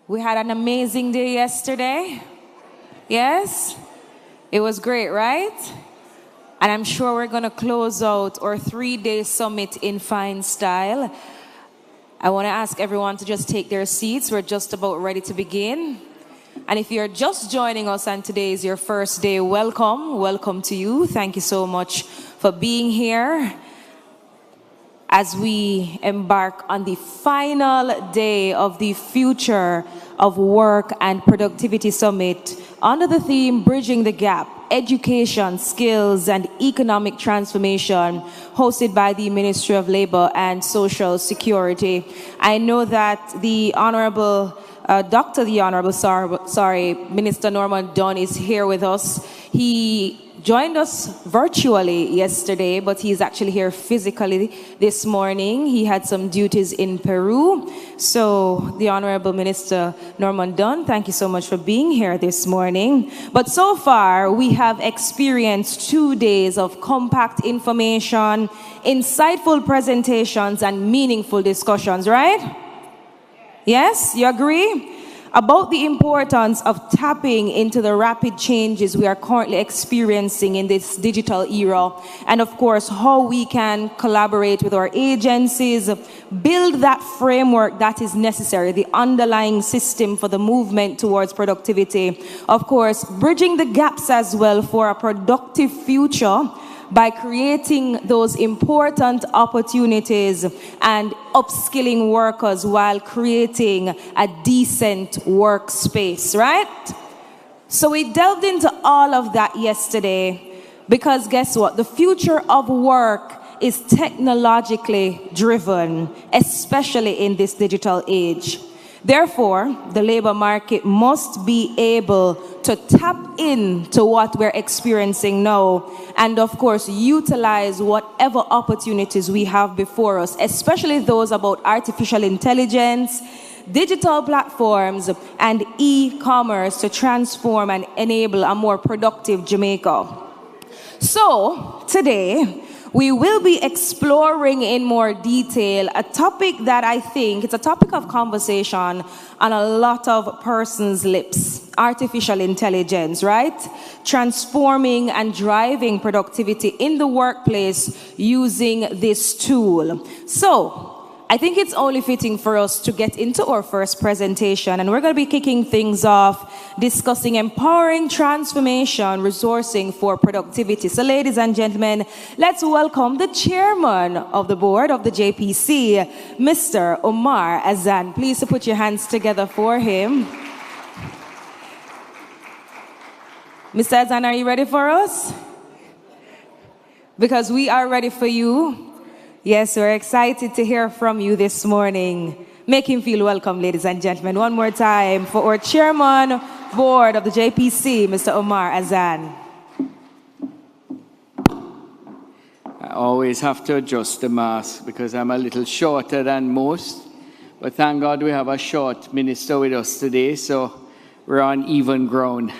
We had an amazing day yesterday. Yes? It was great, right? And I'm sure we're going to close out our 3-day summit in fine style. I want to ask everyone to just take their seats. We're just about ready to begin. And if you're just joining us and today is your first day, welcome. Welcome to you. Thank you so much for being here as we embark on the final day of the Future of Work and Productivity Summit under the theme Bridging the Gap, Education, Skills, and Economic Transformation, hosted by the Ministry of Labor and Social Security. I know that the Honorable Minister Norman Dunn is here with us. He joined us virtually yesterday, but he's actually here physically this morning. He had some duties in Peru. So the Honorable Minister Norman Dunn, thank you so much for being here this morning. But so far, we have experienced 2 days of compact information, insightful presentations, and meaningful discussions, right? Yes, you agree? About the importance of tapping into the rapid changes we are currently experiencing in this digital era, and of course, how we can collaborate with our agencies, build that framework that is necessary, the underlying system for the movement towards productivity. Of course, bridging the gaps as well for a productive future by creating those important opportunities and upskilling workers while creating a decent workspace, right? So we delved into all of that yesterday because guess what? The future of work is technologically driven, especially in this digital age. Therefore, the labor market must be able to tap into what we're experiencing now and, of course, utilize whatever opportunities we have before us, especially those about artificial intelligence, digital platforms, and e-commerce to transform and enable a more productive Jamaica. So, today, we will be exploring in more detail a topic that I think it's a topic of conversation on a lot of persons' lips. Artificial intelligence, right? Transforming and driving productivity in the workplace using this tool. So, I think it's only fitting for us to get into our first presentation, and we're going to be kicking things off discussing empowering transformation, resourcing for productivity. So ladies and gentlemen, let's welcome the chairman of the board of the JPC, Mr. Omar Azan. Please to put your hands together for him. Mr. Azan, are you ready for us? Because we are ready for you. Yes, we're excited to hear from you this morning. Make him feel welcome, ladies and gentlemen. One more time for our chairman, board of the JPC, Mr. Omar Azan. I always have to adjust the mask because I'm a little shorter than most. But thank God we have a short minister with us today, so we're on even ground.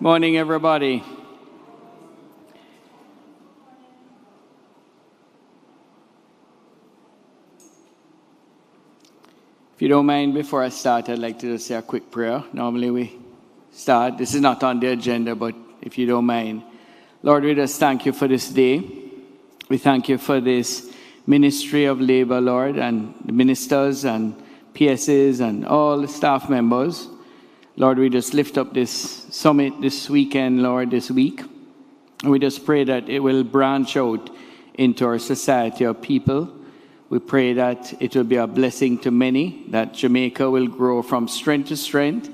Morning, everybody. If you don't mind, before I start, I'd like to just say a quick prayer. Normally we start. This is not on the agenda, but if you don't mind. Lord, we just thank you for this day. We thank you for this Ministry of Labor, Lord, and the ministers and PSs and all the staff members. Lord, we just lift up this summit this weekend, Lord, this week. And we just pray that it will branch out into our society of people. We pray that it will be a blessing to many, that Jamaica will grow from strength to strength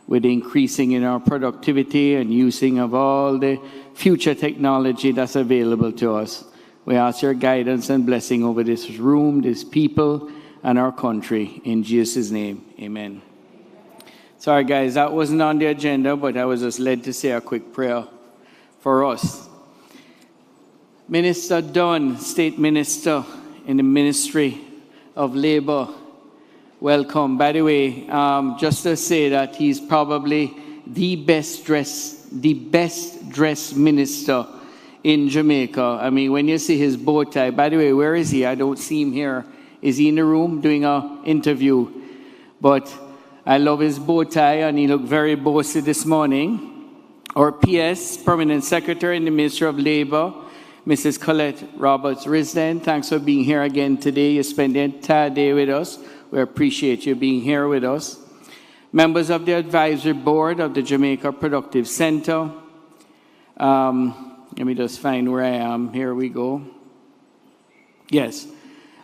with increasing in our productivity and using of all the future technology that's available to us. We ask your guidance and blessing over this room, this people, and our country. In Jesus' name, amen. Sorry, guys, that wasn't on the agenda, but I was just led to say a quick prayer for us. Minister Dunn, State Minister in the Ministry of Labor, welcome. By the way, just to say that he's probably the best dressed minister in Jamaica. I mean, when you see his bow tie, by the way, where is he? I don't see him here. Is he in the room doing an interview? But I love his bow tie, and he looked very bossy this morning. Our PS, Permanent Secretary in the Ministry of Labor, Mrs. Colette Roberts-Risden, thanks for being here again today. You spent the entire day with us. We appreciate you being here with us. Members of the Advisory Board of the Jamaica Productive Center. Let me just find where I am. Here we go. Yes.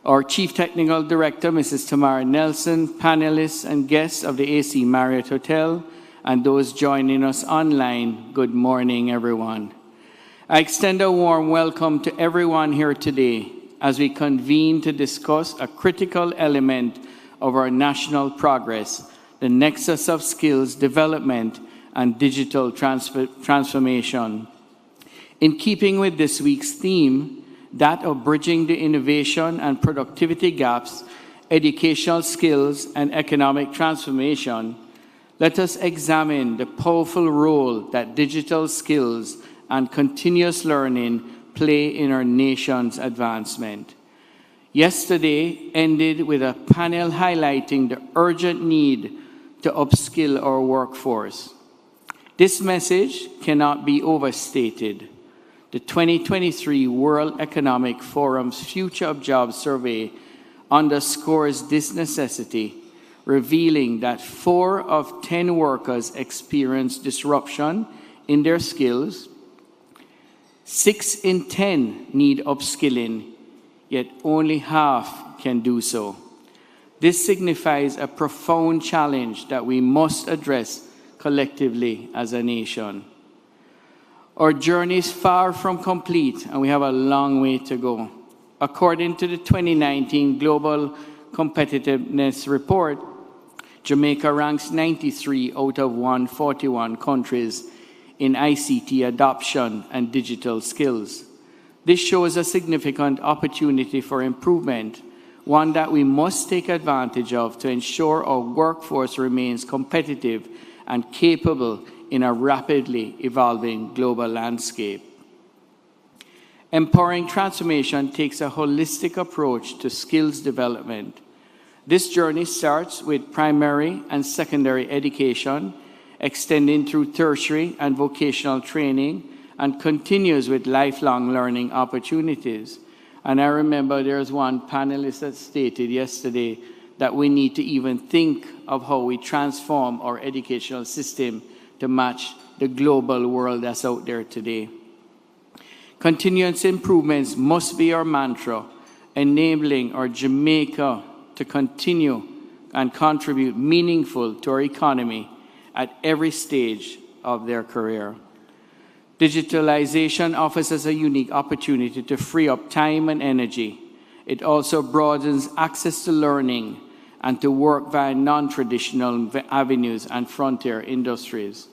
Our Chief Technical Director, Mrs. Tamara Nelson, panelists and guests of the AC Marriott Hotel, and those joining us online, good morning, everyone. I extend a warm welcome to everyone here today as we convene to discuss a critical element of our national progress, the nexus of skills development and digital transformation. In keeping with this week's theme, that of bridging the innovation and productivity gaps, educational skills, and economic transformation, let us examine the powerful role that digital skills and continuous learning play in our nation's advancement. Yesterday ended with a panel highlighting the urgent need to upskill our workforce. This message cannot be overstated. The 2023 World Economic Forum's Future of Jobs survey underscores this necessity, revealing that 4 of 10 workers experience disruption in their skills, 6 in 10 need upskilling, yet only half can do so. This signifies a profound challenge that we must address collectively as a nation. Our journey is far from complete, and we have a long way to go. According to the 2019 Global Competitiveness Report, Jamaica ranks 93 out of 141 countries in ICT adoption and digital skills. This shows a significant opportunity for improvement, one that we must take advantage of to ensure our workforce remains competitive and capable in a rapidly evolving global landscape. Empowering transformation takes a holistic approach to skills development. This journey starts with primary and secondary education, extending through tertiary and vocational training, and continues with lifelong learning opportunities. And I remember there's one panelist that stated yesterday that we need to even think of how we transform our educational system to match the global world that's out there today. Continuous improvements must be our mantra, enabling our Jamaica to continue and contribute meaningful to our economy at every stage of their career. Digitalization offers us a unique opportunity to free up time and energy. It also broadens access to learning and to work via non-traditional avenues and frontier industries.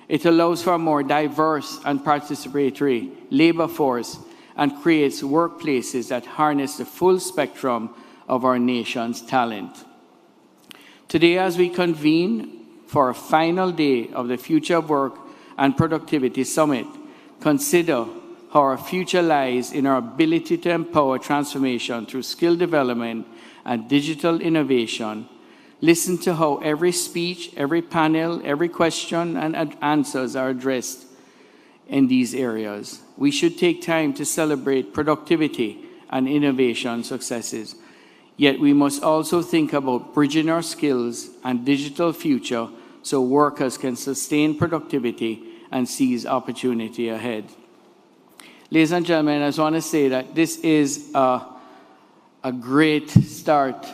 It allows for a more diverse and participatory labor force and creates workplaces that harness the full spectrum of our nation's talent. Today, as we convene for a final day of the Future of Work and Productivity Summit, consider how our future lies in our ability to empower transformation through skill development and digital innovation. Listen to how every speech, every panel, every question and answers are addressed in these areas. We should take time to celebrate productivity and innovation successes. Yet we must also think about bridging our skills and digital future so workers can sustain productivity and seize opportunity ahead. Ladies and gentlemen, I just want to say that this is a great start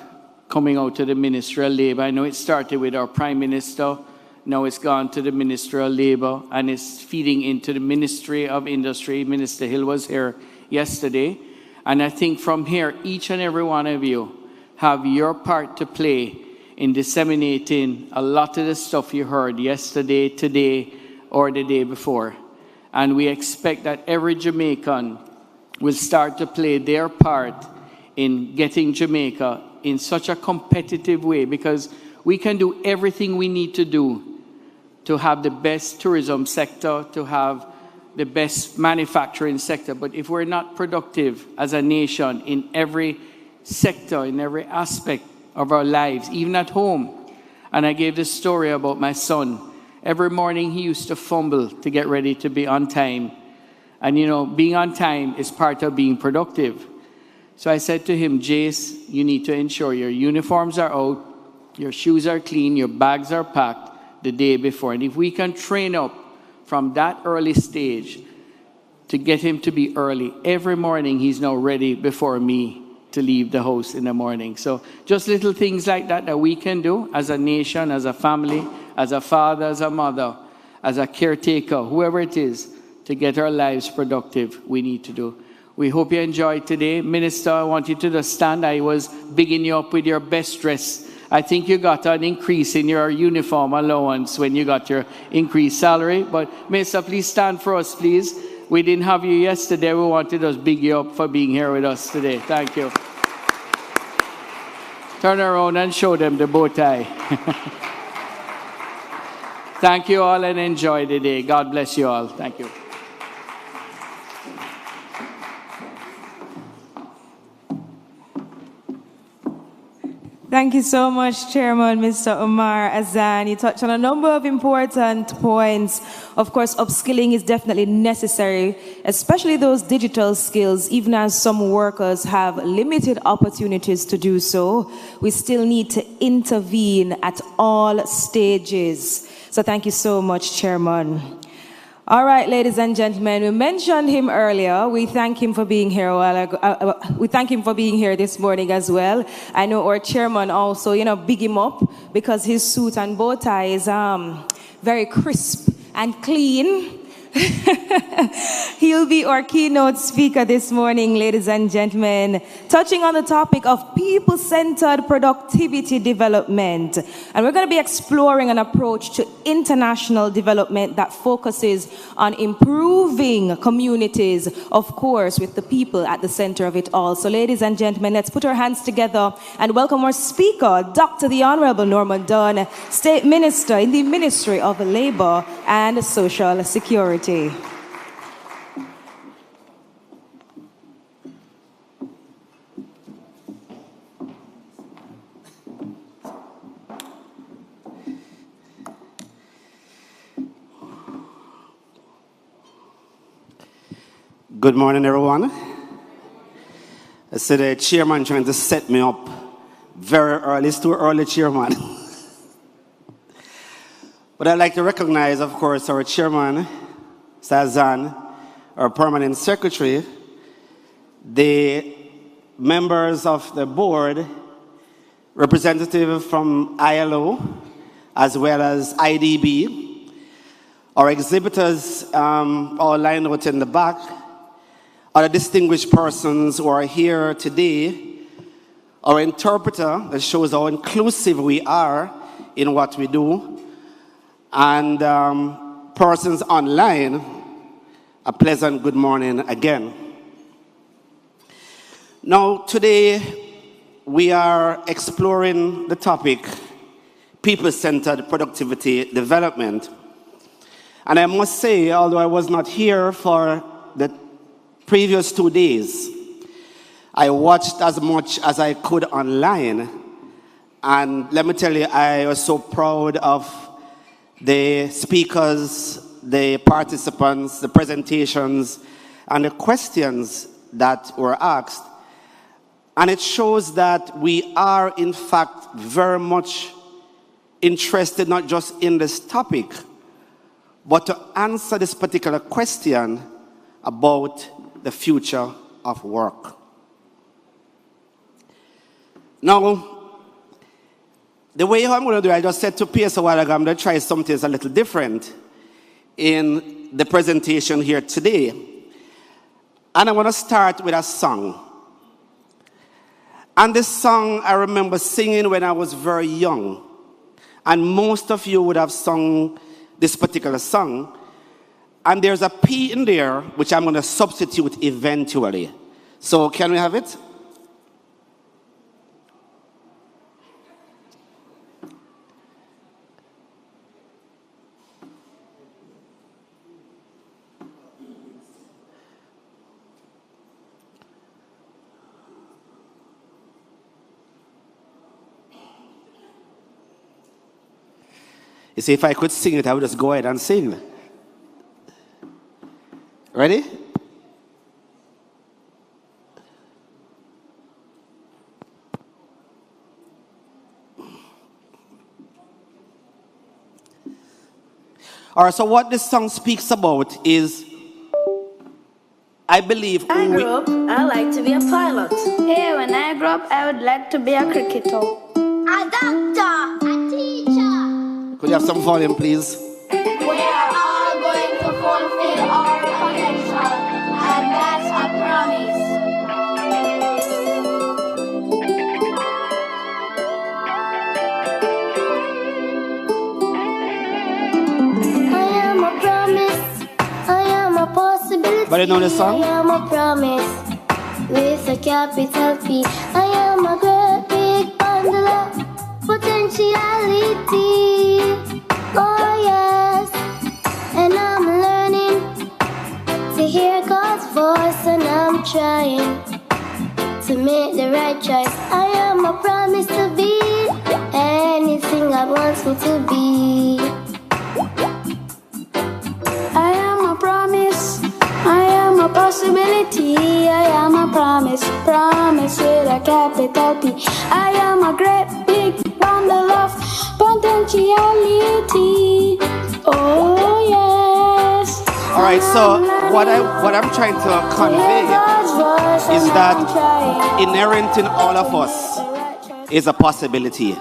coming out to the Ministry of Labor. I know it started with our Prime Minister, now it's gone to the Ministry of Labor, and it's feeding into the Ministry of Industry. Minister Hill was here yesterday. And I think from here, each and every one of you have your part to play in disseminating a lot of the stuff you heard yesterday, today, or the day before. And we expect that every Jamaican will start to play their part in getting Jamaica in such a competitive way, because we can do everything we need to do to have the best tourism sector, to have the best manufacturing sector. But if we're not productive as a nation in every sector, in every aspect of our lives, even at home, And I gave this story about my son. Every morning he used to fumble to get ready to be on time. And you know, being on time is part of being productive. So I said to him, Jace, you need to ensure your uniforms are out, your shoes are clean, your bags are packed the day before. And if we can train up from that early stage to get him to be early, every morning he's now ready before me to leave the house in the morning. So just little things like that that we can do as a nation, as a family, as a father, as a mother, as a caretaker, whoever it is, to get our lives productive, we need to do. We hope you enjoyed today. Minister, I want you to just stand. I was bigging you up with your best dress. I think you got an increase in your uniform allowance when you got your increased salary. But Minister, please stand for us, please. We didn't have you yesterday. We wanted to big you up for being here with us today. Thank you. Turn around and show them the bow tie. Thank you all and enjoy the day. God bless you all. Thank you. Thank you so much, Chairman Mr. Omar Azan. You touched on a number of important points. Of course, upskilling is definitely necessary, especially those digital skills. Even as some workers have limited opportunities to do so, we still need to intervene at all stages. So thank you so much, Chairman. All right, ladies and gentlemen, we mentioned him earlier. We thank him for being here we thank him for being here this morning as well. I know our chairman also, big him up because his suit and bow tie is very crisp and clean. He'll be our keynote speaker this morning, ladies and gentlemen, touching on the topic of people-centered productivity development. And we're going to be exploring an approach to international development that focuses on improving communities, of course, with the people at the center of it all. So, ladies and gentlemen, let's put our hands together and welcome our speaker, Dr. the Honorable Norman Dunn, State Minister in the Ministry of Labor and Social Security. Good morning, everyone. I see the chairman trying to set me up very early. It's too early, chairman. But I'd like to recognize, of course, our chairman, Sazan, our permanent secretary, the members of the board, representative from ILO, as well as IDB, our exhibitors all lined out in the back, other distinguished persons who are here today, our interpreter that shows how inclusive we are in what we do, and persons online, a pleasant good morning again. Now, today we are exploring the topic people-centered productivity development. And I must say, although I was not here for the previous 2 days, I watched as much as I could online. And let me tell you, I was so proud of the speakers, the participants, the presentations, and the questions that were asked. And it shows that we are, in fact, very much interested not just in this topic, but to answer this particular question about the future of work. Now, the way I'm going to do it, I just said to Pierce a while ago, I'm going to try something that's a little different in the presentation here today. And I want to start with a song. And this song I remember singing when I was very young. And most of you would have sung this particular song. And there's a P in there, which I'm going to substitute eventually. So can we have it? You see, if I could sing it, I would just go ahead and sing. Ready? All right, so what this song speaks about is, I believe... When I grow up, I like to be a pilot. Hey, when I grow up, I would like to be a cricketer. A doctor. A teacher. Could you have some volume, please? We are all going to fulfill our potential, and that's a promise. I am a promise. I am a possibility. But you know the song? I am a promise with a capital P. I am a great big bundle of potentiality. Oh yes, and I'm learning to hear God's voice, and I'm trying to make the right choice. I am a promise to be anything God wants me to be. I am a promise, I am a possibility, I am a promise, promise with a capital P. I am a great big bundle of potentiality. Oh yes. All right, so what I'm trying to convey is that inherent in all of us is a possibility.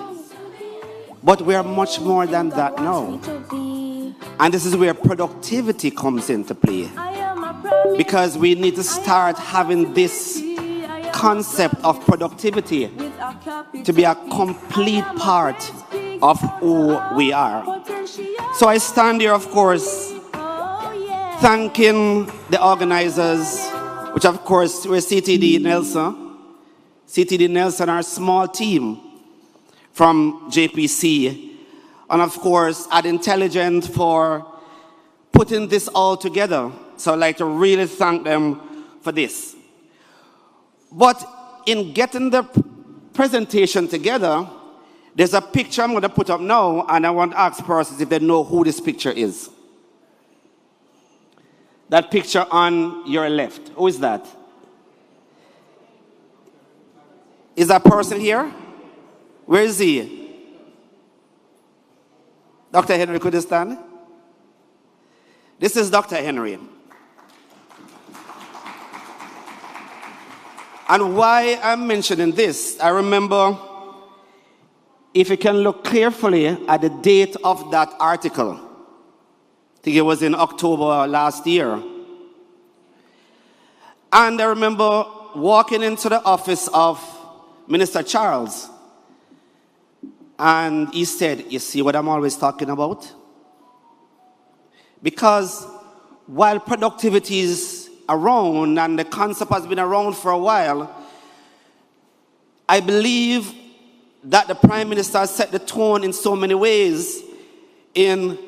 But we are much more than that now. And this is where productivity comes into play. Because we need to start having this concept of productivity to be a complete part of who we are. So I stand here, of course, thanking the organizers, which of course were CTD Nelson. CTD Nelson, our small team from JPC. And of course, Ad Intelligent for putting this all together. So I'd like to really thank them for this. But in getting the presentation together, there's a picture I'm going to put up now, and I want to ask persons if they know who this picture is. That picture on your left, who is that? Is that person here? Where is he? Dr. Henry, could you stand? This is Dr. Henry. And why I'm mentioning this, I remember, if you can look carefully at the date of that article, I think it was in October last year. And I remember walking into the office of Minister Charles, and he said, you see what I'm always talking about? Because while productivity is around and the concept has been around for a while, I believe that the Prime Minister set the tone in so many ways in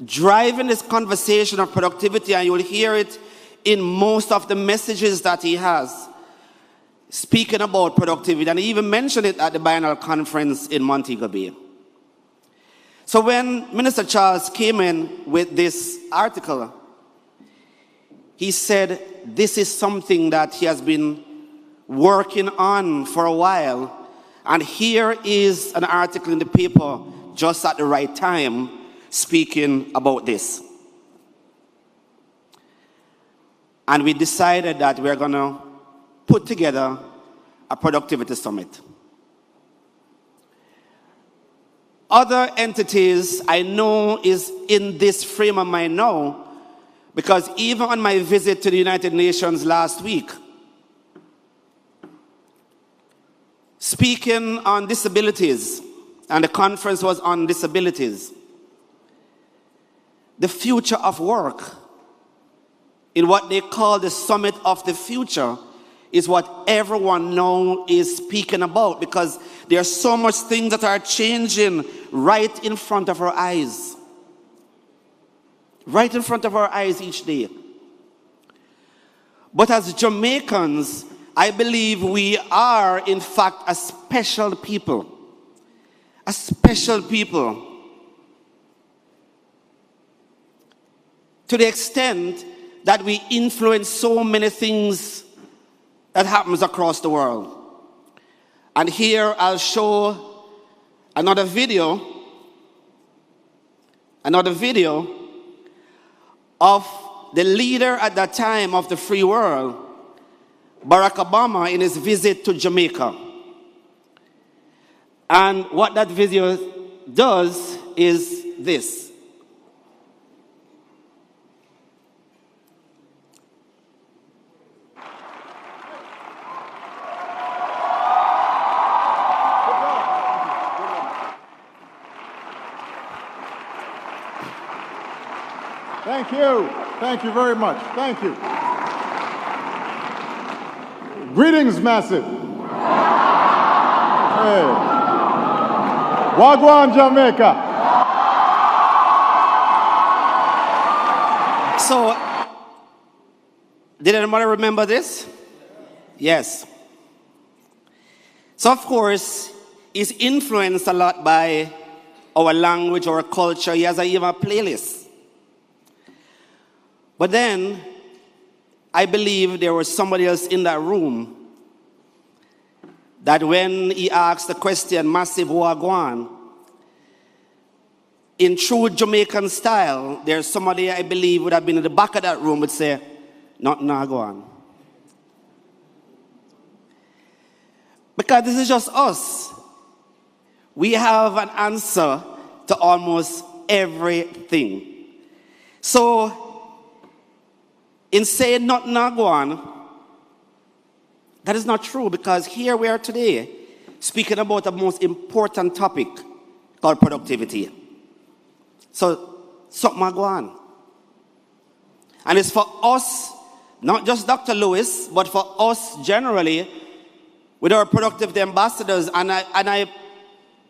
driving this conversation of productivity, and you will hear it in most of the messages that he has, speaking about productivity, and he even mentioned it at the biennial conference in Montego Bay. So when Minister Charles came in with this article, he said this is something that he has been working on for a while, and here is an article in the paper just at the right time speaking about this. And we decided that we're going to put together a productivity summit. Other entities I know is in this frame of mind now, because even on my visit to the United Nations last week, speaking on disabilities, and the conference was on disabilities, the future of work, in what they call the Summit of the Future, is what everyone now is speaking about, because there are so much things that are changing right in front of our eyes. Right in front of our eyes each day. But as Jamaicans, I believe we are, in fact, a special people. A special people. to the extent that we influence so many things that happens across the world. And here I'll show another video of the leader at that time of the free world, Barack Obama, in his visit to Jamaica. And what that video does is this. Thank you. Thank you very much. Thank you. Greetings, Massive. Hey. Wagwan, Jamaica. So, did anybody remember this? Yes. So, of course, he's influenced a lot by our language, our culture. He has even a playlist. But then, I believe there was somebody else in that room that when he asked the question, Massive Wagwan, in true Jamaican style, there's somebody I believe would have been in the back of that room would say, not Nagwan. Because this is just us. We have an answer to almost everything. So, in saying not Nagwan, that is not true, because here we are today speaking about the most important topic called productivity. So, Sok Magwan. And it's for us, not just Dr. Lewis, but for us generally, with our productivity ambassadors, and I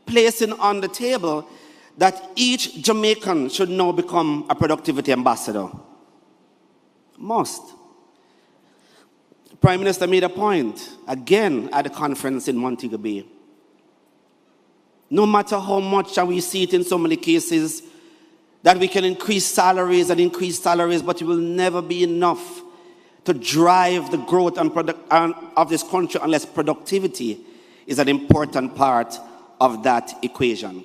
placing on the table that each Jamaican should now become a productivity ambassador. Must. The Prime Minister made a point, again, at the conference in Montego Bay. No matter how much, and we see it in so many cases, that we can increase salaries, but it will never be enough to drive the growth of this country unless productivity is an important part of that equation.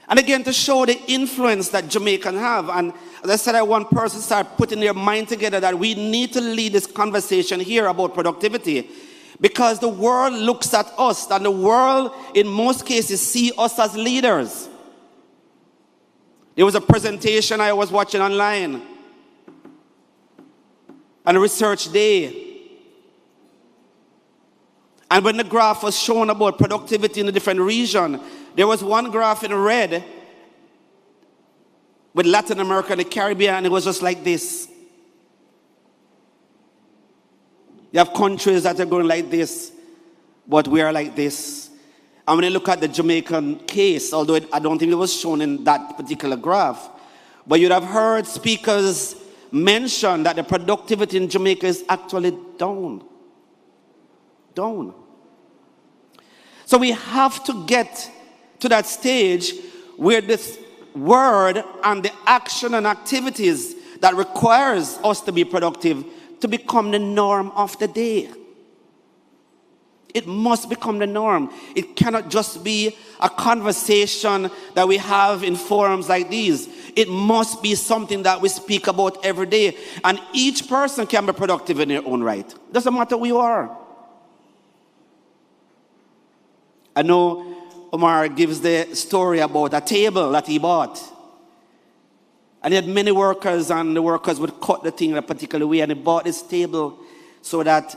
And again, to show the influence that Jamaicans have, and as I said, I want persons to start putting their mind together that we need to lead this conversation here about productivity, because the world looks at us, and the world, in most cases, see us as leaders. There was a presentation I was watching online on a research day. And when the graph was shown about productivity in a different region, there was one graph in red with Latin America and the Caribbean, and it was just like this. You have countries that are going like this, but we are like this. And when you look at the Jamaican case, although I don't think it was shown in that particular graph, but you'd have heard speakers mention that the productivity in Jamaica is actually down. Down. So we have to get to that stage where this word and the action and activities that requires us to be productive to become the norm of the day. It must become the norm. It cannot just be a conversation that we have in forums like these. It must be something that we speak about every day. And each person can be productive in their own right. Doesn't matter who you are. I know Omar gives the story about a table that he bought. And he had many workers, and the workers would cut the thing in a particular way. And he bought this table so that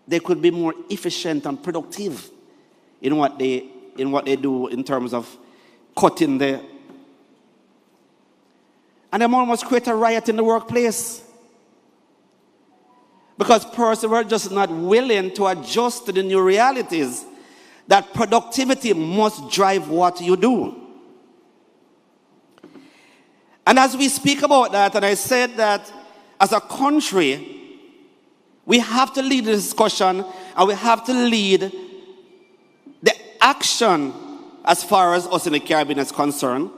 they could be more efficient and productive in what they do in terms of cutting the. And they almost create a riot in the workplace. Because persons were just not willing to adjust to the new realities that productivity must drive what you do. And as we speak about that, and I said that as a country, we have to lead the discussion, and we have to lead the action as far as us in the Caribbean is concerned.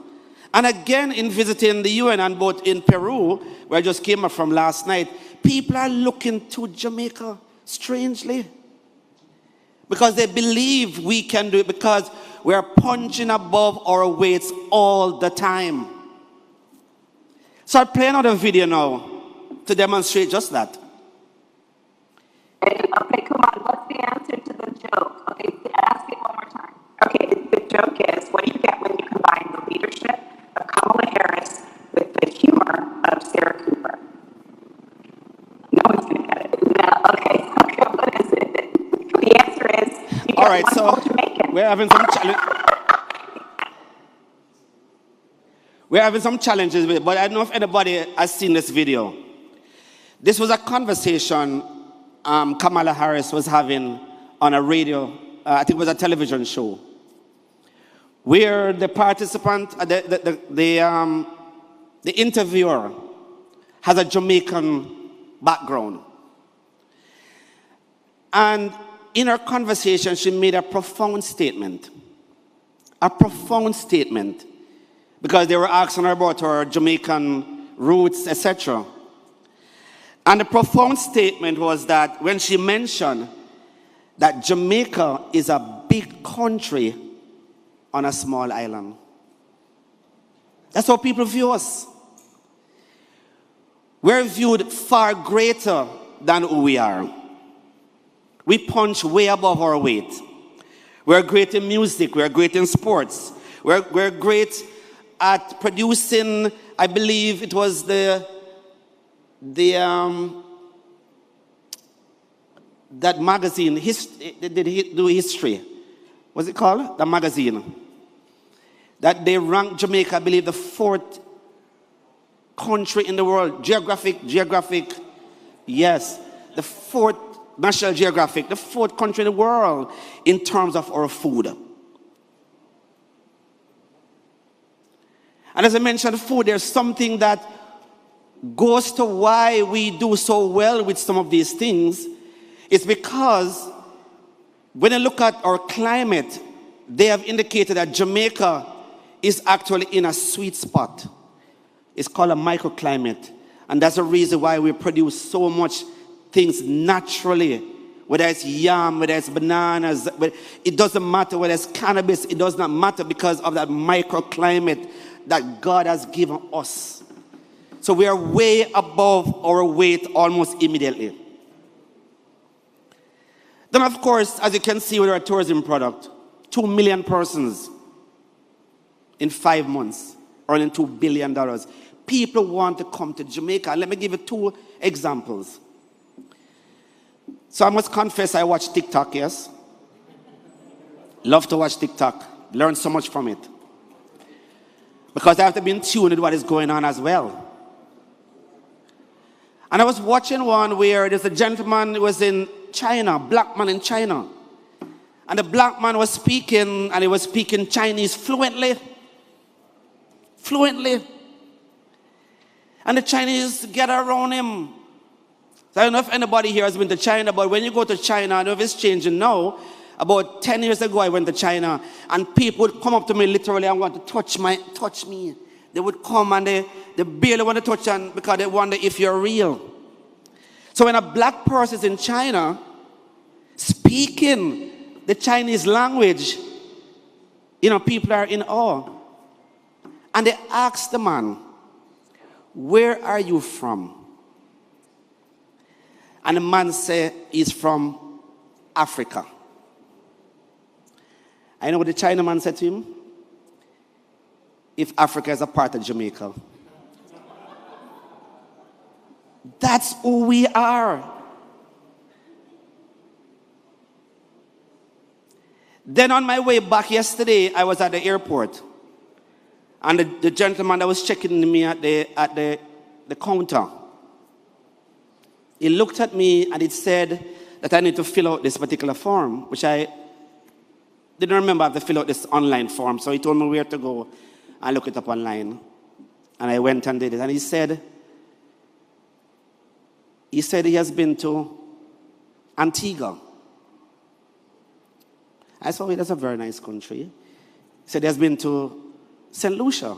And again, in visiting the UN and both in Peru, where I just came up from last night, people are looking to Jamaica strangely. Because they believe we can do it, because we are punching above our weights all the time. So I'll play another video now to demonstrate just that. Okay, come on, what's the answer to the joke? Okay, ask it one more time. Okay, the joke is, what do you get when you combine the leadership of Kamala Harris with the humor of Sarah Cooper? No one's going to get it. No, okay, what is it? The answer is, you All get right, one so whole Jamaican. we're having some challenges with it, but I don't know if anybody has seen this video. This was a conversation Kamala Harris was having on a radio, I think it was a television show, where the participant, the interviewer has a Jamaican background. And in her conversation, she made a profound statement. A profound statement. Because they were asking her about her Jamaican roots, etc. And the profound statement was that when she mentioned that Jamaica is a big country on a small island. That's how people view us. We're viewed far greater than who we are. We punch way above our weight. We're great in music. We're great in sports. We're great at producing, I believe it was that magazine, did he do history? What's it called? The magazine. That they ranked Jamaica, I believe, the 4th country in the world. Geographic, yes. The 4th, National Geographic, the 4th country in the world in terms of our food. And as I mentioned, food, there's something that goes to why we do so well with some of these things. It's because when you look at our climate, they have indicated that Jamaica is actually in a sweet spot. It's called a microclimate. And that's the reason why we produce so much things naturally. Whether it's yam, whether it's bananas, it doesn't matter. Whether it's cannabis, it does not matter because of that microclimate that God has given us. So we are way above our weight almost immediately. Then, of course, as you can see with our tourism product, 2 million persons in 5 months, earning $2 billion. People want to come to Jamaica. Let me give you 2 examples. So I must confess, I watch TikTok, yes? Love to watch TikTok. Learn so much from it. Because I have to be in tune with what is going on as well. And I was watching one where there's a gentleman who was in China, black man in China. And the black man was speaking, and he was speaking Chinese fluently. Fluently. And the Chinese get around him. So I don't know if anybody here has been to China, but when you go to China, I don't know if it's changing now. About 10 years ago, I went to China, and people would come up to me literally and want to touch me. They would come and they barely want to touch you because they wonder if you're real. So when a black person is in China, speaking the Chinese language, people are in awe. And they ask the man, "Where are you from?" And the man said, he's from Africa. I know what the Chinaman said to him? If Africa is a part of Jamaica. That's who we are. Then on my way back yesterday, I was at the airport. And the gentleman that was checking me at the counter, he looked at me and it said that I need to fill out this particular form, which I didn't remember I have to fill out this online form. So he told me where to go and look it up online. And I went and did it. And he said he has been to Antigua. I said, that's a very nice country. He said he has been to St. Lucia.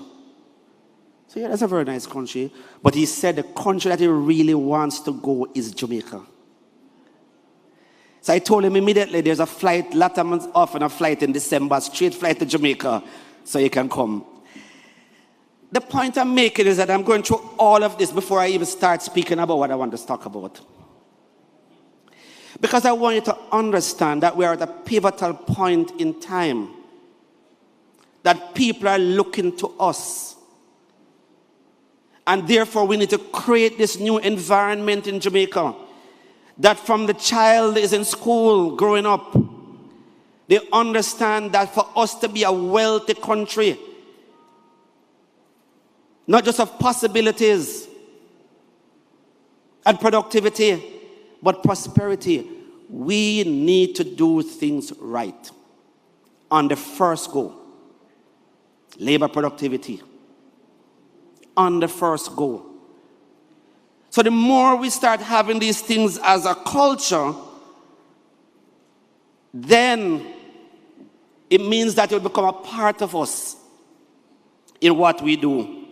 So yeah, that's a very nice country. But he said the country that he really wants to go is Jamaica. So I told him immediately, there's a flight, Latam's off on a flight in December, straight flight to Jamaica, so you can come. The point I'm making is that I'm going through all of this before I even start speaking about what I want to talk about. Because I want you to understand that we are at a pivotal point in time. That people are looking to us. And therefore we need to create this new environment in Jamaica. That from the child is in school growing up, they understand that for us to be a wealthy country, not just of possibilities and productivity, but prosperity, we need to do things right. On the first go, labor productivity. On the first go. So the more we start having these things as a culture, then it means that it will become a part of us in what we do.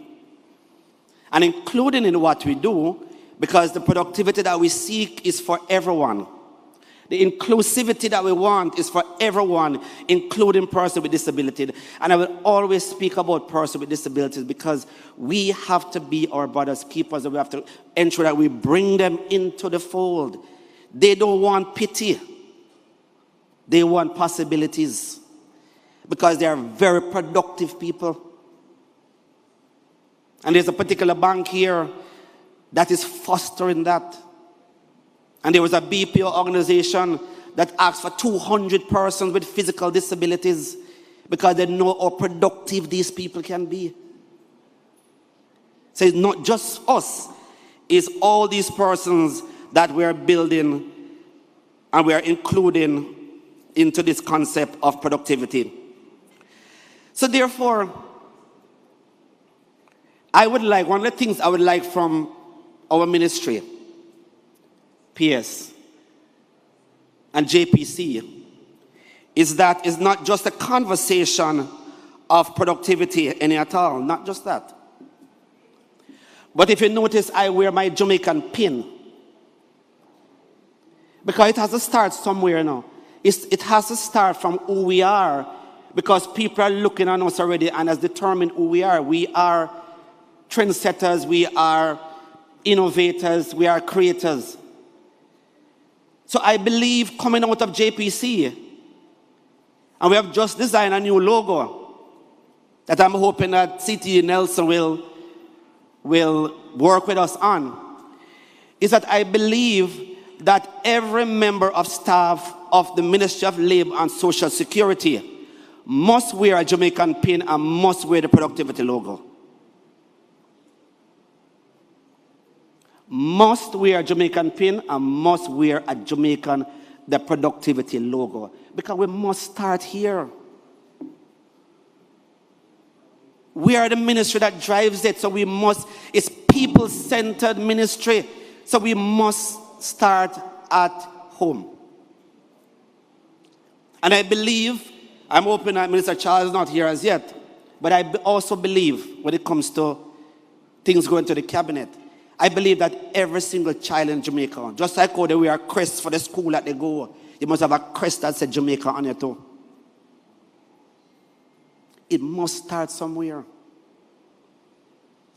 And including in what we do, because the productivity that we seek is for everyone. The inclusivity that we want is for everyone, including persons with disability. And I will always speak about persons with disabilities because we have to be our brother's keepers, and we have to ensure that we bring them into the fold. They don't want pity. They want possibilities because they are very productive people. And there's a particular bank here that is fostering that. And there was a BPO organization that asked for 200 persons with physical disabilities because they know how productive these people can be. So it's not just us, it's all these persons that we are building and we are including into this concept of productivity. So therefore, one of the things I would like from our ministry, PS and JPC, is that it's not just a conversation of productivity any at all, not just that. But if you notice, I wear my Jamaican pin because it has to start somewhere now. It has to start from who we are because people are looking at us already and has determined who we are. We are trendsetters, we are innovators, we are creators. So I believe coming out of JPC, and we have just designed a new logo that I'm hoping that CT Nelson will work with us on, is that I believe that every member of staff of the Ministry of Labor and Social Security must wear a Jamaican pin and must wear the productivity logo. Must wear a Jamaican pin and must wear a the productivity logo. Because we must start here. We are the ministry that drives it, so we must, it's people-centered ministry, so we must start at home. And I believe, I'm hoping that Minister Charles is not here as yet, but I also believe when it comes to things going to the cabinet, I believe that every single child in Jamaica, just like how they wear a crest for the school that they go, you must have a crest that says Jamaica on it too. It must start somewhere.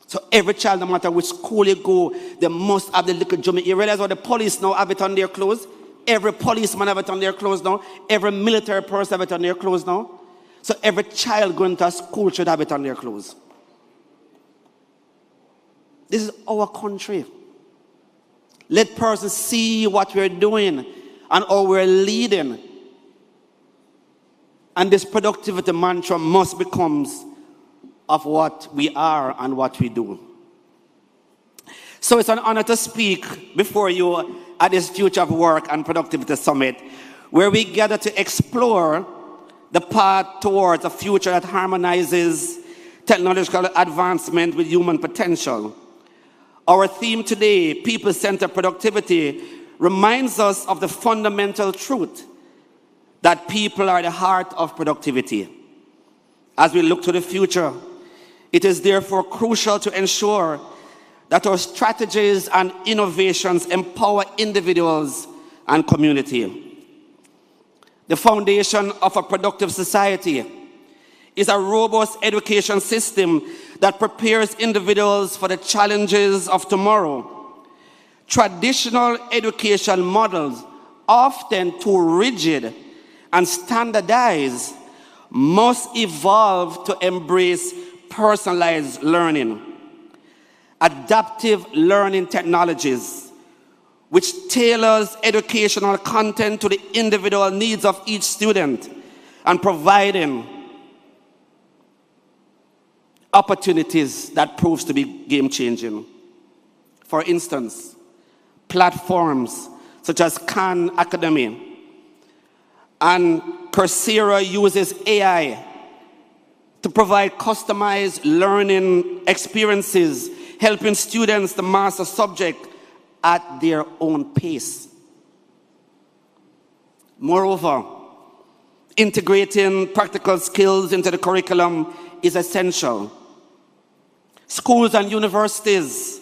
So every child, no matter which school you go, they must have the little Jamaica. You realize how the police now have it on their clothes? Every policeman have it on their clothes now. Every military person have it on their clothes now. So every child going to school should have it on their clothes. This is our country. Let persons see what we're doing and how we're leading. And this productivity mantra must become of what we are and what we do. So it's an honor to speak before you at this Future of Work and Productivity Summit, where we gather to explore the path towards a future that harmonizes technological advancement with human potential. Our theme today, people-centered productivity, reminds us of the fundamental truth that people are the heart of productivity. As we look to the future, It is therefore crucial to ensure that our strategies and innovations empower individuals and community. The foundation of a productive society is a robust education system that prepares individuals for the challenges of tomorrow. Traditional education models, often too rigid and standardized, must evolve to embrace personalized learning. Adaptive learning technologies, which tailors educational content to the individual needs of each student and providing opportunities that proves to be game-changing. For instance, platforms such as Khan Academy and Coursera uses AI to provide customized learning experiences, helping students to master subject at their own pace. Moreover, integrating practical skills into the curriculum is essential. Schools and universities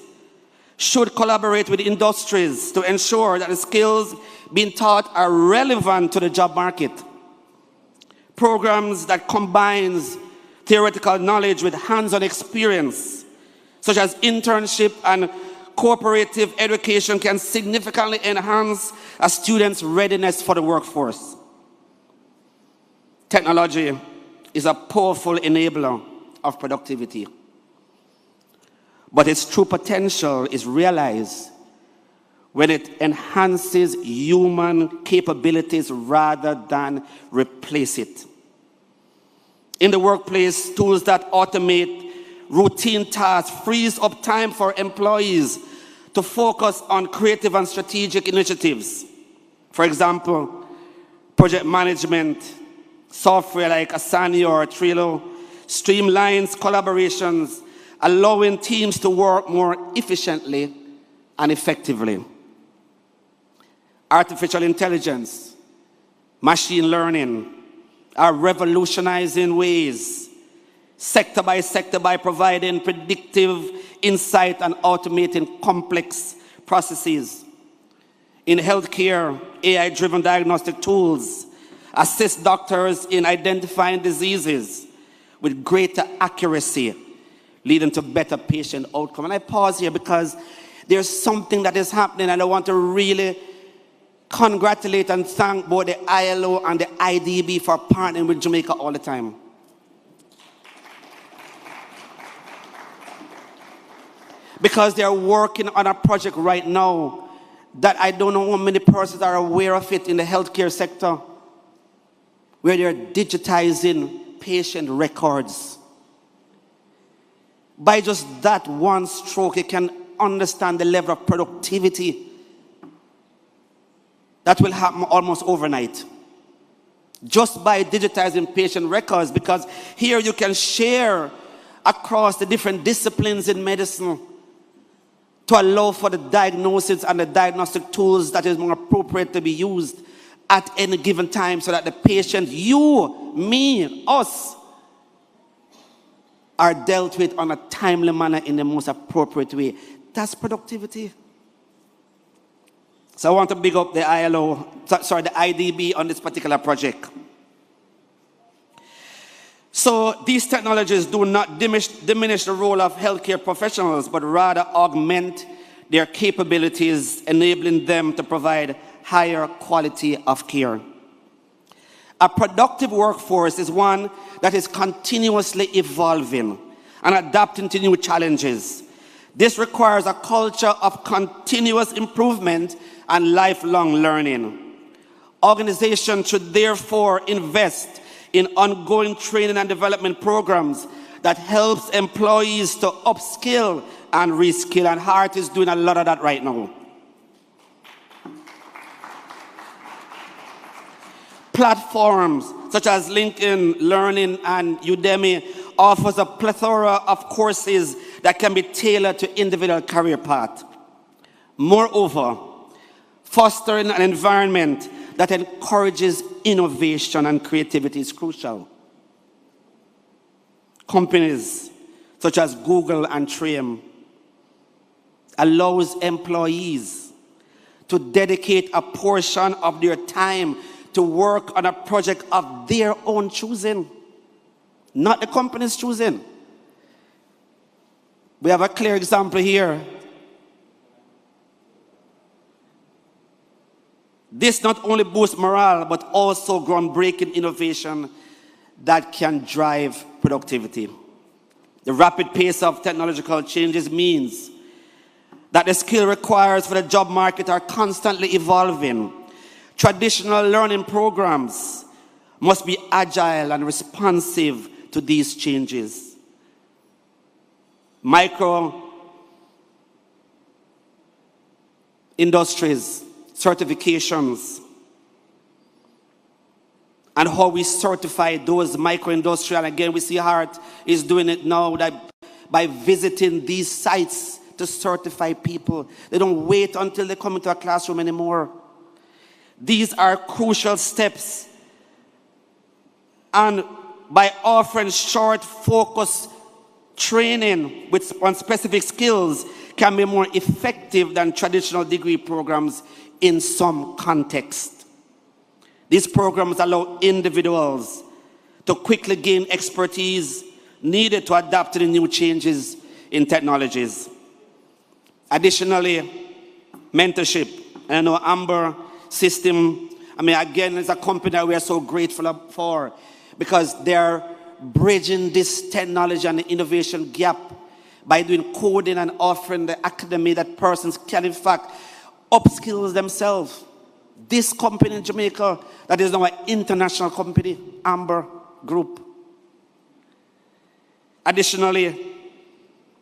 should collaborate with industries to ensure that the skills being taught are relevant to the job market. Programs that combines theoretical knowledge with hands-on experience, such as internship and cooperative education, can significantly enhance a student's readiness for the workforce. Technology is a powerful enabler of productivity, but its true potential is realized when it enhances human capabilities rather than replace it. In the workplace, tools that automate routine tasks frees up time for employees to focus on creative and strategic initiatives. For example, project management software like Asana or Trello streamlines collaborations, allowing teams to work more efficiently and effectively. Artificial intelligence, machine learning are revolutionizing ways, sector by sector, by providing predictive insight and automating complex processes. In healthcare, AI-driven diagnostic tools assist doctors in identifying diseases with greater accuracy, leading to better patient outcome. And I pause here because there's something that is happening, and I want to really congratulate and thank both the ILO and the IDB for partnering with Jamaica all the time. Because they're working on a project right now that I don't know how many persons are aware of it in the healthcare sector, where they're digitizing patient records. By just that one stroke, you can understand the level of productivity that will happen almost overnight. Just by digitizing patient records, because here you can share across the different disciplines in medicine to allow for the diagnosis and the diagnostic tools that is more appropriate to be used at any given time, so that the patient, you, me, us, are dealt with on a timely manner in the most appropriate way. That's productivity. So I want to big up the the IDB on this particular project. So these technologies do not diminish the role of healthcare professionals, but rather augment their capabilities, enabling them to provide higher quality of care. A productive workforce is one that is continuously evolving and adapting to new challenges. This requires a culture of continuous improvement and lifelong learning. Organizations should therefore invest in ongoing training and development programs that helps employees to upskill and reskill, and HEART is doing a lot of that right now. Platforms such as LinkedIn Learning and Udemy offers a plethora of courses that can be tailored to individual career path. Moreover, fostering an environment that encourages innovation and creativity is crucial. Companies such as Google and Trim, allows employees to dedicate a portion of their time to work on a project of their own choosing, not the company's choosing. We have a clear example here. This not only boosts morale, but also groundbreaking innovation that can drive productivity. The rapid pace of technological changes means that the skill required for the job market are constantly evolving. Traditional learning programs must be agile and responsive to these changes. Micro industries, certifications, and how we certify those micro-industrial. Again, we see Heart is doing it now that by visiting these sites to certify people. They don't wait until they come into a classroom anymore. These are crucial steps. And by offering short, focused training on specific skills can be more effective than traditional degree programs in some contexts. These programs allow individuals to quickly gain expertise needed to adapt to the new changes in technologies. Additionally, mentorship. And I know Amber System, again, it's a company that we are so grateful for because they're bridging this technology and the innovation gap by doing coding and offering the academy that persons can, in fact, upskill themselves. This company in Jamaica, that is now an international company, Amber Group. Additionally,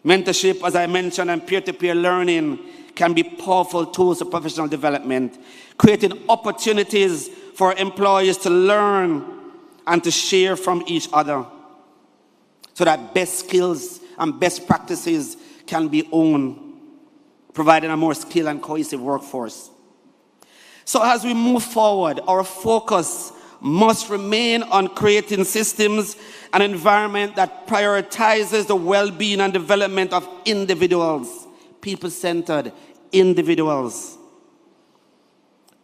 mentorship, as I mentioned, and peer-to-peer learning can be powerful tools for professional development, creating opportunities for employees to learn and to share from each other so that best skills and best practices can be owned, providing a more skilled and cohesive workforce. So as we move forward, our focus must remain on creating systems and environment that prioritizes the well-being and development of individuals, people-centered individuals.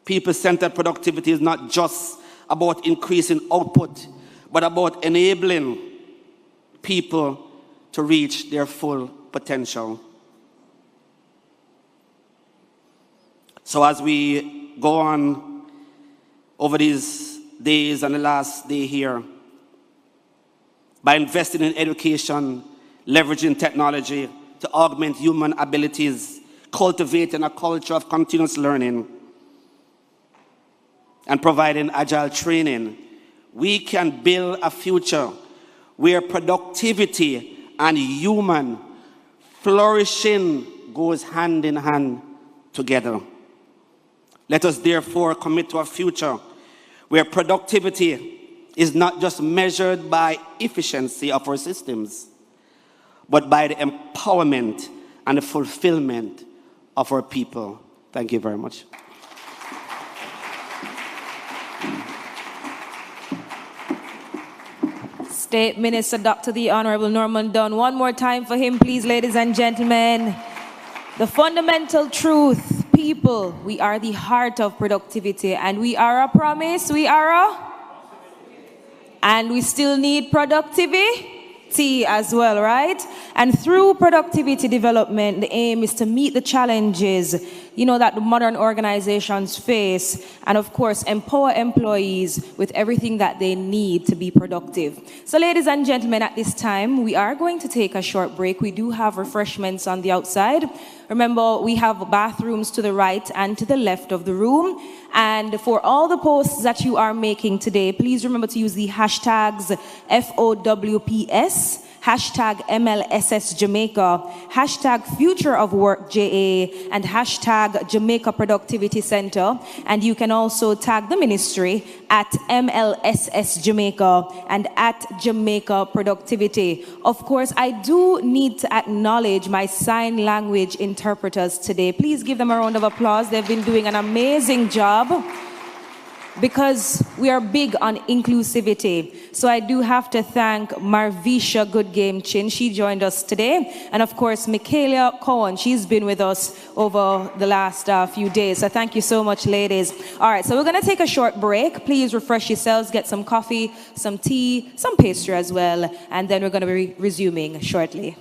People-centered productivity is not just about increasing output, but about enabling people to reach their full potential. So as we go on over these days and the last day here, by investing in education, leveraging technology to augment human abilities, cultivating a culture of continuous learning, and providing agile training, we can build a future where productivity and human flourishing goes hand in hand together. Let us therefore commit to a future where productivity is not just measured by efficiency of our systems, but by the empowerment and the fulfillment of our people. Thank you very much. State Minister Dr. the Honorable Norman Dunn. One more time for him, please, ladies and gentlemen. The fundamental truth, people, we are the heart of productivity, and we are a promise, and we still need productivity as well, right? And through productivity development, the aim is to meet the challenges, that the modern organizations face, and of course, empower employees with everything that they need to be productive. So ladies and gentlemen, at this time, we are going to take a short break. We do have refreshments on the outside. Remember, we have bathrooms to the right and to the left of the room. And for all the posts that you are making today, please remember to use the hashtags FOWPS, hashtag MLSS Jamaica, hashtag Future of Work JA, and hashtag Jamaica Productivity Center. And you can also tag the ministry at MLSS Jamaica and at Jamaica Productivity. Of course, I do need to acknowledge my sign language interpreters today. Please give them a round of applause. They've been doing an amazing job. because we are big on inclusivity. So I do have to thank Marvisha Good Game Chin. She joined us today. And of course, Michaela Cohen. She's been with us over the last few days. So thank you so much, ladies. All right, so we're going to take a short break. Please refresh yourselves, get some coffee, some tea, some pastry as well. And then we're going to be resuming shortly.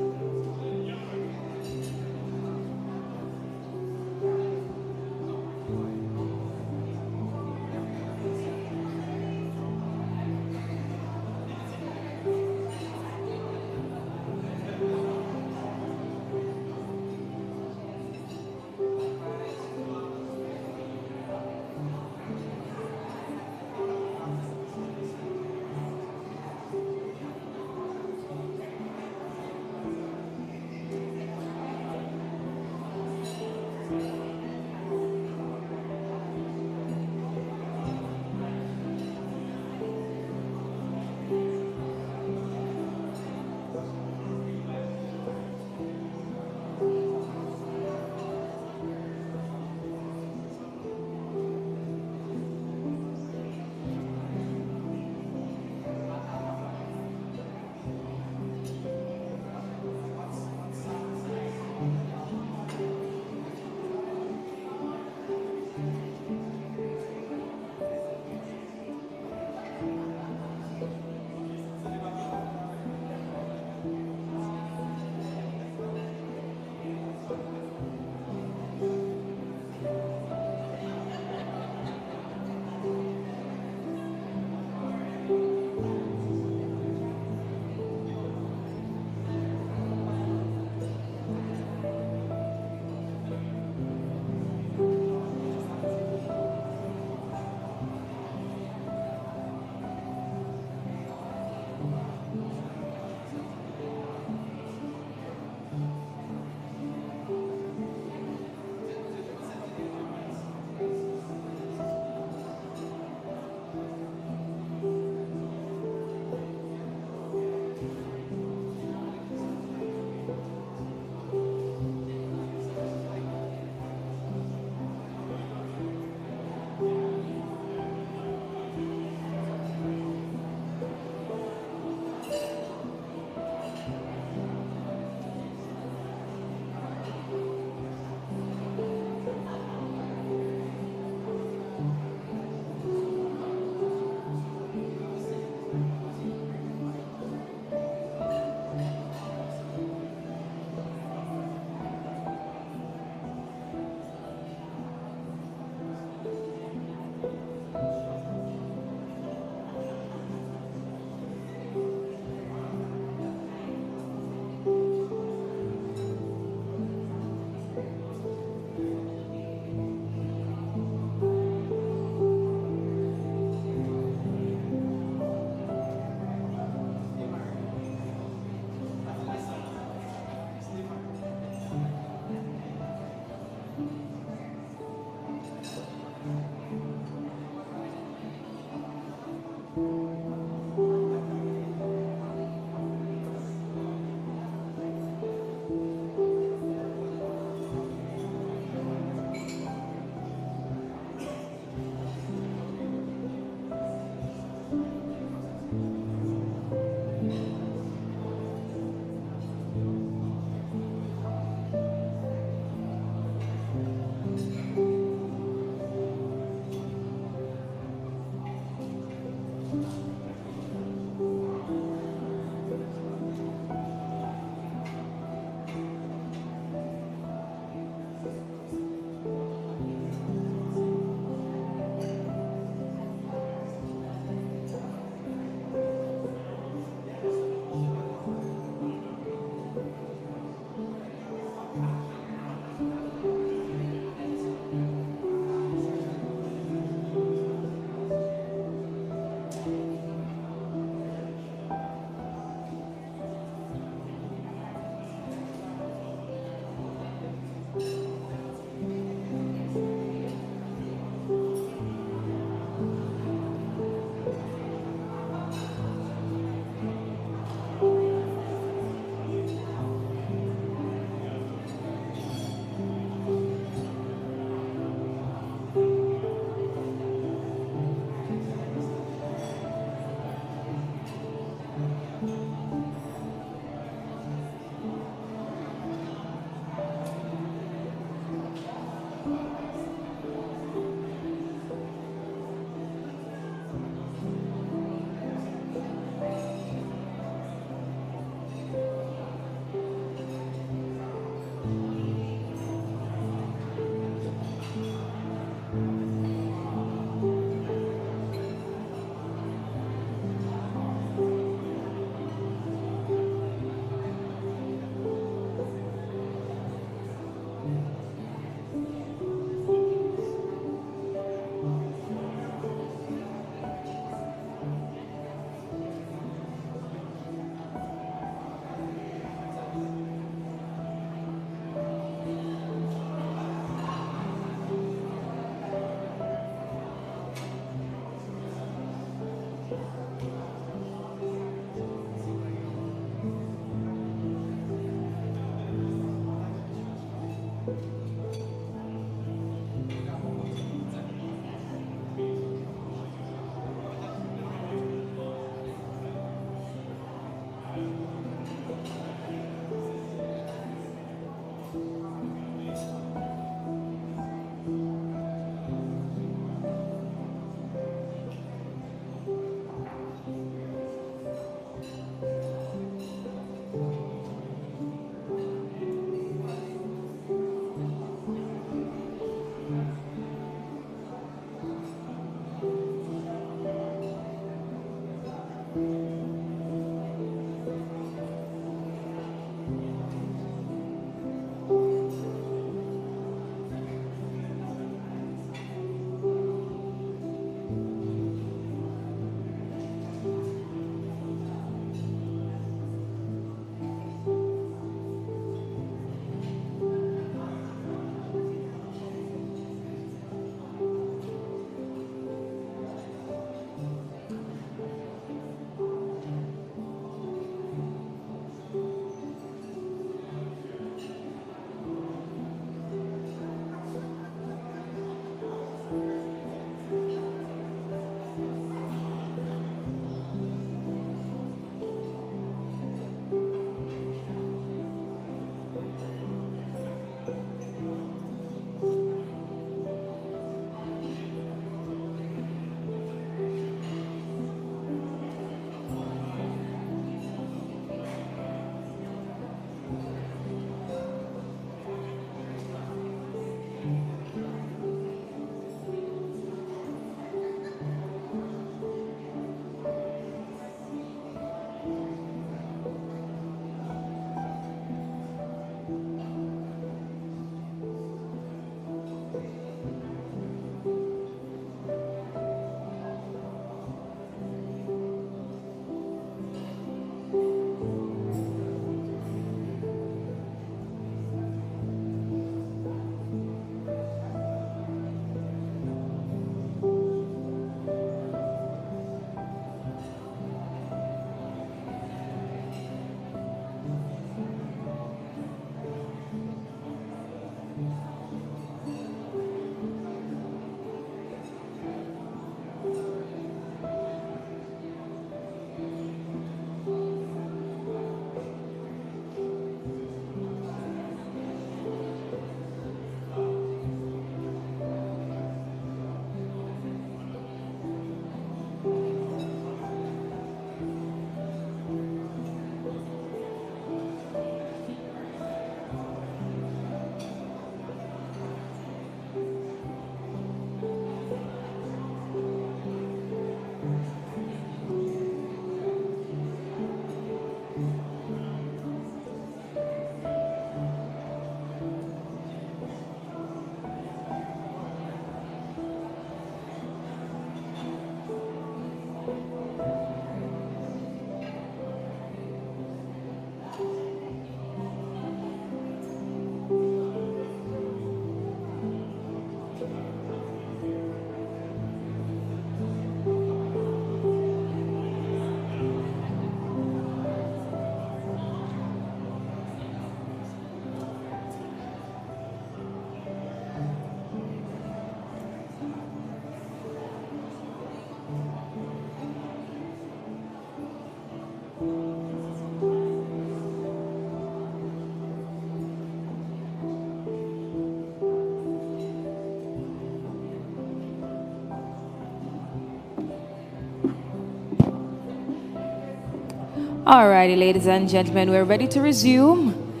Alrighty, ladies and gentlemen, we're ready to resume.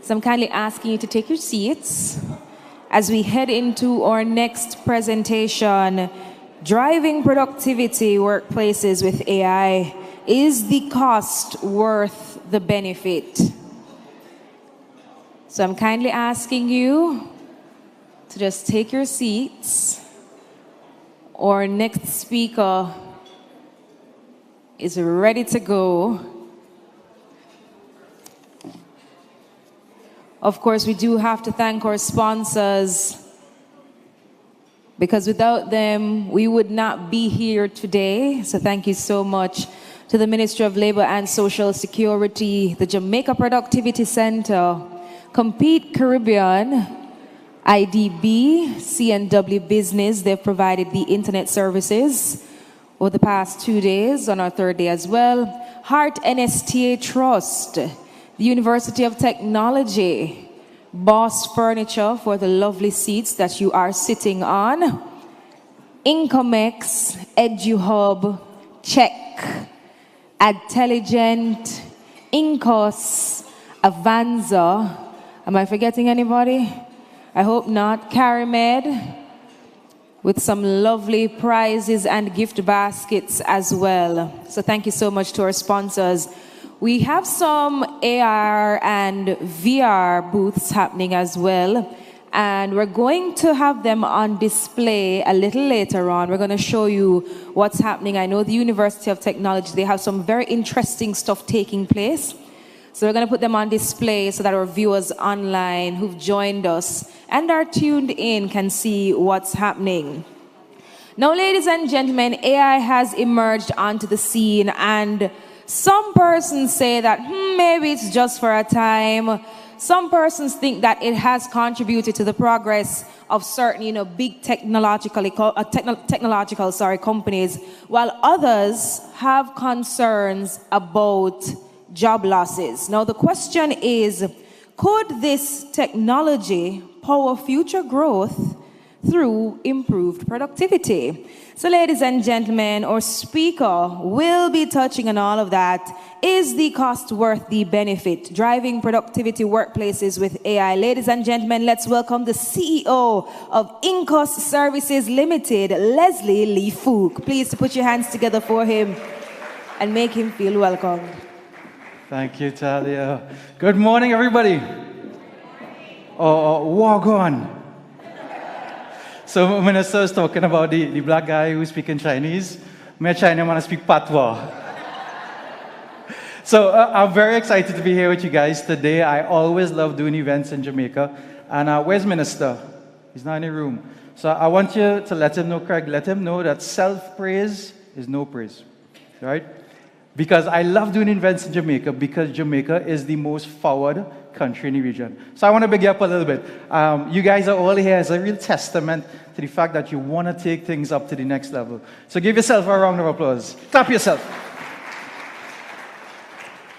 So I'm kindly asking you to take your seats as we head into our next presentation, Driving Productivity Workplaces with AI. Is the cost worth the benefit? So I'm kindly asking you to just take your seats. Our next speaker is ready to go. Of course, we do have to thank our sponsors, because without them, we would not be here today. So thank you so much to the Ministry of Labor and Social Security, the Jamaica Productivity Center, Compete Caribbean, IDB, C&W Business. They've provided the internet services over the past 2 days, on our third day as well. Heart NSTA Trust, the University of Technology, Boss Furniture for the lovely seats that you are sitting on, Incomex, EduHub, Check, Adtelligent, Incos, Avanza. Am I forgetting anybody? I hope not. CariMed, with some lovely prizes and gift baskets as well. So thank you so much to our sponsors. We have some AR and VR booths happening as well, and we're going to have them on display a little later on. We're going to show you what's happening. I know the University of Technology, they have some very interesting stuff taking place. So we're going to put them on display so that our viewers online who've joined us and are tuned in can see what's happening. Now, ladies and gentlemen, AI has emerged onto the scene, and some persons say that maybe it's just for a time. Some persons think that it has contributed to the progress of certain, big technological companies, while others have concerns about job losses. Now, the question is, could this technology power future growth through improved productivity? So, ladies and gentlemen, our speaker will be touching on all of that. Is the cost worth the benefit? Driving productivity workplaces with AI. Ladies and gentlemen, let's welcome the CEO of Incos Services Limited, Leslie Lee Fook. Please put your hands together for him and make him feel welcome. Thank you, Talia. Good morning, everybody. Walk on. So, Minister is talking about the black guy who's speaking Chinese. Me Chinese man speak patois. So, I'm very excited to be here with you guys today. I always love doing events in Jamaica. And where's Minister? He's not in the room. So, I want you to let him know, Craig, let him know that self-praise is no praise. Right? Because I love doing events in Jamaica, because Jamaica is the most forward country in the region. So I want to big you up a little bit. You guys are all here as a real testament to the fact that you want to take things up to the next level. So give yourself a round of applause. Clap yourself.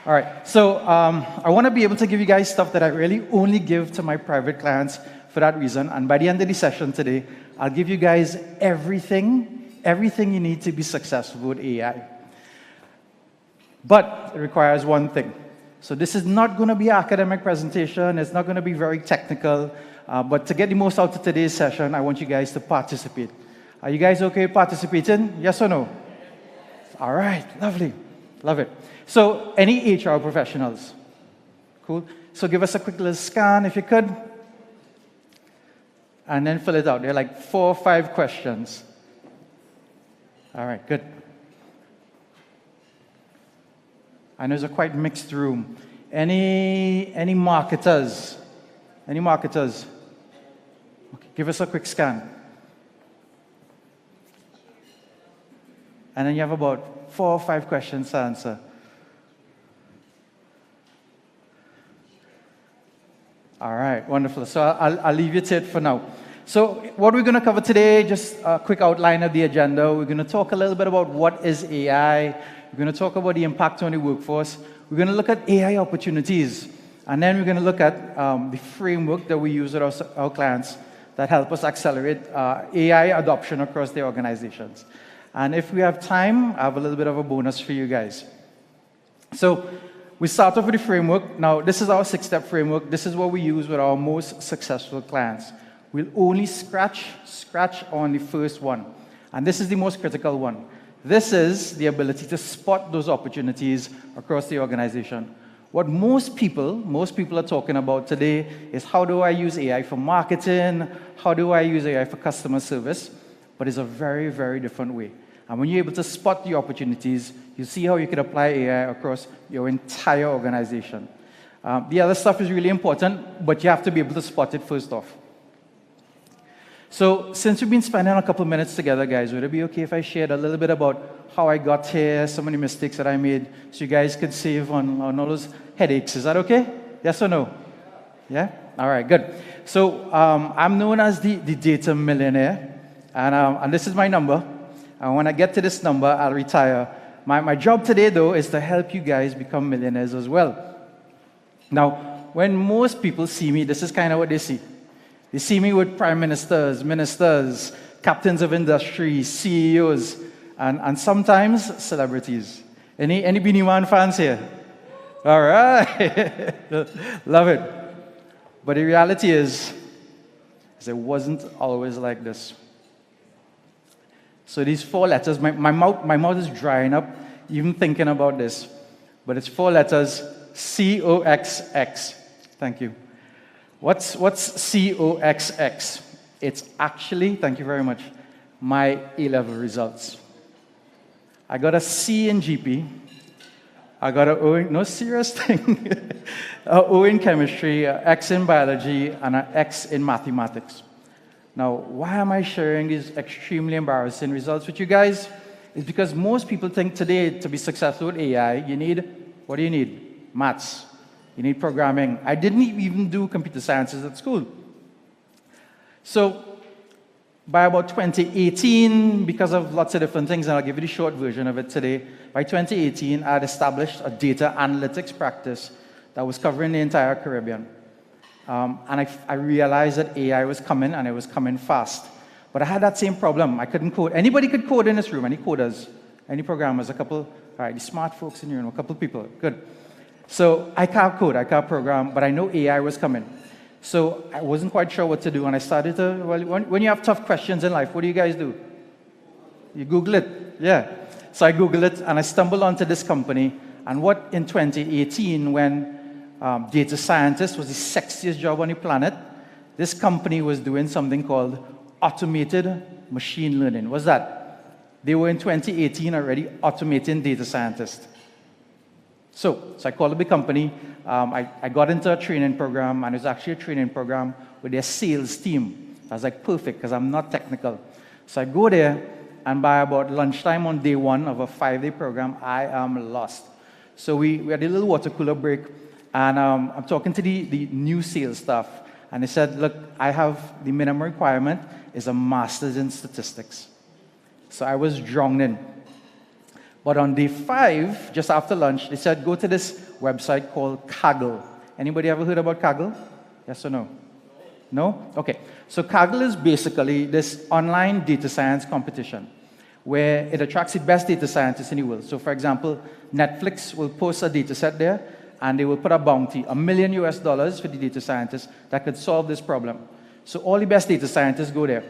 All right. So I want to be able to give you guys stuff that I really only give to my private clients for that reason. And by the end of the session today, I'll give you guys everything you need to be successful with AI. But it requires one thing. So this is not going to be an academic presentation. It's not going to be very technical. But to get the most out of today's session, I want you guys to participate. Are you guys okay participating? Yes or no? All right. Lovely. Love it. So any HR professionals? Cool. So give us a quick little scan if you could. And then fill it out. There are like 4 or 5 questions. All right. Good. I know it's a quite mixed room. Any marketers? Any marketers? Okay, give us a quick scan. And then you have about 4 or 5 questions to answer. All right, wonderful. So I'll leave you to it for now. So what we're going to cover today, just a quick outline of the agenda. We're going to talk a little bit about what is AI. We're going to talk about the impact on the workforce. We're going to look at AI opportunities. And then we're going to look at the framework that we use with our clients that help us accelerate AI adoption across their organizations. And if we have time, I have a little bit of a bonus for you guys. So we start off with the framework. Now, this is our 6-step framework. This is what we use with our most successful clients. We'll only scratch on the first one. And this is the most critical one. This is the ability to spot those opportunities across the organization. What most people are talking about today is how do I use AI for marketing? How do I use AI for customer service? But it's a very, very different way. And when you're able to spot the opportunities, you see how you can apply AI across your entire organization. The other stuff is really important, but you have to be able to spot it first off. So since we've been spending a couple minutes together, guys, would it be okay if I shared a little bit about how I got here, some of the mistakes that I made, so you guys could save on all those headaches? Is that okay? Yes or no? Yeah? All right, good. So I'm known as the data millionaire, and this is my number. And when I get to this number, I'll retire. My job today, though, is to help you guys become millionaires as well. Now, when most people see me, this is kind of what they see. They see me with prime ministers, captains of industry, CEOs, and sometimes celebrities. Any Beanie Man fans here? All right. Love it. But the reality is it wasn't always like this. So these 4 letters, my mouth is drying up even thinking about this. But it's 4 letters, COXX. Thank you. What's COXX? It's actually, thank you very much, my A-level results. I got a C in GP. I got an O in, no serious thing, an O in chemistry, an X in biology, and an X in mathematics. Now, why am I sharing these extremely embarrassing results with you guys? It's because most people think today to be successful with AI, you need, what do you need? Maths. You need programming. I didn't even do computer sciences at school. So by about 2018, because of lots of different things, and I'll give you the short version of it today, by 2018, I had established a data analytics practice that was covering the entire Caribbean. And I realized that AI was coming, and it was coming fast. But I had that same problem. I couldn't code. Anybody could code in this room, any coders, any programmers, a couple, all right, the smart folks in your room, a couple people, good. So I can't code, I can't program, but I know AI was coming. So I wasn't quite sure what to do, and I started to, well, when you have tough questions in life, what do you guys do? You Google it, yeah. So I Googled it, and I stumbled onto this company, and what in 2018, when data scientist was the sexiest job on the planet, this company was doing something called automated machine learning. What's that? They were in 2018 already automating data scientists. So I called up the company. I got into a training program, and it was actually a training program with their sales team. I was like, perfect, because I'm not technical. So I go there, and by about lunchtime on day 1 of a 5-day program, I am lost. So we had a little water cooler break, and I'm talking to the new sales staff, and they said, look, I have the minimum requirement is a master's in statistics. So I was drawn in. But on day 5, just after lunch, they said, go to this website called Kaggle. Anybody ever heard about Kaggle? Yes or no? No? Okay. So Kaggle is basically this online data science competition where it attracts the best data scientists in the world. So for example, Netflix will post a data set there, and they will put a bounty, $1 million for the data scientists that could solve this problem. So all the best data scientists go there.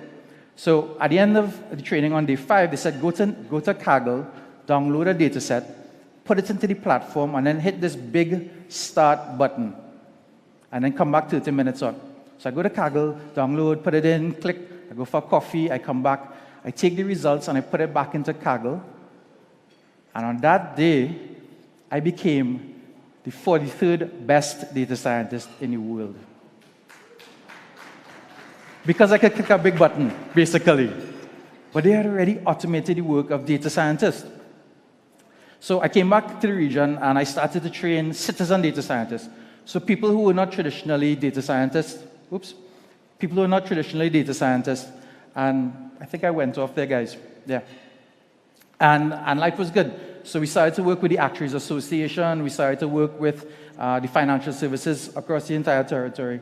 So at the end of the training on day 5, they said, go to Kaggle, download a data set, put it into the platform, and then hit this big start button. And then come back 30 minutes on. So I go to Kaggle, download, put it in, click, I go for coffee, I come back, I take the results, and I put it back into Kaggle. And on that day, I became the 43rd best data scientist in the world. Because I could click a big button, basically. But they had already automated the work of data scientists. So I came back to the region, and I started to train citizen data scientists. So people who were not traditionally data scientists, people who are not traditionally data scientists, and I think I went off there, guys. Yeah. And life was good. So we started to work with the Actuaries Association. We started to work with the financial services across the entire territory.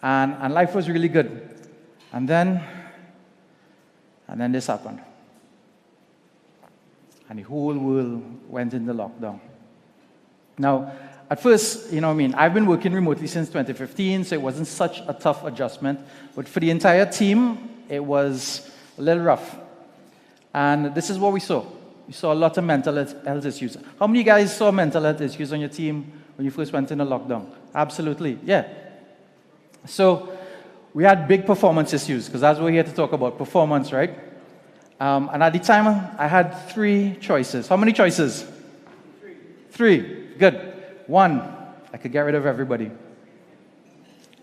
And life was really good. And then this happened. And the whole world went into lockdown. Now, at first, I've been working remotely since 2015, so it wasn't such a tough adjustment. But for the entire team, it was a little rough. And this is what we saw. We saw a lot of mental health issues. How many of you guys saw mental health issues on your team when you first went into lockdown? Absolutely, yeah. So we had big performance issues, because that's what we're here to talk about, performance, right? And at the time, I had 3 choices. How many choices? 3. Good. 1, I could get rid of everybody.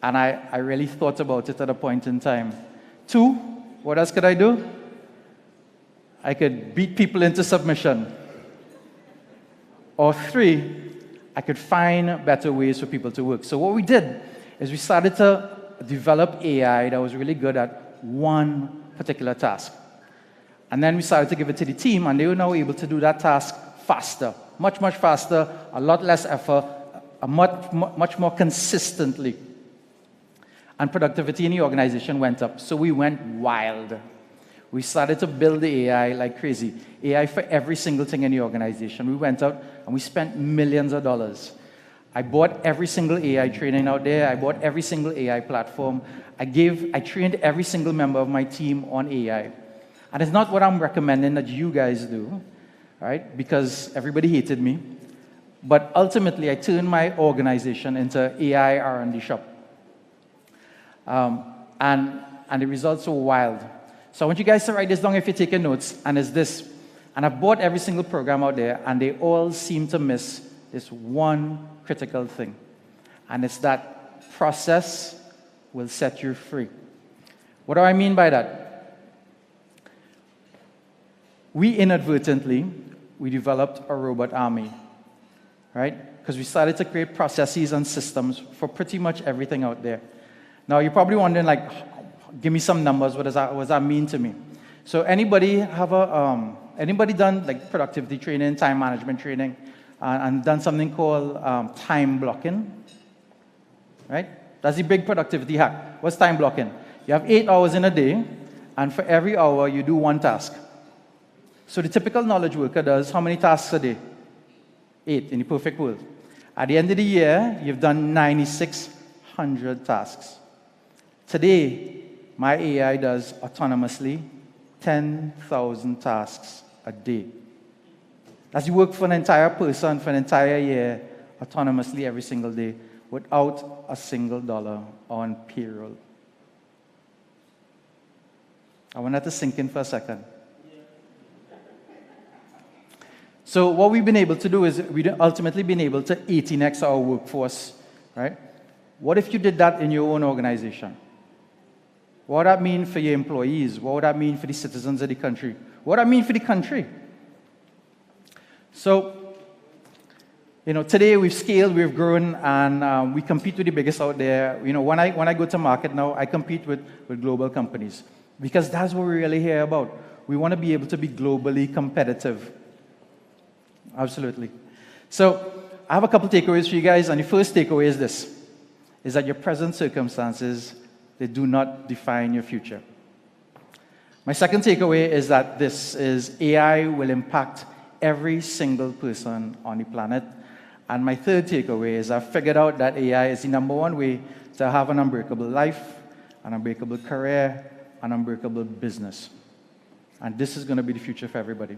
And I really thought about it at a point in time. 2, what else could I do? I could beat people into submission. Or 3, I could find better ways for people to work. So what we did is we started to develop AI that was really good at one particular task. And then we started to give it to the team, and they were now able to do that task faster, much, much faster, a lot less effort, much more consistently. And productivity in the organization went up. So we went wild. We started to build the AI like crazy. AI for every single thing in the organization. We went out and we spent millions of dollars. I bought every single AI training out there. I bought every single AI platform. I trained every single member of my team on AI. And it's not what I'm recommending that you guys do, right? Because everybody hated me. But ultimately, I turned my organization into AI R&D shop. And the results were wild. So I want you guys to write this down if you're taking notes, and it's this. And I've bought every single program out there, and they all seem to miss this one critical thing. And it's that process will set you free. What do I mean by that? We inadvertently developed a robot army, right? Because we started to create processes and systems for pretty much everything out there. Now, you're probably wondering, like, give me some numbers. What does that mean to me? So anybody anybody done like productivity training, time management training, and done something called time blocking? Right? That's the big productivity hack. What's time blocking? You have 8 hours in a day, and for every hour you do one task. So the typical knowledge worker does how many tasks a day? 8 in the perfect world. At the end of the year, you've done 9,600 tasks. Today, my AI does autonomously 10,000 tasks a day. That's the work for an entire person for an entire year, autonomously every single day, without a single dollar on payroll. I want that to sink in for a second. So what we've been able to do is we've ultimately been able to 18x our workforce, right? What if you did that in your own organization? What would that mean for your employees? What would that mean for the citizens of the country? What would that mean for the country? So, today we've scaled, we've grown, and we compete with the biggest out there. When I go to market now, I compete with global companies because that's what we really hear about. We want to be able to be globally competitive. Absolutely. So, I have a couple takeaways for you guys, and the first takeaway is this, is that your present circumstances, they do not define your future. My second takeaway is that AI will impact every single person on the planet. And my third takeaway is I've figured out that AI is the number one way to have an unbreakable life, an unbreakable career, an unbreakable business. And this is going to be the future for everybody.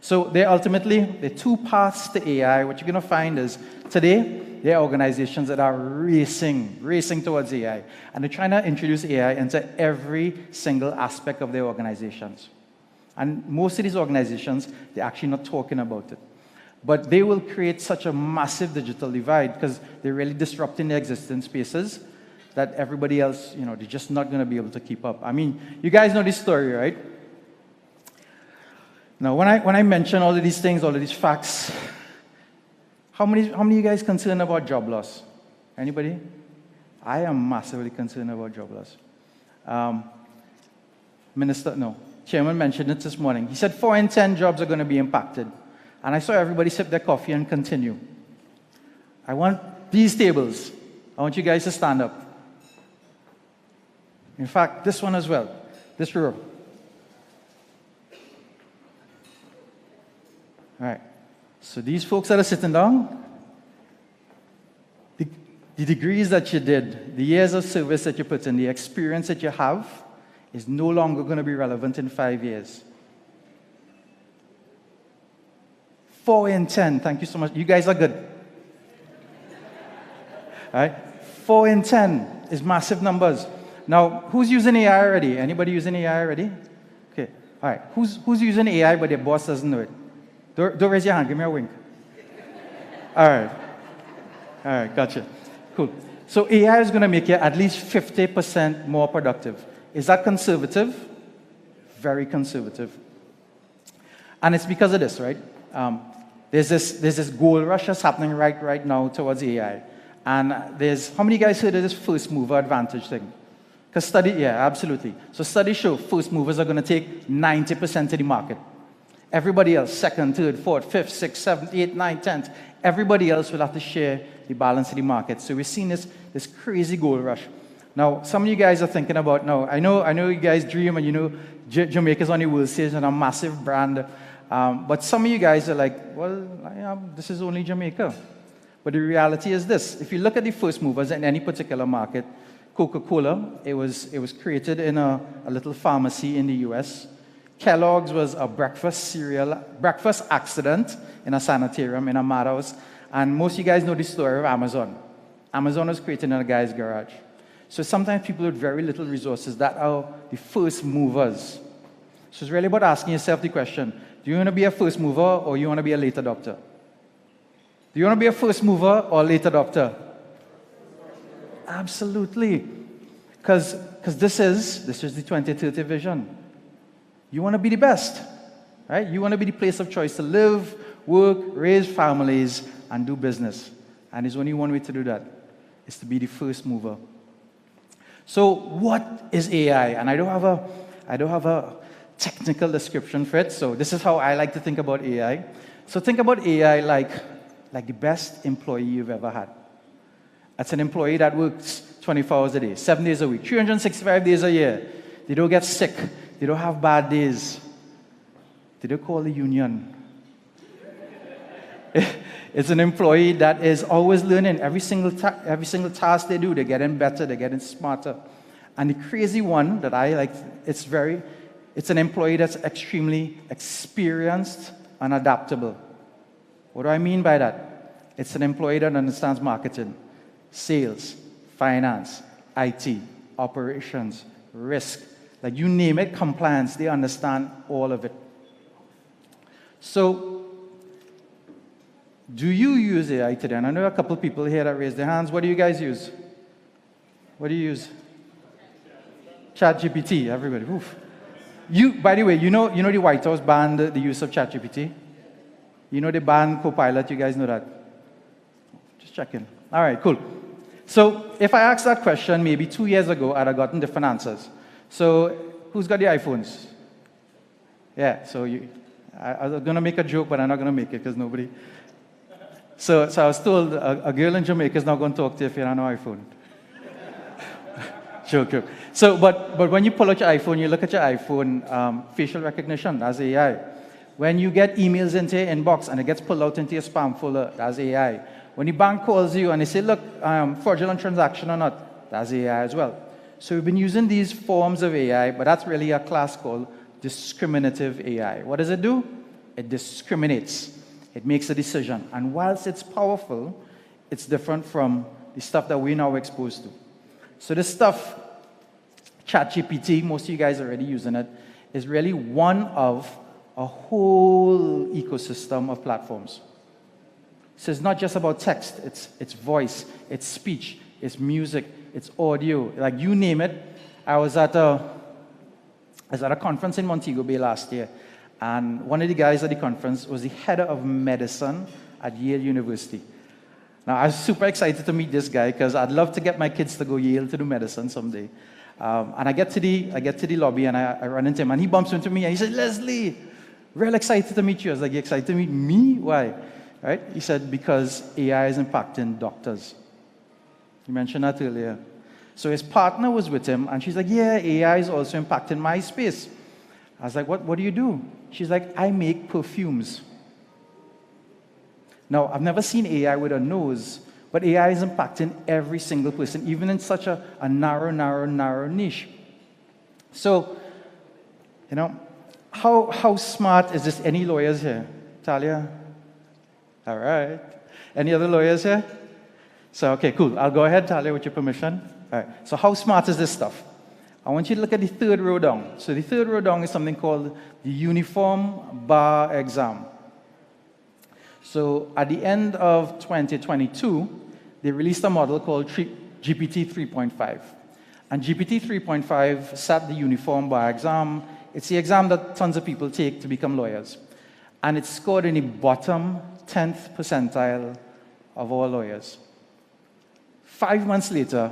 So there are 2 paths to AI. What you're going to find is today, there are organizations that are racing towards AI. And they're trying to introduce AI into every single aspect of their organizations. And most of these organizations, they're actually not talking about it. But they will create such a massive digital divide because they're really disrupting their existing spaces that everybody else, they're just not going to be able to keep up. I mean, you guys know this story, right? Now, when I mention all of these things, all of these facts, how many of you guys concerned about job loss? Anybody? I am massively concerned about job loss. Chairman mentioned it this morning. He said 4 in 10 jobs are going to be impacted. And I saw everybody sip their coffee and continue. I want these tables. I want you guys to stand up. In fact, this one as well. This row. All right. So these folks that are sitting down, the degrees that you did, the years of service that you put in, the experience that you have is no longer going to be relevant in 5 years. 4 in 10, thank you so much. You guys are good. All right? 4 in 10 is massive numbers. Now, who's using AI already? Anybody using AI already? Okay, all right. Who's using AI but their boss doesn't know it? Don't raise your hand, give me a wink. All right, gotcha. Cool. So AI is going to make you at least 50% more productive. Is that conservative? Very conservative. And it's because of this, right? There's this gold rush that's happening right now towards AI. And how many guys heard of this first mover advantage thing? Because absolutely. So studies show first movers are going to take 90% of the market. Everybody else, second, third, fourth, fifth, sixth, seventh, eighth, ninth, 10th, everybody else will have to share the balance of the market. So we're seeing this crazy gold rush. Now, some of you guys are thinking about, I know you guys dream and you know Jamaica's on the world stage and a massive brand. But some of you guys are like, well, this is only Jamaica. But the reality is this. If you look at the first movers in any particular market, Coca-Cola, it was created in a little pharmacy in the US. Kellogg's was a breakfast accident in a sanitarium in a madhouse. And most of you guys know the story of Amazon. Amazon was created in a guy's garage. So sometimes people with very little resources, that are the first movers. So it's really about asking yourself the question, do you want to be a first mover or you want to be a late adopter? Do you want to be a first mover or a late adopter? Absolutely. Because this is the 2030 vision. You want to be the best, right? You want to be the place of choice to live, work, raise families, and do business. And there's only one way to do that. It's to be the first mover. So what is AI? And I don't have a technical description for it. So this is how I like to think about AI. So think about AI like the best employee you've ever had. That's an employee that works 24 hours a day, 7 days a week, 365 days a year. They don't get sick. They don't have bad days. They don't call the union. It's an employee that is always learning. Every single task they do, they're getting better, they're getting smarter. And the crazy one that I like, it's an employee that's extremely experienced and adaptable. What do I mean by that? It's an employee that understands marketing, sales, finance, IT, operations, risk. Like you name it, compliance, they understand all of it. So, do you use AI today? And I know a couple of people here that raised their hands. What do you guys use? What do you use? ChatGPT, everybody. Oof. By the way, you know the White House banned the use of ChatGPT? You know they banned Copilot, you guys know that? Just checking. All right, cool. So if I asked that question maybe 2 years ago, I'd have gotten different answers. So who's got the iPhones? Yeah, so I was going to make a joke, but I'm not going to make it because nobody... So I was told a girl in Jamaica is not going to talk to you if you don't have an iPhone. Joke. So, but when you pull out your iPhone, you look at your iPhone, facial recognition, that's AI. When you get emails into your inbox and it gets pulled out into your spam folder, that's AI. When the bank calls you and they say, look, fraudulent transaction or not, that's AI as well. So we've been using these forms of AI, but that's really a class called discriminative AI. What does it do? It discriminates. It makes a decision. And whilst it's powerful, it's different from the stuff that we're now exposed to. So this stuff, ChatGPT, most of you guys are already using it, is really one of a whole ecosystem of platforms. So it's not just about text, it's voice, it's speech, it's music, it's audio, like you name it. I was at a conference in Montego Bay last year, and one of the guys at the conference was the head of medicine at Yale University. Now, I was super excited to meet this guy because I'd love to get my kids to go Yale to do medicine someday. And I get to the lobby and I run into him, and he bumps into me and he said, Leslie, real excited to meet you. I was like, you excited to meet me? Why? Right? He said, because AI is impacting doctors. You mentioned that earlier. So his partner was with him, and she's like, yeah, AI is also impacting my space. I was like, what do you do? She's like, I make perfumes. Now, I've never seen AI with a nose But AI is impacting every single person, even in such a narrow niche. So, how smart is this? Any lawyers here? Talia? All right. Any other lawyers here? So, okay, cool. I'll go ahead, Talia, with your permission. All right. So how smart is this stuff? I want you to look at the third row down. So the third row down is something called the Uniform Bar Exam. So at the end of 2022, they released a model called GPT 3.5. And GPT 3.5 sat the Uniform Bar Exam. It's the exam that tons of people take to become lawyers. And it scored in the bottom 10th percentile of all lawyers. 5 months later,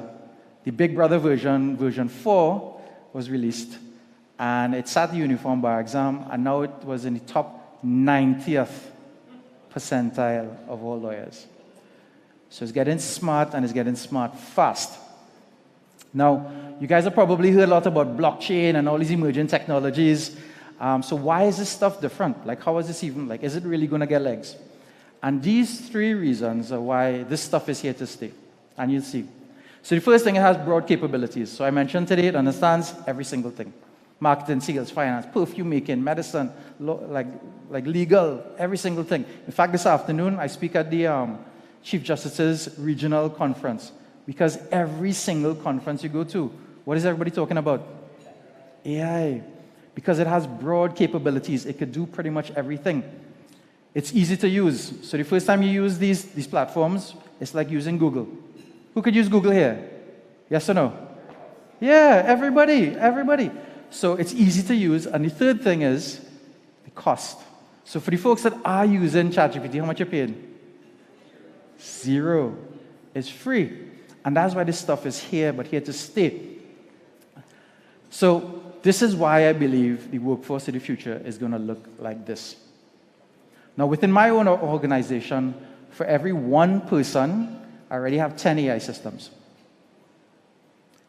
the Big Brother version 4, was released. And it sat the Uniform Bar Exam, and now it was in the top 90th percentile of all lawyers. So it's getting smart, and it's getting smart fast. Now, you guys have probably heard a lot about blockchain and all these emerging technologies. So why is this stuff different? Like, how is this even, is it really going to get legs? And these 3 reasons are why this stuff is here to stay. And you'll see. So the first thing, it has broad capabilities. So I mentioned today, it understands every single thing. Marketing, sales, finance, perfume making, medicine, like legal, every single thing. In fact, this afternoon, I speak at the Chief Justice's regional conference. Because every single conference you go to, what is everybody talking about? AI. Because it has broad capabilities. It could do pretty much everything. It's easy to use. So the first time you use these platforms, it's like using Google. Who could use Google here? Yes or no? Yeah, everybody. So it's easy to use. And the third thing is the cost. So for the folks that are using ChatGPT, how much you're paying? 0. It's free. And that's why this stuff is here, but here to stay. So this is why I believe the workforce of the future is going to look like this. Now, within my own organization, for every 1 person, I already have 10 AI systems.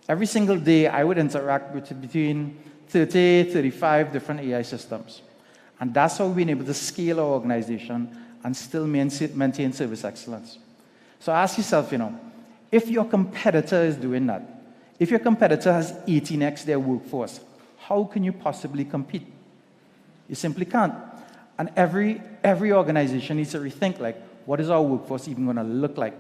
Every single day, I would interact with between 30, 35 different AI systems. And that's how we've been able to scale our organization and still maintain service excellence. So ask yourself, if your competitor is doing that, if your competitor has 18x their workforce, how can you possibly compete? You simply can't. And every organization needs to rethink, what is our workforce even going to look like?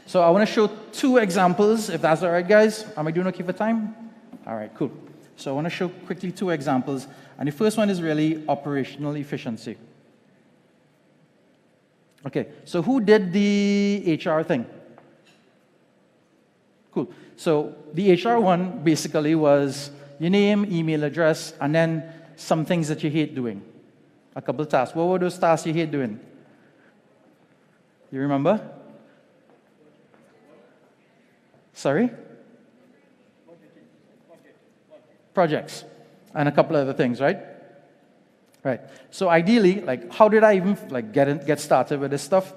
So I want to show 2 examples, if that's all right, guys. Am I doing okay for time? All right, cool. So I want to show quickly 2 examples. And the first one is really operational efficiency. Okay, so who did the HR thing? Cool. So the HR one basically was your name, email address, and then some things that you hate doing. A couple of tasks. What were those tasks you hate doing? You remember? Sorry? Projects. And a couple of other things, right? Right. So ideally, how did I even get started with this stuff?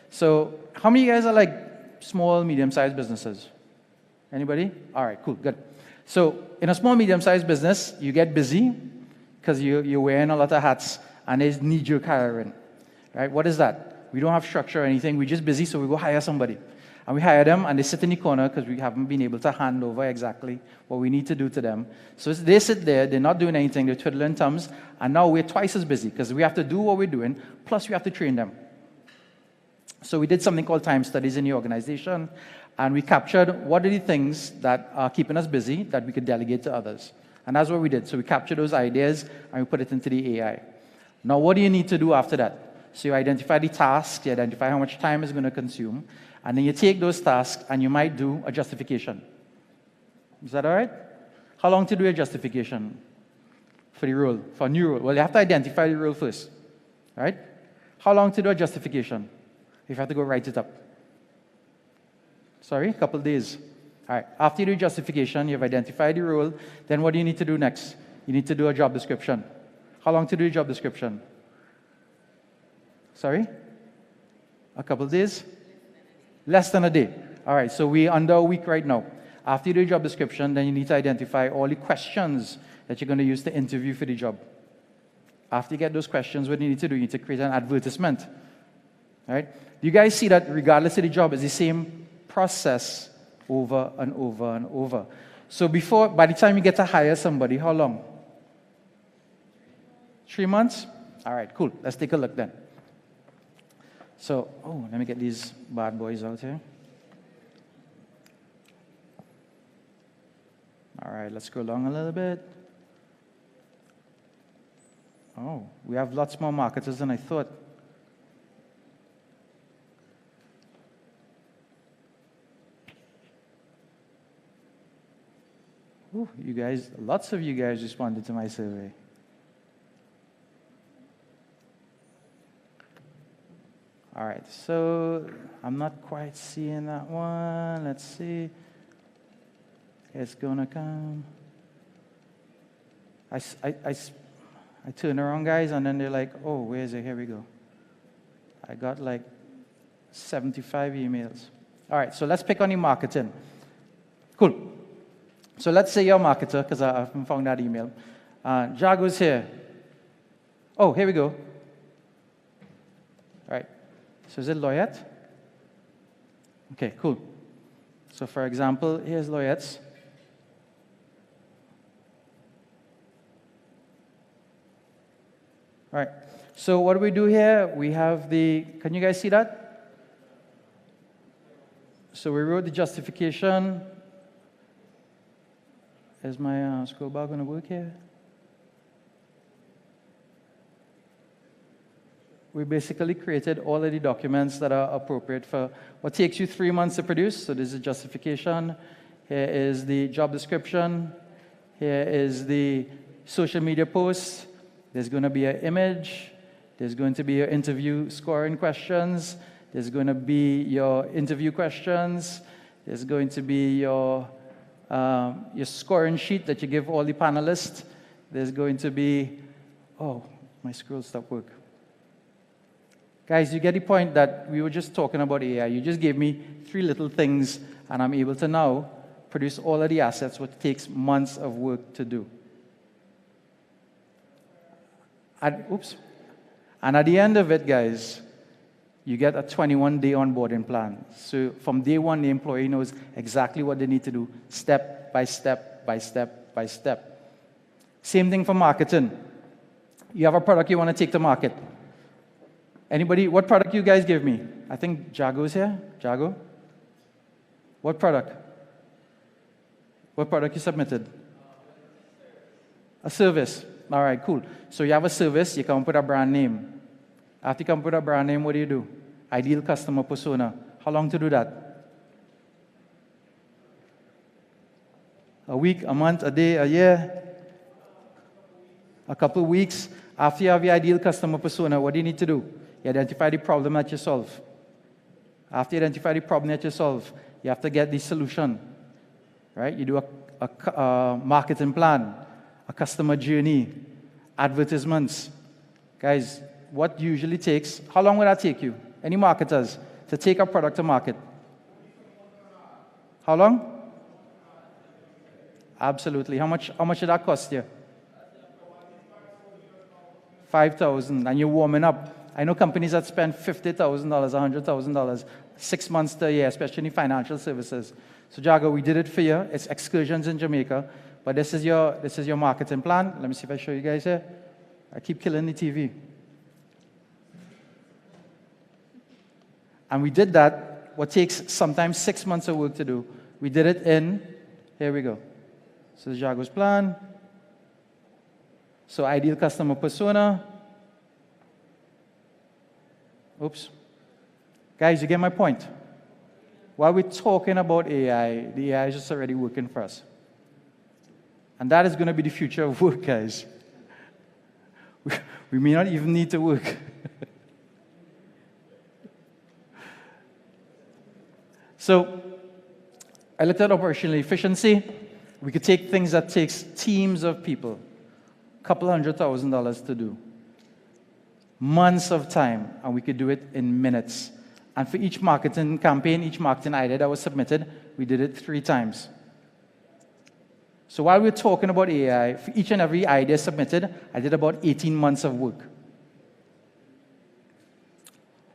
So how many of you guys are small, medium-sized businesses? Anybody? All right, cool, good. So in a small, medium-sized business, you get busy because you're wearing a lot of hats and there's knee-jerk hiring, right? What is that? We don't have structure or anything. We're just busy, so we go hire somebody. And we hire them, and they sit in the corner because we haven't been able to hand over exactly what we need to do to them. So they sit there, they're not doing anything, they're twiddling thumbs, and now we're twice as busy because we have to do what we're doing, plus we have to train them. So we did something called time studies in the organization, and we captured what are the things that are keeping us busy that we could delegate to others. And that's what we did. So we captured those ideas, and we put it into the AI. Now, what do you need to do after that? So you identify the task, you identify how much time it's going to consume, and then you take those tasks and you might do a justification. Is that all right? How long to do a justification for the role, for a new role? Well, you have to identify the role first, right? How long to do a justification? You have to go write it up. Sorry, a couple of days. All right, after you do justification, you've identified the role, then what do you need to do next? You need to do a job description. How long to do a job description? Sorry? A couple of days? Less than a day. All right, so we're under a week right now. After you do a job description, then you need to identify all the questions that you're going to use to interview for the job. After you get those questions, what do you need to do? You need to create an advertisement. Right? You guys see that regardless of the job, it's the same process over and over and over. So by the time you get to hire somebody, how long? 3 months? All right, cool. Let's take a look then. So, let me get these bad boys out here. All right, let's go along a little bit. Oh, we have lots more marketers than I thought. Ooh, lots of you guys responded to my survey. All right, so I'm not quite seeing that one. Let's see. It's gonna come. I turn around, guys, and then they're like, oh, where is it? Here we go. I got like 75 emails. All right, so let's pick on the marketing. Cool. So let's say you're a marketer, because I haven't found that email. Jago's here. Oh, here we go. All right. So is it Loyette? Okay, cool. So for example, here's Loyette's. All right. So what do we do here? We have can you guys see that? So we wrote the justification. Is my scroll bar going to work here? We basically created all of the documents that are appropriate for what takes you 3 months to produce. So this is justification. Here is the job description. Here is the social media post. There's going to be an image. There's going to be your interview scoring questions. There's going to be your interview questions. There's going to be your scoring sheet that you give all the panelists. There's going to be, my scroll stopped working. Guys, you get the point that we were just talking about AI. You just gave me 3 little things, and I'm able to now produce all of the assets, what takes months of work to do. And at the end of it, guys, you get a 21-day onboarding plan. So from day one, the employee knows exactly what they need to do, step by step by step by step. Same thing for marketing. You have a product you want to take to market. Anybody, what product you guys give me? I think Jago's here. Jago? What product? What product you submitted? A service. All right, cool. So you have a service, you come up with a brand name. After you come up with a brand name, what do? Ideal customer persona. How long to do that? A week, a month, a day, a year? A couple of weeks. After you have your ideal customer persona, what do you need to do? You identify the problem that you solve. After you identify the problem that you solve, you have to get the solution. Right? You do a marketing plan, a customer journey, advertisements. Guys, what usually takes, how long will that take you? Any marketers to take a product to market? How long? Absolutely. How much did that cost you? $5,000, and you're warming up. I know companies that spend $50,000, $100,000, 6 months to a year, especially in financial services. So Jago, we did it for you. It's excursions in Jamaica, but this is your marketing plan. Let me see if I show you guys here. I keep killing the TV. And we did that, what takes sometimes 6 months of work to do. We did it here we go. So Jago's plan. So ideal customer persona. Oops. Guys, you get my point. While we're talking about AI, the AI is just already working for us. And that is going to be the future of work, guys. We may not even need to work. So, I looked at operational efficiency. We could take things that takes teams of people, a couple $100,000 to do, months of time, and we could do it in minutes. And for each marketing campaign, each marketing idea that was submitted, we did it 3 times. So while we're talking about AI, for each and every idea submitted, I did about 18 months of work.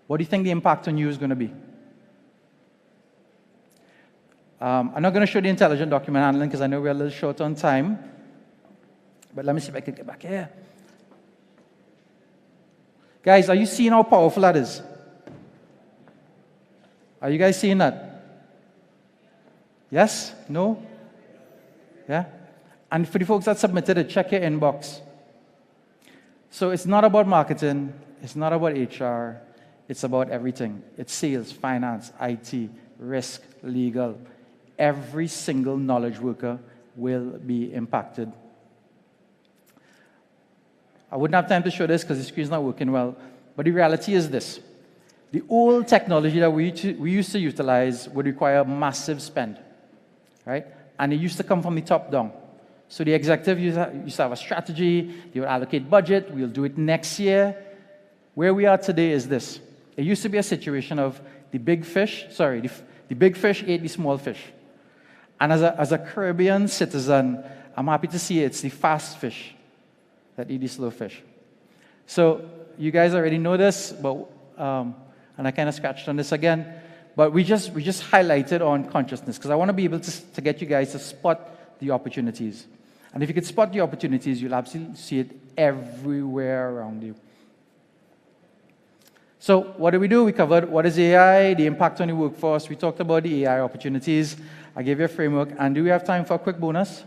what do you think the impact on you is going to be? I'm not going to show the intelligent document handling because I know we're a little short on time. But let me see if I can get back here. Guys, are you seeing how powerful that is? Are you guys seeing that? Yes? No? Yeah? And for the folks that submitted it, check your inbox. So it's not about marketing. It's not about HR. It's about everything. It's sales, finance, IT, risk, legal. Every single knowledge worker will be impacted. I wouldn't have time to show this because the screen's not working well, but the reality is this. The old technology that we used to utilize would require massive spend, right? And it used to come from the top down. So the executive used to have a strategy, they would allocate budget, we'll do it next year. Where we are today is this. It used to be a situation of the big fish ate the small fish. And as a Caribbean citizen, I'm happy to see it's the fast fish that eat the slow fish. So you guys already know this, but and I kind of scratched on this again, but we just highlighted on consciousness because I want to be able to get you guys to spot the opportunities. And if you could spot the opportunities, you'll absolutely see it everywhere around you. So what do? We covered what is AI, the impact on the workforce. We talked about the AI opportunities. I gave you a framework. And do we have time for a quick bonus?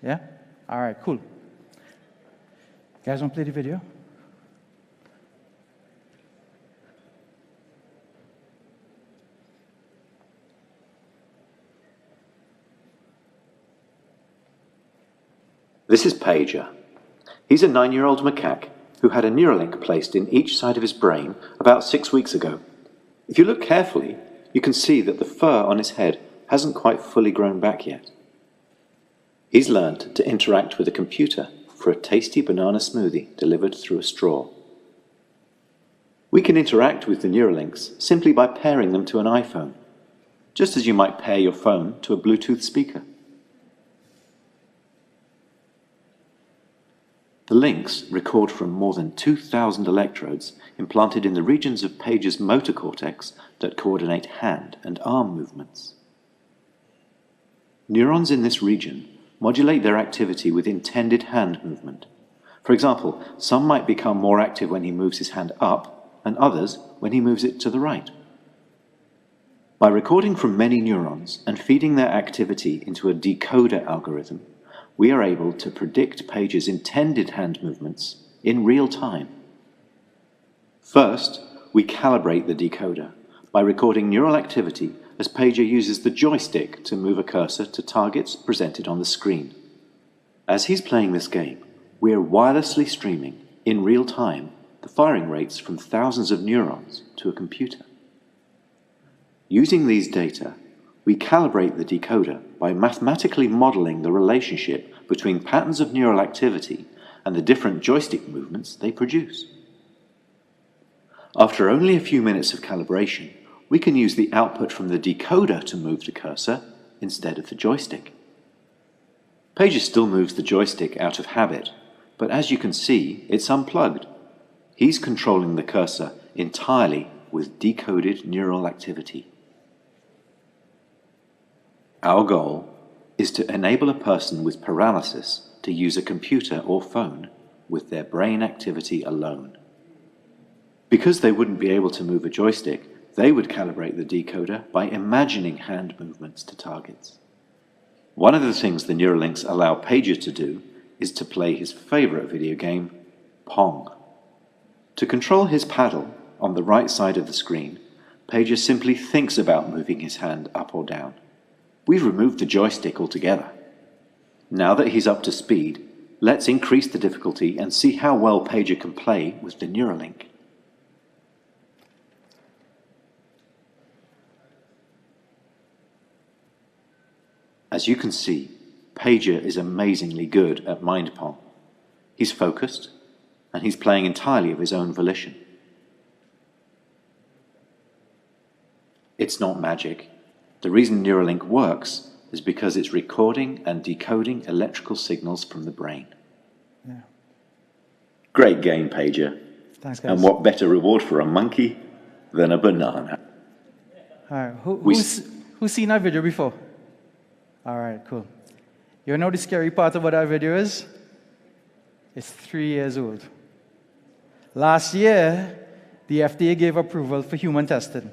Yeah? All right, cool. You guys want to play the video? This is Pager. He's a 9-year-old macaque who had a Neuralink placed in each side of his brain about 6 weeks ago. If you look carefully, you can see that the fur on his head hasn't quite fully grown back yet. He's learned to interact with a computer for a tasty banana smoothie delivered through a straw. We can interact with the Neuralinks simply by pairing them to an iPhone, just as you might pair your phone to a Bluetooth speaker. The links record from more than 2,000 electrodes implanted in the regions of Pager's motor cortex that coordinate hand and arm movements. Neurons in this region modulate their activity with intended hand movement. For example, some might become more active when he moves his hand up, and others when he moves it to the right. By recording from many neurons and feeding their activity into a decoder algorithm, we are able to predict Pager's intended hand movements in real time. First, we calibrate the decoder by recording neural activity as Pager uses the joystick to move a cursor to targets presented on the screen. As he's playing this game, we are wirelessly streaming, in real time, the firing rates from thousands of neurons to a computer. Using these data, we calibrate the decoder by mathematically modeling the relationship between patterns of neural activity and the different joystick movements they produce. After only a few minutes of calibration, we can use the output from the decoder to move the cursor instead of the joystick. Pager still moves the joystick out of habit, but as you can see, it's unplugged. He's controlling the cursor entirely with decoded neural activity. Our goal is to enable a person with paralysis to use a computer or phone with their brain activity alone. Because they wouldn't be able to move a joystick, they would calibrate the decoder by imagining hand movements to targets. One of the things the Neuralinks allow Pager to do is to play his favorite video game, Pong. To control his paddle on the right side of the screen, Pager simply thinks about moving his hand up or down. We've removed the joystick altogether. Now that he's up to speed, let's increase the difficulty and see how well Pager can play with the Neuralink. As you can see, Pager is amazingly good at Mind Pong. He's focused, and he's playing entirely of his own volition. It's not magic. The reason Neuralink works is because it's recording and decoding electrical signals from the brain. Yeah. Great game, Pager. Thanks, guys. And what better reward for a monkey than a banana? All right. Who's seen that video before? All right, cool. You know the scary part about that video is? It's 3 years old. Last year, the FDA gave approval for human testing.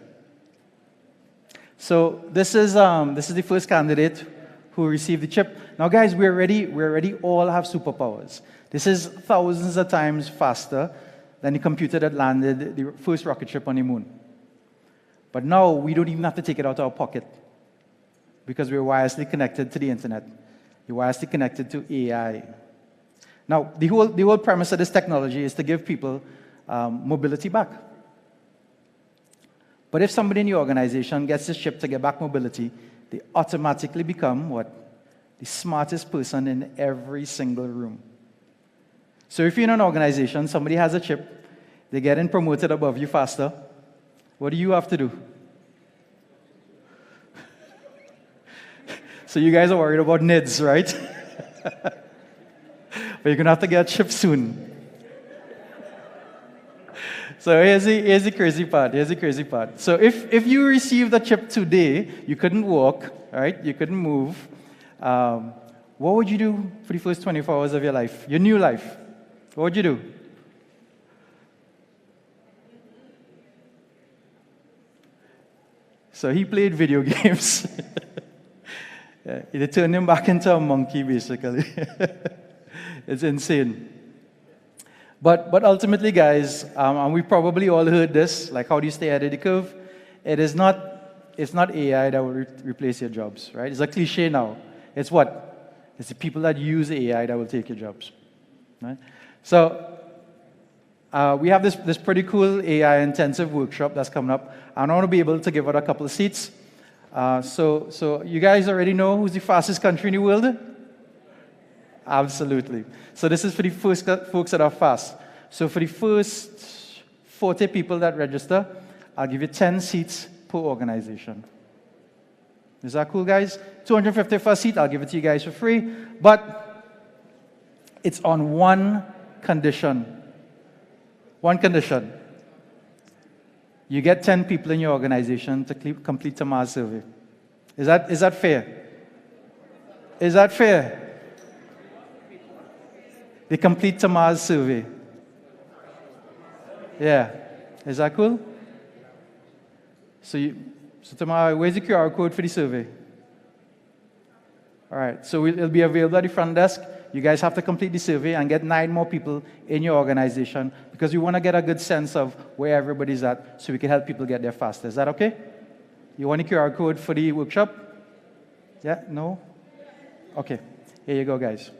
So this is the first candidate who received the chip. Now, guys, we already all have superpowers. This is thousands of times faster than the computer that landed the first rocket ship on the moon. But now we don't even have to take it out of our pocket because we're wirelessly connected to the internet. We're wirelessly connected to AI. Now, the whole premise of this technology is to give people mobility back. But if somebody in your organization gets this chip to get back mobility, they automatically become what? The smartest person in every single room. So if you're in an organization, somebody has a chip, they're getting promoted above you faster, what do you have to do? So you guys are worried about NIDS, right? But you're going to have to get a chip soon. So here's the crazy part. So if you received a chip today, you couldn't walk, right? You couldn't move. What would you do for the first 24 hours of your life, your new life? What would you do? So he played video games. Yeah, they turned him back into a monkey, basically. It's insane. But ultimately, guys, and we probably all heard this, like how do you stay ahead of the curve? It's not AI that will replace your jobs, right? It's a cliche now. It's what? It's the people that use AI that will take your jobs, right? So we have this pretty cool AI intensive workshop that's coming up. I want to be able to give out a couple of seats. So you guys already know who's the fastest country in the world? Absolutely. So this is for the first folks that are fast. So for the first 40 people that register, I'll give you 10 seats per organization. Is that cool, guys? $250 for a seat. I'll give it to you guys for free. But it's on one condition. One condition. You get 10 people in your organization to complete a Mars survey. Is that fair? Is that fair? They complete the Mars survey. Yeah. Is that cool? So tomorrow, where's the QR code for the survey? All right. So it'll be available at the front desk. You guys have to complete the survey and get 9 more people in your organization because we want to get a good sense of where everybody's at so we can help people get there faster. Is that okay? You want a QR code for the workshop? Yeah? No? Okay. Here you go, guys.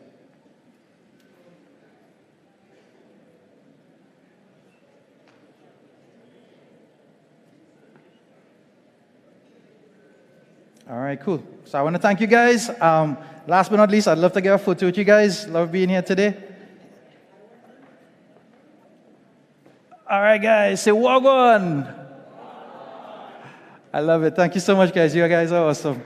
All right, cool. So I want to thank you guys. Last but not least, I'd love to get a photo with you guys. Love being here today. All right, guys, say wagwan. I love it. Thank you so much, guys. You guys are awesome.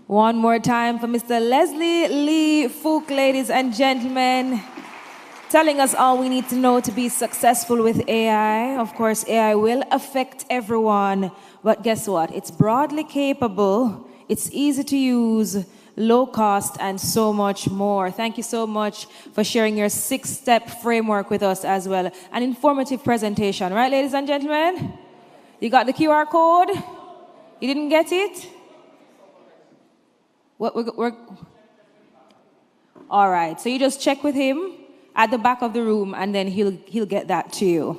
One more time for Mr. Leslie Lee Fook, ladies and gentlemen, telling us all we need to know to be successful with AI. Of course, AI will affect everyone, but guess what? It's broadly capable, it's easy to use, low cost, and so much more. Thank you so much for sharing your 6-step framework with us as well. An informative presentation, right, ladies and gentlemen? You got the QR code? You didn't get it? All right, so you just check with him at the back of the room and then he'll get that to you.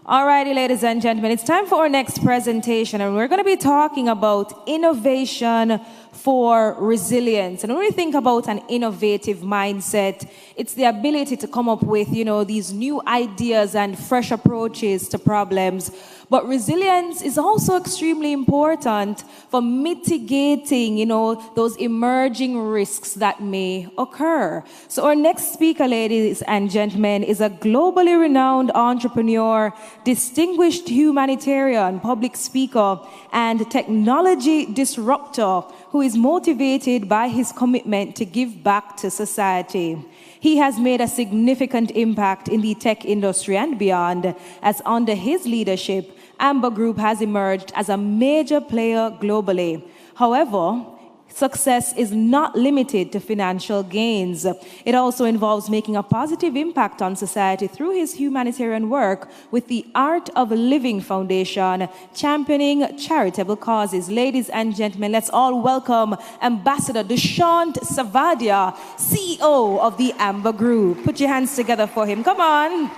All righty, ladies and gentlemen, it's time for our next presentation and we're going to be talking about innovation for resilience. And when we think about an innovative mindset, it's the ability to come up with, these new ideas and fresh approaches to problems, But resilience is also extremely important for mitigating, those emerging risks that may occur. So our next speaker, ladies and gentlemen, is a globally renowned entrepreneur, distinguished humanitarian, public speaker, and technology disruptor who is motivated by his commitment to give back to society. He has made a significant impact in the tech industry and beyond, as under his leadership, Amber Group has emerged as a major player globally. However, success is not limited to financial gains. It also involves making a positive impact on society through his humanitarian work with the Art of Living Foundation, championing charitable causes. Ladies and gentlemen, let's all welcome Ambassador Dushyant Savadia, CEO of the Amber Group. Put your hands together for him. Come on.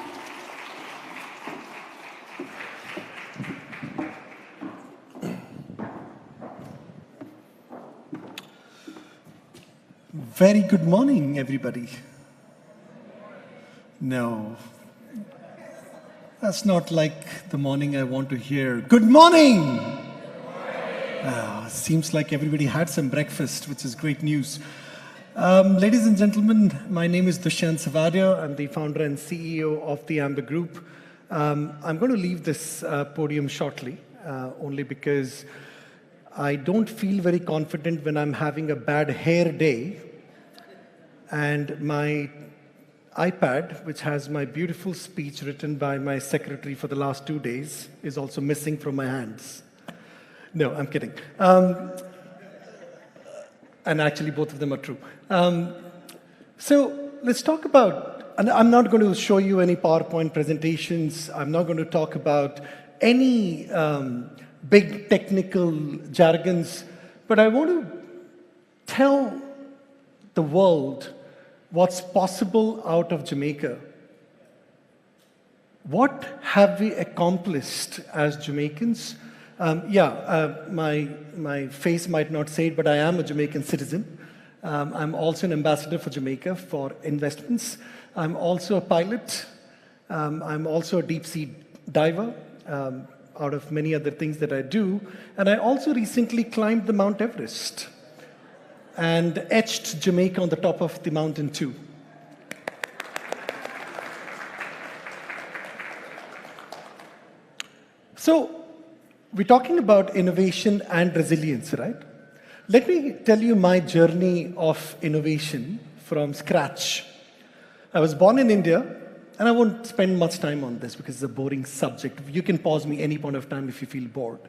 Very good morning, everybody. No, that's not like the morning I want to hear. Good morning! Seems like everybody had some breakfast, which is great news. Ladies and gentlemen, my name is Dushyant Savadia. I'm the founder and CEO of the Amber Group. I'm going to leave this podium shortly, only because I don't feel very confident when I'm having a bad hair day. And my iPad, which has my beautiful speech written by my secretary for the last 2 days, is also missing from my hands. No, I'm kidding. And actually, both of them are true. So let's talk about, and I'm not going to show you any PowerPoint presentations. I'm not going to talk about any big technical jargons, but I want to tell the world what's possible out of Jamaica. What have we accomplished as Jamaicans? My face might not say it, but I am a Jamaican citizen. I'm also an ambassador for Jamaica for investments. I'm also a pilot. I'm also a deep sea diver, out of many other things that I do. And I also recently climbed the Mount Everest and etched Jamaica on the top of the mountain too. So we're talking about innovation and resilience, right? Let me tell you my journey of innovation from scratch. I was born in India, and I won't spend much time on this because it's a boring subject. You can pause me any point of time if you feel bored.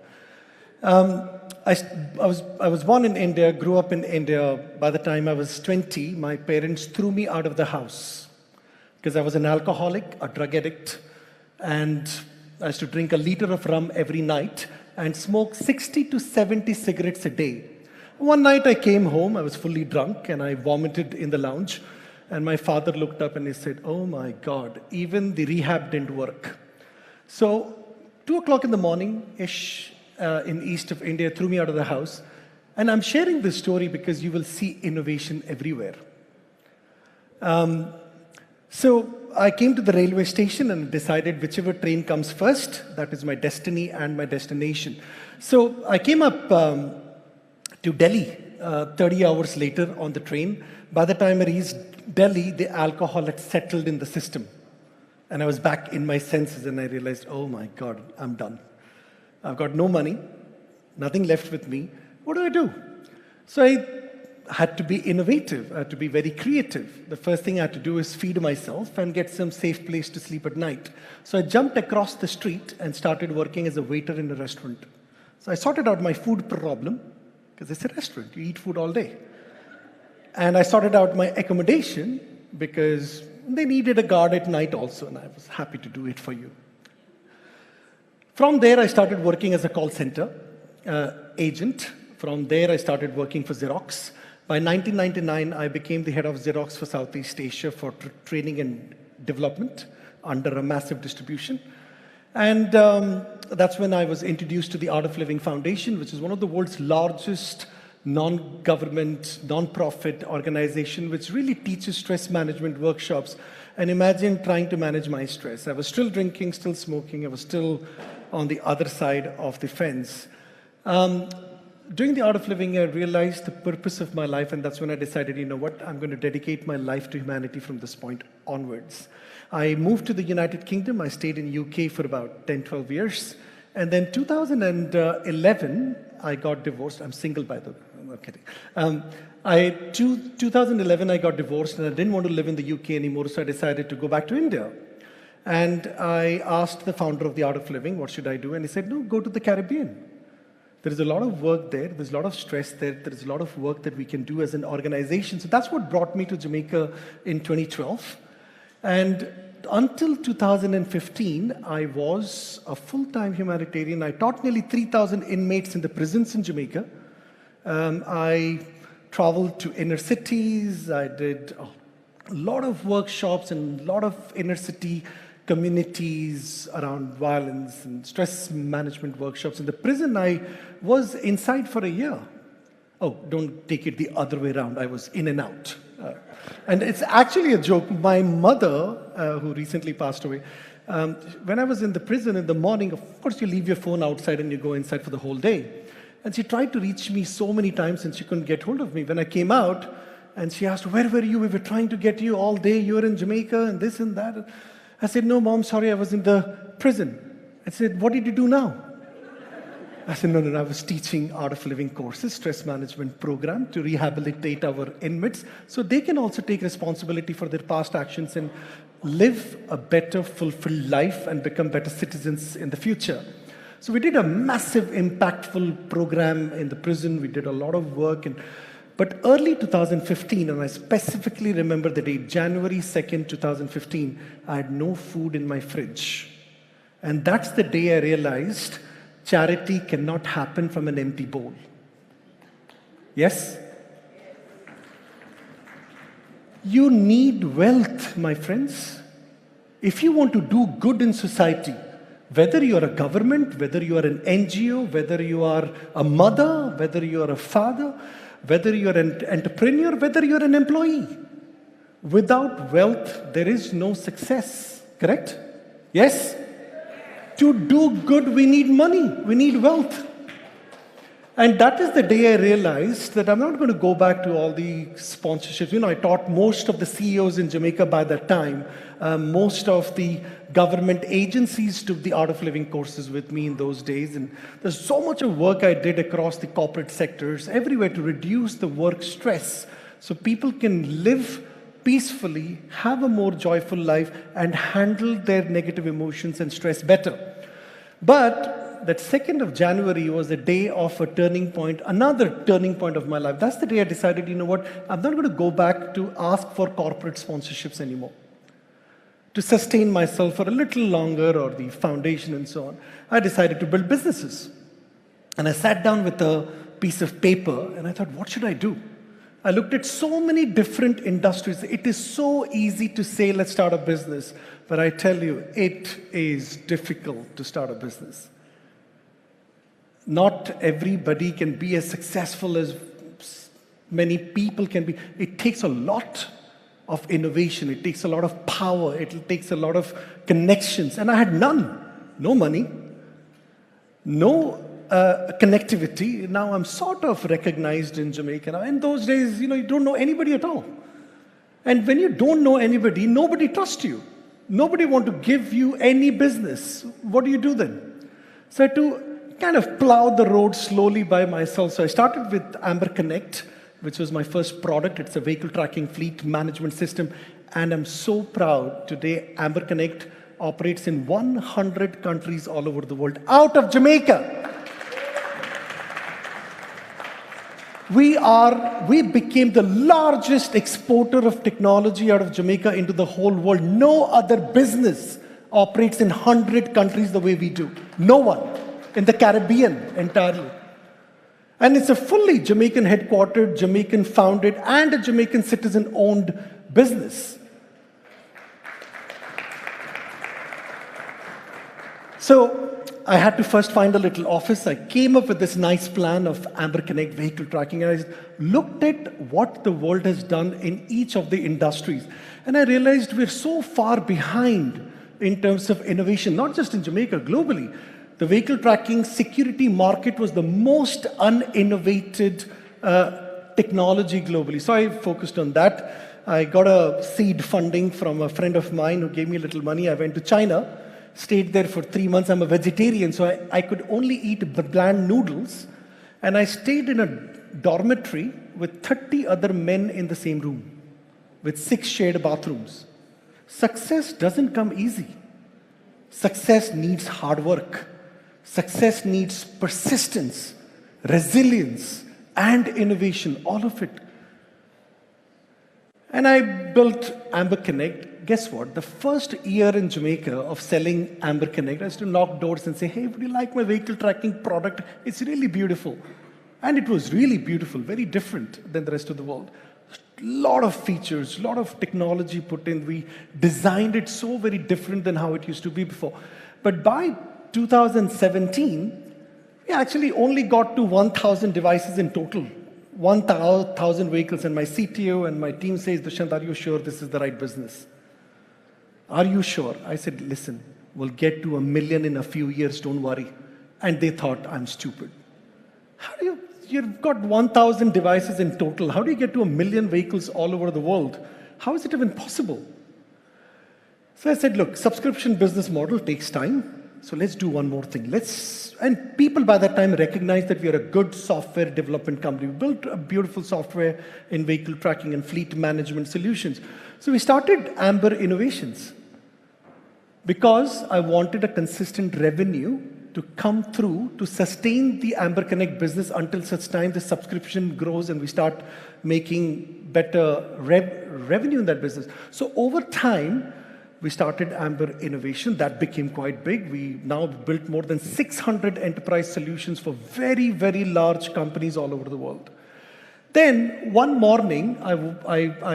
I was born in India, grew up in India. By the time I was 20, my parents threw me out of the house because I was an alcoholic, a drug addict, and I used to drink a liter of rum every night and smoke 60 to 70 cigarettes a day. One night I came home, I was fully drunk, and I vomited in the lounge. And my father looked up and he said, "Oh my God, even the rehab didn't work." So 2 o'clock in the morning-ish, in east of India, threw me out of the house. And I'm sharing this story because you will see innovation everywhere. So I came to the railway station and decided whichever train comes first, that is my destiny and my destination. So I came up to Delhi 30 hours later on the train. By the time I reached Delhi, the alcohol had settled in the system. And I was back in my senses and I realized, oh my God, I'm done. I've got no money, nothing left with me. What do I do? So I had to be innovative. I had to be very creative. The first thing I had to do is feed myself and get some safe place to sleep at night. So I jumped across the street and started working as a waiter in a restaurant. So I sorted out my food problem, because it's a restaurant, you eat food all day. And I sorted out my accommodation because they needed a guard at night also, and I was happy to do it for you. From there, I started working as a call center agent. From there, I started working for Xerox. By 1999, I became the head of Xerox for Southeast Asia for training and development under a massive distribution. And that's when I was introduced to the Art of Living Foundation, which is one of the world's largest non-government, non-profit organization, which really teaches stress management workshops. And imagine trying to manage my stress. I was still drinking, still smoking. I was still on the other side of the fence. Doing the Art of Living, I realized the purpose of my life, and that's when I decided, you know what, I'm going to dedicate my life to humanity from this point onwards. I moved to the United Kingdom. I stayed in UK for about 10, 12 years. And then 2011, I got divorced. I'm single, by the way. I'm not kidding. 2011, I got divorced, and I didn't want to live in the UK anymore, so I decided to go back to India. And I asked the founder of the Art of Living, what should I do? And he said, no, go to the Caribbean. There is a lot of work there. There's a lot of stress there. There is a lot of work that we can do as an organization. So that's what brought me to Jamaica in 2012. And until 2015, I was a full-time humanitarian. I taught nearly 3,000 inmates in the prisons in Jamaica. I traveled to inner cities. I did a lot of workshops and a lot of inner city communities around violence and stress management workshops. In the prison, I was inside for a year. Oh, don't take it the other way around. I was in and out. And it's actually a joke. My mother, who recently passed away, when I was in the prison in the morning, of course you leave your phone outside and you go inside for the whole day. And she tried to reach me so many times and she couldn't get hold of me. When I came out and she asked, where were you? We were trying to get you all day. You were in Jamaica and this and that. I said, no, Mom, sorry, I was in the prison. I said, what did you do now? I said, no, I was teaching Art of Living courses, stress management program to rehabilitate our inmates so they can also take responsibility for their past actions and live a better, fulfilled life and become better citizens in the future. So we did a massive, impactful program in the prison. We did a lot of work. But early 2015, and I specifically remember the date, January 2nd, 2015, I had no food in my fridge. And that's the day I realized charity cannot happen from an empty bowl. Yes? You need wealth, my friends. If you want to do good in society, whether you are a government, whether you are an NGO, whether you are a mother, whether you are a father, whether you're an entrepreneur, whether you're an employee. Without wealth, there is no success. Correct? Yes? To do good, we need money. We need wealth. And that is the day I realized that I'm not going to go back to all the sponsorships. You know, I taught most of the CEOs in Jamaica by that time. Most of the government agencies took the Art of Living courses with me in those days. And there's so much of work I did across the corporate sectors, everywhere to reduce the work stress so people can live peacefully, have a more joyful life, and handle their negative emotions and stress better. But that 2nd of January was the day of a turning point, another turning point of my life. That's the day I decided, you know what, I'm not going to go back to ask for corporate sponsorships anymore. To sustain myself for a little longer, or the foundation and so on, I decided to build businesses. And I sat down with a piece of paper and I thought, what should I do? I looked at so many different industries. It is so easy to say, let's start a business. But I tell you, it is difficult to start a business. Not everybody can be as successful as many people can be. It takes a lot of innovation. It takes a lot of power. It takes a lot of connections. And I had none. No money. No connectivity. Now I'm sort of recognized in Jamaica. Now, in those days, you don't know anybody at all. And when you don't know anybody, nobody trusts you. Nobody wants to give you any business. What do you do then? So I had to kind of plow the road slowly by myself. So I started with Amber Connect, which was my first product. It's a vehicle tracking fleet management system. And I'm so proud today, Amber Connect operates in 100 countries all over the world, out of Jamaica. We became the largest exporter of technology out of Jamaica into the whole world. No other business operates in 100 countries the way we do. No one. In the Caribbean entirely. And it's a fully Jamaican headquartered, Jamaican founded, and a Jamaican citizen owned business. So I had to first find a little office. I came up with this nice plan of Amber Connect vehicle tracking, and I looked at what the world has done in each of the industries. And I realized we're so far behind in terms of innovation, not just in Jamaica, globally. The vehicle tracking security market was the most uninnovated technology globally. So I focused on that. I got a seed funding from a friend of mine who gave me a little money. I went to China, stayed there for 3 months. I'm a vegetarian, so I could only eat bland noodles. And I stayed in a dormitory with 30 other men in the same room, with 6 shared bathrooms. Success doesn't come easy. Success needs hard work. Success needs persistence, resilience, and innovation, all of it. And I built Amber Connect. Guess what? The first year in Jamaica of selling Amber Connect, I used to knock doors and say, hey, would you like my vehicle tracking product? It's really beautiful. And it was really beautiful, very different than the rest of the world. A lot of features, a lot of technology put in. We designed it so very different than how it used to be before. But by 2017, we actually only got to 1,000 devices in total, 1,000 vehicles. And my CTO and my team says, Dushyant, are you sure this is the right business? Are you sure? I said, listen, we'll get to 1 million in a few years, don't worry. And they thought I'm stupid. How do you've got 1,000 devices in total. How do you get to 1 million vehicles all over the world? How is it even possible? So I said, look, subscription business model takes time. So let's do one more thing. And people by that time recognized that we are a good software development company. We built a beautiful software in vehicle tracking and fleet management solutions. So we started Amber Innovations because I wanted a consistent revenue to come through to sustain the Amber Connect business until such time the subscription grows and we start making better revenue in that business. So over time, we started Amber Innovation. That became quite big. We now built more than 600 enterprise solutions for very, very large companies all over the world. Then one morning, I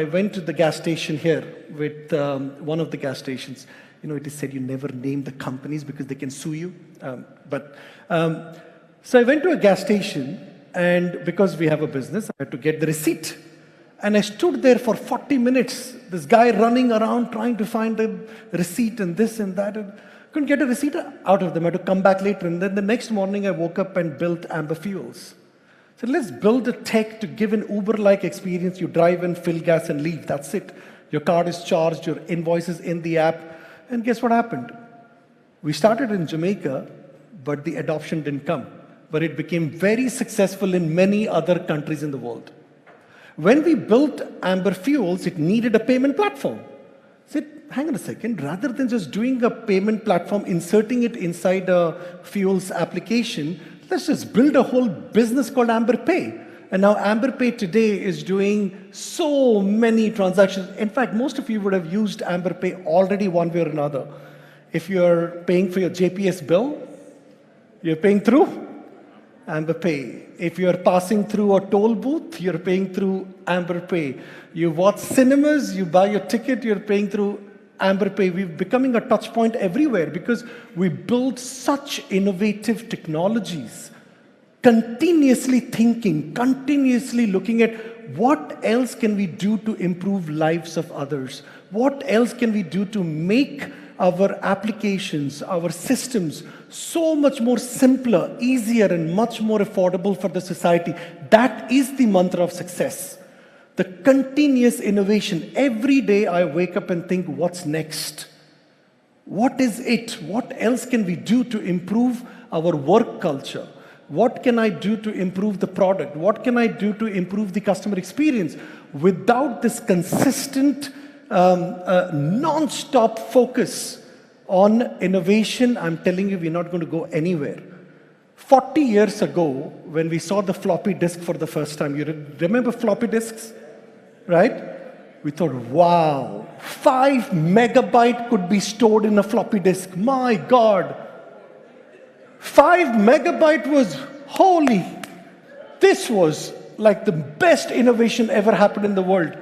went to the gas station here with one of the gas stations. You know, it is said you never name the companies because they can sue you. So I went to a gas station, and because we have a business, I had to get the receipt. And I stood there for 40 minutes, this guy running around trying to find the receipt and this and that. And couldn't get a receipt out of them. I had to come back later. And then the next morning, I woke up and built Amber Fuels. So let's build a tech to give an Uber-like experience. You drive and fill gas and leave. That's it. Your card is charged, your invoice is in the app. And guess what happened? We started in Jamaica, but the adoption didn't come. But it became very successful in many other countries in the world. When we built Amber Fuels, it needed a payment platform. I said, hang on a second, rather than just doing a payment platform, inserting it inside a Fuels application, let's just build a whole business called Amber Pay. And now Amber Pay today is doing so many transactions. In fact, most of you would have used Amber Pay already one way or another. If you're paying for your JPS bill, you're paying through Amber Pay. If you're passing through a toll booth, you're paying through Amber Pay. You watch cinemas, you buy your ticket, you're paying through Amber Pay. We're becoming a touch point everywhere because we build such innovative technologies. Continuously thinking, continuously looking at what else can we do to improve lives of others? What else can we do to make our applications, our systems, so much more simpler, easier, and much more affordable for the society? That is the mantra of success. The continuous innovation. Every day I wake up and think, what's next? What is it? What else can we do to improve our work culture? What can I do to improve the product? What can I do to improve the customer experience? Without this consistent non-stop focus on innovation, I'm telling you, we're not going to go anywhere. 40 years ago, when we saw the floppy disk for the first time, you remember floppy disks, right? We thought, wow, 5 megabytes could be stored in a floppy disk. My God. 5 megabytes was holy. This was like the best innovation ever happened in the world.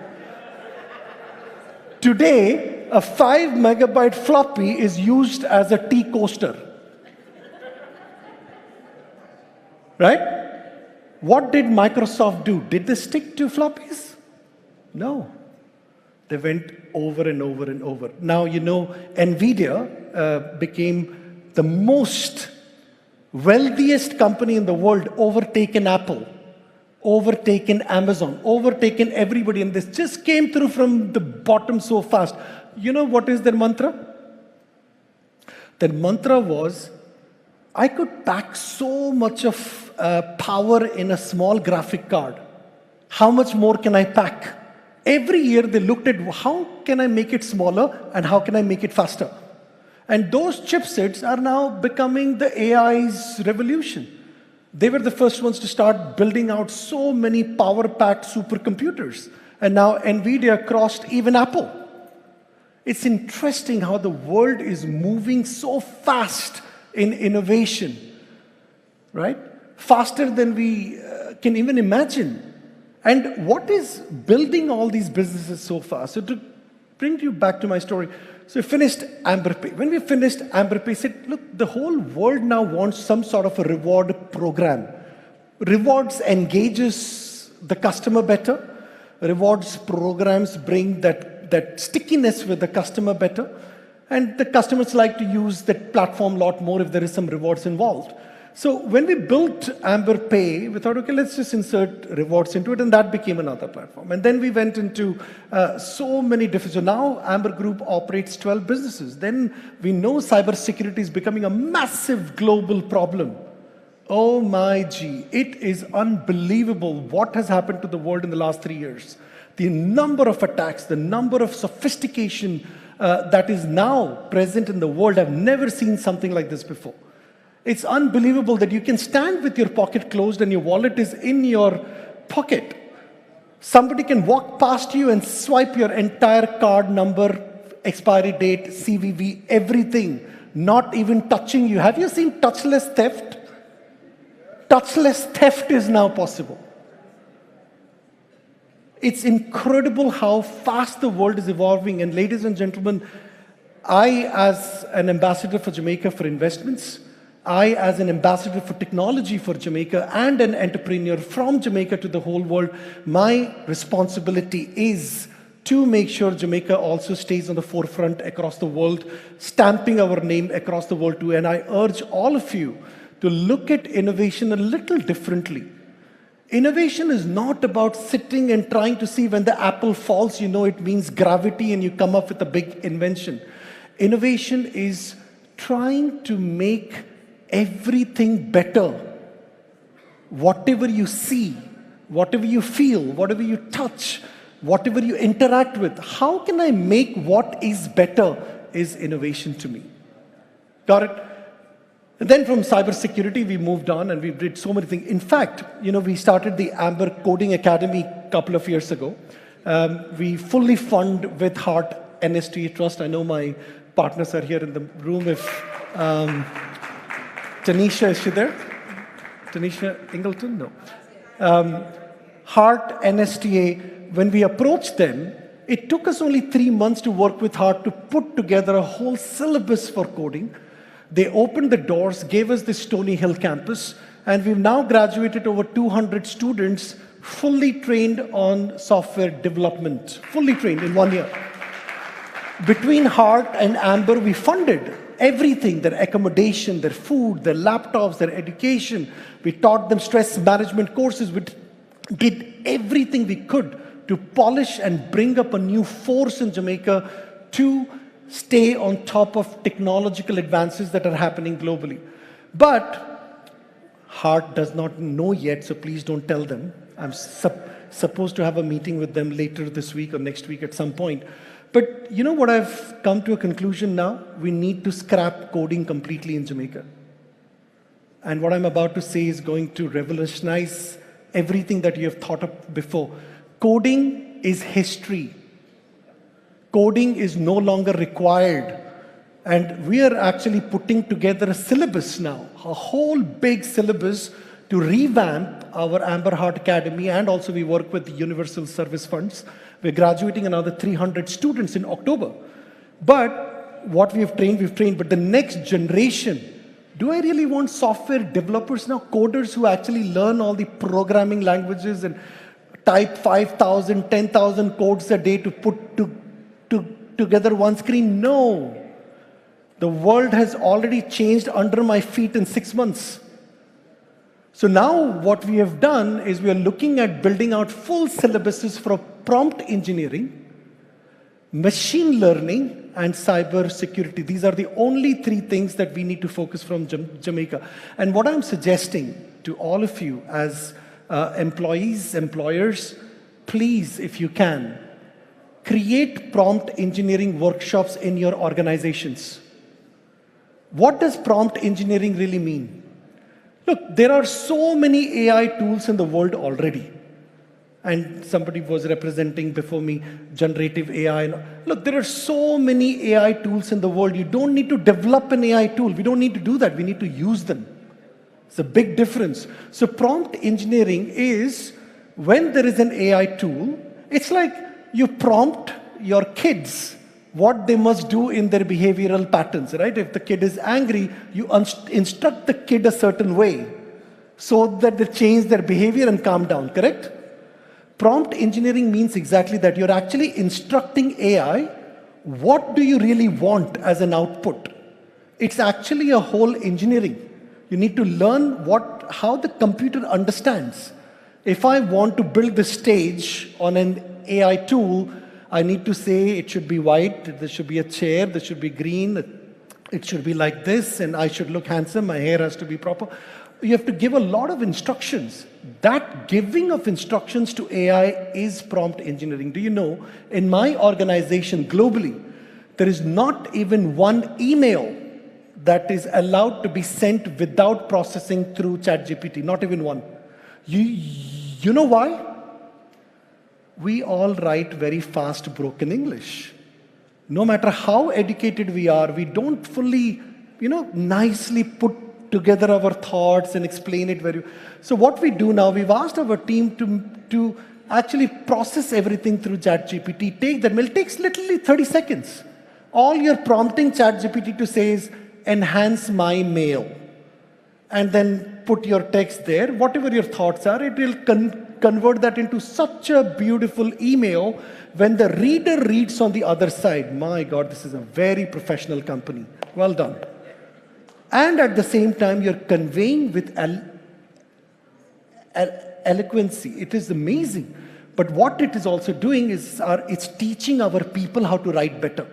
Today, a 5 megabyte floppy is used as a tea coaster. Right? What did Microsoft do? Did they stick to floppies? No. They went over and over and over. Now, you know, NVIDIA became the most wealthiest company in the world, overtaken Apple, overtaken Amazon, overtaken everybody, and this just came through from the bottom so fast. You know what is their mantra? Their mantra was, I could pack so much of power in a small graphic card. How much more can I pack? Every year they looked at how can I make it smaller and how can I make it faster? And those chipsets are now becoming the AI's revolution. They were the first ones to start building out so many power-packed supercomputers. And now NVIDIA crossed even Apple. It's interesting how the world is moving so fast in innovation, right? Faster than we can even imagine. And what is building all these businesses so fast? So to bring you back to my story, so we finished AmberPay. When we finished AmberPay, said, look, the whole world now wants some sort of a reward program. Rewards engages the customer better. Rewards programs bring that stickiness with the customer better. And the customers like to use that platform a lot more if there is some rewards involved. So when we built AmberPay, we thought, okay, let's just insert rewards into it, and that became another platform. And then we went into so many different, so now Amber Group operates 12 businesses. Then we know cybersecurity is becoming a massive global problem. Oh my gee, it is unbelievable what has happened to the world in the last 3 years. The number of attacks, the number of sophistication that is now present in the world, I've never seen something like this before. It's unbelievable that you can stand with your pocket closed and your wallet is in your pocket. Somebody can walk past you and swipe your entire card number, expiry date, CVV, everything, not even touching you. Have you seen touchless theft? Touchless theft is now possible. It's incredible how fast the world is evolving. And ladies and gentlemen, I, as an ambassador for Jamaica for investments, I, as an ambassador for technology for Jamaica and an entrepreneur from Jamaica to the whole world, my responsibility is to make sure Jamaica also stays on the forefront across the world, stamping our name across the world too. And I urge all of you to look at innovation a little differently. Innovation is not about sitting and trying to see when the apple falls, you know it means gravity and you come up with a big invention. Innovation is trying to make everything better. Whatever you see, whatever you feel, whatever you touch, whatever you interact with, how can I make what is better is innovation to me. Got it? And then from cybersecurity, we moved on and we did so many things. In fact, you know, we started the Amber Coding Academy a couple of years ago. We fully fund with Heart NSTA Trust. I know my partners are here in the room. If Taneisha, is she there? Taneisha Ingleton? No. Heart NSTA, when we approached them, it took us only 3 months to work with Heart to put together a whole syllabus for coding. They opened the doors, gave us the Stony Hill campus, and we've now graduated over 200 students fully trained on software development, fully trained in 1 year. Between Heart and Amber, we funded everything, their accommodation, their food, their laptops, their education. We taught them stress management courses. We did everything we could to polish and bring up a new force in Jamaica to stay on top of technological advances that are happening globally. But Heart does not know yet, so please don't tell them. I'm supposed to have a meeting with them later this week or next week at some point. But you know what I've come to a conclusion now? We need to scrap coding completely in Jamaica. And what I'm about to say is going to revolutionize everything that you have thought of before. Coding is history. Coding is no longer required. And we are actually putting together a syllabus now, a whole big syllabus to revamp our Amber Heart Academy, and also we work with the Universal Service Funds. We're graduating another 300 students in October. But what we've trained, but the next generation, do I really want software developers now, coders who actually learn all the programming languages and type 5,000, 10,000 codes a day to put together one screen? No. The world has already changed under my feet in 6 months. So now what we have done is we are looking at building out full syllabuses for prompt engineering, machine learning, and cyber security. These are the only three things that we need to focus from Jamaica. And what I'm suggesting to all of you as employees, employers, please, if you can, create prompt engineering workshops in your organizations. What does prompt engineering really mean? Look, there are so many AI tools in the world already. And somebody was representing before me generative AI. Look, there are so many AI tools in the world. You don't need to develop an AI tool. We don't need to do that. We need to use them. It's a big difference. So prompt engineering is when there is an AI tool, it's like you prompt your kids what they must do in their behavioral patterns, right? If the kid is angry, you instruct the kid a certain way so that they change their behavior and calm down, correct? Prompt engineering means exactly that. You're actually instructing AI, what do you really want as an output? It's actually a whole engineering. You need to learn how the computer understands. If I want to build the stage on an AI tool, I need to say it should be white, there should be a chair, there should be green, it should be like this, and I should look handsome, my hair has to be proper. You have to give a lot of instructions. That giving of instructions to AI is prompt engineering. Do you know, in my organization globally, there is not even one email that is allowed to be sent without processing through ChatGPT, not even one. You know why? We all write very fast, broken English. No matter how educated we are, we don't fully, nicely put together our thoughts and explain it very. So what we do now, we've asked our team to actually process everything through ChatGPT. Take that mail. It takes literally 30 seconds. All you're prompting ChatGPT to say is, enhance my mail. And then put your text there. Whatever your thoughts are, it will convert that into such a beautiful email when the reader reads on the other side. My God, this is a very professional company. Well done. And at the same time, you're conveying with eloquency. It is amazing. But what it is also doing is it's teaching our people how to write better.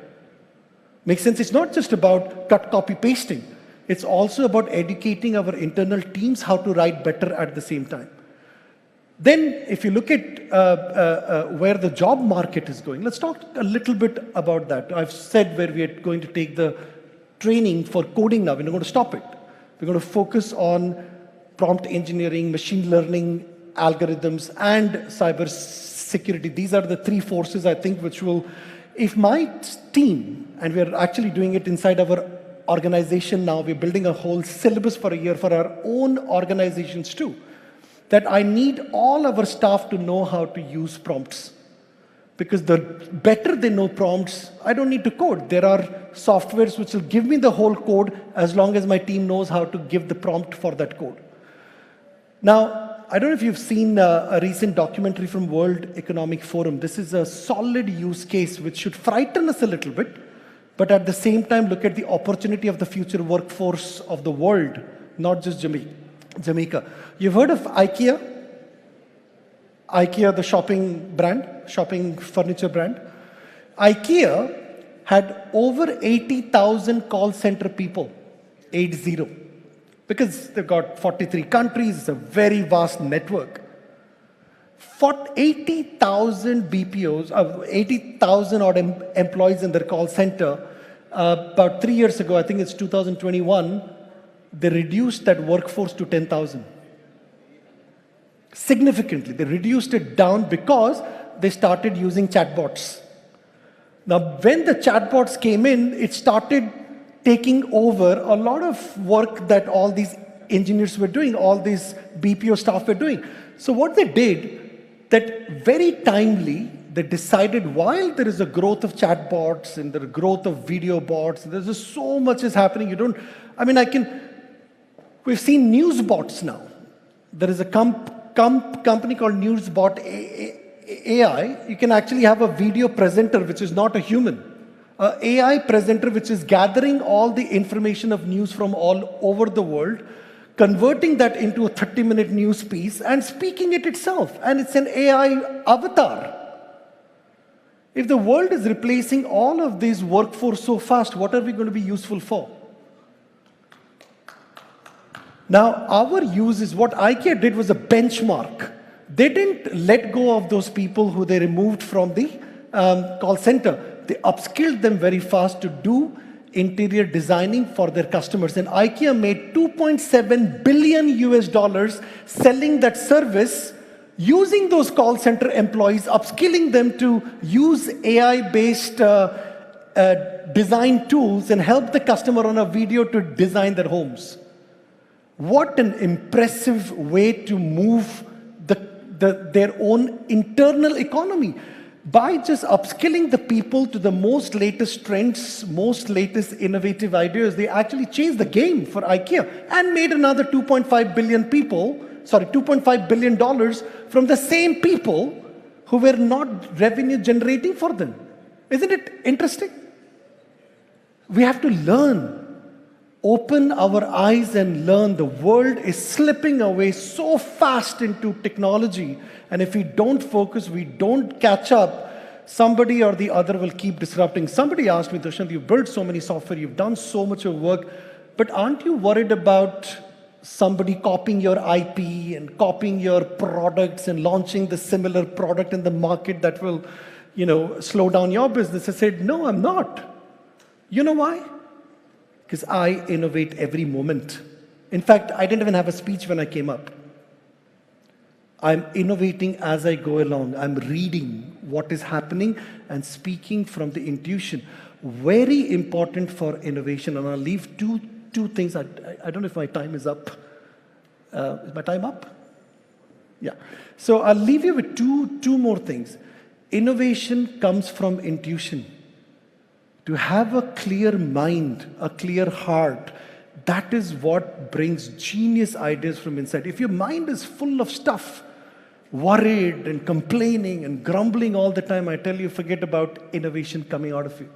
Makes sense? It's not just about cut, copy, pasting. It's also about educating our internal teams how to write better at the same time. Then, if you look at where the job market is going, let's talk a little bit about that. I've said where we are going to take the training for coding now. We're not going to stop it. We're going to focus on prompt engineering, machine learning, algorithms, and cyber security. These are the three forces, I think, which will, if my team, and we're actually doing it inside our organization now, we're building a whole syllabus for a year for our own organizations too, that I need all our staff to know how to use prompts. Because the better they know prompts, I don't need to code. There are softwares which will give me the whole code as long as my team knows how to give the prompt for that code. Now, I don't know if you've seen a recent documentary from World Economic Forum. This is a solid use case which should frighten us a little bit, but at the same time look at the opportunity of the future workforce of the world, not just Jamaica. You've heard of IKEA? IKEA, the shopping furniture brand. IKEA had over 80,000 call center people, 80. Because they've got 43 countries, it's a very vast network. 80,000 BPOs, 80,000 odd employees in their call center. About 3 years ago, I think it's 2021, they reduced that workforce to 10,000. Significantly, they reduced it down because they started using chatbots. Now, when the chatbots came in, it started taking over a lot of work that all these engineers were doing, all these BPO staff were doing. So what they did, that very timely, they decided while there is a growth of chatbots and the growth of video bots, there's just so much is happening. We've seen news bots now. There is a company called Newsbot AI. You can actually have a video presenter which is not a human. An AI presenter which is gathering all the information of news from all over the world, converting that into a 30-minute news piece and speaking it itself. And it's an AI avatar. If the world is replacing all of this workforce so fast, what are we going to be useful for? Now, our use is what IKEA did was a benchmark. They didn't let go of those people who they removed from the call center. They upskilled them very fast to do interior designing for their customers. And IKEA made $2.7 billion US selling that service, using those call center employees, upskilling them to use AI-based design tools and help the customer on a video to design their homes. What an impressive way to move their own internal economy. By just upskilling the people to the most latest trends, most latest innovative ideas, they actually changed the game for IKEA and made another $2.5 billion from the same people who were not revenue generating for them. Isn't it interesting? We have to learn. Open our eyes and learn. The world is slipping away so fast into technology. And if we don't focus, we don't catch up, somebody or the other will keep disrupting. Somebody asked me, Dushyant, you've built so many software, you've done so much of work, but aren't you worried about somebody copying your IP and copying your products and launching the similar product in the market that will, slow down your business? I said, no, I'm not. You know why? Because I innovate every moment. In fact, I didn't even have a speech when I came up. I'm innovating as I go along. I'm reading what is happening and speaking from the intuition. Very important for innovation. And I'll leave two things. I don't know if my time is up. Is my time up? Yeah. So I'll leave you with two more things. Innovation comes from intuition. To have a clear mind, a clear heart, that is what brings genius ideas from inside. If your mind is full of stuff, worried and complaining and grumbling all the time, I tell you, forget about innovation coming out of you.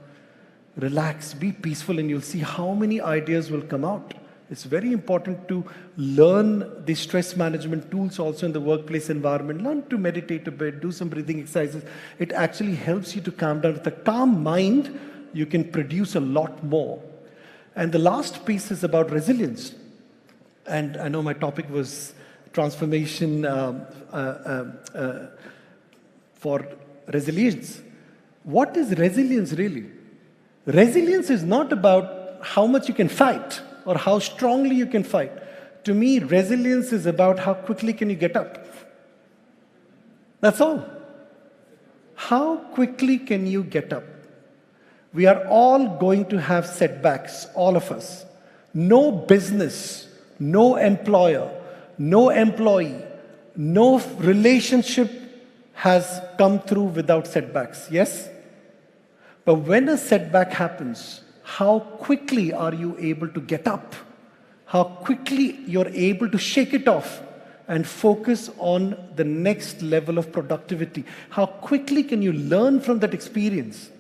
Relax, be peaceful, and you'll see how many ideas will come out. It's very important to learn the stress management tools also in the workplace environment. Learn to meditate a bit, do some breathing exercises. It actually helps you to calm down. With a calm mind, you can produce a lot more. And the last piece is about resilience. And I know my topic was transformation for resilience. What is resilience really? Resilience is not about how much you can fight or how strongly you can fight. To me, resilience is about how quickly can you get up. That's all. How quickly can you get up? We are all going to have setbacks, all of us. No business, no employer, no employee, no relationship has come through without setbacks, yes? But when a setback happens, how quickly are you able to get up? How quickly you're able to shake it off and focus on the next level of productivity? How quickly can you learn from that experience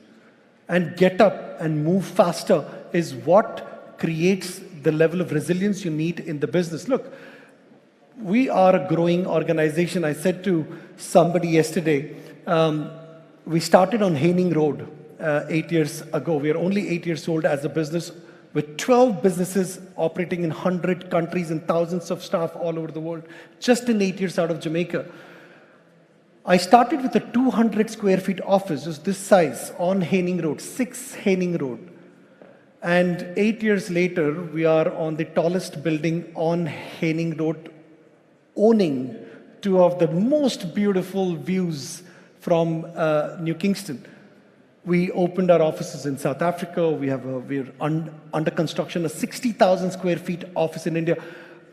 and get up and move faster is what creates the level of resilience you need in the business. Look, we are a growing organization. I said to somebody yesterday, we started on Haining Road 8 years ago. We are only 8 years old as a business with 12 businesses operating in 100 countries and thousands of staff all over the world, just in 8 years out of Jamaica. I started with a 200 square feet office, just this size, on Haining Road, 6 Haining Road. And 8 years later, we are on the tallest building on Haining Road, owning two of the most beautiful views from New Kingston. We opened our offices in South Africa. We're under construction, a 60,000 square feet office in India.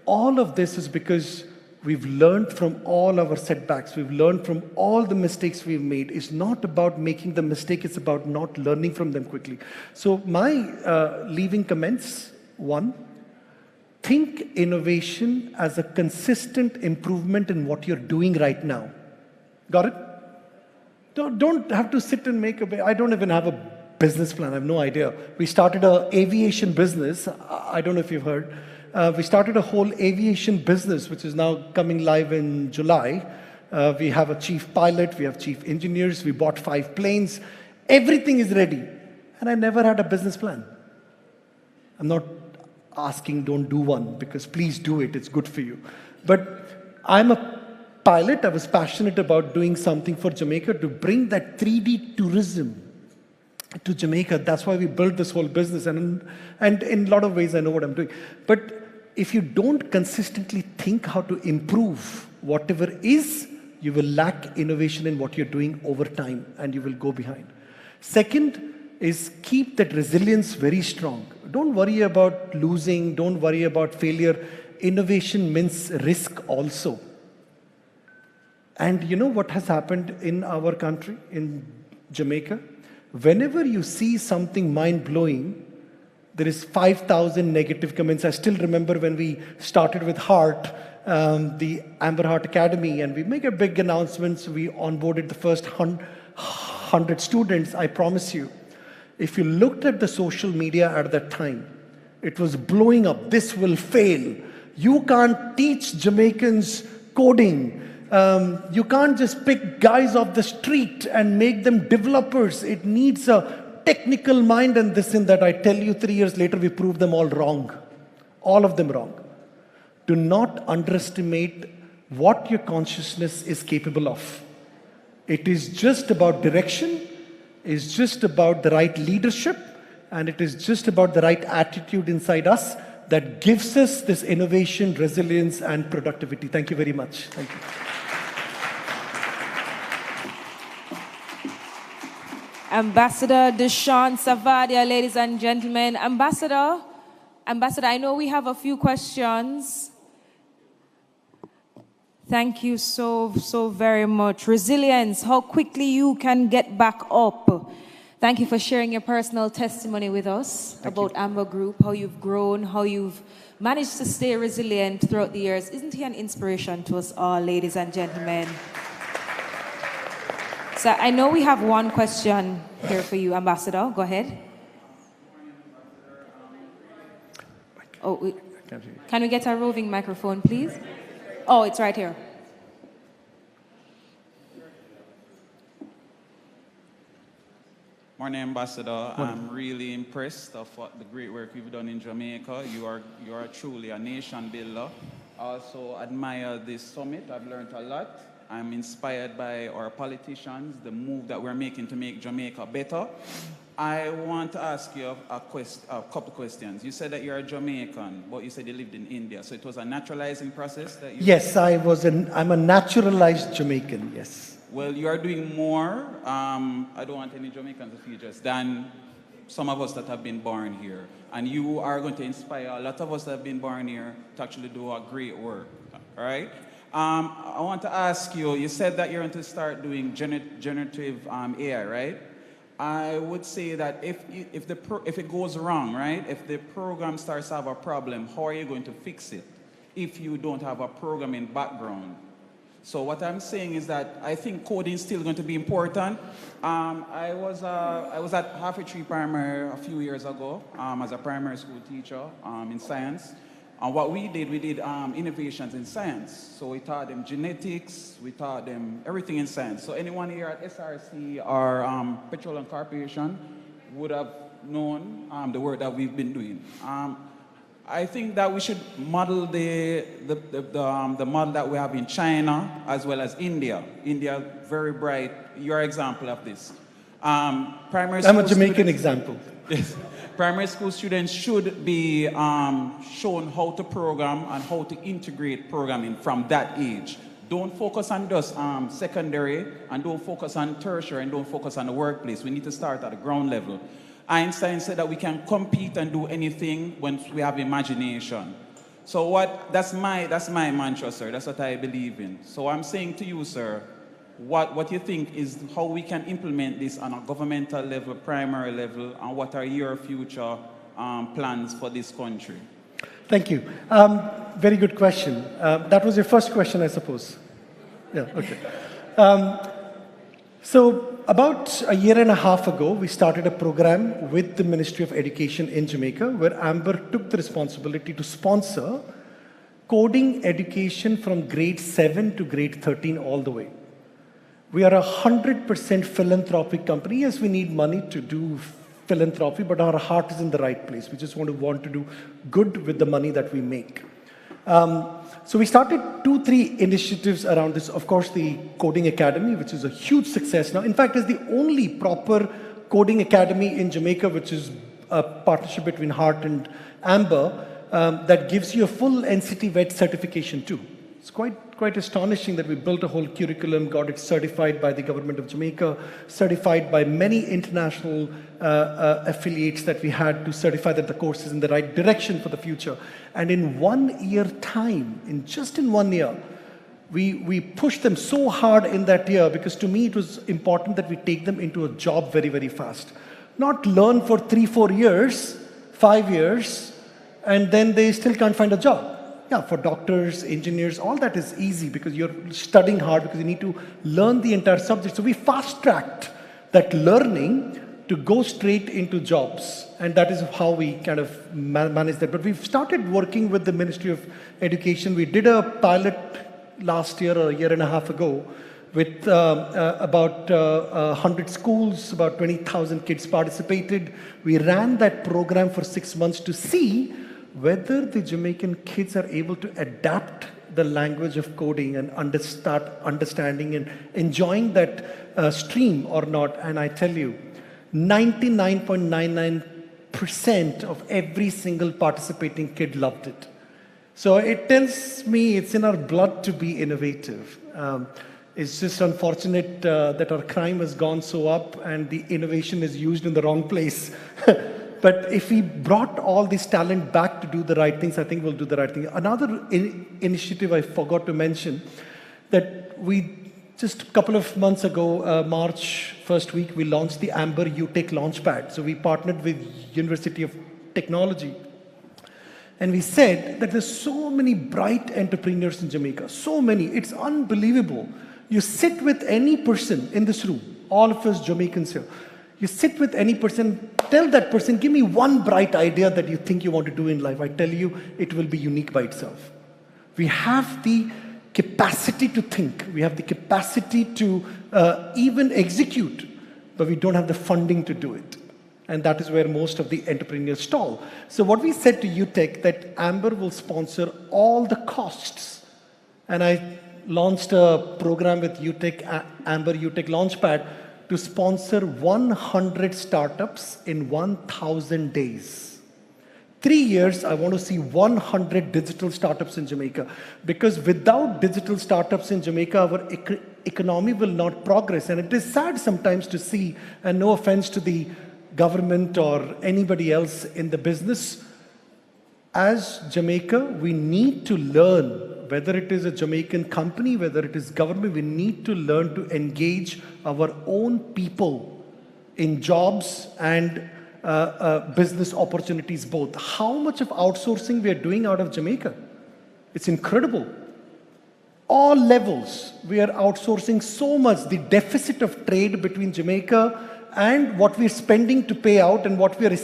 All of this is because we've learned from all our setbacks. We've learned from all the mistakes we've made. It's not about making the mistake. It's about not learning from them quickly. So my leaving comments, one, think innovation as a consistent improvement in what you're doing right now. Got it? Don't have to sit and I don't even have a business plan. I have no idea. We started an aviation business. I don't know if you've heard. We started a whole aviation business, which is now coming live in July. We have a chief pilot, we have chief engineers, we bought 5 planes. Everything is ready. And I never had a business plan. I'm not asking don't do one, because please do it, it's good for you. But I'm a pilot. I was passionate about doing something for Jamaica to bring that 3D tourism to Jamaica. That's why we built this whole business. And in a lot of ways, I know what I'm doing. But if you don't consistently think how to improve whatever is, you will lack innovation in what you're doing over time, and you will go behind. Second is keep that resilience very strong. Don't worry about losing. Don't worry about failure. Innovation means risk also. And you know what has happened in our country, in Jamaica? Whenever you see something mind-blowing, there is 5,000 negative comments. I still remember when we started with Heart, the Amber Heart Academy, and we make a big announcements. We onboarded the first 100 students. I promise you, if you looked at the social media at that time, it was blowing up. This will fail. You can't teach Jamaicans coding. You can't just pick guys off the street and make them developers. It needs a technical mind and this and that. I tell you, 3 years later, we proved them all wrong. All of them wrong. Do not underestimate what your consciousness is capable of. It is just about direction. It's just about the right leadership. And it is just about the right attitude inside us that gives us this innovation, resilience, and productivity. Thank you very much. Thank you. Ambassador Dushyant Savadia, ladies and gentlemen. Ambassador, I know we have a few questions. Thank you so very much. Resilience, how quickly you can get back up. Thank you for sharing your personal testimony with us about Amber Group, how you've grown, how you've managed to stay resilient throughout the years. Isn't he an inspiration to us all, ladies and gentlemen? So I know we have one question here for you, Ambassador. Go ahead. Oh, can we get a roving microphone, please? Oh, it's right here. Morning, Ambassador. I'm really impressed of what the great work you've done in Jamaica. You are truly a nation builder. I also admire this summit. I've learned a lot. I'm inspired by our politicians, the move that we're making to make Jamaica better. I want to ask you a couple of questions. You said that you're a Jamaican, but you said you lived in India. So it was a naturalizing process that you... Yes, I'm a naturalized Jamaican, yes. Well, you are doing more, I don't want any Jamaicans to feel just, than some of us that have been born here. And you are going to inspire a lot of us that have been born here to actually do a great work, all right? I want to ask you, you said that you're going to start doing generative AI, right? I would say that if it goes wrong, right? If the program starts to have a problem, how are you going to fix it if you don't have a programming background? So what I'm saying is that I think coding is still going to be important. I was at Halfway Tree Primary a few years ago as a primary school teacher in science. And what we did innovations in science. So we taught them genetics, we taught them everything in science. So anyone here at SRC or Petroleum Corporation would have known the work that we've been doing. I think that we should model the model that we have in China as well as India. India, very bright. You're an example of this. I'm a Jamaican example. Yes. Primary school students should be shown how to program and how to integrate programming from that age. Don't focus on just secondary, and don't focus on tertiary, and don't focus on the workplace. We need to start at the ground level. Einstein said that we can compete and do anything when we have imagination. So that's my mantra, sir. That's what I believe in. So I'm saying to you, sir, what you think is how we can implement this on a governmental level, primary level, and what are your future plans for this country? Thank you. Very good question. That was your first question, I suppose. Yeah, okay. So about a year and a half ago, we started a program with the Ministry of Education in Jamaica, where Amber took the responsibility to sponsor coding education from grade 7 to grade 13 all the way. We are a 100% philanthropic company. Yes, we need money to do philanthropy, but our heart is in the right place. We just want to do good with the money that we make. So we started 2-3 initiatives around this. Of course, the Coding Academy, which is a huge success now. In fact, it's the only proper coding academy in Jamaica, which is a partnership between Heart and Amber, that gives you a full NCT-VET certification too. It's quite astonishing that we built a whole curriculum, got it certified by the government of Jamaica, certified by many international affiliates that we had to certify that the course is in the right direction for the future. And in 1 year time, just in 1 year, we pushed them so hard in that year, because to me it was important that we take them into a job very, very fast. Not learn for 3-4 years, 5 years, and then they still can't find a job. Yeah, for doctors, engineers, all that is easy because you're studying hard, because you need to learn the entire subject. So we fast-tracked that learning to go straight into jobs. And that is how we kind of manage that. But we've started working with the Ministry of Education. We did a pilot last year or a year and a half ago with about 100 schools, about 20,000 kids participated. We ran that program for 6 months to see whether the Jamaican kids are able to adapt the language of coding and start understanding and enjoying that stream or not. And I tell you, 99.99% of every single participating kid loved it. So it tells me it's in our blood to be innovative. It's just unfortunate that our crime has gone so up and the innovation is used in the wrong place. But if we brought all this talent back to do the right things, I think we'll do the right thing. Another initiative I forgot to mention, that we just a couple of months ago, March first week, we launched the Amber UTech Launchpad. So we partnered with University of Technology. And we said that there's so many bright entrepreneurs in Jamaica, so many, it's unbelievable. You sit with any person in this room, all of us Jamaicans here, you sit with any person, tell that person, give me one bright idea that you think you want to do in life. I tell you, it will be unique by itself. We have the capacity to think. We have the capacity to even execute, but we don't have the funding to do it. And that is where most of the entrepreneurs stall. So what we said to UTech, that Amber will sponsor all the costs. And I launched a program with UTech, Amber UTech Launchpad, to sponsor 100 startups in 1,000 days. 3 years, I want to see 100 digital startups in Jamaica. Because without digital startups in Jamaica, our economy will not progress. And it is sad sometimes to see, and no offense to the government or anybody else in the business, as Jamaica, we need to learn, whether it is a Jamaican company, whether it is government, we need to learn to engage our own people in jobs and business opportunities both. How much of outsourcing we are doing out of Jamaica? It's incredible. All levels, we are outsourcing so much. The deficit of trade between Jamaica and what we're spending to pay out and what we are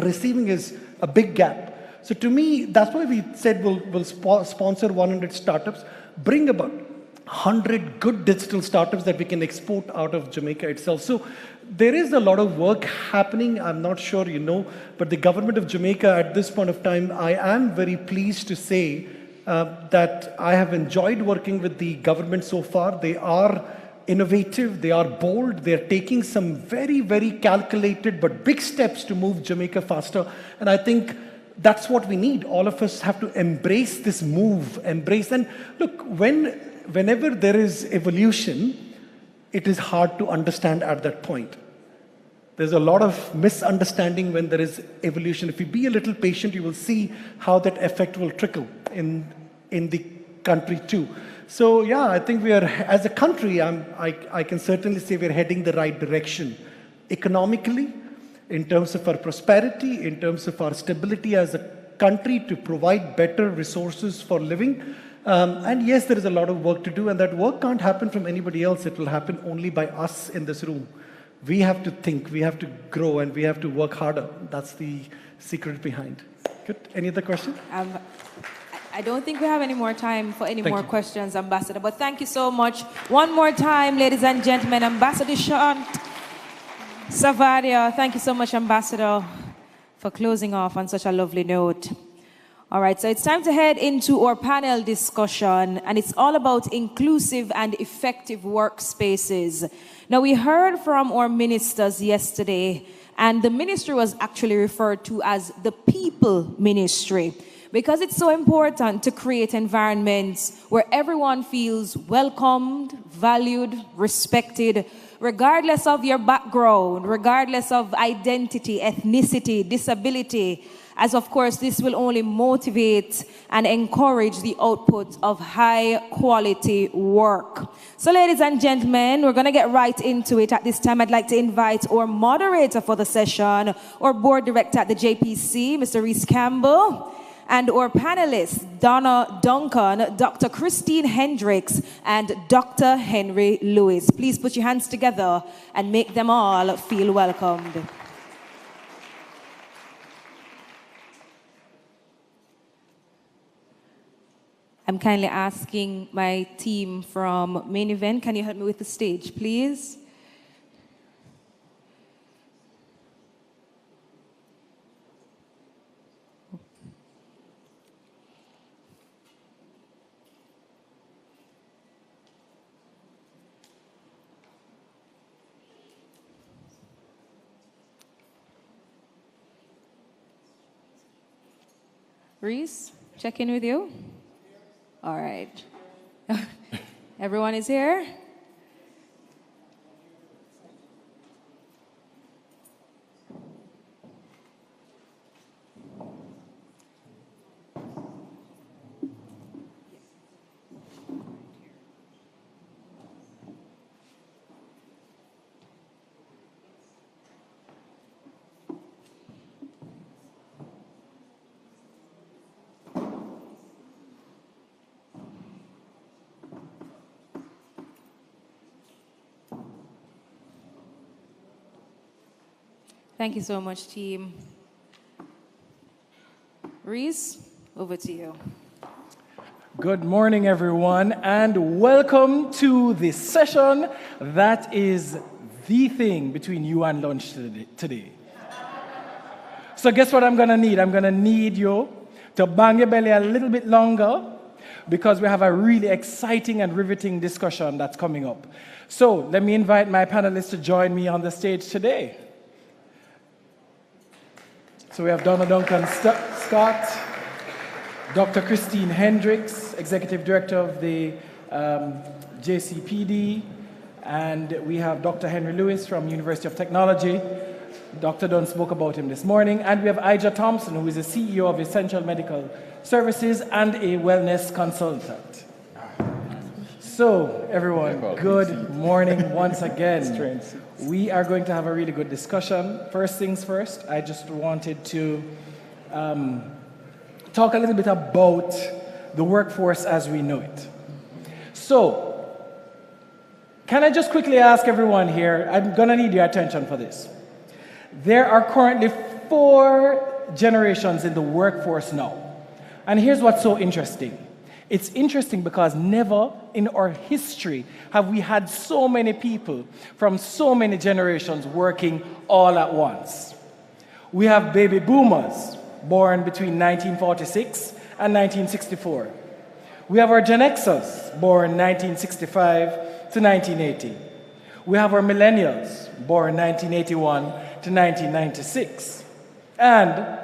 receiving is a big gap. So to me, that's why we said we'll sponsor 100 startups, bring about 100 good digital startups that we can export out of Jamaica itself. So there is a lot of work happening. I'm not sure you know, but the government of Jamaica at this point of time, I am very pleased to say that I have enjoyed working with the government so far. They are innovative, they are bold, they're taking some very, very calculated but big steps to move Jamaica faster. And I think that's what we need. All of us have to embrace this move, embrace. And look, whenever there is evolution, it is hard to understand at that point. There's a lot of misunderstanding when there is evolution. If you be a little patient, you will see how that effect will trickle in the country too. So yeah, I think we are, as a country, I can certainly say we're heading the right direction. Economically, in terms of our prosperity, in terms of our stability as a country to provide better resources for living, And yes, there is a lot of work to do, and that work can't happen from anybody else. It will happen only by us in this room. We have to think, we have to grow, and we have to work harder. That's the secret behind. Good. Any other question? I don't think we have any more time for any more questions, Ambassador, but thank you so much. One more time, ladies and gentlemen, Ambassador Dushyant Savadia. Thank you so much, Ambassador, for closing off on such a lovely note. All right, so it's time to head into our panel discussion, and it's all about inclusive and effective workspaces. Now, we heard from our ministers yesterday, and the ministry was actually referred to as the people ministry, because it's so important to create environments where everyone feels welcomed, valued, respected, regardless of your background, regardless of identity, ethnicity, disability, as of course this will only motivate and encourage the output of high quality work. So ladies and gentlemen, we're going to get right into it. At this time, I'd like to invite our moderator for the session, our board director at the JPC, Mr. Reese Campbell, and our panelists, Donna Duncan, Dr. Christine Hendricks, and Dr. Henry Lewis. Please put your hands together and make them all feel welcomed. I'm kindly asking my team from Main Event, can you help me with the stage, please? Reese, check in with you. All right. Everyone is here? Thank you so much, team. Reese, over to you. Good morning, everyone, and welcome to this session that is the thing between you and lunch today. So guess what I'm going to need? I'm going to need you to bang your belly a little bit longer because we have a really exciting and riveting discussion that's coming up. So let me invite my panelists to join me on the stage today. So we have Donna Duncan Scott, Dr. Christine Hendricks, Executive Director of the JCPD, and we have Dr. Henry Lewis from University of Technology. Dr. Dunn spoke about him this morning. And we have Ija Thompson, who is the CEO of Essential Medical Services and a wellness consultant. So, everyone, good morning once again. We are going to have a really good discussion. First things first, I just wanted to talk a little bit about the workforce as we know it. So, can I just quickly ask everyone here, I'm going to need your attention for this. There are currently 4 generations in the workforce now. And here's what's so interesting. It's interesting because never in our history have we had so many people from so many generations working all at once. We have baby boomers born between 1946 and 1964. We have our Gen Xers born 1965 to 1980. We have our millennials born 1981 to 1996. And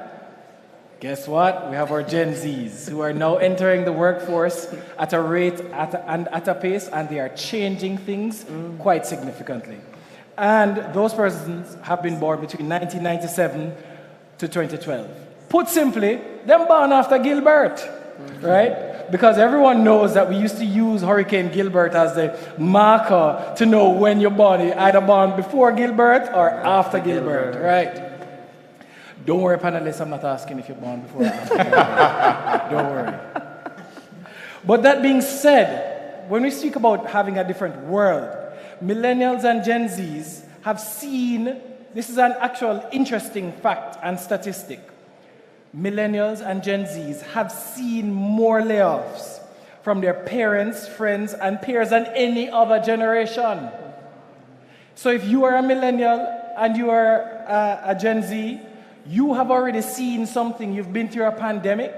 guess what? We have our Gen Zs who are now entering the workforce at a rate and at a pace, and they are changing things quite significantly. And those persons have been born between 1997 to 2012. Put simply, them born after Gilbert, right? Because everyone knows that we used to use Hurricane Gilbert as the marker to know when you're born. You're either born before Gilbert or after Gilbert, right? Don't worry, panelists, I'm not asking if you're born before or after. Don't worry. But that being said, when we speak about having a different world, millennials and Gen Zs have seen, this is an actual interesting fact and statistic. Millennials and Gen Zs have seen more layoffs from their parents, friends, and peers than any other generation. So if you are a millennial and you are a Gen Z, you have already seen something. You've been through a pandemic.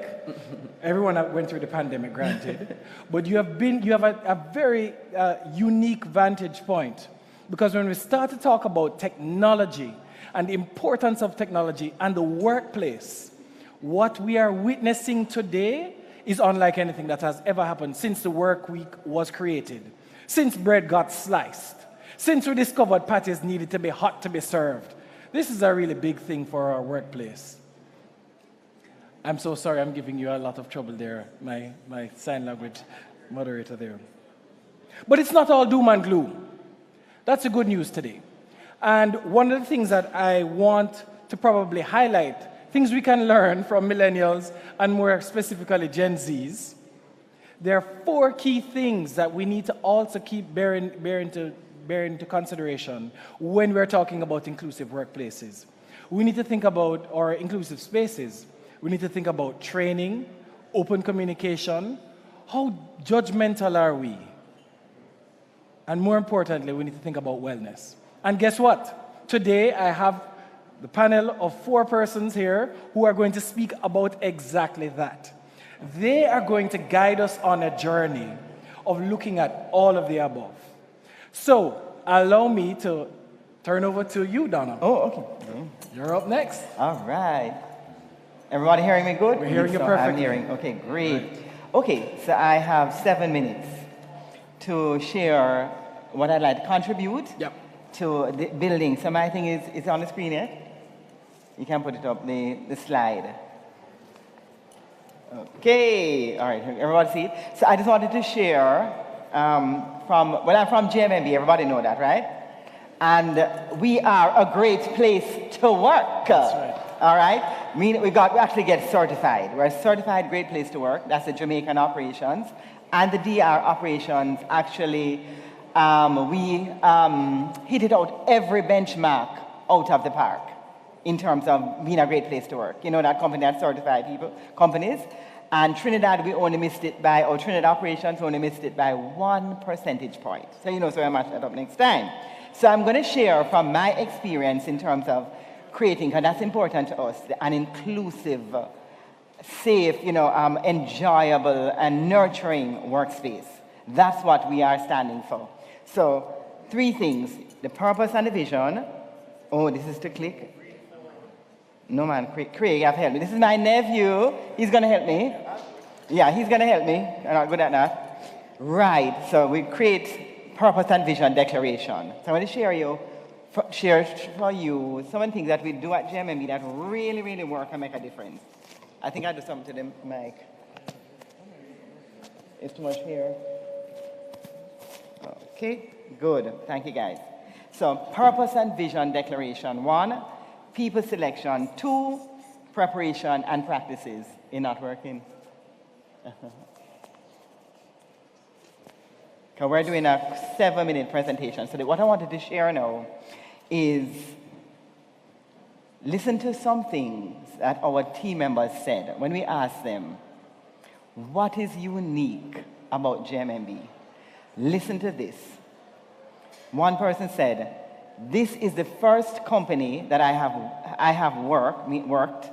Everyone went through the pandemic, granted. But you have a very unique vantage point. Because when we start to talk about technology and the importance of technology and the workplace, what we are witnessing today is unlike anything that has ever happened since the work week was created, since bread got sliced, since we discovered patties needed to be hot to be served. This is a really big thing for our workplace. I'm so sorry, I'm giving you a lot of trouble there, my sign language moderator there. But it's not all doom and gloom. That's the good news today. And one of the things that I want to probably highlight, things we can learn from millennials and more specifically Gen Zs, there are 4 key things that we need to also keep bear into consideration when we're talking about inclusive workplaces. We need to think about our inclusive spaces. We need to think about training, open communication. How judgmental are we? And more importantly, we need to think about wellness. And guess what? Today, I have the panel of 4 persons here who are going to speak about exactly that. They are going to guide us on a journey of looking at all of the above. So, allow me to turn over to you, Donna. Oh, okay. You're up next. All right. Everybody hearing me good? We're hearing you perfectly. I'm hearing. Okay, great. Okay, so I have 7 minutes to share what I'd like to contribute to the building. So my thing is on the screen yet? You can put it up, the slide. Okay, all right, everybody see it? So I just wanted to share I'm from GMMB, everybody know that, right? And we are a great place to work. That's right. All right? We actually get certified. We're a certified great place to work. That's the Jamaican operations. And the DR operations, actually, we hit it out every benchmark out of the park in terms of being a great place to work. You know that company that certified companies? And Trinidad, we only missed it by, or Trinidad operations only missed it by 1 percentage point. So you know, so I match that up next time. So I'm going to share from my experience in terms of creating, because that's important to us, an inclusive, safe, enjoyable and nurturing workspace. That's what we are standing for. So 3 things, the purpose and the vision. Oh, this is to click. No man, Craig have helped me. This is my nephew. He's going to help me. Yeah, he's going to help me. I'm not good at that. Right, so we create purpose and vision declaration. So I'm going to share for you some of the things that we do at GMMB that really, really work and make a difference. I think I do something to the mic. It's too much here. Okay, good. Thank you, guys. So purpose and vision declaration. 1, people selection. 2, preparation and practices. You're not working? Okay, we're doing a 7-minute presentation. So what I wanted to share now is listen to some things that our team members said when we asked them, what is unique about GMMB? Listen to this. One person said, this is the first company that I have worked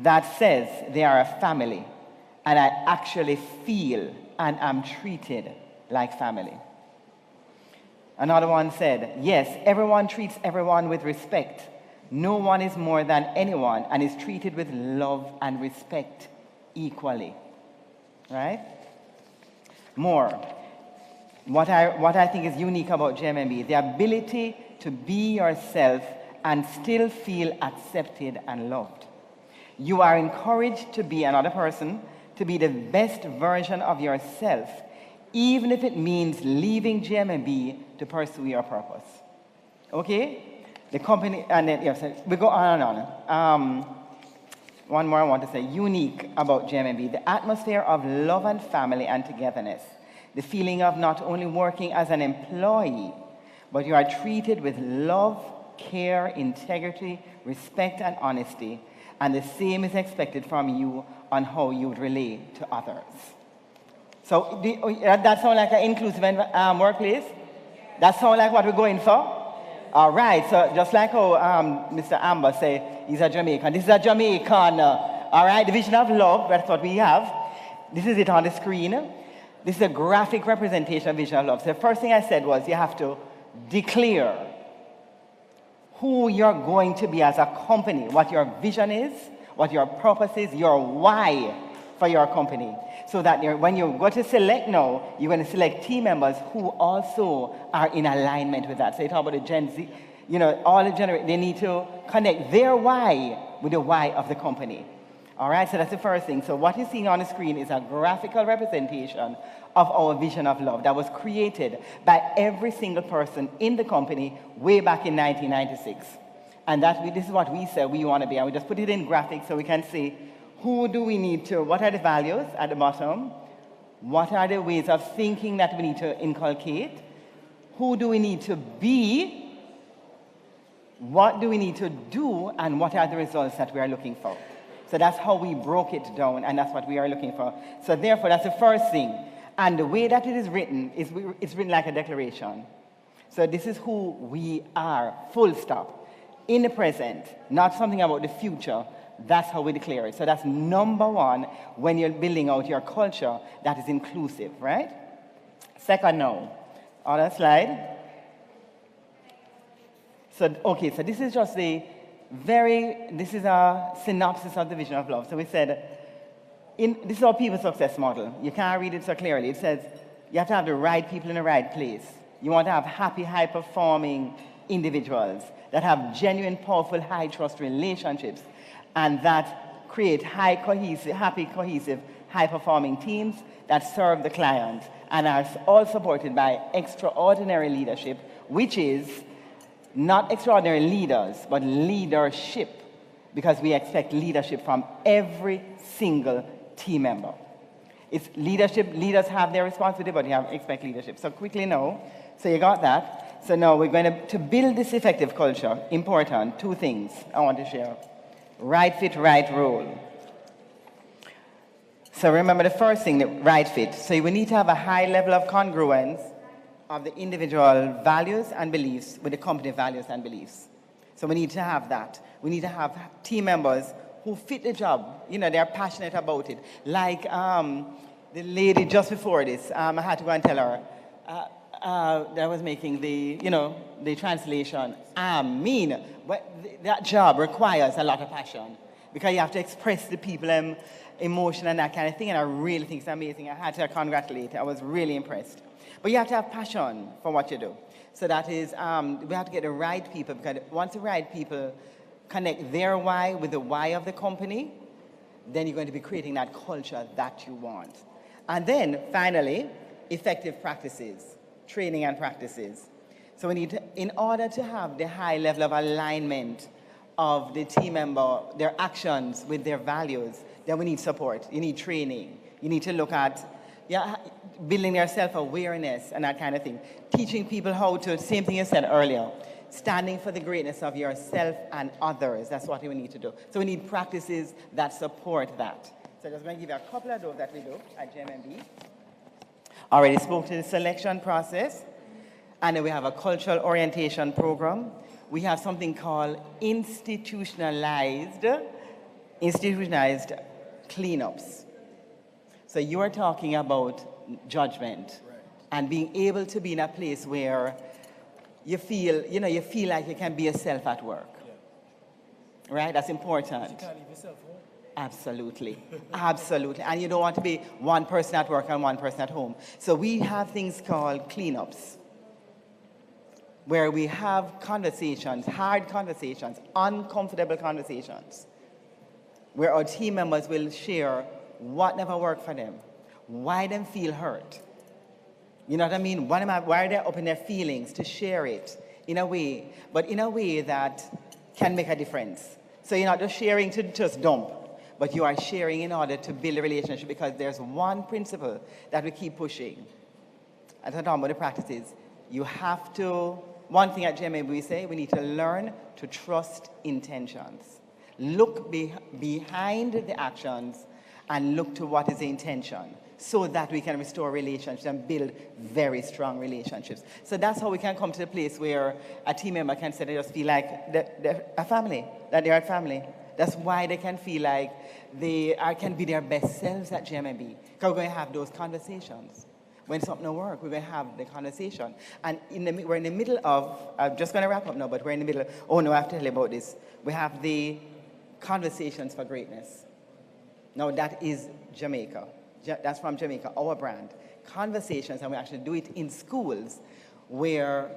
that says they are a family, and I actually feel and am treated like family. Another one said, yes, everyone treats everyone with respect. No one is more than anyone and is treated with love and respect equally. Right? More. What I think is unique about GMMB is the ability to be yourself and still feel accepted and loved. You are encouraged to be another person, to be the best version of yourself, even if it means leaving GMMB to pursue your purpose. Okay? The company, and then, yes, we go on and on. one more I want to say, unique about JMB, the atmosphere of love and family and togetherness. The feeling of not only working as an employee, but you are treated with love, care, integrity, respect, and honesty. And the same is expected from you on how you would relate to others. So that sound like an inclusive workplace? That sound like what we're going for? All right, so just like how Mr. Amber said, he's a Jamaican. This is a Jamaican. All right, the vision of love, that's what we have. This is it on the screen. This is a graphic representation of vision of love. So the first thing I said was you have to declare who you're going to be as a company, what your vision is, what your purpose is, your why for your company. So that when you go to select now, you're going to select team members who also are in alignment with that. So you talk about the Gen Z, all the generation, they need to connect their why with the why of the company. All right, so that's the first thing. So what you're seeing on the screen is a graphical representation of our vision of love that was created by every single person in the company way back in 1996. And this is what we said we want to be. And we just put it in graphics so we can see who do we need to, what are the values at the bottom? What are the ways of thinking that we need to inculcate? Who do we need to be? What do we need to do? And what are the results that we are looking for? So that's how we broke it down, and that's what we are looking for. So therefore, that's the first thing. And the way that it is written, it's written like a declaration. So this is who we are, full stop. In the present, not something about the future. That's how we declare it. So that's number one when you're building out your culture that is inclusive, right? Second now, other slide. So this is just this is a synopsis of the vision of love. So we said, this is our people success model. You can't read it so clearly. It says you have to have the right people in the right place. You want to have happy, high-performing individuals that have genuine, powerful, high-trust relationships and that create happy, cohesive, high-performing teams that serve the client and are all supported by extraordinary leadership, which is not extraordinary leaders, but leadership, because we expect leadership from every single team member. It's leadership, leaders have their responsibility, but you expect leadership. So quickly now, so you got that. So now we're going to build this effective culture, important, two things I want to share. Right fit, right role. So remember the first thing, the right fit. So we need to have a high level of congruence of the individual values and beliefs with the company values and beliefs. So we need to have that. We need to have team members who fit the job. They're passionate about it. Like the lady just before this, I had to go and tell her, that was making the translation. But that job requires a lot of passion because you have to express the people emotion and that kind of thing. And I really think it's amazing. I had to congratulate her. I was really impressed. But you have to have passion for what you do. So that is, we have to get the right people, because once the right people connect their why with the why of the company, then you're going to be creating that culture that you want. And then, finally, effective practices, training and practices. So we need to, in order to have the high level of alignment of the team member, their actions with their values, then we need support. You need training. You need to look at building their self-awareness and that kind of thing. Teaching people how to, same thing you said earlier, standing for the greatness of yourself and others. That's what we need to do. So we need practices that support that. So I'm just going to give you a couple of those that we do at JMB. Already spoke to the selection process. And then we have a cultural orientation program. We have something called institutionalized cleanups. So you are talking about judgment and being able to be in a place where you feel like you can be yourself at work. Yeah. Right? That's important. You can't leave yourself home. Absolutely. Absolutely. And you don't want to be one person at work and one person at home. So we have things called cleanups, where we have conversations, hard conversations, uncomfortable conversations, where our team members will share what never worked for them, why them feel hurt. You know what I mean? Why are they up in their feelings to share it in a way, but in a way that can make a difference. So you're not just sharing to just dump, but you are sharing in order to build a relationship, because there's one principle that we keep pushing. As I talk about the practices, you have to, one thing at JMA we say, we need to learn to trust intentions. Look behind the actions and look to what is the intention, so that we can restore relationships and build very strong relationships. So that's how we can come to the place where a team member can say they just feel like they're a family, that they're a family. That's why they can feel like they can be their best selves at GMB. Because we're going to have those conversations. When something don't work, we're going to have the conversation. And we're in the middle of, I'm just going to wrap up now, but we're in the middle of, oh no, I have to tell you about this. We have the Conversations for Greatness. Now that is Jamaica. That's from Jamaica, our brand. Conversations, and we actually do it in schools where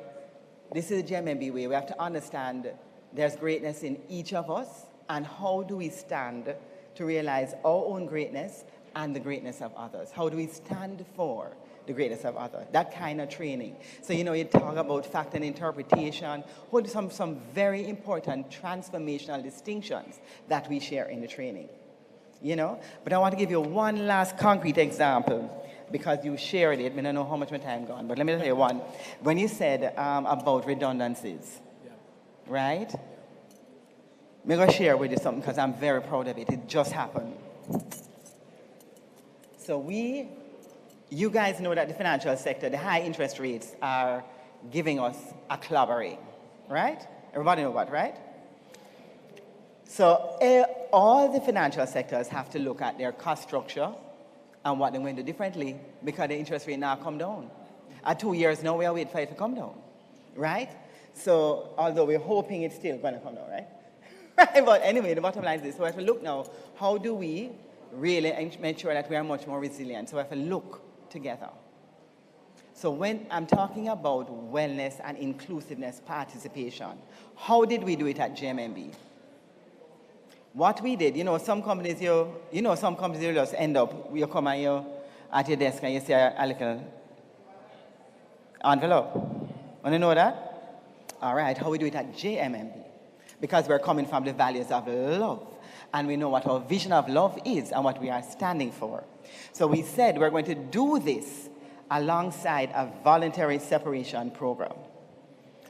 this is the GMB way. We have to understand there's greatness in each of us, and how do we stand to realize our own greatness and the greatness of others? How do we stand for the greatness of others? That kind of training. So, you talk about fact and interpretation, some very important transformational distinctions that we share in the training. But I want to give you one last concrete example, because you shared it. I don't know how much my time gone, but let me tell you one. When you said about redundancies, right? I'm going to share with you something, because I'm very proud of it. It just happened. So you guys know that the financial sector, the high interest rates are giving us a clobbering, right? Everybody know what, right? So all the financial sectors have to look at their cost structure and what they're going to do differently, because the interest rate now come down. At 2 years now, we are waiting for it to come down, right? So although we're hoping it's still going to come down, right? But anyway, the bottom line is this. So we have to look now, how do we really make sure that we are much more resilient? So we have to look together. So when I'm talking about wellness and inclusiveness participation, how did we do it at GMMB? What we did, some companies you just end up, you come and you at your desk and you see a little envelope. Want to know that? All right, how we do it at JMMB? Because we're coming from the values of love, and we know what our vision of love is and what we are standing for. So we said we're going to do this alongside a voluntary separation program.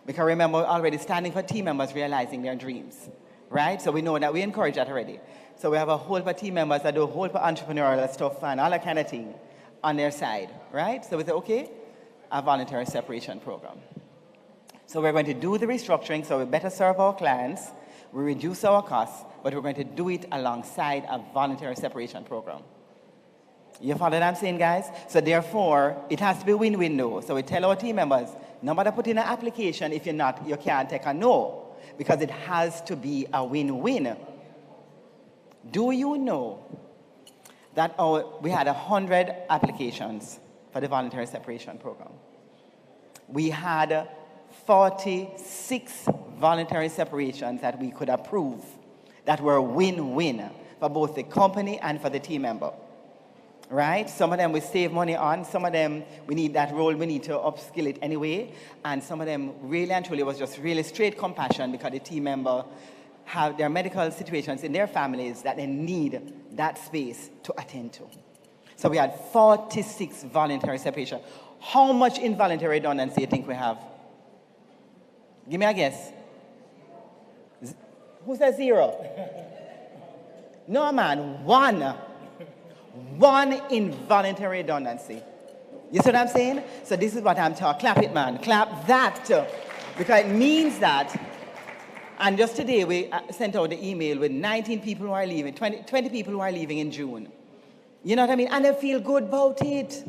Because remember, we're already standing for team members realizing their dreams. Right? So we know that we encourage that already. So we have a whole of team members that do a whole of entrepreneurial stuff and all that kind of thing on their side. Right? So we say, okay, a voluntary separation program. So we're going to do the restructuring so we better serve our clients, we reduce our costs, but we're going to do it alongside a voluntary separation program. You follow what I'm saying, guys? So therefore, it has to be win-win though. So we tell our team members, no matter put in an application, if you're not, you can't take a no. Because it has to be a win-win. Do you know that we had 100 applications for the voluntary separation program? We had 46 voluntary separations that we could approve that were win-win for both the company and for the team member. Right? Some of them we save money on, some of them we need that role, we need to upskill it anyway, and some of them really and truly was just really straight compassion because the team member have their medical situations in their families that they need that space to attend to. So we had 46 voluntary separation. How much involuntary redundancy do you think we have? Give me a guess. Who says 0? No, man, 1. 1 involuntary redundancy. You see what I'm saying? So this is what I'm talking. Clap it, man. Clap that. Because it means that. And just today we sent out the email with 19 people who are leaving, 20 people who are leaving in June. You know what I mean? And they feel good about it.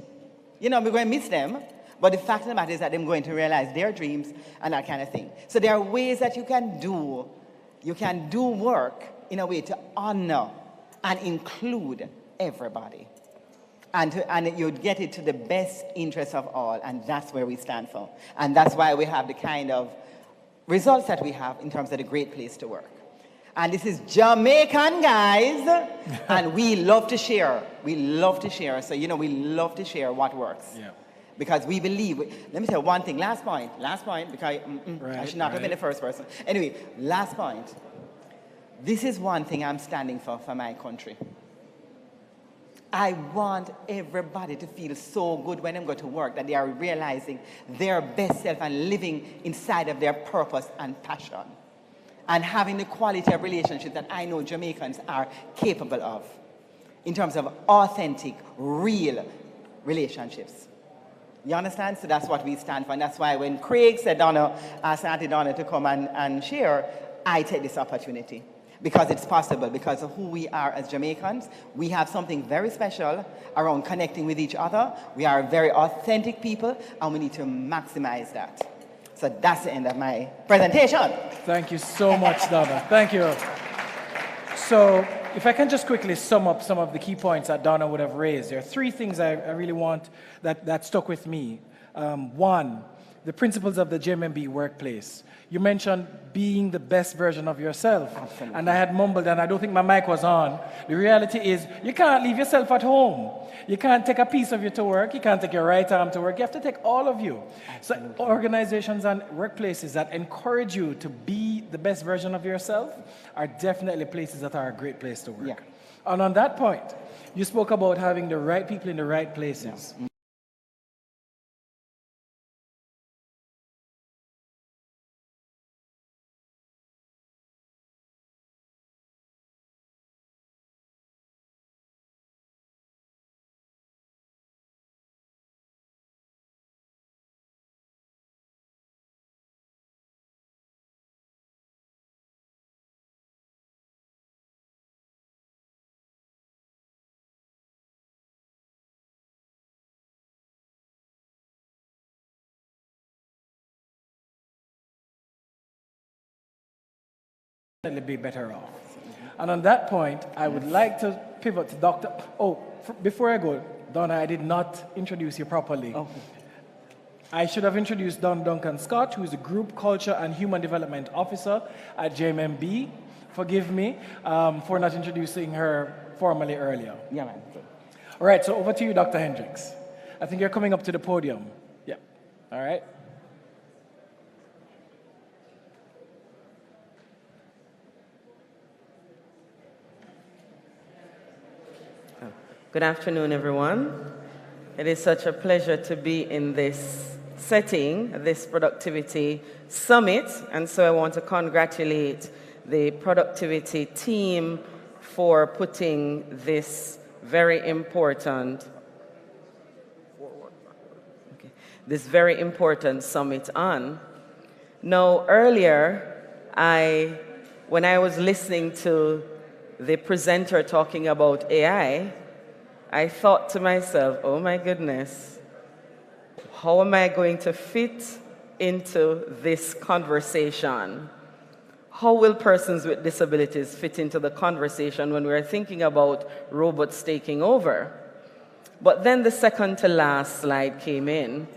We're going to miss them. But the fact of the matter is that they're going to realize their dreams and that kind of thing. So there are ways that you can do work in a way to honor and include everybody. And you'd get it to the best interest of all, and that's where we stand for. And that's why we have the kind of results that we have in terms of the great place to work. And this is Jamaican, guys, and we love to share. We love to share. So, we love to share what works. Yeah. Because we believe, let me tell you one thing, last point, because I should not have been the first person. Anyway, last point. This is one thing I'm standing for my country. I want everybody to feel so good when they go to work that they are realizing their best self and living inside of their purpose and passion. And having the quality of relationship that I know Jamaicans are capable of in terms of authentic, real relationships. You understand? So that's what we stand for. And that's why when Craig said, asked Auntie Donna to come and share, I take this opportunity. Because it's possible, because of who we are as Jamaicans. We have something very special around connecting with each other. We are very authentic people, and we need to maximize that. So that's the end of my presentation. Thank you so much, Donna. Thank you. So if I can just quickly sum up some of the key points that Donna would have raised. There are three things I really want that stuck with me. One, the principles of the JMB workplace. You mentioned being the best version of yourself. Absolutely. And I had mumbled, and I don't think my mic was on. The reality is, you can't leave yourself at home. You can't take a piece of you to work. You can't take your right arm to work. You have to take all of you. Absolutely. So organizations and workplaces that encourage you to be the best version of yourself are definitely places that are a great place to work. Yeah. And on that point, you spoke about having the right people in the right places. Yeah. Be better off. And on that point, I would like to pivot to Dr. Before I go, Donna, I did not introduce you properly. Oh. I should have introduced Don Duncan Scott, who is the Group Culture and Human Development Officer at JMB. Forgive me for not introducing her formally earlier. Yeah, man. Good. All right, so over to you, Dr. Hendricks. I think you're coming up to the podium. Yeah. All right. Good afternoon, everyone. It is such a pleasure to be in this setting, this productivity summit, and so I want to congratulate the productivity team for putting this very important summit on. Now, earlier, when I was listening to the presenter talking about AI, I thought to myself, oh my goodness, how am I going to fit into this conversation? How will persons with disabilities fit into the conversation when we're thinking about robots taking over? But then the second to last slide came in,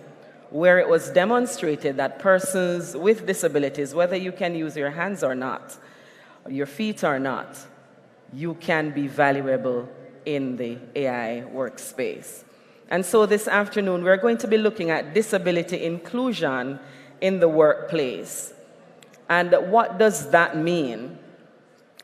where it was demonstrated that persons with disabilities, whether you can use your hands or not, your feet or not, you can be valuable in the AI workspace. And so this afternoon, we're going to be looking at disability inclusion in the workplace. And what does that mean?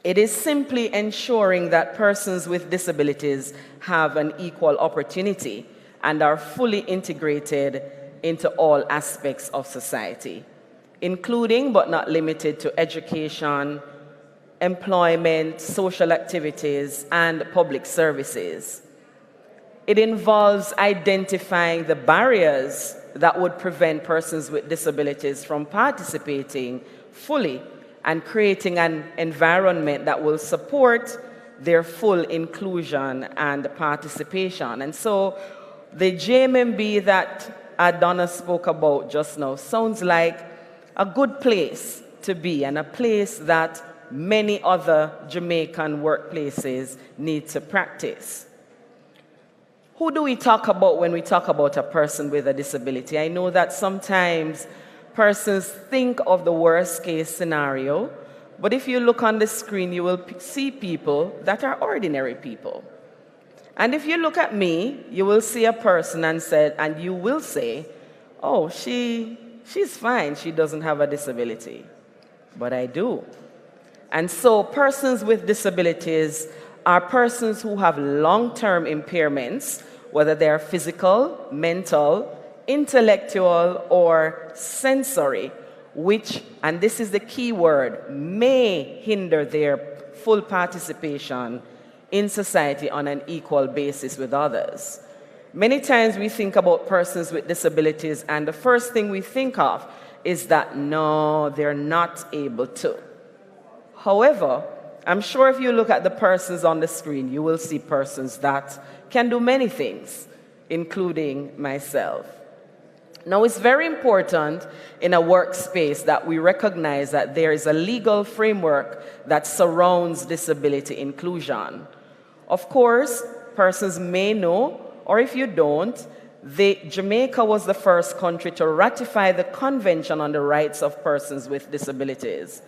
It is simply ensuring that persons with disabilities have an equal opportunity and are fully integrated into all aspects of society, including but not limited to education, employment, social activities, and public services. It involves identifying the barriers that would prevent persons with disabilities from participating fully and creating an environment that will support their full inclusion and participation. And so the JMB that Donna spoke about just now sounds like a good place to be and a place that many other Jamaican workplaces need to practice. Who do we talk about when we talk about a person with a disability? I know that sometimes persons think of the worst case scenario, but if you look on the screen, you will see people that are ordinary people. And if you look at me, you will see a person and you will say, oh, she's fine, she doesn't have a disability. But I do. And so persons with disabilities are persons who have long-term impairments, whether they are physical, mental, intellectual, or sensory, which, and this is the key word, may hinder their full participation in society on an equal basis with others. Many times we think about persons with disabilities, and the first thing we think of is that, no, they're not able to. However, I'm sure if you look at the persons on the screen, you will see persons that can do many things, including myself. Now, it's very important in a workspace that we recognize that there is a legal framework that surrounds disability inclusion. Of course, persons may know, or if you don't, Jamaica was the first country to ratify the Convention on the Rights of Persons with Disabilities.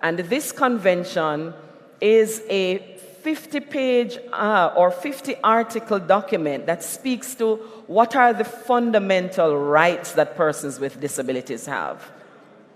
And this convention is a 50-page or 50-article document that speaks to what are the fundamental rights that persons with disabilities have.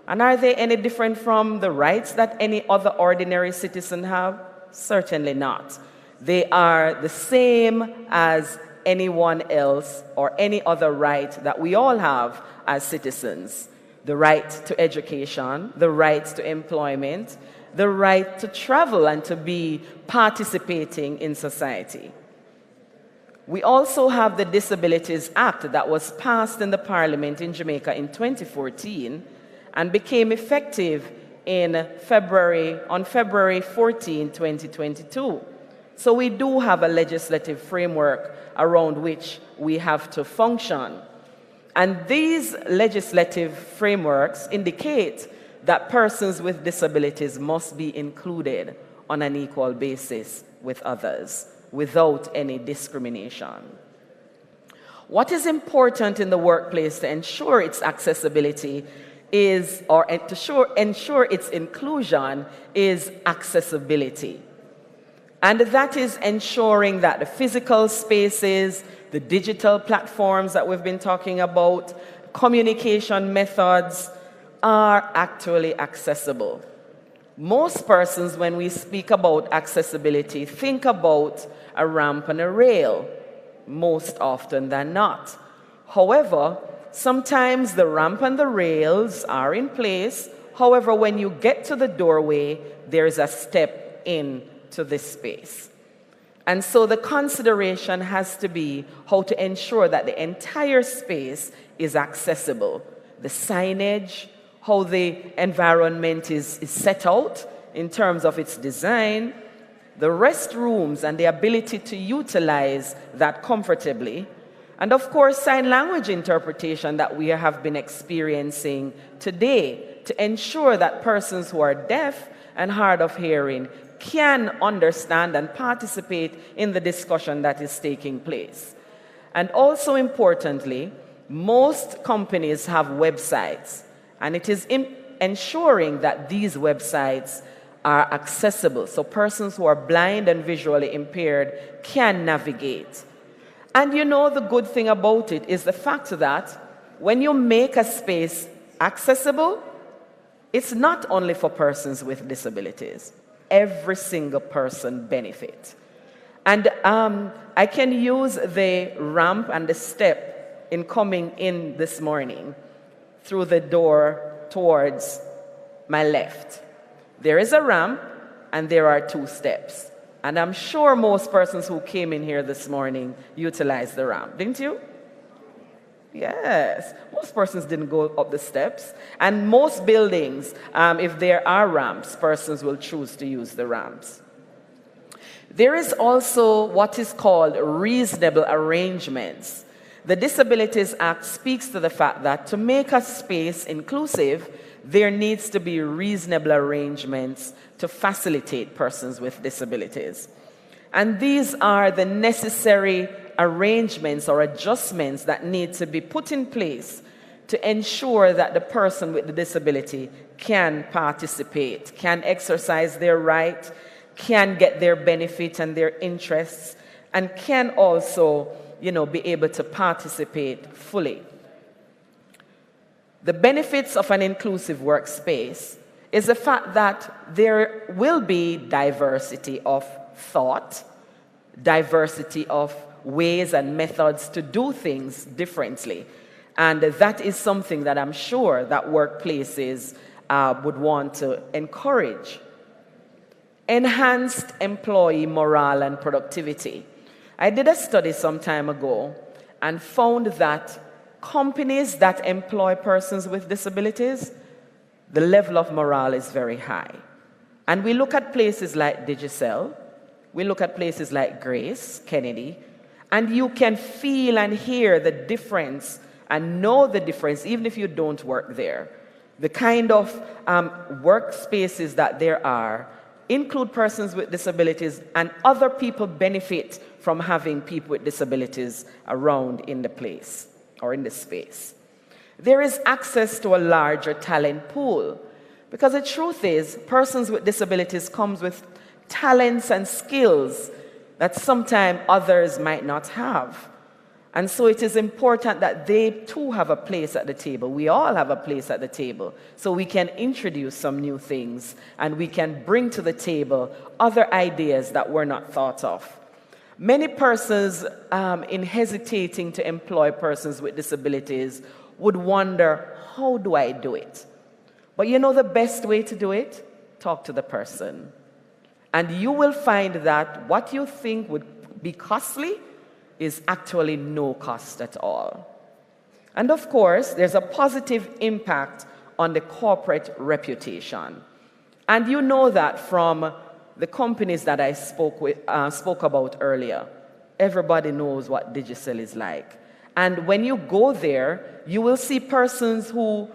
And are they any different from the rights that any other ordinary citizen have? Certainly not. They are the same as anyone else or any other right that we all have as citizens. The right to education, the right to employment, the right to travel and to be participating in society. We also have the Disabilities Act that was passed in the Parliament in Jamaica in 2014 and became effective on February 14, 2022. So we do have a legislative framework around which we have to function. And these legislative frameworks indicate that persons with disabilities must be included on an equal basis with others, without any discrimination. What is important in the workplace to ensure its accessibility is, or to ensure its inclusion, is accessibility. And that is ensuring that the physical spaces, the digital platforms that we've been talking about, communication methods are actually accessible. Most persons, when we speak about accessibility, think about a ramp and a rail, most often than not. However, sometimes the ramp and the rails are in place. However, when you get to the doorway, there's a step into this space. And so the consideration has to be how to ensure that the entire space is accessible. The signage, how the environment is set out in terms of its design, the restrooms and the ability to utilize that comfortably, and of course sign language interpretation that we have been experiencing today to ensure that persons who are deaf and hard of hearing can understand and participate in the discussion that is taking place. And also importantly, most companies have websites, and it is ensuring that these websites are accessible so persons who are blind and visually impaired can navigate. And you know, the good thing about it is the fact that when you make a space accessible, it's not only for persons with disabilities. Every single person benefits. And I can use the ramp and the step in coming in this morning through the door towards my left. There is a ramp and there are 2 steps. And I'm sure most persons who came in here this morning utilized the ramp, didn't you? Yes, most persons didn't go up the steps. And most buildings, if there are ramps, persons will choose to use the ramps. There is also what is called reasonable arrangements. The Disabilities Act speaks to the fact that to make a space inclusive, there needs to be reasonable arrangements to facilitate persons with disabilities. And these are the necessary arrangements or adjustments that need to be put in place to ensure that the person with the disability can participate, can exercise their right, can get their benefit and their interests, and can also, be able to participate fully. The benefits of an inclusive workspace is the fact that there will be diversity of thought, diversity of ways and methods to do things differently. And that is something that I'm sure that workplaces would want to encourage. Enhanced employee morale and productivity. I did a study some time ago and found that companies that employ persons with disabilities, the level of morale is very high. And we look at places like Digicel, we look at places like Grace, Kennedy, and you can feel and hear the difference and know the difference even if you don't work there. The kind of workspaces that there are include persons with disabilities, and other people benefit from having people with disabilities around in the place or in the space. There is access to a larger talent pool, because the truth is, persons with disabilities comes with talents and skills that sometimes others might not have. And so it is important that they too have a place at the table. We all have a place at the table, so we can introduce some new things and we can bring to the table other ideas that were not thought of. Many persons in hesitating to employ persons with disabilities would wonder, how do I do it? But you know the best way to do it? Talk to the person. And you will find that what you think would be costly is actually no cost at all. And of course, there's a positive impact on the corporate reputation. And you know that from the companies that I spoke about earlier. Everybody knows what Digicel is like. And when you go there, you will see persons who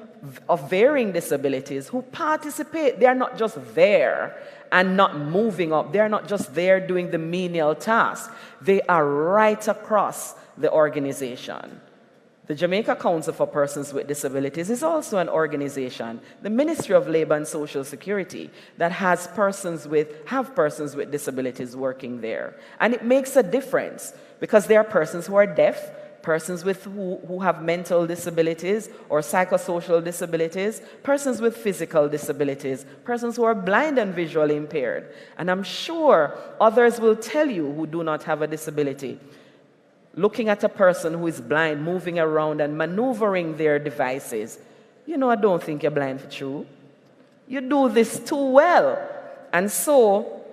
of varying disabilities who participate. They are not just there and not moving up. They are not just there doing the menial tasks. They are right across the organization. The Jamaica Council for Persons with Disabilities is also an organization, the Ministry of Labor and Social Security, that has persons with disabilities working there. And it makes a difference because there are persons who are deaf, persons who have mental disabilities or psychosocial disabilities, persons with physical disabilities, persons who are blind and visually impaired. And I'm sure others will tell you who do not have a disability. Looking at a person who is blind, moving around and maneuvering their devices, you know, I don't think you're blind for true. You do this too well. And so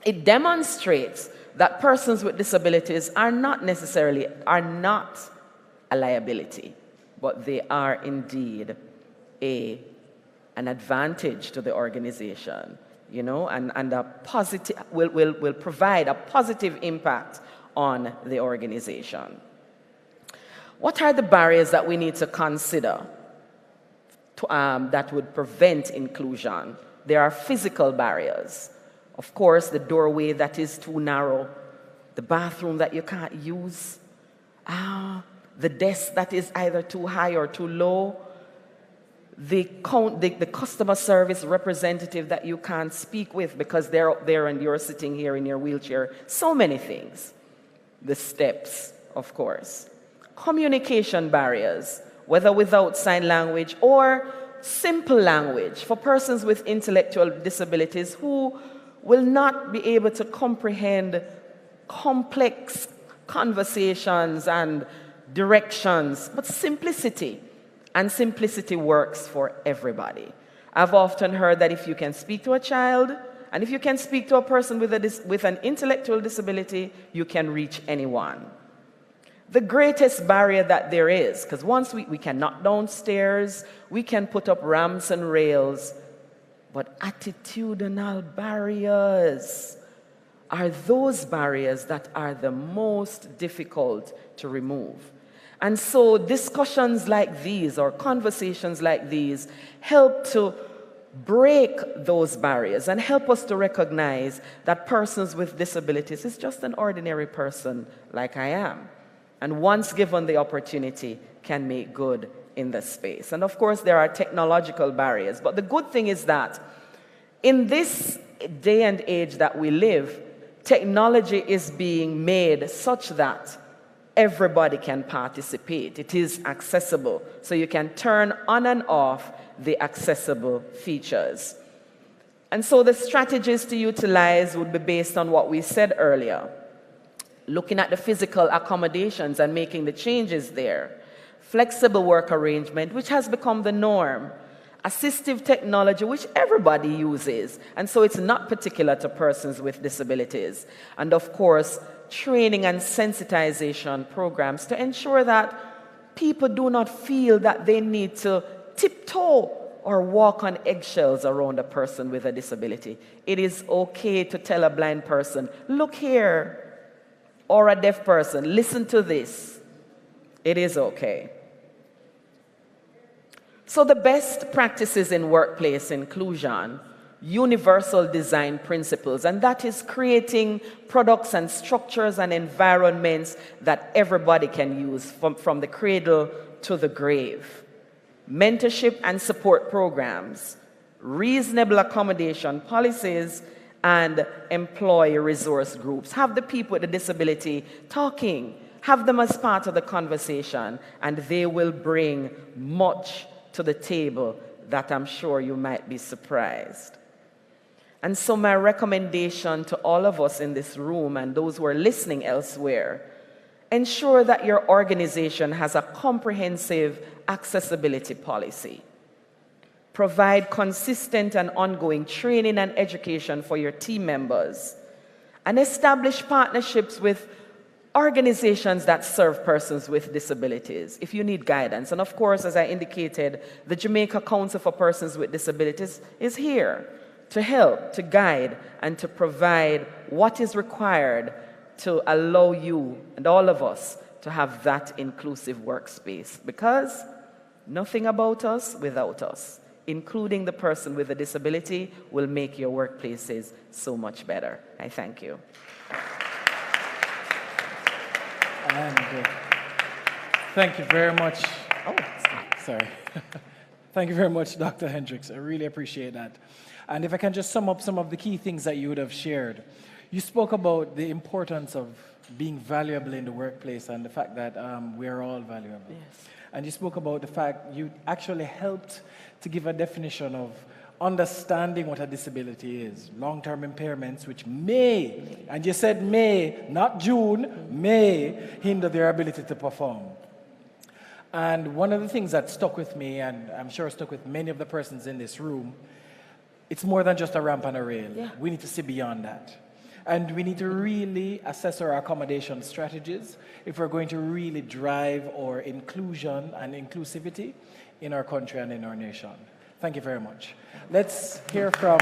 it demonstrates that persons with disabilities are not a liability, but they are indeed an advantage to the organization, you know, and a positive will provide a positive impact on the organization. What are the barriers that we need to consider that would prevent inclusion? There are physical barriers. Of course, the doorway that is too narrow, the bathroom that you can't use, the desk that is either too high or too low, the customer service representative that you can't speak with because they're up there and you're sitting here in your wheelchair. So many things. The steps, of course. Communication barriers, whether without sign language or simple language for persons with intellectual disabilities who will not be able to comprehend complex conversations and directions, but simplicity. And simplicity works for everybody. I've often heard that if you can speak to a child, and if you can speak to a person with an intellectual disability, you can reach anyone. The greatest barrier that there is, because once we can knock down stairs, we can put up ramps and rails, but attitudinal barriers are those barriers that are the most difficult to remove. And so discussions like these or conversations like these help to break those barriers and help us to recognize that persons with disabilities is just an ordinary person like I am. And once given the opportunity, can make good in this space. And of course, there are technological barriers. But the good thing is that in this day and age that we live, technology is being made such that everybody can participate. It is accessible. So you can turn on and off the accessible features. And so the strategies to utilize would be based on what we said earlier. Looking at the physical accommodations and making the changes there. Flexible work arrangement, which has become the norm. Assistive technology, which everybody uses, and so it's not particular to persons with disabilities. And of course, training and sensitization programs to ensure that people do not feel that they need to tiptoe or walk on eggshells around a person with a disability. It is okay to tell a blind person, look here, or a deaf person, listen to this. It is okay. So the best practices in workplace inclusion, universal design principles, and that is creating products and structures and environments that everybody can use from the cradle to the grave. Mentorship and support programs, reasonable accommodation policies, and employee resource groups. Have the people with a disability talking, have them as part of the conversation, and they will bring much to the table that I'm sure you might be surprised. And so my recommendation to all of us in this room and those who are listening elsewhere, ensure that your organization has a comprehensive accessibility policy. Provide consistent and ongoing training and education for your team members, and establish partnerships with organizations that serve persons with disabilities if you need guidance. And of course, as I indicated, the Jamaica Council for Persons with Disabilities is here to help, to guide, and to provide what is required to allow you and all of us to have that inclusive workspace, because nothing about us without us, including the person with a disability, will make your workplaces so much better. I thank you. And thank you very much. Oh, sorry. Thank you very much, Dr. Hendricks. I really appreciate that. And if I can just sum up some of the key things that you would have shared. You spoke about the importance of being valuable in the workplace and the fact that we are all valuable. Yes. And you spoke about the fact you actually helped to give a definition of understanding what a disability is, long-term impairments, which may, and you said may, not June, may hinder their ability to perform. And one of the things that stuck with me, and I'm sure stuck with many of the persons in this room, it's more than just a ramp and a rail. Yeah. We need to see beyond that. And we need to really assess our accommodation strategies if we're going to really drive our inclusion and inclusivity in our country and in our nation. Thank you very much. Let's hear from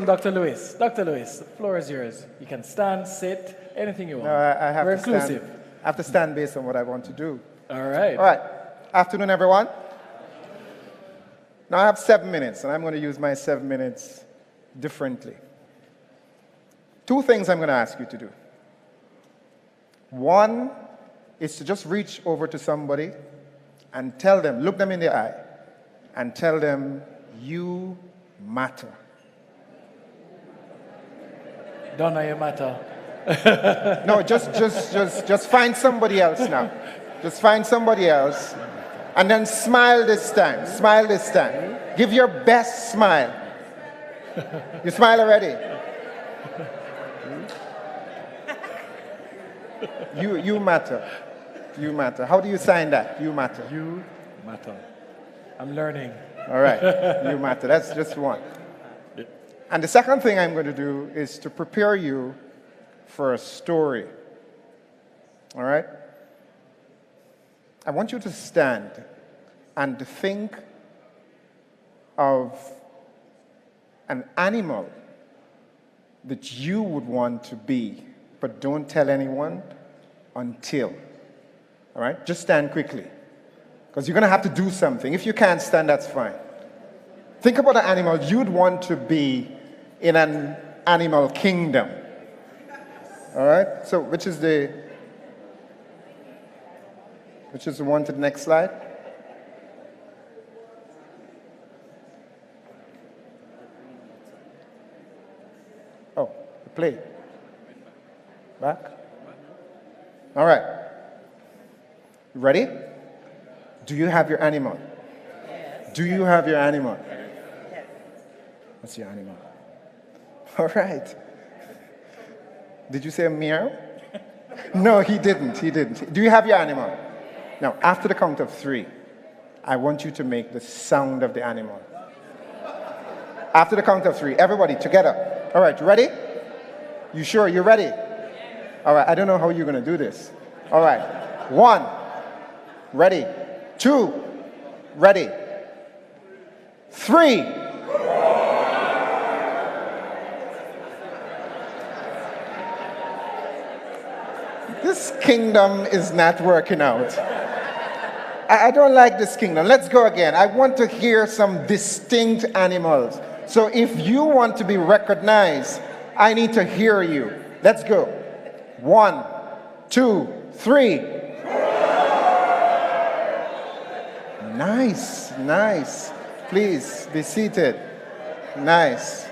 Dr. Lewis. Dr. Lewis, the floor is yours. You can stand, sit, anything you want. No, I have We're to inclusive. stand. I have to stand based on what I want to do. All right. All right. Afternoon, everyone. Now I have 7 minutes, and I'm going to use my 7 minutes differently. 2 things I'm going to ask you to do. One is to just reach over to somebody and tell them, look them in the eye, and tell them, you matter. Don't know you matter. No, just find somebody else now. Just find somebody else. And then smile this time. Smile this time. Give your best smile. You smile already? You matter. You matter. How do you sign that? You matter. You matter. I'm learning. All right. You matter. That's just one. And the second thing I'm going to do is to prepare you for a story. All right? I want you to stand and think of an animal that you would want to be, but don't tell anyone until. All right? Just stand quickly, because you're going to have to do something. If you can't stand, that's fine. Think about an animal you'd want to be in an animal kingdom. All right? So which is the one to the next slide? Oh, the play. Back? All right. You ready? Do you have your animal? Yes. Do you have your animal? What's your animal? All right. Did you say a meow? No, he didn't. He didn't. Do you have your animal? Now, after the count of 3, I want you to make the sound of the animal. After the count of 3, everybody together. All right, you ready? You sure you're ready? All right, I don't know how you're going to do this. All right. 1, ready. 2, ready. 3. This kingdom is not working out. I don't like this kingdom. Let's go again. I want to hear some distinct animals. So if you want to be recognized, I need to hear you. Let's go. 1, 2, 3. Nice, nice. Please be seated. Nice.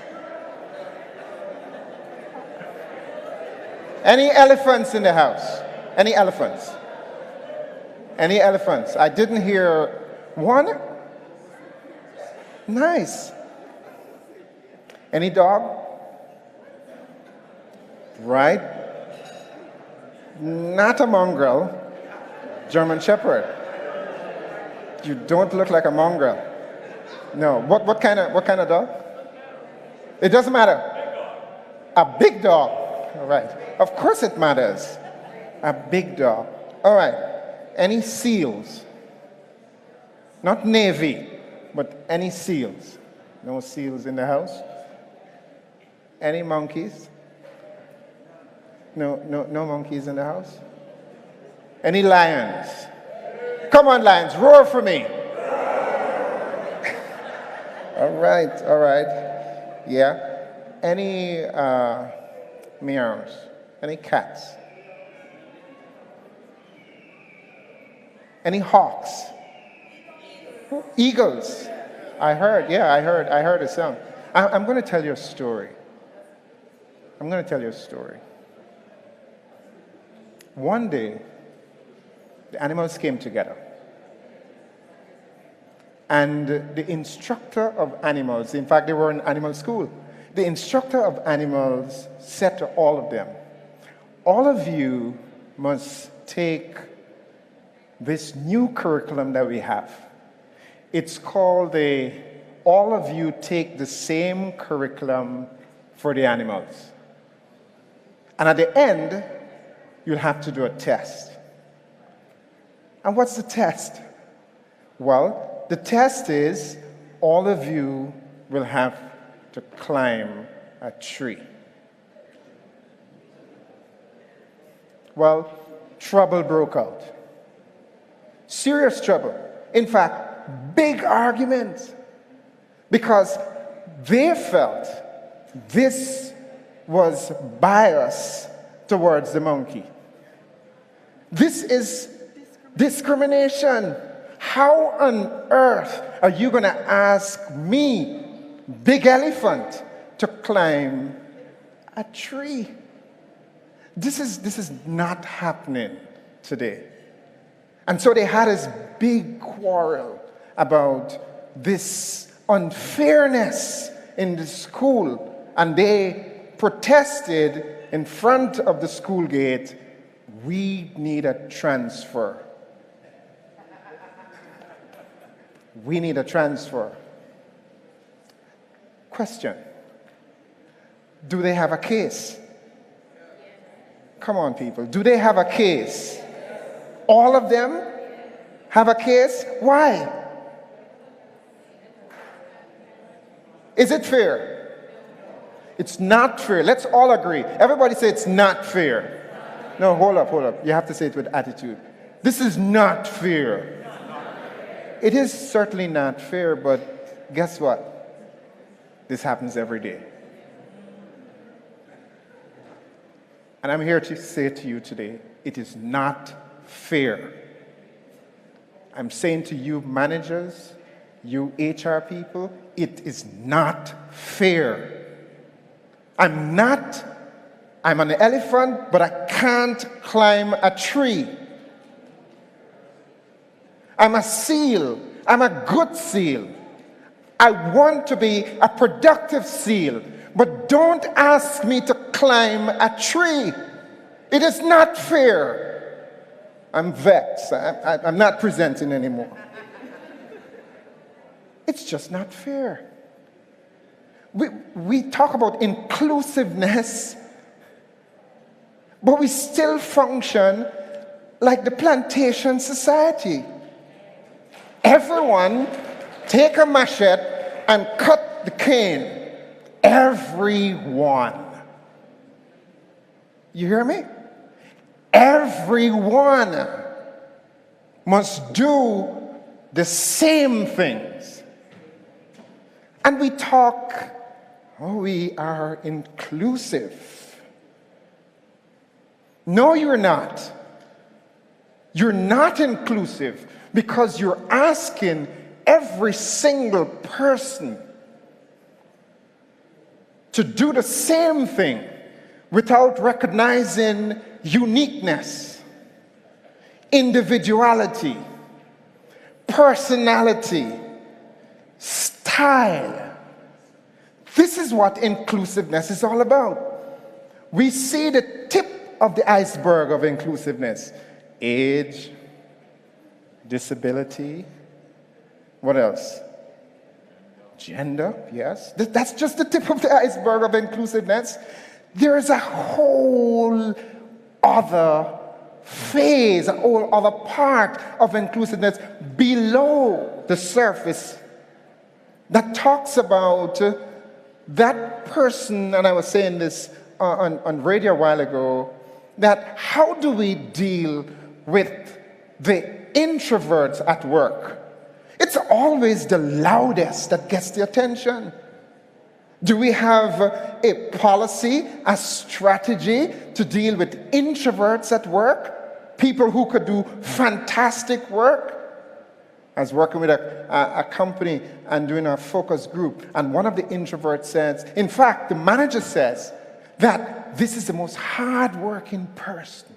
Any elephants in the house? Any elephants? Any elephants? I didn't hear one. Nice. Any dog? Right. Not a mongrel. German Shepherd. You don't look like a mongrel. No. What kind of dog? It doesn't matter. A big dog. All right. Of course it matters. A big dog. All right. Any seals? Not Navy, but any seals? No seals in the house? Any monkeys? No monkeys in the house? Any lions? Come on, lions, roar for me. All right. Yeah. Any meows? Any cats? Any hawks? Eagles? I heard a sound. I'm going to tell you a story. One day, the animals came together. And the instructor of animals, in fact, they were in animal school, the instructor of animals said to all of them, all of you must take this new curriculum that we have. It's called all of you take the same curriculum for the animals. And at the end, you'll have to do a test. And what's the test? Well, the test is all of you will have to climb a tree. Well, trouble broke out. Serious trouble. In fact, big arguments. Because they felt this was bias towards the monkey. This is discrimination. How on earth are you going to ask me, big elephant, to climb a tree? This is not happening today. And so they had this big quarrel about this unfairness in the school, and they protested in front of the school gate, we need a transfer. We need a transfer. Question. Do they have a case? Come on, people. Do they have a case? All of them have a case? Why? Is it fair? It's not fair. Let's all agree. Everybody say it's not fair. No, hold up. You have to say it with attitude. This is not fair. It is certainly not fair, but guess what? This happens every day. And I'm here to say to you today, it is not fair. I'm saying to you managers, you HR people, it is not fair. I'm an elephant, but I can't climb a tree. I'm a seal, I'm a good seal. I want to be a productive seal. But don't ask me to climb a tree. It is not fair. I'm vexed. I'm not presenting anymore. It's just not fair. We talk about inclusiveness, but we still function like the plantation society. Everyone take a machete and cut the cane. Everyone. You hear me? Everyone must do the same things. And we talk, oh, we are inclusive. No, you're not. You're not inclusive because you're asking every single person to do the same thing without recognizing uniqueness, individuality, personality, style. This is what inclusiveness is all about. We see the tip of the iceberg of inclusiveness. Age, disability, what else? Gender, yes. That's just the tip of the iceberg of inclusiveness. There is a whole other phase, a whole other part of inclusiveness below the surface that talks about that person, and I was saying this on radio a while ago, that how do we deal with the introverts at work? It's always the loudest that gets the attention. Do we have a policy, a strategy to deal with introverts at work? People who could do fantastic work? I was working with a company and doing a focus group, and one of the introverts says, in fact, the manager says that this is the most hard-working person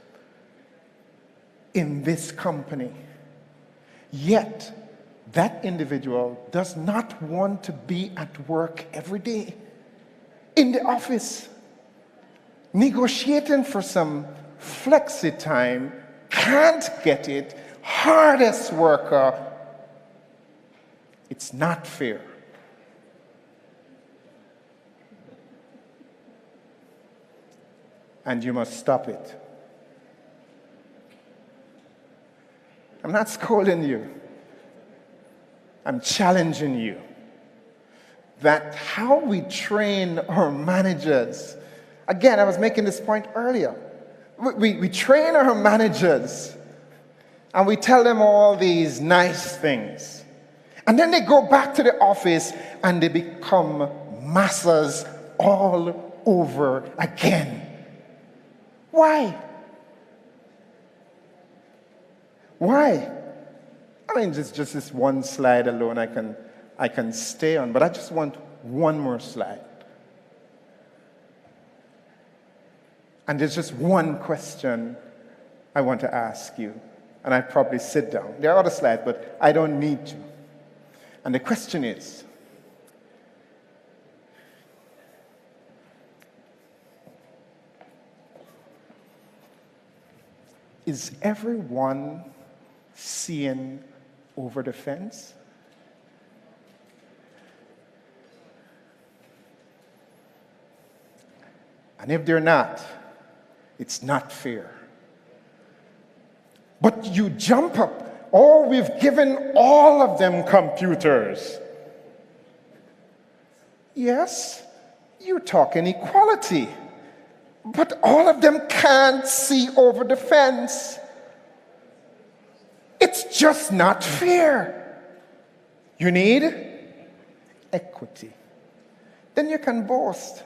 in this company. Yet, that individual does not want to be at work every day, in the office, negotiating for some flexi time, can't get it, hardest worker. It's not fair. And you must stop it. I'm not scolding you. I'm challenging you that how we train our managers, again, I was making this point earlier. We train our managers and we tell them all these nice things. And then they go back to the office and they become masters all over again. Why? Why? I mean, just this one slide alone I can stay on, but I just want one more slide. And there's just one question I want to ask you, and I probably sit down. There are other slides, but I don't need to. And the question is everyone seeing over the fence? And if they're not, it's not fair. But you jump up, oh, we've given all of them computers. Yes, you talk inequality, but all of them can't see over the fence. It's just not fair. You need equity. Then you can boast.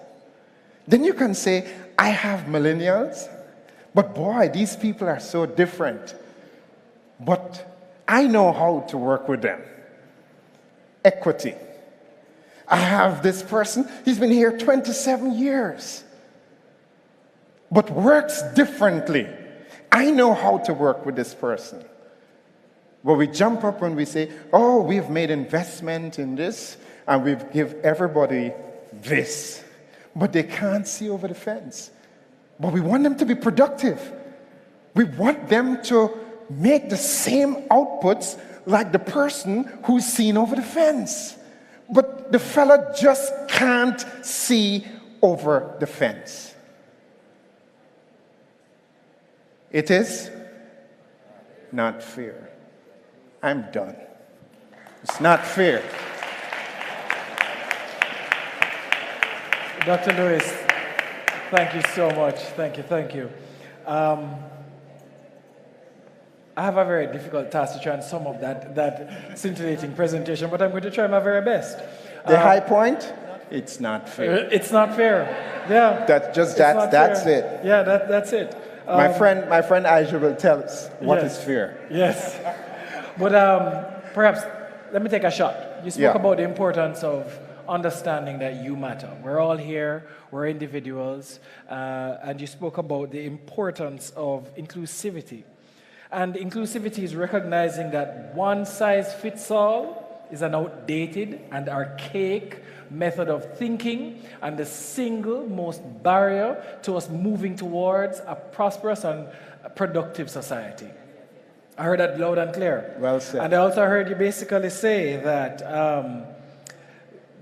Then you can say, I have millennials, but boy, these people are so different. But I know how to work with them. Equity. I have this person, he's been here 27 years, but works differently. I know how to work with this person. But we jump up when we say, oh, we've made investment in this and we've give everybody this. But they can't see over the fence. But we want them to be productive. We want them to make the same outputs like the person who's seen over the fence. But the fella just can't see over the fence. It is not fair. I'm done. It's not fair. Dr. Lewis, thank you so much. Thank you. I have a very difficult task to try and sum up that scintillating presentation, but I'm going to try my very best. The high point? It's not fair. It's not fair. Yeah. That's it. Yeah, that's it. My friend Aisha will tell us what is fair. Yes. But perhaps let me take a shot. You spoke about the importance of understanding that you matter. We're all here, we're individuals, and you spoke about the importance of inclusivity. And inclusivity is recognizing that one size fits all is an outdated and archaic method of thinking and the single most barrier to us moving towards a prosperous and productive society. I heard that loud and clear. Well said. And I also heard you basically say that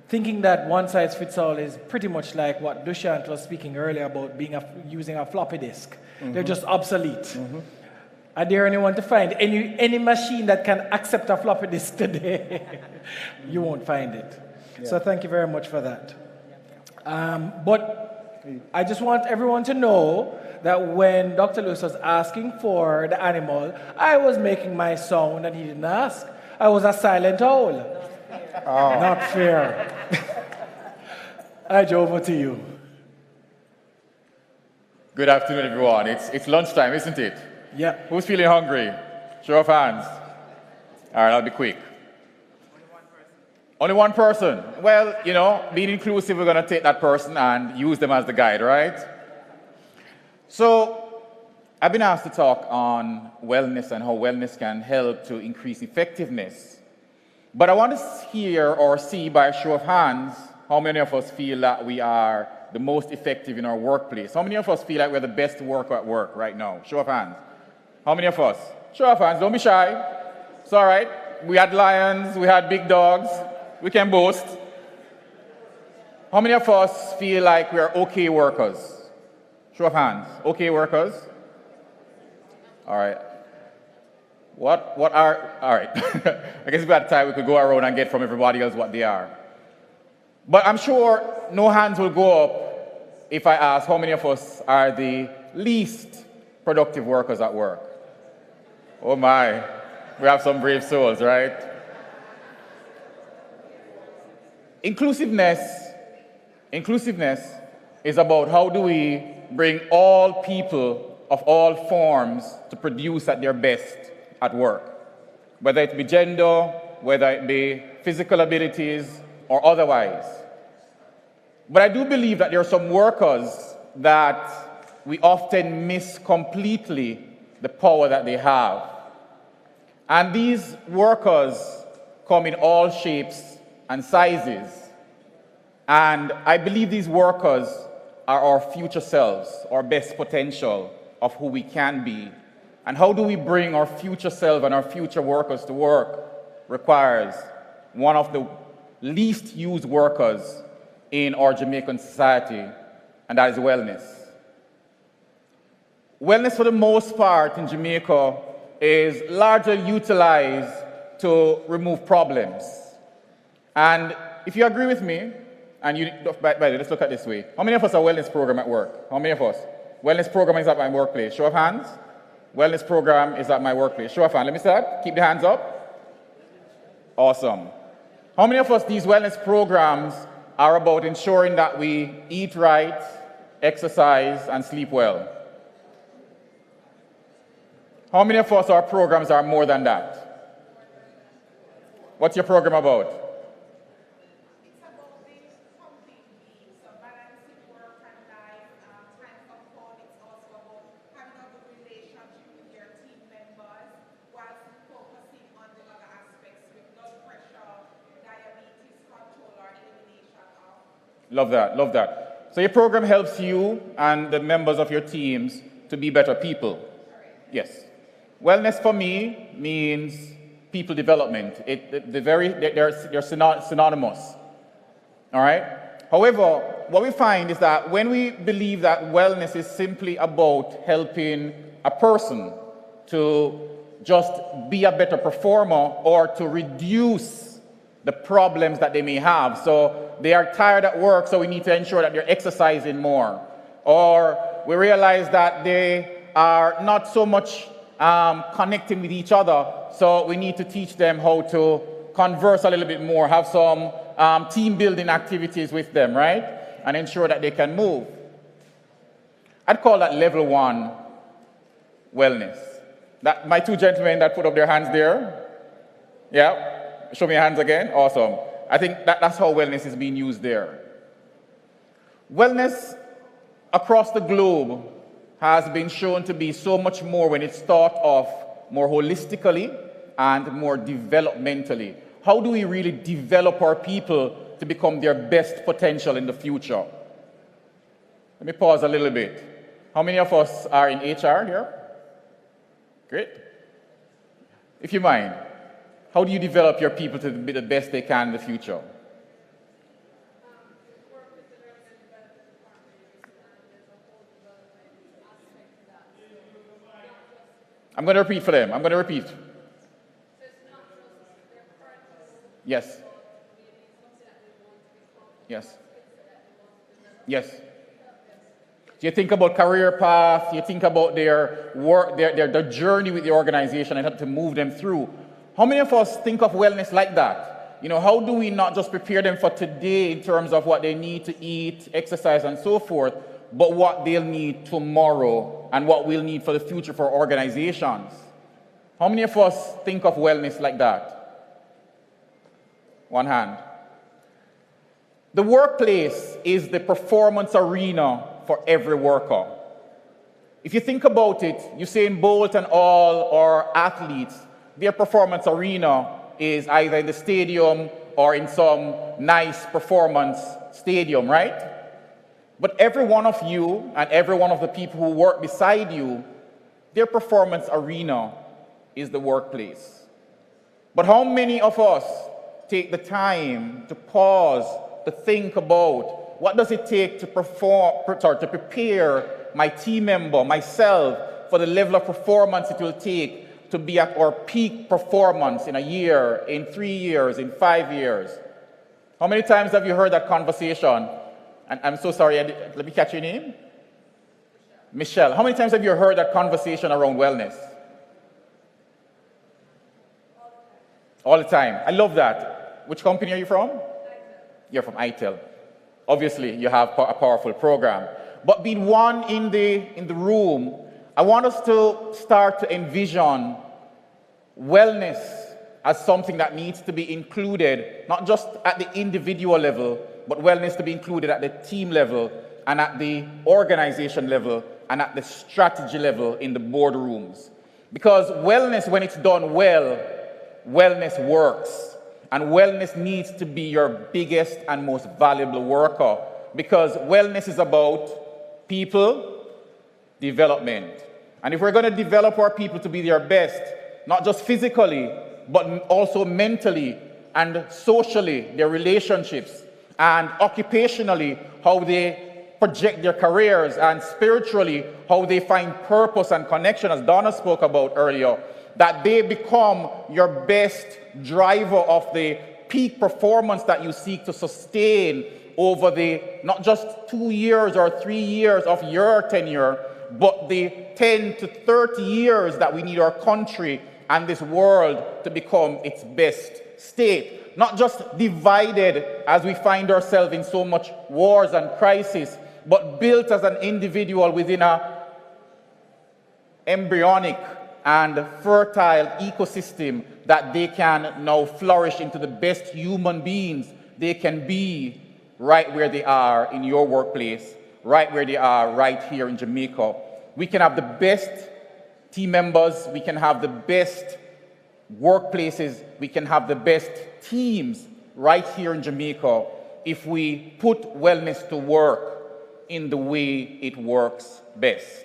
thinking that one size fits all is pretty much like what Dushyant was speaking earlier about using a floppy disk. Mm-hmm. They're just obsolete. Mm-hmm. I dare anyone to find any machine that can accept a floppy disk today. You won't find it. Yeah. So thank you very much for that. But I just want everyone to know that when Dr. Lewis was asking for the animal, I was making my sound and he didn't ask. I was a silent owl. Oh. Not fair. Over to you. Good afternoon, everyone. It's lunchtime, isn't it? Yeah. Who's feeling hungry? Show of hands. All right, I'll be quick. Only one person. Well, being inclusive, we're going to take that person and use them as the guide, right? So, I've been asked to talk on wellness and how wellness can help to increase effectiveness. But I want to hear or see by a show of hands how many of us feel that we are the most effective in our workplace. How many of us feel like we're the best worker at work right now? Show of hands. How many of us? Show of hands. Don't be shy. It's all right. We had lions. We had big dogs. We can boast. How many of us feel like we are okay workers? Show of hands. Okay workers? All right. All right. I guess if we had time, we could go around and get from everybody else what they are. But I'm sure no hands will go up if I ask how many of us are the least productive workers at work. Oh my, we have some brave souls, right? Inclusiveness is about how do we bring all people of all forms to produce at their best at work, whether it be gender, whether it be physical abilities, or otherwise. But I do believe that there are some workers that we often miss completely the power that they have. And these workers come in all shapes and sizes. And I believe these workers are our future selves, our best potential of who we can be. And how do we bring our future self and our future workers to work requires one of the least used workers in our Jamaican society, and that is wellness. Wellness, for the most part, in Jamaica is largely utilized to remove problems. And if you agree with me, and by the way, let's look at it this way. How many of us are wellness program at work? How many of us? Wellness program is at my workplace. Show of hands. Wellness program is at my workplace. Show of hands. Let me start. Keep the hands up. Awesome. How many of us, these wellness programs are about ensuring that we eat right, exercise, and sleep well? How many of us, our programs are more than that? What's your program about? Love that, love that. So your program helps you and the members of your teams to be better people. Yes. Wellness for me means people development. They're synonymous. All right? However, what we find is that when we believe that wellness is simply about helping a person to just be a better performer or to reduce the problems that they may have. So they are tired at work, so we need to ensure that they're exercising more. Or we realize that they are not so much connecting with each other, so we need to teach them how to converse a little bit more, have some team building activities with them, right? And ensure that they can move. I'd call that level 1 wellness. That my two gentlemen that put up their hands there, yeah, show me your hands again, awesome. I think that's how wellness is being used there. Wellness across the globe has been shown to be so much more when it's thought of more holistically and more developmentally. How do we really develop our people to become their best potential in the future? Let me pause a little bit. How many of us are in HR here? Great. If you mind, how do you develop your people to be the best they can in the future? I'm going to repeat for them. I'm going to repeat. Yes. Yes. Yes. So you think about career path, you think about their work, their journey with the organization and how to move them through. How many of us think of wellness like that? You know, how do we not just prepare them for today in terms of what they need to eat, exercise, and so forth, but what they'll need tomorrow and what we'll need for the future for organizations? How many of us think of wellness like that? One hand. The workplace is the performance arena for every worker. If you think about it, Usain Bolt and all our athletes, their performance arena is either in the stadium or in some nice performance stadium, right? But every one of you and every one of the people who work beside you, their performance arena is the workplace. But how many of us take the time to pause, to think about what does it take to prepare my team member, myself, for the level of performance it will take to be at our peak performance in a year, in 3 years, in 5 years? How many times have you heard that conversation? And I'm so sorry, let me catch your name. Michelle. How many times have you heard that conversation around wellness? All the time. I love that. Which company are you from? You're from ITEL. Obviously, you have a powerful program. But being one in the room, I want us to start to envision wellness as something that needs to be included, not just at the individual level, but wellness to be included at the team level and at the organization level and at the strategy level in the boardrooms. Because wellness, when it's done well, wellness works. And wellness needs to be your biggest and most valuable worker, because wellness is about people development. And if we're going to develop our people to be their best, not just physically, but also mentally and socially, their relationships, and occupationally, how they project their careers, and spiritually, how they find purpose and connection, as Donna spoke about earlier, that they become your best driver of the peak performance that you seek to sustain over the not just 2 years or 3 years of your tenure, but the 10 to 30 years that we need our country and this world to become its best state. Not just divided as we find ourselves in so much wars and crisis, but built as an individual within a embryonic and fertile ecosystem that they can now flourish into the best human beings they can be right where they are in your workplace, right where they are right here in Jamaica. We can have the best team members, we can have the best workplaces, we can have the best teams right here in Jamaica if we put wellness to work in the way it works best.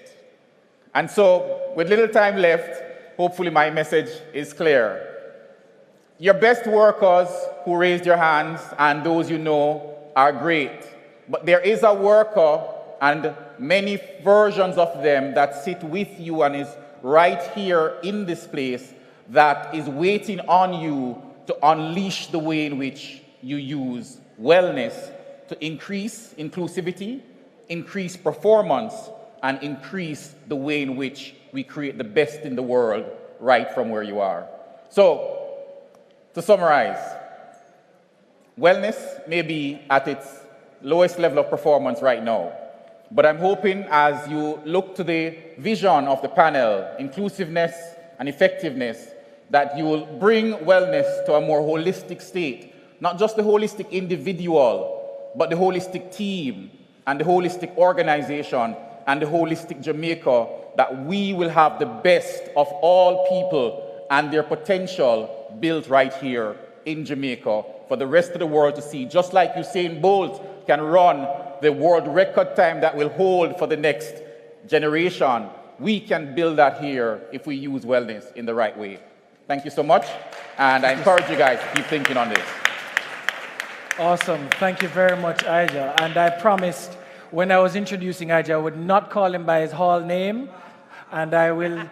And so, with little time left, hopefully my message is clear. Your best workers who raised your hands and those you know are great. But there is a worker and many versions of them that sit with you and is right here in this place that is waiting on you to unleash the way in which you use wellness to increase inclusivity, increase performance, and increase the way in which we create the best in the world right from where you are. So, to summarize, wellness may be at its lowest level of performance right now, but I'm hoping as you look to the vision of the panel, inclusiveness and effectiveness, that you will bring wellness to a more holistic state, not just the holistic individual, but the holistic team and the holistic organization and the holistic Jamaica, that we will have the best of all people and their potential built right here in Jamaica for the rest of the world to see. Just like Usain Bolt can run the world record time that will hold for the next generation, we can build that here if we use wellness in the right way. Thank you so much, and I encourage you guys to keep thinking on this. Awesome. Thank you very much, Ija. And I promised when I was introducing Ija, I would not call him by his hall name, and I will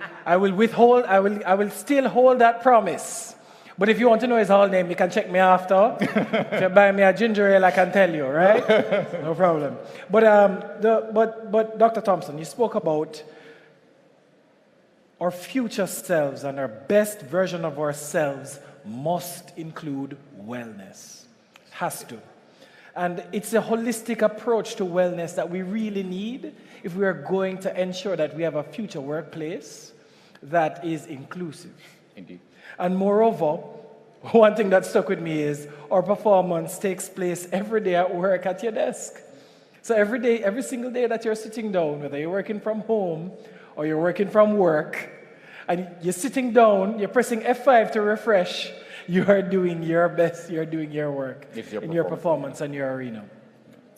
still hold that promise. But if you want to know his hall name, you can check me after. If you buy me a ginger ale, I can tell you, right? No problem. But Dr. Thompson, you spoke about our future selves, and our best version of ourselves must include wellness. It has to. And it's a holistic approach to wellness that we really need if we are going to ensure that we have a future workplace that is inclusive. Indeed. And moreover, one thing that stuck with me is our performance takes place every day at work at your desk. So every day, every single day that you're sitting down, whether you're working from home or you're working from work, and you're sitting down, you're pressing F5 to refresh, you are doing your best, you're doing your work in your performance and your arena.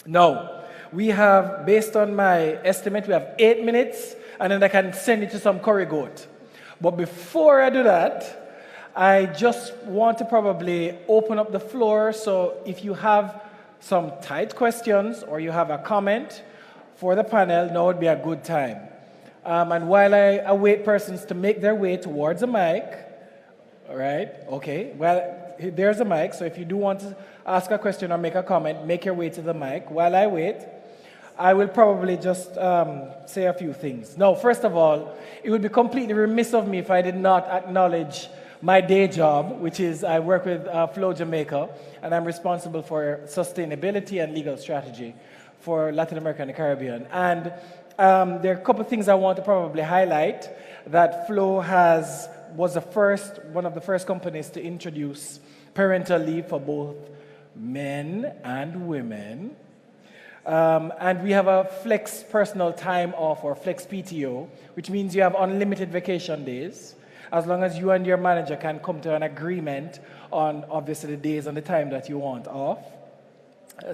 Now, we have, based on my estimate, we have 8 minutes, and then I can send it to some curry goat. But before I do that, I just want to probably open up the floor, so if you have some tight questions or you have a comment for the panel, now would be a good time. And while I await persons to make their way towards the mic, all right, okay, well, there's a mic, so if you do want to ask a question or make a comment, make your way to the mic. While I wait, I will probably just say a few things. Now, first of all, it would be completely remiss of me if I did not acknowledge my day job, which is I work with Flow Jamaica, and I'm responsible for sustainability and legal strategy for Latin America and the Caribbean. And there are a couple of things I want to probably highlight. That Flow was one of the first companies to introduce parental leave for both men and women. And we have a flex personal time off, or flex PTO, which means you have unlimited vacation days, as long as you and your manager can come to an agreement on, obviously, the days and the time that you want off.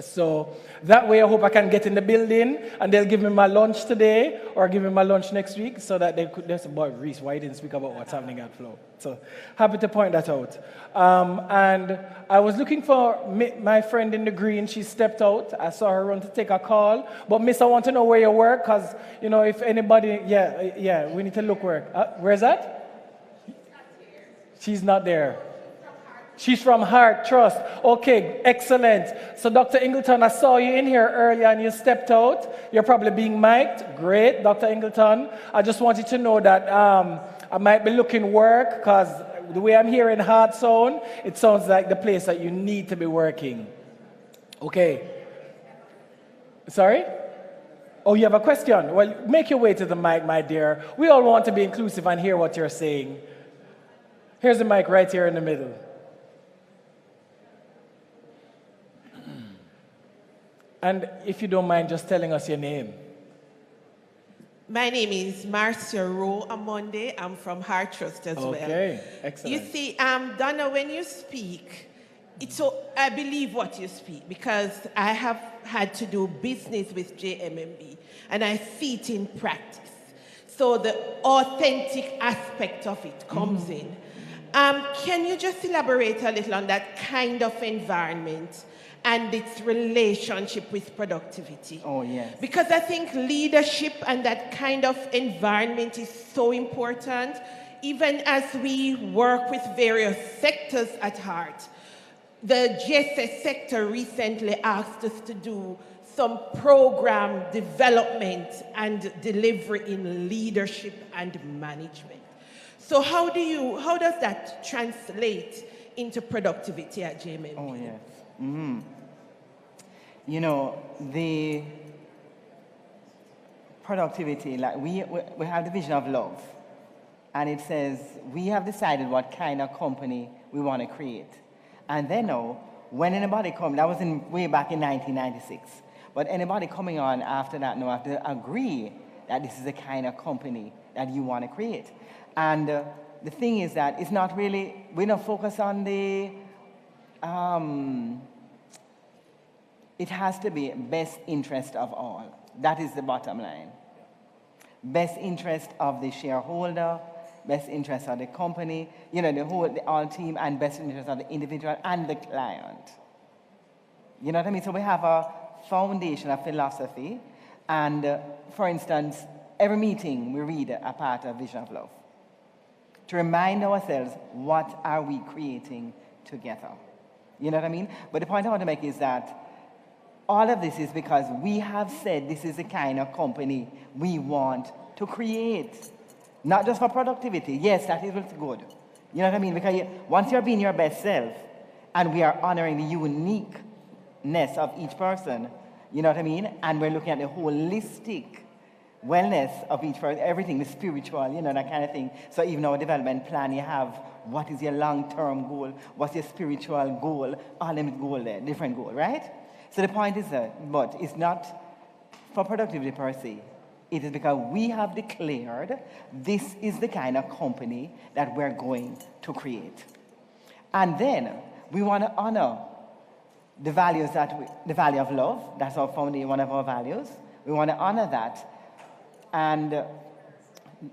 So that way I hope I can get in the building and they'll give me my lunch today or give me my lunch next week, so that they say, boy, Reese, why you didn't speak about what's happening at Flow? So happy to point that out. And I was looking for my friend in the green. She stepped out. I saw her run to take a call. But miss, I want to know where you work, because, you know, if anybody, we need to look where. Where's that? She's not there. She's from Heart Trust. Okay, excellent. So Dr. Ingleton, I saw you in here earlier and you stepped out. You're probably being mic'd. Great, Dr. Ingleton. I just wanted to know that I might be looking work, because the way I'm hearing Heart Zone, it sounds like the place that you need to be working. Okay. Sorry? Oh, you have a question? Well, make your way to the mic, my dear. We all want to be inclusive and hear what you're saying. Here's the mic right here in the middle. And if you don't mind just telling us your name. My name is Marcia Rowe Amonde. I'm from Heart Trust as well. Okay, excellent. You see, Donna, when you speak, I believe what you speak because I have had to do business with JMMB and I see it in practice. So the authentic aspect of it comes in. Can you just elaborate a little on that kind of environment and its relationship with productivity? Oh, yes. Because I think leadership and that kind of environment is so important, even as we work with various sectors at heart. The GSS sector recently asked us to do some program development and delivery in leadership and management. So how does that translate into productivity at JMMB? Oh, yes. You know, the productivity, like we have the vision of love. And it says, we have decided what kind of company we want to create. And then now, when anybody comes, that was way back in 1996, but anybody coming on after that now have to agree that this is the kind of company that you want to create. And the thing is that it's not really, we don't focus on the, it has to be best interest of all. That is the bottom line. Best interest of the shareholder, best interest of the company, you know, the all team, and best interest of the individual and the client. You know what I mean? So we have a foundation of philosophy, and for instance, every meeting we read a part of Vision of Love to remind ourselves, what are we creating together? You know what I mean? But the point I want to make is that all of this is because we have said this is the kind of company we want to create. Not just for productivity. Yes, that is good. You know what I mean? Because once you're being your best self, and we are honoring the uniqueness of each person, you know what I mean? And we're looking at the holistic wellness of each person, everything, the spiritual, you know, that kind of thing. So even our development plan, you have what is your long-term goal, what's your spiritual goal, all them goal there, different goal, right? So the point is that, but it's not for productivity per se. It is because we have declared this is the kind of company that we're going to create. And then we want to honor the values the value of love. That's our foundation, one of our values. We want to honor that. And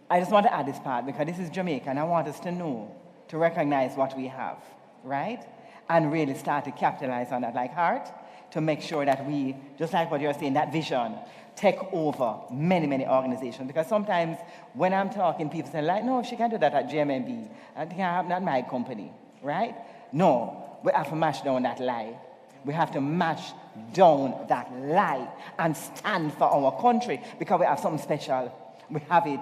I just want to add this part because this is Jamaica and I want us to know, to recognize what we have, right? And really start to capitalize on that like heart to make sure that we, just like what you're saying, that vision, take over many, many organizations. Because sometimes when I'm talking, people say, like, no, she can't do that at JMMB. That can't happen at my company, right? No, we have to mash down that lie. We have to mash down that lie and stand for our country because we have something special. We have it.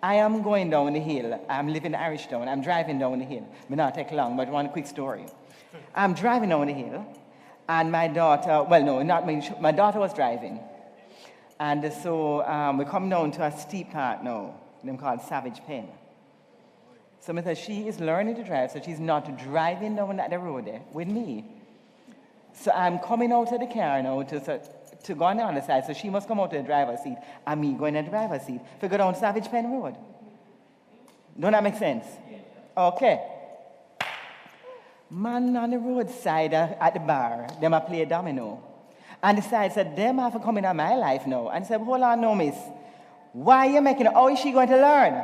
I am going down the hill. I'm living in Irishtown. I'm driving down the hill. It may not take long, but one quick story. I'm driving down the hill, and my daughter, well, no, not me, my daughter was driving. And so we come down to a steep part now, them called Savage Pen. So I said, she is learning to drive, so she's not driving down the road there with me. So I'm coming out of the car now to go on the other side, so she must come out to the driver's seat, and me going in the driver's seat to go down Savage Pen Road. Don't that make sense? Okay. Man on the roadside at the bar, them a play domino. And the side said, them have to come in my life now. And said, hold on, no, miss. Why are you making it? How is she going to learn?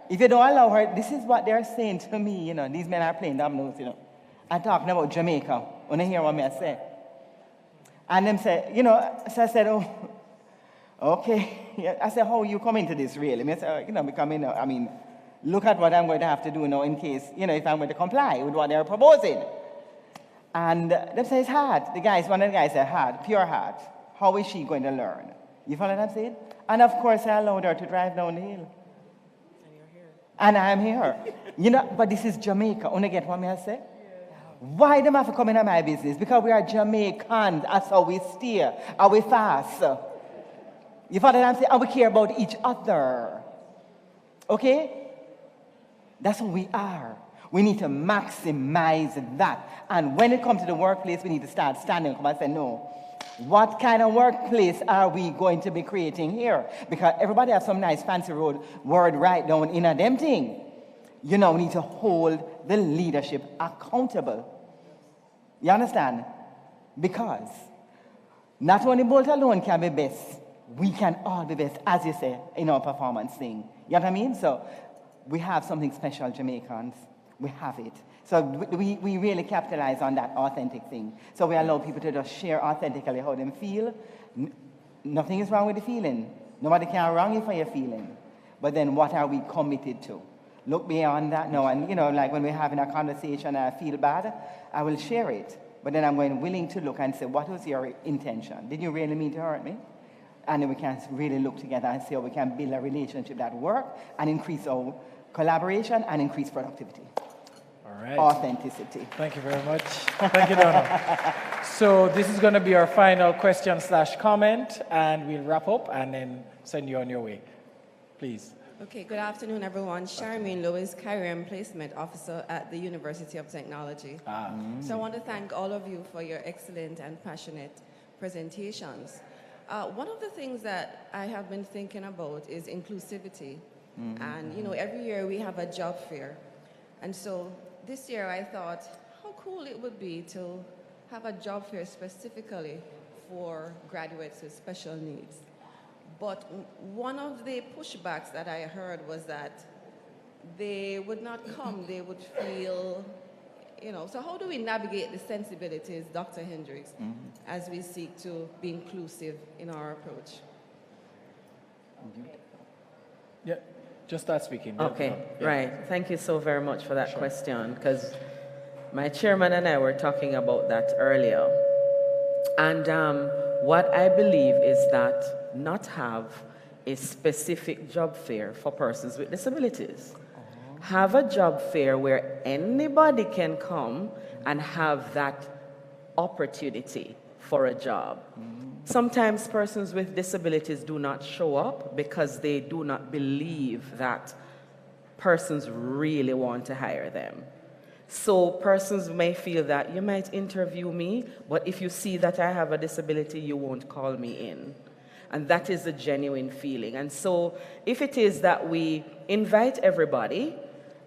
If you don't allow her, this is what they're saying to me, you know. These men are playing dominoes, you know. I'm talking about Jamaica. When I hear what I say. And them say, you know, so I said, oh, okay. Yeah. I said, how you come into this really? I said, you know, becoming, I mean, look at what I'm going to have to do now in case, you know, if I'm going to comply with what they're proposing. And they say it's hard. One of the guys said hard, pure hard. How is she going to learn? You follow what I'm saying? And of course I allowed her to drive down the hill. And you're here. And I'm here. You know, but this is Jamaica. Wanna get what I say? Yeah. Why them have to come into my business? Because we are Jamaicans. That's how we steer. How we fast. You follow what I'm saying? And we care about each other. Okay? That's who we are. We need to maximize that. And when it comes to the workplace, we need to start standing up and say, no, what kind of workplace are we going to be creating here? Because everybody has some nice fancy word right down in a damn thing. You know, we need to hold the leadership accountable. You understand? Because not only Bolt alone can be best, we can all be best, as you say, in our performance thing. You know what I mean? So we have something special, Jamaicans. We have it. So we really capitalize on that authentic thing. So we allow people to just share authentically how they feel. Nothing is wrong with the feeling. Nobody can wrong you for your feeling. But then what are we committed to? Look beyond that now. And, like when we're having a conversation and I feel bad, I will share it. But then I'm going willing to look and say, what was your intention? Did you really mean to hurt me? And then we can really look together and see how we can build a relationship that works and increase our collaboration and increase productivity. All right. Authenticity. Thank you very much. Thank you, Donna. So this is going to be our final question/comment, and we'll wrap up and then send you on your way. Please. Okay, good afternoon, everyone. Charmaine Lewis, Career and Placement Officer at the University of Technology. So I want to thank all of you for your excellent and passionate presentations. One of the things that I have been thinking about is inclusivity. And, every year we have a job fair. And so this year I thought how cool it would be to have a job fair specifically for graduates with special needs. But one of the pushbacks that I heard was that they would not come, they would feel, so how do we navigate the sensibilities, Dr. Hendricks, as we seek to be inclusive in our approach? Yeah, just start speaking. Okay, Yeah. right. Thank you so very much for that question, because my chairman and I were talking about that earlier. And what I believe is that not have a specific job fair for persons with disabilities. Have a job fair where anybody can come and have that opportunity for a job. Sometimes persons with disabilities do not show up because they do not believe that persons really want to hire them. So persons may feel that you might interview me, but if you see that I have a disability, you won't call me in. And that is a genuine feeling. And so if it is that we invite everybody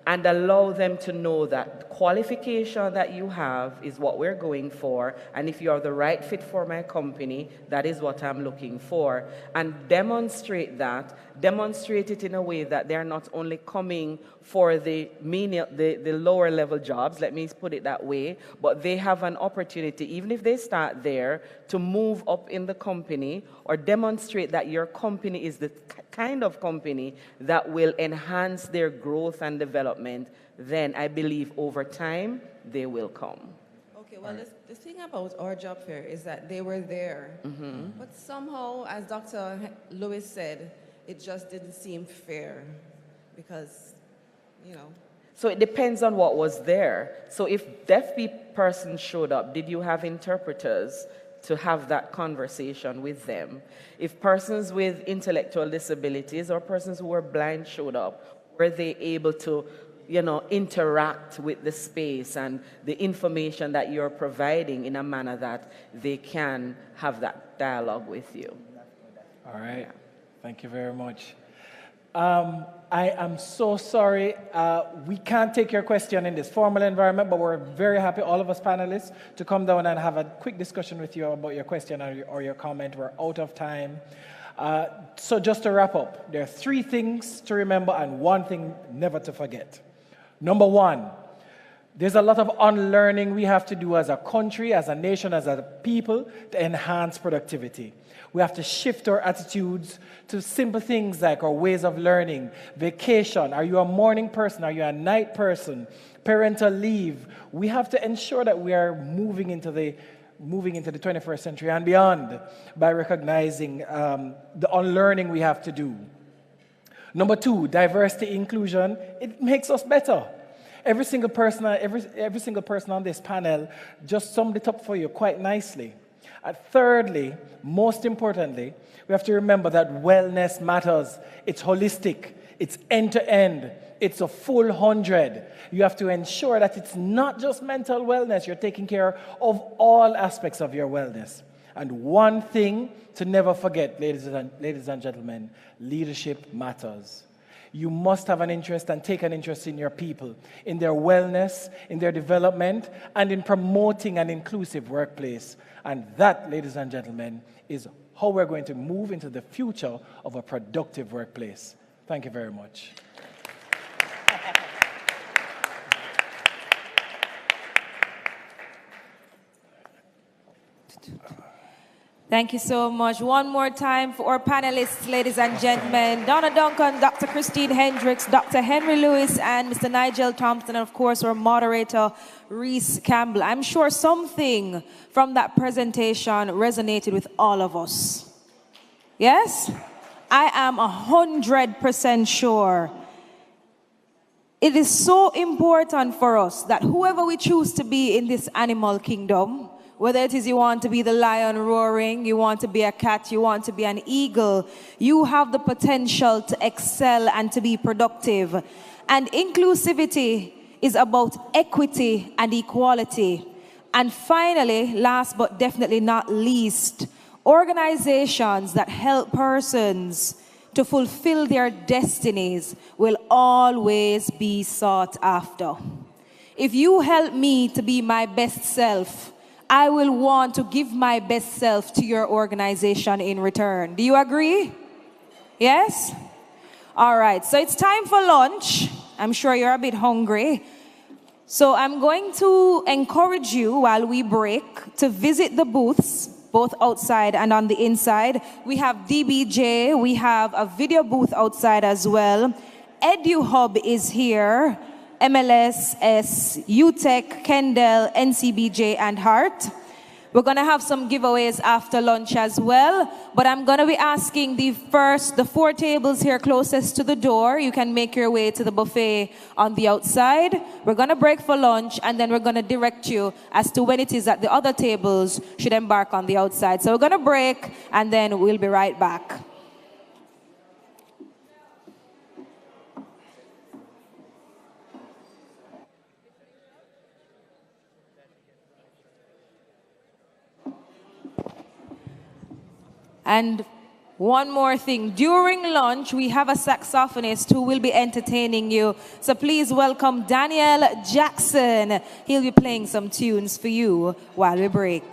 and allow them to know that qualification that you have is what we're going for, and if you are the right fit for my company, that is what I'm looking for, and demonstrate it in a way that they're not only coming for the lower level jobs, let me put it that way, but they have an opportunity, even if they start there, to move up in the company, or demonstrate that your company is the kind of company that will enhance their growth and development, then I believe over time they will come. Okay, well, the thing about our job fair is that they were there, but somehow, as Dr. Lewis said, it just didn't seem fair because, So it depends on what was there. So if deaf person showed up, did you have interpreters to have that conversation with them? If persons with intellectual disabilities or persons who were blind showed up, were they able to, interact with the space and the information that you're providing in a manner that they can have that dialogue with you? All right. Thank you very much. I am so sorry. We can't take your question in this formal environment, but we're very happy, all of us panelists, to come down and have a quick discussion with you about your question or your comment. We're out of time. So just to wrap up, there are 3 things to remember and 1 thing never to forget. Number 1, there's a lot of unlearning we have to do as a country, as a nation, as a people to enhance productivity. We have to shift our attitudes to simple things like our ways of learning, vacation. Are you a morning person? Are you a night person? Parental leave. We have to ensure that we are moving into the 21st century and beyond by recognizing the unlearning we have to do. Number 2, diversity, inclusion. It makes us better. Every single person on this panel just summed it up for you quite nicely. Thirdly, most importantly, we have to remember that wellness matters. It's holistic. It's end-to-end. It's a full 100. You have to ensure that it's not just mental wellness. You're taking care of all aspects of your wellness. And 1 thing to never forget, ladies and gentlemen, leadership matters. You must have an interest and take an interest in your people, in their wellness, in their development, and in promoting an inclusive workplace. And that, ladies and gentlemen, is how we're going to move into the future of a productive workplace. Thank you very much. Thank you so much. One more time for our panelists, ladies and gentlemen. Donna Duncan, Dr. Christine Hendricks, Dr. Henry Lewis, and Mr. Nigel Thompson, and of course our moderator, Reese Campbell. I'm sure something from that presentation resonated with all of us. Yes? I am 100% sure. It is so important for us that whoever we choose to be in this animal kingdom, whether it is you want to be the lion roaring, you want to be a cat, you want to be an eagle, you have the potential to excel and to be productive. And inclusivity is about equity and equality. And finally, last but definitely not least, organizations that help persons to fulfill their destinies will always be sought after. If you help me to be my best self, I will want to give my best self to your organization in return. Do you agree? Yes? All right, so it's time for lunch. I'm sure you're a bit hungry. So I'm going to encourage you while we break to visit the booths, both outside and on the inside. We have DBJ, we have a video booth outside as well. EduHub is here. MLS, UTech, Kendall, NCBJ, and Hart. We're going to have some giveaways after lunch as well, but I'm going to be asking the 4 tables here closest to the door. You can make your way to the buffet on the outside. We're going to break for lunch, and then we're going to direct you as to when it is that the other tables should embark on the outside. So we're going to break, and then we'll be right back. And one more thing, during lunch, we have a saxophonist who will be entertaining you. So please welcome Daniel Jackson. He'll be playing some tunes for you while we break.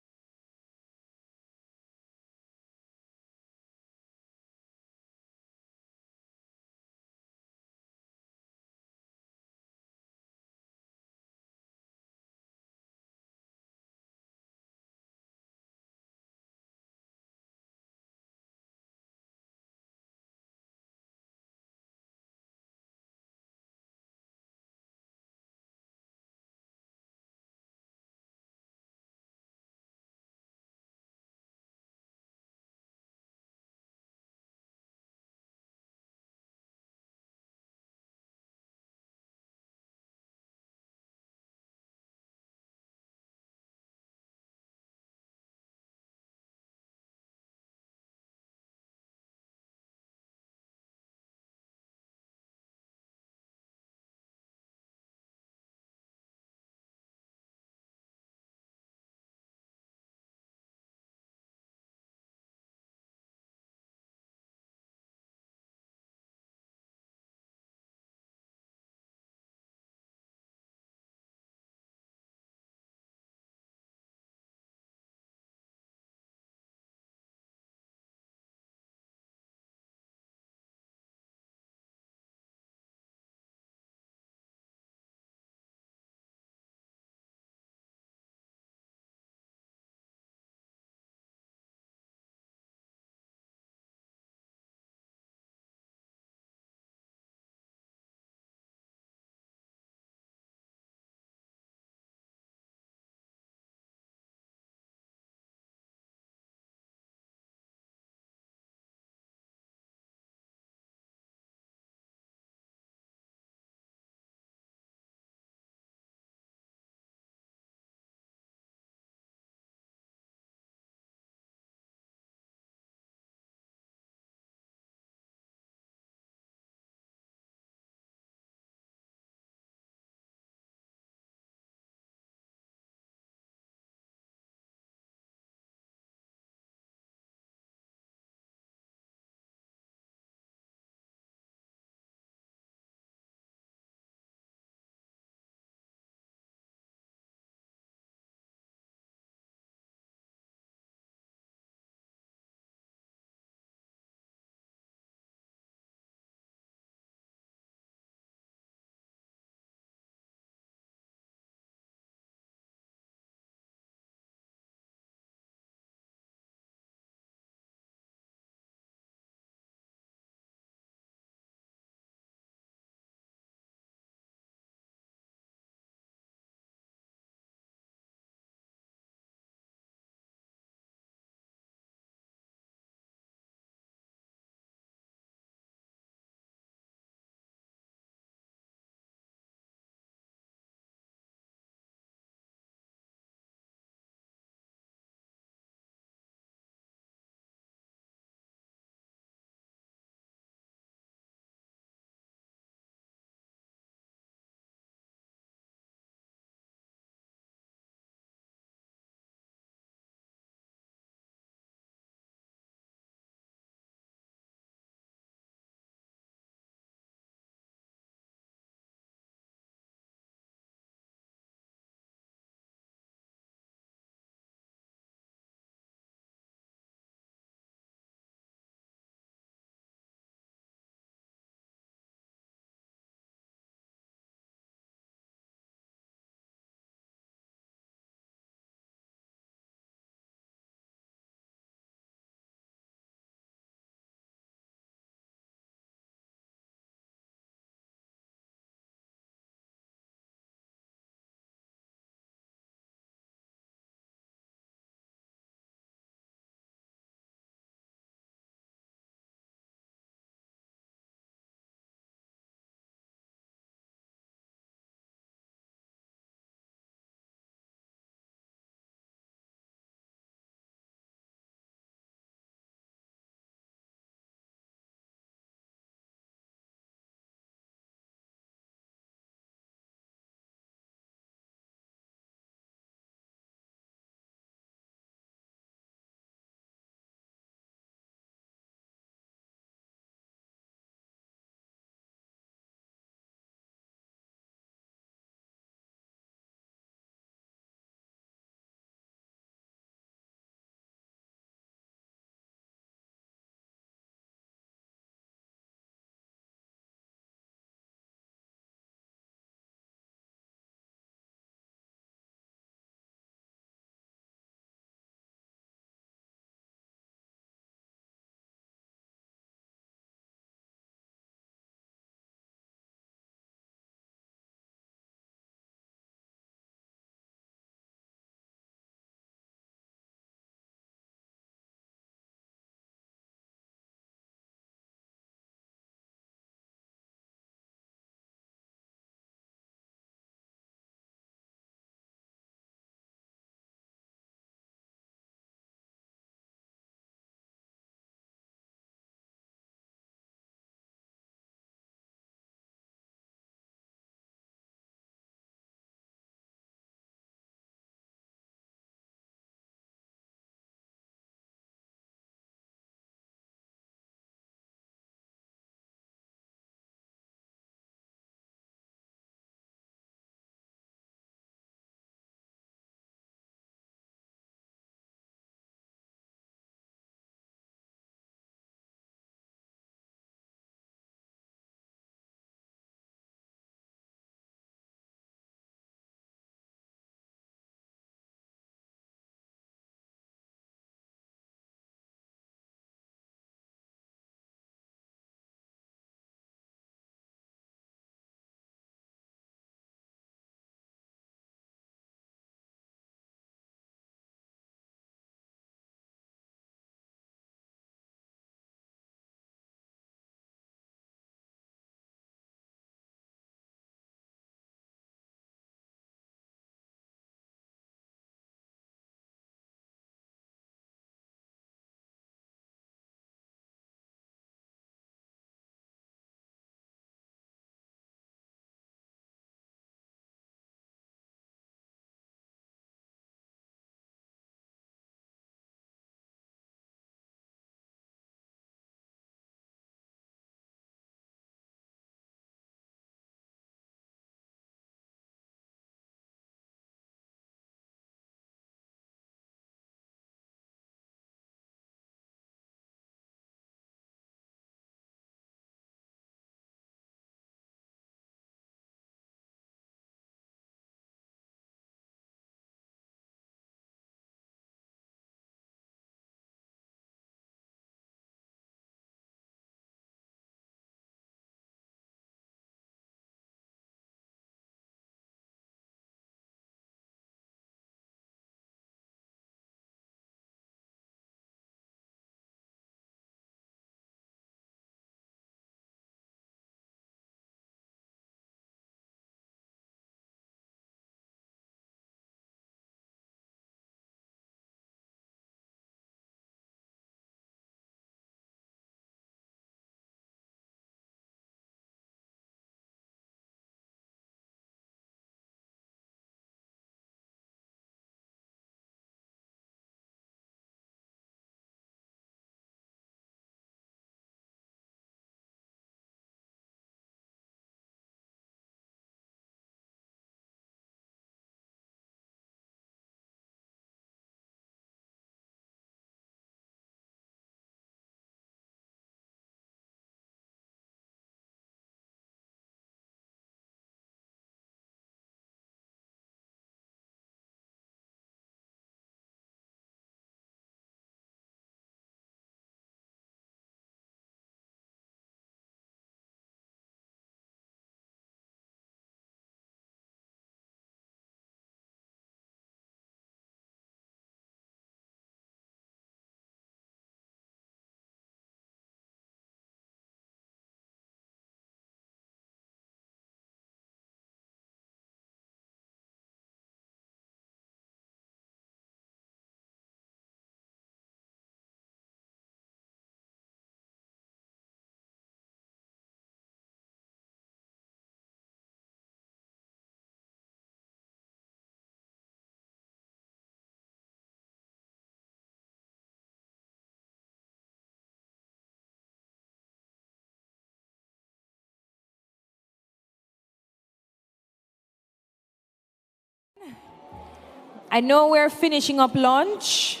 I know we're finishing up lunch,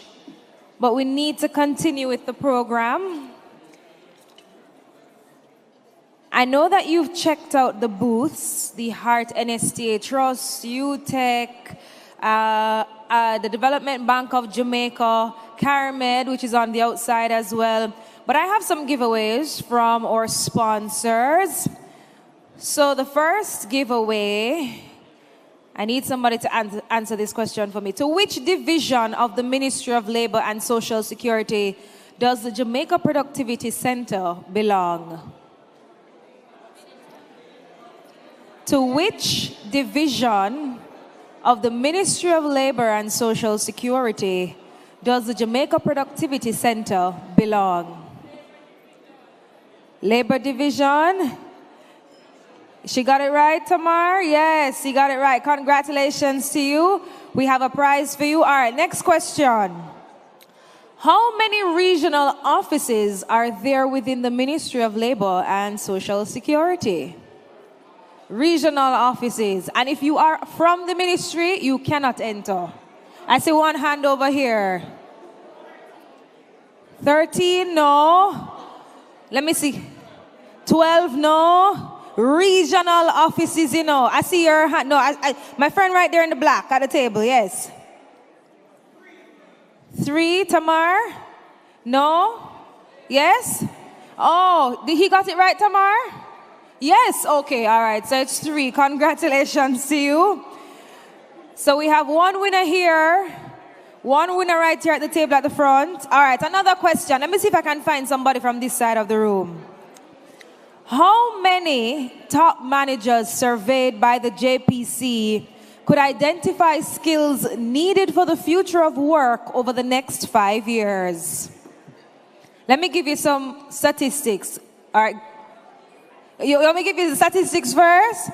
but we need to continue with the program. I know that you've checked out the booths, the Heart NSTA Trust, UTEC, the Development Bank of Jamaica, CARMED, which is on the outside as well. But I have some giveaways from our sponsors. So the first giveaway, I need somebody to answer this question for me. To which division of the Ministry of Labor and Social Security does the Jamaica Productivity Center belong? To which division of the Ministry of Labor and Social Security does the Jamaica Productivity Center belong? Labor Division? She got it right, Tamar? Yes, she got it right. Congratulations to you. We have a prize for you. All right, next question. How many regional offices are there within the Ministry of Labor and Social Security? Regional offices. And if you are from the ministry, you cannot enter. I see one hand over here. 13, no. Let me see. 12, no. Regional offices, you know. I see your hand. No, my friend right there in the black at the table, yes. 3, Tamar? No? Yes? Oh, he got it right, Tamar? Yes, okay, all right, so it's 3. Congratulations to you. So we have one winner here, one winner right here at the table at the front. All right, another question. Let me see if I can find somebody from this side of the room. How many top managers surveyed by the JPC could identify skills needed for the future of work over the next 5 years? Let me give you some statistics. All right. You want me to give you the statistics first?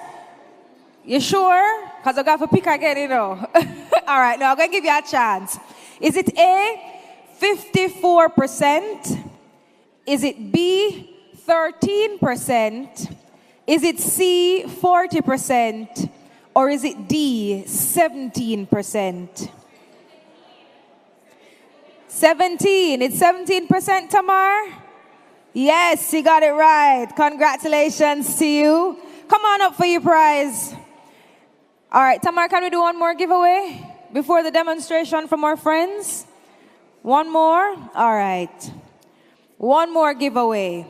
You sure? Because I got to pick again, you know. All right, now I'm going to give you a chance. Is it A, 54%? Is it B, 13%? Is it C, 40%? Or is it D, 17%? 17. It's 17%, Tamar? Yes, you got it right. Congratulations to you. Come on up for your prize. All right, Tamar, can we do one more giveaway before the demonstration from our friends? One more? All right. One more giveaway.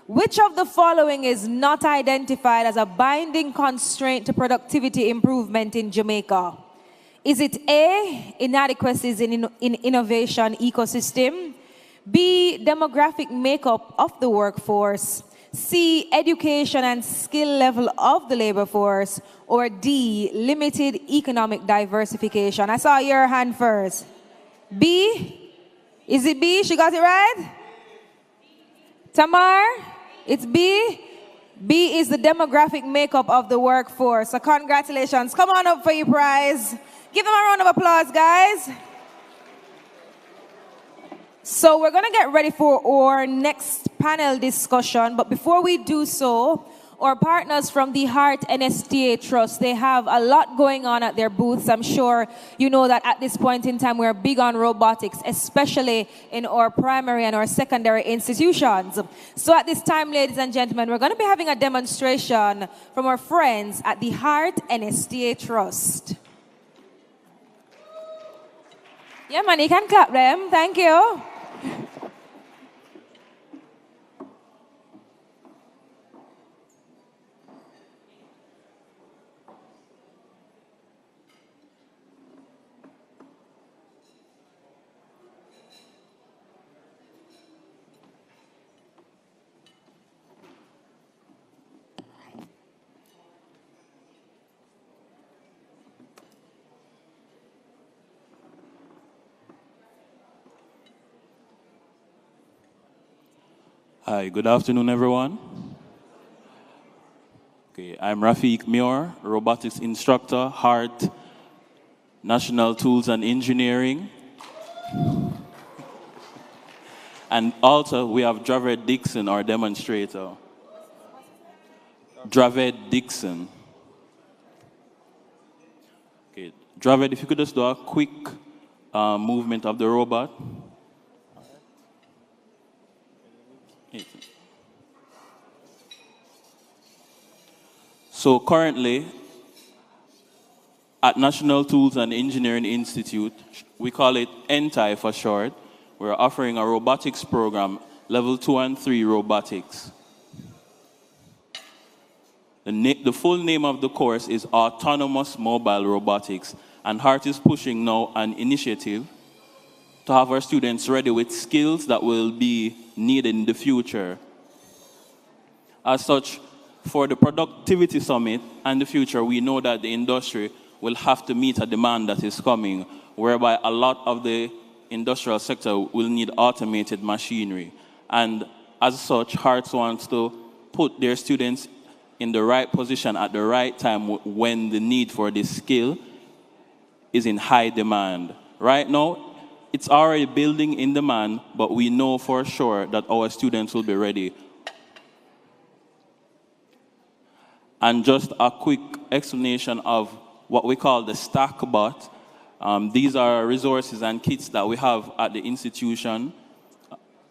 Which of the following is not identified as a binding constraint to productivity improvement in Jamaica? Is it A, inadequacies in innovation ecosystem? B, demographic makeup of the workforce? C, education and skill level of the labor force? Or D, limited economic diversification? I saw your hand first. B? Is it B? She got it right? Tamar? It's B? B is the demographic makeup of the workforce. So congratulations. Come on up for your prize. Give them a round of applause, guys. So we're going to get ready for our next panel discussion. But before we do so, our partners from the Heart NSTA Trust, they have a lot going on at their booths. I'm sure you know that at this point in time, we're big on robotics, especially in our primary and our secondary institutions. So at this time, ladies and gentlemen, we're going to be having a demonstration from our friends at the Heart NSTA Trust. Yeah, man, you can clap them. Thank you. Hi, good afternoon, everyone. Okay, I'm Rafiq Muir, robotics instructor, Heart, National Tools and Engineering. And also, we have Draved Dixon, our demonstrator. Draved Dixon. Okay, Dravid, if you could just do a quick movement of the robot. So currently, at National Tools and Engineering Institute, we call it NTI for short, we're offering a robotics program, level 2 and 3 robotics. The full name of the course is Autonomous Mobile Robotics, and HEART is pushing now an initiative to have our students ready with skills that will be needed in the future. As such, for the Productivity Summit and the future, we know that the industry will have to meet a demand that is coming, whereby a lot of the industrial sector will need automated machinery. And as such, HEART wants to put their students in the right position at the right time when the need for this skill is in high demand. Right now, it's already building in demand, but we know for sure that our students will be ready. And just a quick explanation of what we call the StackBot. These are resources and kits that we have at the institution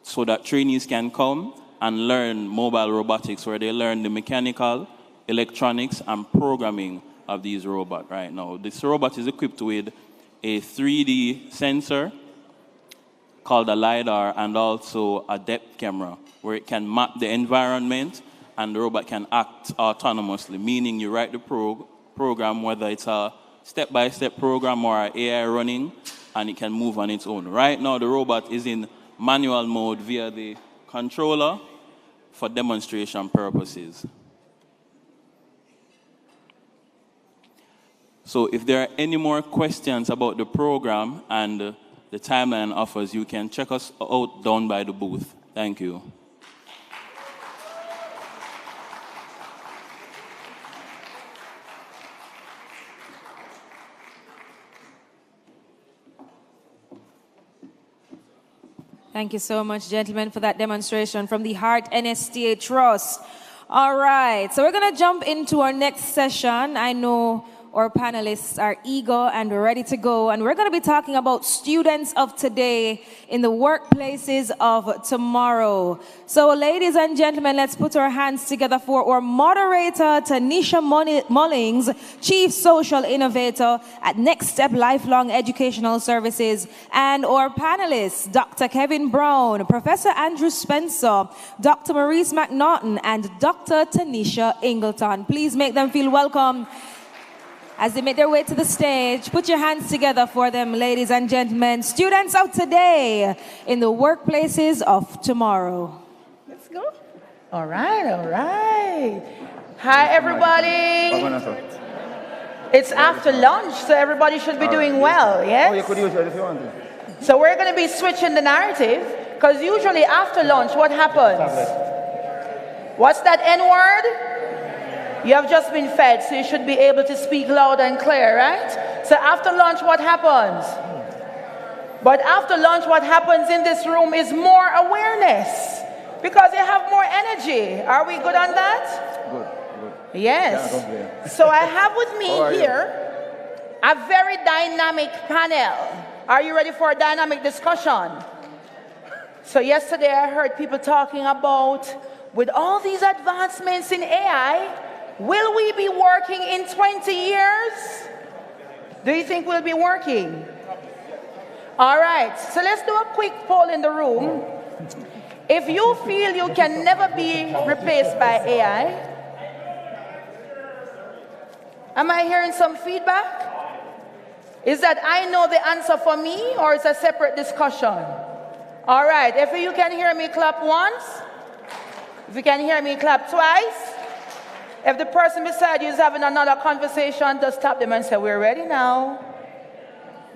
so that trainees can come and learn mobile robotics, where they learn the mechanical, electronics, and programming of these robots right now. This robot is equipped with a 3D sensor called a LiDAR and also a depth camera, where it can map the environment and the robot can act autonomously, meaning you write the program, whether it's a step-by-step program or an AI running, and it can move on its own. Right now, the robot is in manual mode via the controller for demonstration purposes. So if there are any more questions about the program and the timeline offers, you can check us out down by the booth. Thank you. Thank you so much, gentlemen, for that demonstration from the HEART NSTA Trust. All right, so we're going to jump into our next session. I know our panelists are eager and ready to go, and we're going to be talking about students of today in the workplaces of tomorrow. So, ladies and gentlemen, let's put our hands together for our moderator, Taneisha Mullings, Chief Social Innovator at Next Step Lifelong Educational Services, and our panelists, Dr. Kevin Brown, Professor Andrew Spencer, Dr. Maurice McNaughton, and Dr. Taneisha Ingleton. Please make them feel welcome as they make their way to the stage. Put your hands together for them, ladies and gentlemen. Students of today in the workplaces of tomorrow. Let's go. All right, all right. Hi, everybody. It's after lunch, so everybody should be doing well, yes? Oh, you could use it if you want to. So we're going to be switching the narrative, because usually after lunch, what happens? What's that N-word? You have just been fed, so you should be able to speak loud and clear, right? So after lunch, what happens? But after lunch, what happens in this room is more awareness, because you have more energy. Are we good on that? Good. Yes. So I have with me here a very dynamic panel. Are you ready for a dynamic discussion? So yesterday I heard people talking about, with all these advancements in AI, will we be working in 20 years? Do you think we'll be working? All right, so let's do a quick poll in the room. If you feel you can never be replaced by AI, am I hearing some feedback? Is that I know the answer for me, or it's a separate discussion? All right, if you can hear me, clap once. If you can hear me, clap twice. If the person beside you is having another conversation, just stop them and say, we're ready now.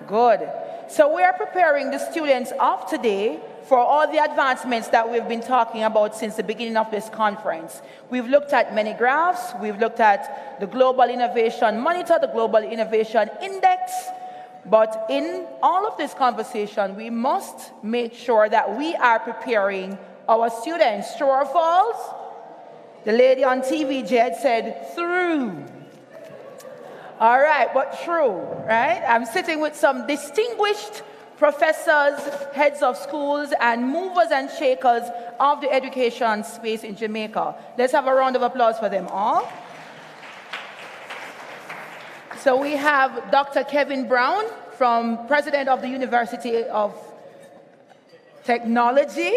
Good. So we are preparing the students of today for all the advancements that we've been talking about since the beginning of this conference. We've looked at many graphs. We've looked at the Global Innovation Monitor, the Global Innovation Index. But in all of this conversation, we must make sure that we are preparing our students. True or false? The lady on TV, Jed, said, through. All right, but true, right? I'm sitting with some distinguished professors, heads of schools, and movers and shakers of the education space in Jamaica. Let's have a round of applause for them all. So we have Dr. Kevin Brown, president of the University of Technology.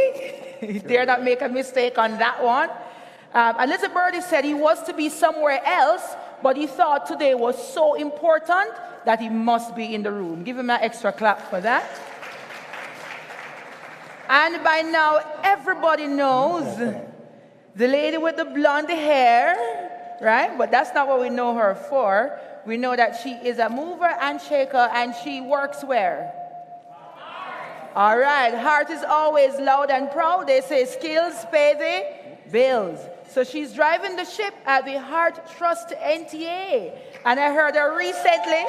Dare not make a mistake on that one. Elizabeth Birdie said he was to be somewhere else, but he thought today was so important that he must be in the room. Give him an extra clap for that. And by now, everybody knows the lady with the blonde hair, right? But that's not what we know her for. We know that she is a mover and shaker, and she works where? All right, heart is always loud and proud. They say skills pay the bills. So she's driving the ship at the Heart Trust NTA. And I heard her recently,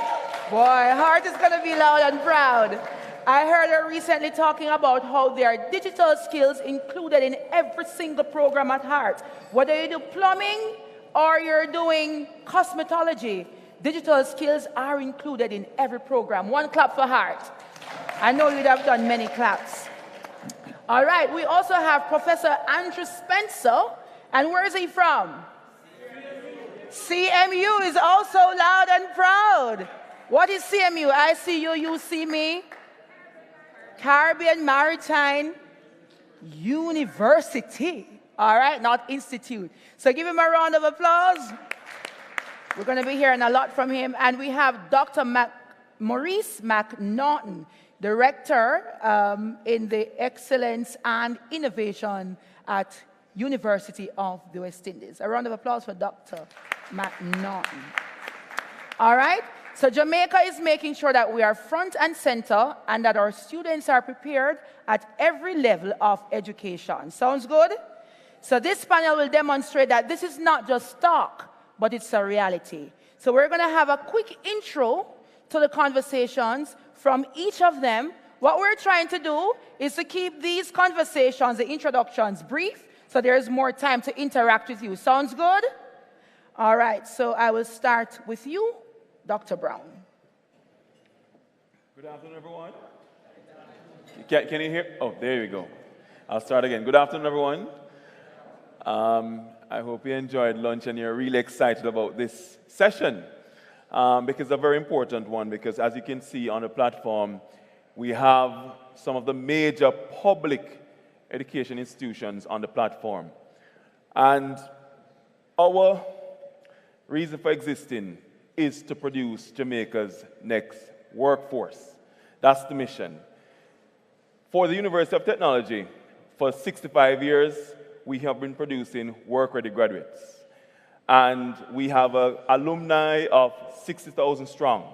boy, Heart is going to be loud and proud. I heard her recently talking about how there are digital skills included in every single program at Heart. Whether you do plumbing or you're doing cosmetology, digital skills are included in every program. One clap for Heart. I know you'd have done many claps. All right, we also have Professor Andrew Spencer. And where is he from? CMU is also loud and proud. What is CMU? I see you, you see me. Caribbean Maritime University. All right, not institute. So give him a round of applause. We're going to be hearing a lot from him. And we have Dr. Maurice McNaughton, Director in the Excellence and Innovation at University of the West Indies. A round of applause for Dr. McNaughton. All right, so Jamaica is making sure that we are front and center and that our students are prepared at every level of education. Sounds good? So this panel will demonstrate that this is not just talk, but it's a reality. So we're going to have a quick intro to the conversations from each of them. What we're trying to do is to keep these conversations, the introductions, brief, so there's more time to interact with you. Sounds good? All right, so I will start with you, Dr. Brown. Good afternoon, everyone. Can you hear? Oh, there we go. I'll start again. Good afternoon, everyone. I hope you enjoyed lunch and you're really excited about this session because it's a very important one, because as you can see on the platform, we have some of the major public education institutions on the platform. And our reason for existing is to produce Jamaica's next workforce. That's the mission. For the University of Technology, for 65 years, we have been producing work-ready graduates. And we have an alumni of 60,000 strong.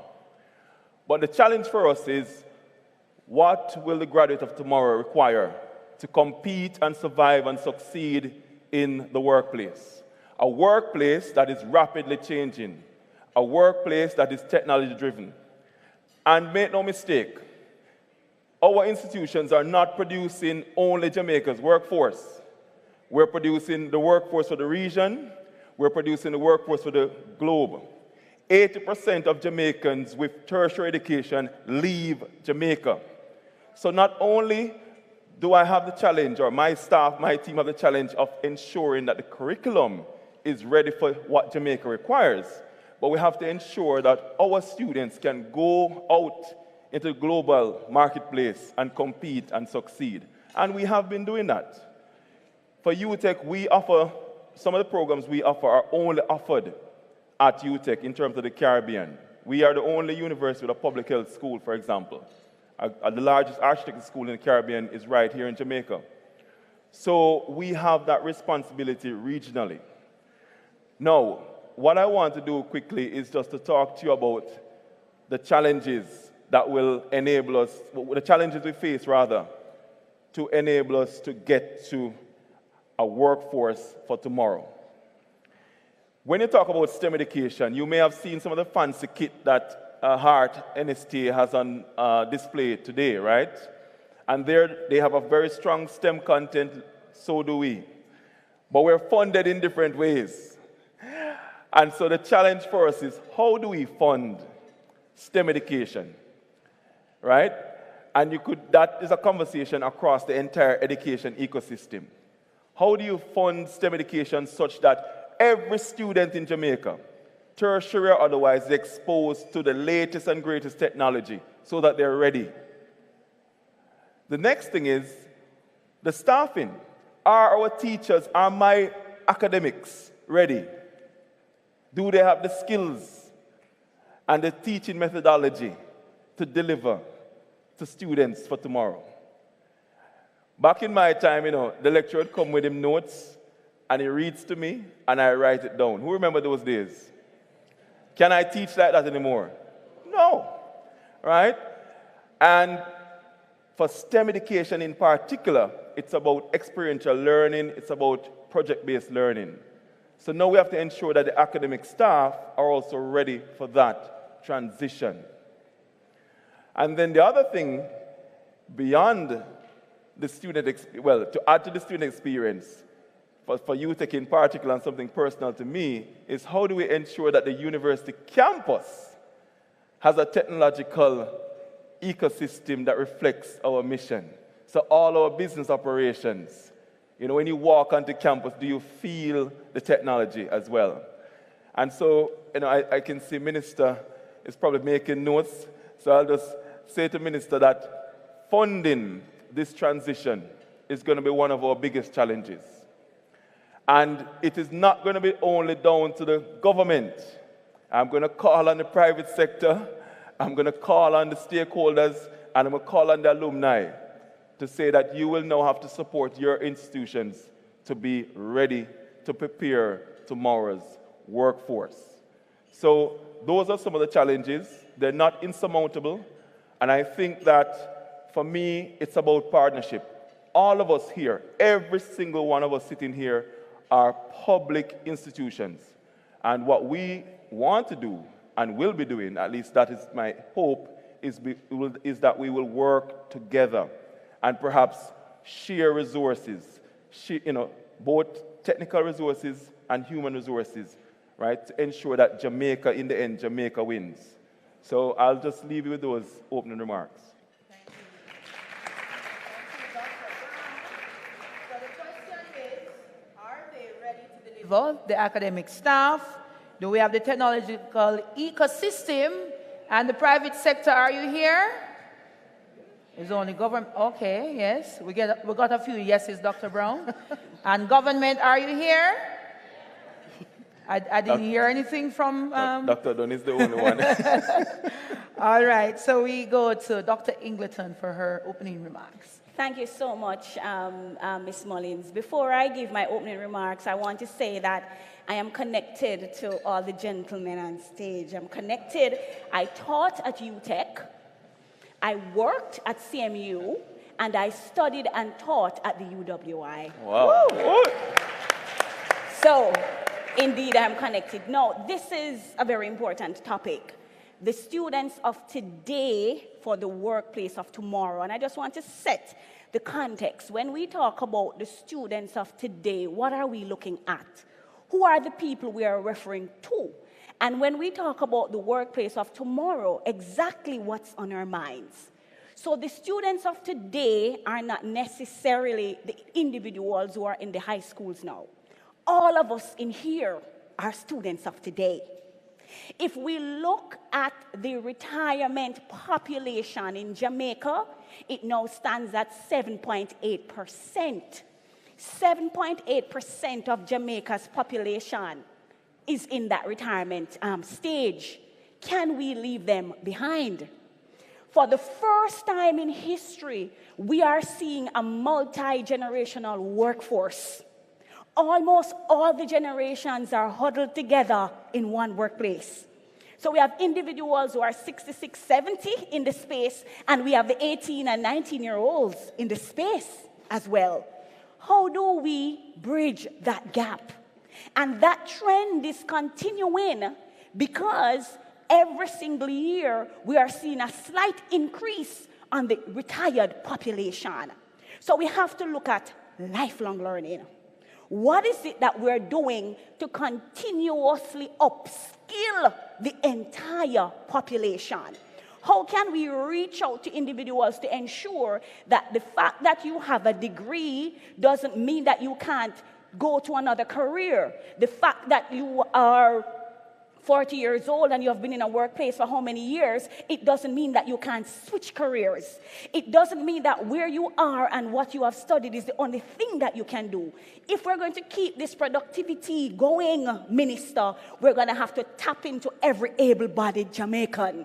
But the challenge for us is, what will the graduate of tomorrow require to compete and survive and succeed in the workplace? A workplace that is rapidly changing, a workplace that is technology-driven. And make no mistake, our institutions are not producing only Jamaica's workforce. We're producing the workforce for the region, we're producing the workforce for the globe. 80% of Jamaicans with tertiary education leave Jamaica. So not only do I have the challenge, or my staff, my team have the challenge of ensuring that the curriculum is ready for what Jamaica requires, but we have to ensure that our students can go out into the global marketplace and compete and succeed. And we have been doing that. For UTech, we offer, some of the programs we offer are only offered at UTech in terms of the Caribbean. We are the only university with a public health school, for example. The largest architecture school in the Caribbean is right here in Jamaica. So we have that responsibility regionally. Now, what I want to do quickly is just to talk to you about the challenges that will enable us, the challenges we face, rather, to enable us to get to a workforce for tomorrow. When you talk about STEM education, you may have seen some of the fancy kit that Heart NST has on display today, right? And there they have a very strong STEM content, so do we. But we're funded in different ways. And so the challenge for us is, how do we fund STEM education, right? And that is a conversation across the entire education ecosystem. How do you fund STEM education such that every student in Jamaica, tertiary or otherwise, is exposed to the latest and greatest technology so that they're ready? The next thing is the staffing. Are our teachers, are my academics ready? Do they have the skills and the teaching methodology to deliver to students for tomorrow? Back in my time, the lecturer would come with him notes, and he reads to me, and I write it down. Who remember those days? Can I teach like that anymore? No, right? And for STEM education in particular, it's about experiential learning, it's about project-based learning. So now we have to ensure that the academic staff are also ready for that transition. And then the other thing, beyond the student, to add to the student experience, for UTech in particular, and something personal to me, is how do we ensure that the university campus has a technological ecosystem that reflects our mission? So all our business operations, when you walk onto campus, do you feel the technology as well? And so, I can see Minister is probably making notes, so I'll just say to Minister that funding this transition is going to be one of our biggest challenges. And it is not going to be only down to the government. I'm going to call on the private sector, I'm going to call on the stakeholders, and I'm going to call on the alumni to say that you will now have to support your institutions to be ready to prepare tomorrow's workforce. So those are some of the challenges. They're not insurmountable. And I think that for me, it's about partnership. All of us here, every single one of us sitting here, are public institutions. And what we want to do and will be doing, at least that is my hope, is that we will work together and perhaps share resources, both technical resources and human resources, right, to ensure that Jamaica, in the end, Jamaica wins. So I'll just leave you with those opening remarks. The academic staff? Do we have the technological ecosystem? And the private sector, are you here? It's only government. Okay, yes. We got a few yeses, Dr. Brown. And government, are you here? I didn't hear anything from... Dr. Dunn is the only one. All right, so we go to Dr. Ingleton for her opening remarks. Thank you so much, Ms. Mullins. Before I give my opening remarks, I want to say that I am connected to all the gentlemen on stage. I'm connected. I taught at UTech, I worked at CMU, and I studied and taught at the UWI. Wow. So, indeed, I'm connected. No, this is a very important topic. The students of today for the workplace of tomorrow. And I just want to set the context. When we talk about the students of today, what are we looking at? Who are the people we are referring to? And when we talk about the workplace of tomorrow, exactly what's on our minds? So the students of today are not necessarily the individuals who are in the high schools now. All of us in here are students of today. If we look at the retirement population in Jamaica, it now stands at 7.8%. 7.8% of Jamaica's population is in that retirement stage. Can we leave them behind? For the first time in history, we are seeing a multi-generational workforce. Almost all the generations are huddled together in one workplace. So we have individuals who are 66, 70 in the space, and we have the 18 and 19-year-olds in the space as well. How do we bridge that gap? And that trend is continuing because every single year we are seeing a slight increase on the retired population. So we have to look at lifelong learning. What is it that we're doing to continuously upskill the entire population? How can we reach out to individuals to ensure that the fact that you have a degree doesn't mean that you can't go to another career? The fact that you are 40 years old and you have been in a workplace for how many years, it doesn't mean that you can't switch careers. It doesn't mean that where you are and what you have studied is the only thing that you can do. If we're going to keep this productivity going, Minister, we're going to have to tap into every able-bodied Jamaican.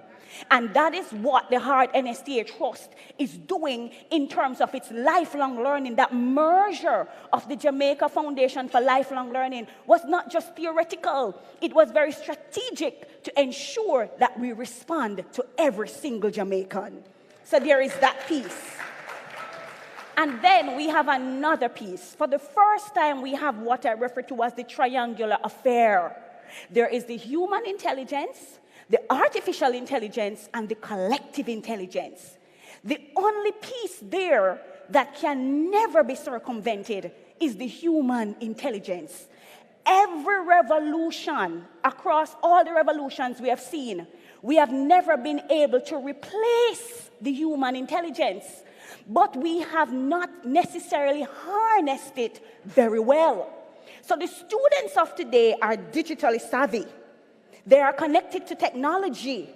And that is what the Heart NSTA Trust is doing in terms of its lifelong learning. That merger of the Jamaica Foundation for Lifelong Learning was not just theoretical. It was very strategic to ensure that we respond to every single Jamaican. So there is that piece. And then we have another piece. For the first time, we have what I refer to as the triangular affair. There is the human intelligence, the artificial intelligence, and the collective intelligence. The only piece there that can never be circumvented is the human intelligence. Every revolution, across all the revolutions we have seen, we have never been able to replace the human intelligence, but we have not necessarily harnessed it very well. So the students of today are digitally savvy. They are connected to technology.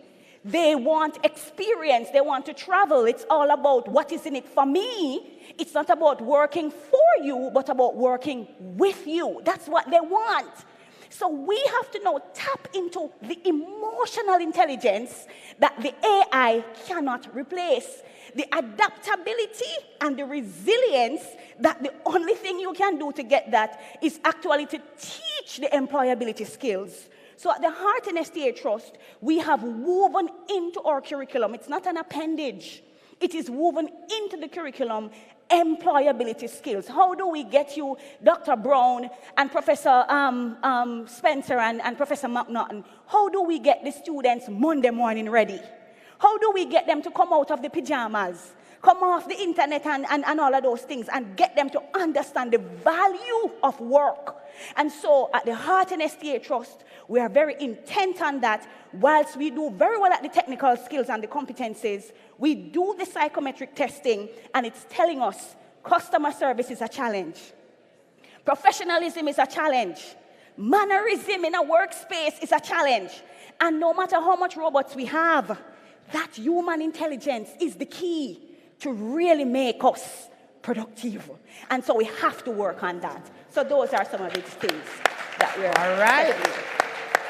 They want experience. They want to travel. It's all about what is in it for me. It's not about working for you, but about working with you. That's what they want. So we have to now tap into the emotional intelligence that the AI cannot replace. The adaptability and the resilience that the only thing you can do to get that is actually to teach the employability skills. So at the Heart NSTA Trust, we have woven into our curriculum, it's not an appendage, it is woven into the curriculum, employability skills. How do we get you, Dr. Brown and Professor Spencer and Professor McNaughton, how do we get the students Monday morning ready? How do we get them to come out of the pajamas, come off the internet and all of those things, and get them to understand the value of work? And so at the Heart NSTA Trust, we are very intent on that. Whilst we do very well at the technical skills and the competencies, we do the psychometric testing, and it's telling us customer service is a challenge. Professionalism is a challenge. Mannerism in a workspace is a challenge. And no matter how much robots we have, that human intelligence is the key to really make us productive. And so we have to work on that. So those are some of the things that we're all right.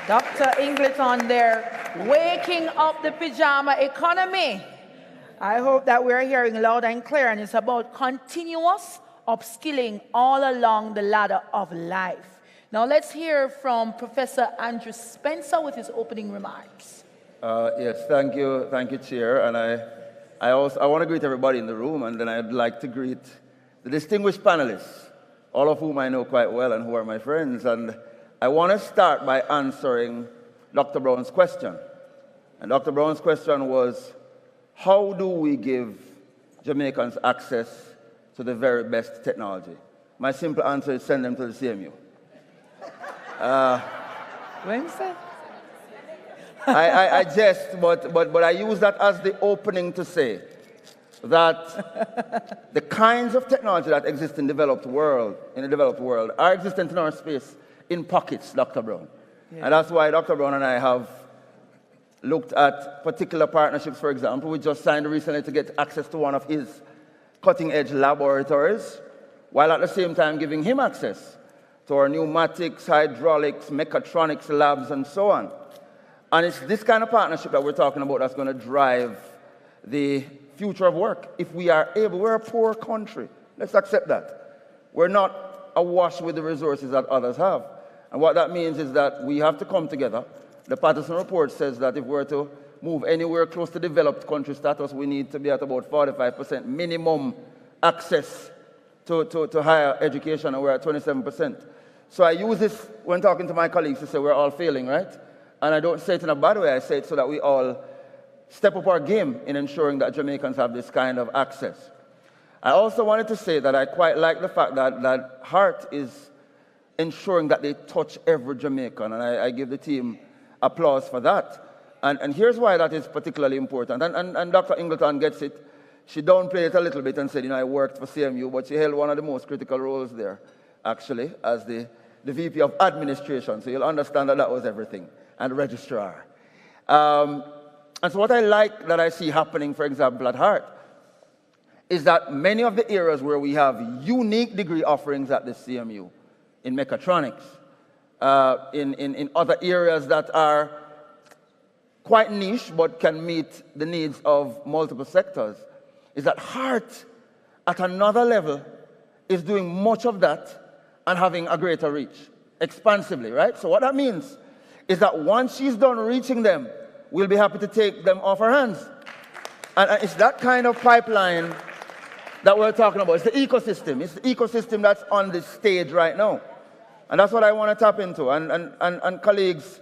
Dr. Ingleton there, waking up the pajama economy. I hope that we're hearing loud and clear, and it's about continuous upskilling all along the ladder of life. Now let's hear from Professor Andrew Spencer with his opening remarks. Yes, thank you, Chair. And I want to greet everybody in the room, and then I'd like to greet the distinguished panelists, all of whom I know quite well and who are my friends. And I want to start by answering Dr. Brown's question. And Dr. Brown's question was, how do we give Jamaicans access to the very best technology? My simple answer is send them to the CMU. What you say? I jest, but I use that as the opening to say that the kinds of technology that exist in the developed world are existent in our space in pockets, Dr. Brown. Yeah. And that's why Dr. Brown and I have looked at particular partnerships. For example, we just signed recently to get access to one of his cutting-edge laboratories, while at the same time giving him access to our pneumatics, hydraulics, mechatronics labs, and so on. And it's this kind of partnership that we're talking about that's going to drive the future of work. If we are able, we're a poor country. Let's accept that. We're not awash with the resources that others have. And what that means is that we have to come together. The Patterson report says that if we're to move anywhere close to developed country status, we need to be at about 45% minimum access to higher education, and we're at 27%. So I use this when talking to my colleagues to say we're all failing, right? And I don't say it in a bad way. I say it so that we all step up our game in ensuring that Jamaicans have this kind of access. I also wanted to say that I quite like the fact that Heart is ensuring that they touch every Jamaican. And I give the team applause for that. And here's why that is particularly important. And Dr. Ingleton gets it. She downplayed it a little bit and said, I worked for CMU, but she held one of the most critical roles there, actually, as the VP of Administration. So you'll understand that was everything, and registrar. And so what I like that I see happening, for example, at Hart, is that many of the areas where we have unique degree offerings at the CMU, in mechatronics, in other areas that are quite niche but can meet the needs of multiple sectors, is that Hart, at another level, is doing much of that and having a greater reach, expansively, right? So what that means is that once she's done reaching them, we'll be happy to take them off her hands. And it's that kind of pipeline that we're talking about. It's the ecosystem. It's the ecosystem that's on the stage right now. And that's what I want to tap into. And colleagues,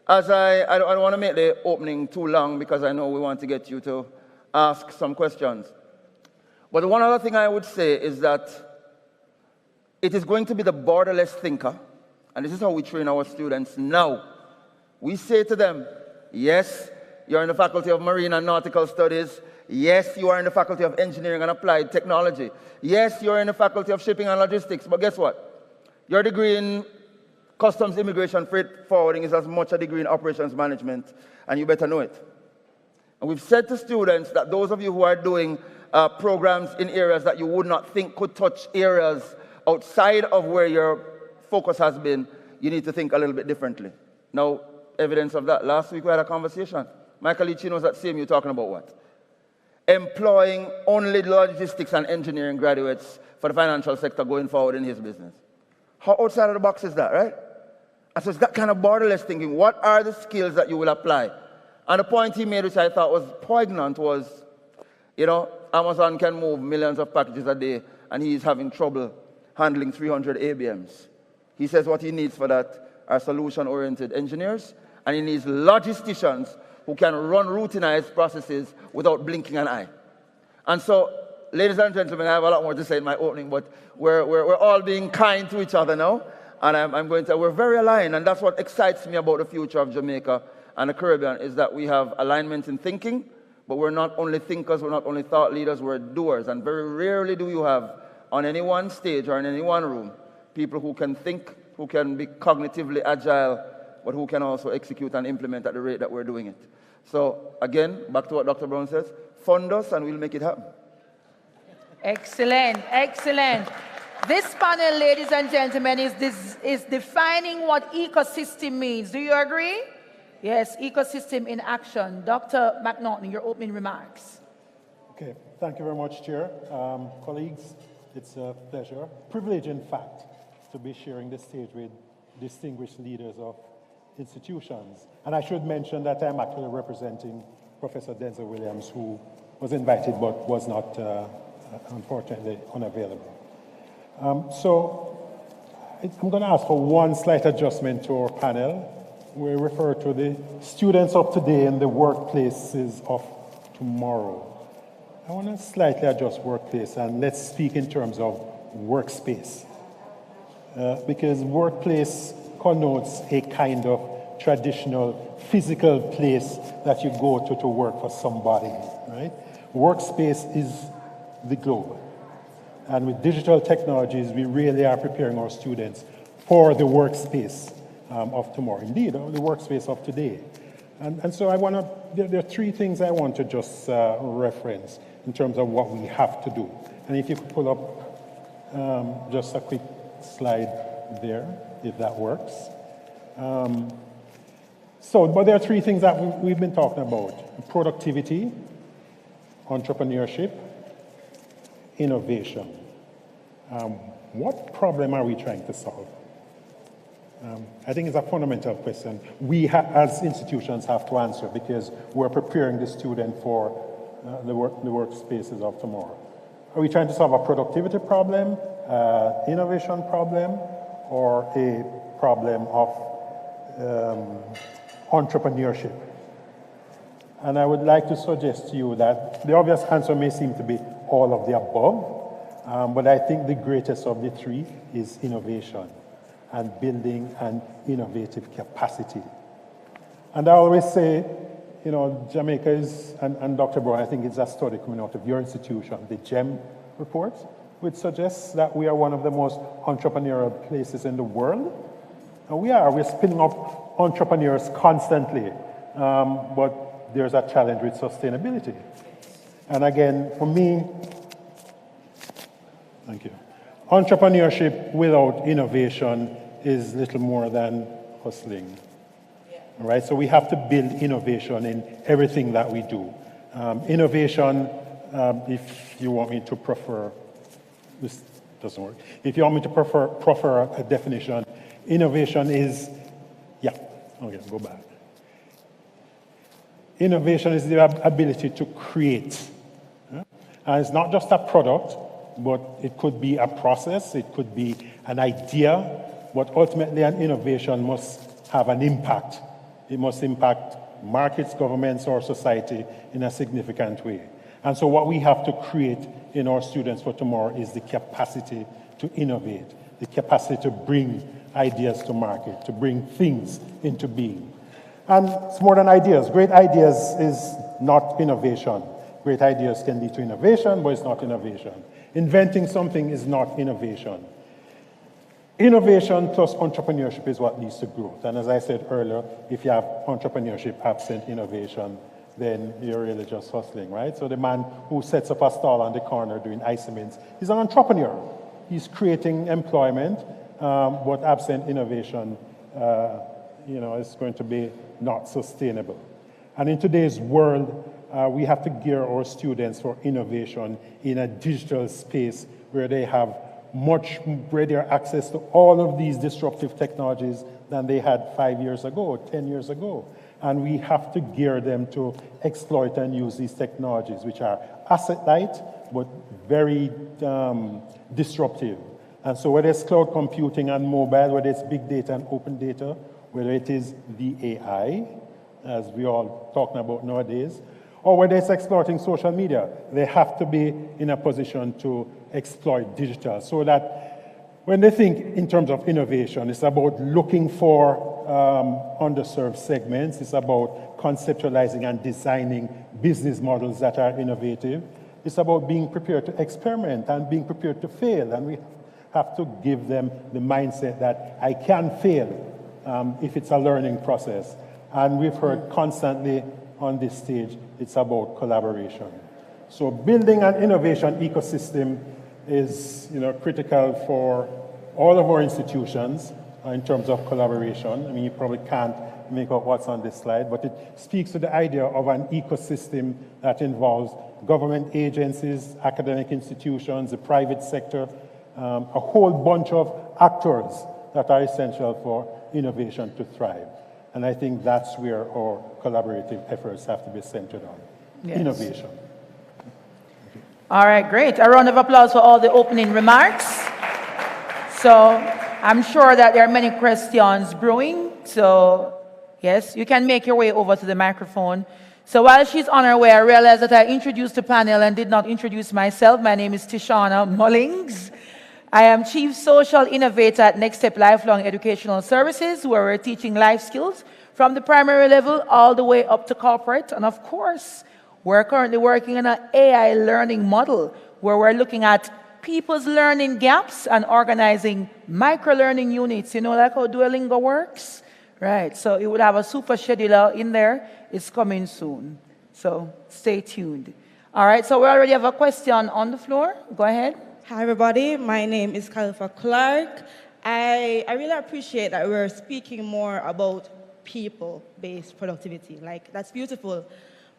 as I don't want to make the opening too long because I know we want to get you to ask some questions. But the one other thing I would say is that it is going to be the borderless thinker, and this is how we train our students now. We say to them, yes, you're in the Faculty of Marine and Nautical Studies. Yes, you are in the Faculty of Engineering and Applied Technology. Yes, you're in the Faculty of Shipping and Logistics. But guess what? Your degree in Customs, Immigration, Freight Forwarding is as much a degree in Operations Management, and you better know it. And we've said to students that those of you who are doing programs in areas that you would not think could touch areas outside of where your focus has been, you need to think a little bit differently. Now, evidence of that. Last week we had a conversation. Michael Lee was at CMU talking about what? Employing only logistics and engineering graduates for the financial sector going forward in his business. How outside of the box is that, right? And so it's that kind of borderless thinking. What are the skills that you will apply? And the point he made, which I thought was poignant, was, Amazon can move millions of packages a day, and he's having trouble handling 300 ABMs. He says what he needs for that are solution-oriented engineers, and he needs logisticians who can run routinized processes without blinking an eye. And so, ladies and gentlemen, I have a lot more to say in my opening, but we're all being kind to each other now, and we're very aligned, and that's what excites me about the future of Jamaica and the Caribbean, is that we have alignment in thinking, but we're not only thinkers, we're not only thought leaders, we're doers, and very rarely do you have on any one stage or in any one room people who can think, who can be cognitively agile, but who can also execute and implement at the rate that we're doing it. So again, back to what Dr. Brown says, fund us and we'll make it happen. Excellent, excellent. This panel, ladies and gentlemen, is defining what ecosystem means. Do you agree? Yes, ecosystem in action. Dr. McNaughton, your opening remarks. Okay, thank you very much, Chair. Colleagues, it's a pleasure, privilege in fact, to be sharing the stage with distinguished leaders of institutions. And I should mention that I'm actually representing Professor Denzel Williams, who was invited but was not, unfortunately, unavailable. So I'm going to ask for one slight adjustment to our panel. We refer to the students of today and the workplaces of tomorrow. I want to slightly adjust workplace, and let's speak in terms of workspace. Because workplace connotes a kind of traditional physical place that you go to work for somebody, right? Workspace is the globe. And with digital technologies, we really are preparing our students for the workspace of tomorrow. Indeed, the workspace of today. And so there are three things I want to just reference in terms of what we have to do. And if you could pull up just a quick slide there, if that works. But there are three things that we've been talking about: productivity, entrepreneurship, innovation. What problem are we trying to solve? I think it's a fundamental question we as institutions have to answer, because we're preparing the student for the workspaces of tomorrow. Are we trying to solve a productivity problem, innovation problem, or a problem of entrepreneurship? And I would like to suggest to you that the obvious answer may seem to be all of the above, but I think the greatest of the three is innovation. and building an innovative capacity. And I always say, you know, Jamaica is, and Dr. Brown, I think it's a study coming out of your institution, the GEM report, which suggests that we are one of the most entrepreneurial places in the world. And we're spinning up entrepreneurs constantly, but there's a challenge with sustainability. And again, for me, thank you, entrepreneurship without innovation is little more than hustling. All right, so we have to build innovation in everything that we do. Innovation, if you want me to prefer, this doesn't work. If you want me to prefer a definition, innovation is, okay, go back. Innovation is the ability to create. And it's not just a product, but it could be a process, it could be an idea, but ultimately an innovation must have an impact. It must impact markets, governments, or society in a significant way. And so what we have to create in our students for tomorrow is the capacity to innovate, the capacity to bring ideas to market, to bring things into being. And it's more than ideas. Great ideas is not innovation. Great ideas can lead to innovation, but it's not innovation. Inventing something is not innovation. Innovation plus entrepreneurship is what leads to growth. And as I said earlier, if you have entrepreneurship absent innovation, then you're really just hustling, right? So the man who sets up a stall on the corner doing ice cements, he's an entrepreneur. He's creating employment, but absent innovation, is going to be not sustainable. And in today's world, we have to gear our students for innovation in a digital space where they have much greater access to all of these disruptive technologies than they had 5 years ago, 10 years ago. And we have to gear them to exploit and use these technologies, which are asset-light, but very disruptive. And so whether it's cloud computing and mobile, whether it's big data and open data, whether it is the AI, as we all talking about nowadays, or whether it's exploiting social media, they have to be in a position to exploit digital so that when they think in terms of innovation, it's about looking for underserved segments, it's about conceptualizing and designing business models that are innovative, it's about being prepared to experiment and being prepared to fail, and we have to give them the mindset that I can fail if it's a learning process. And we've heard constantly on this stage, it's about collaboration. So building an innovation ecosystem is critical for all of our institutions in terms of collaboration. I mean, you probably can't make out what's on this slide, but it speaks to the idea of an ecosystem that involves government agencies, academic institutions, the private sector, a whole bunch of actors that are essential for innovation to thrive. And I think that's where our collaborative efforts have to be centered on. Yes. Innovation. All right, great. A round of applause for all the opening remarks. So I'm sure that there are many questions brewing. So yes, you can make your way over to the microphone. So while she's on her way, I realized that I introduced the panel and did not introduce myself. My name is Tishana Mullings. I am Chief Social Innovator at Next Step Lifelong Educational Services, where we're teaching life skills from the primary level all the way up to corporate. And of course, we're currently working on an AI learning model where we're looking at people's learning gaps and organizing micro-learning units. You know, like how Duolingo works? Right, so it would have a super scheduler in there. It's coming soon. So stay tuned. All right, so we already have a question on the floor. Go ahead. Hi, everybody. My name is Khalifa Clark. I really appreciate that we're speaking more about people-based productivity. Like, that's beautiful.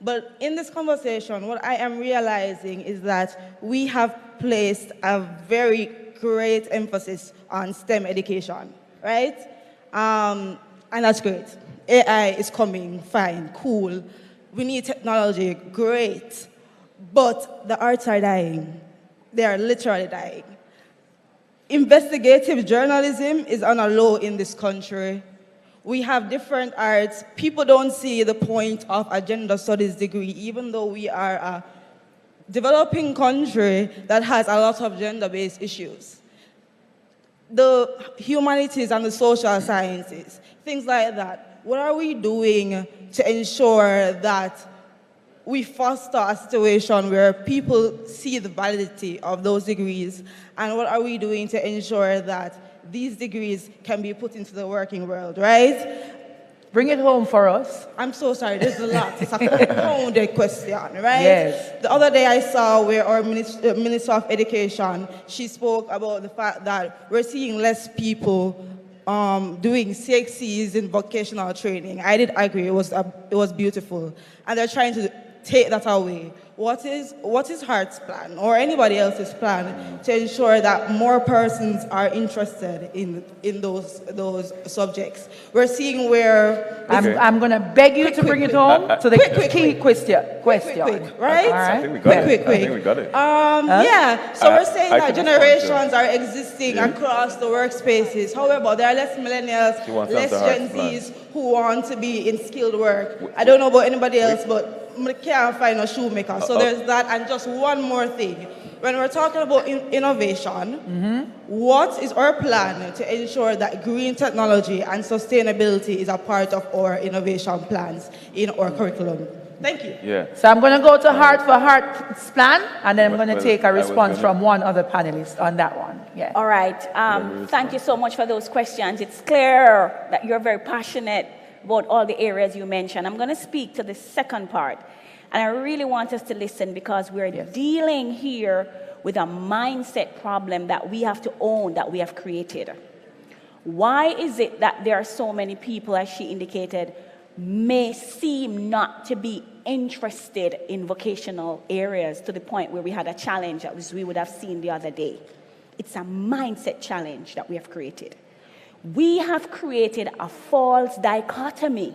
But in this conversation, what I am realizing is that we have placed a very great emphasis on STEM education, right? And that's great. AI is coming, fine, cool. We need technology, great. But the arts are dying. They are literally dying. Investigative journalism is on a low in this country. We have different arts. People don't see the point of a gender studies degree, even though we are a developing country that has a lot of gender-based issues. the humanities and the social sciences, things like that. What are we doing to ensure that we foster a situation where people see the validity of those degrees? And what are we doing to ensure that these degrees can be put into the working world, right? Bring it home for us. I'm so sorry, there's a lot. It's a compounded question, right? Yes. The other day I saw where our Minister of Education, she spoke about the fact that we're seeing less people doing CXCs in vocational training. I did agree, it was beautiful. And they're trying to take that away. What is Hart's plan, or anybody else's plan, to ensure that more persons are interested in those subjects? We're seeing where I'm going to beg you to bring it home to the key question. Quick, right? I think we got it. Quick. I think we got it. Yeah, so we're saying I that can generations are existing across the workspaces. However, there are less millennials, less Gen Zs who want to be in skilled work. I don't know about anybody else, but I can't find a shoemaker. So there's that. And just one more thing. When we're talking about innovation, what is our plan to ensure that green technology and sustainability is a part of our innovation plans in our curriculum? Thank you. Yeah. So I'm going to go to Hart for Hart's plan, and then I'm going to take a response from one other panelist on that one. Yeah. All right. Thank you so much for those questions. It's clear that you're very passionate about all the areas you mentioned. I'm going to speak to the second part. And I really want us to listen, because we're dealing here with a mindset problem that we have to own, that we have created. Why is it that there are so many people, as she indicated, may seem not to be interested in vocational areas to the point where we had a challenge that we would have seen the other day? It's a mindset challenge that we have created. We have created a false dichotomy,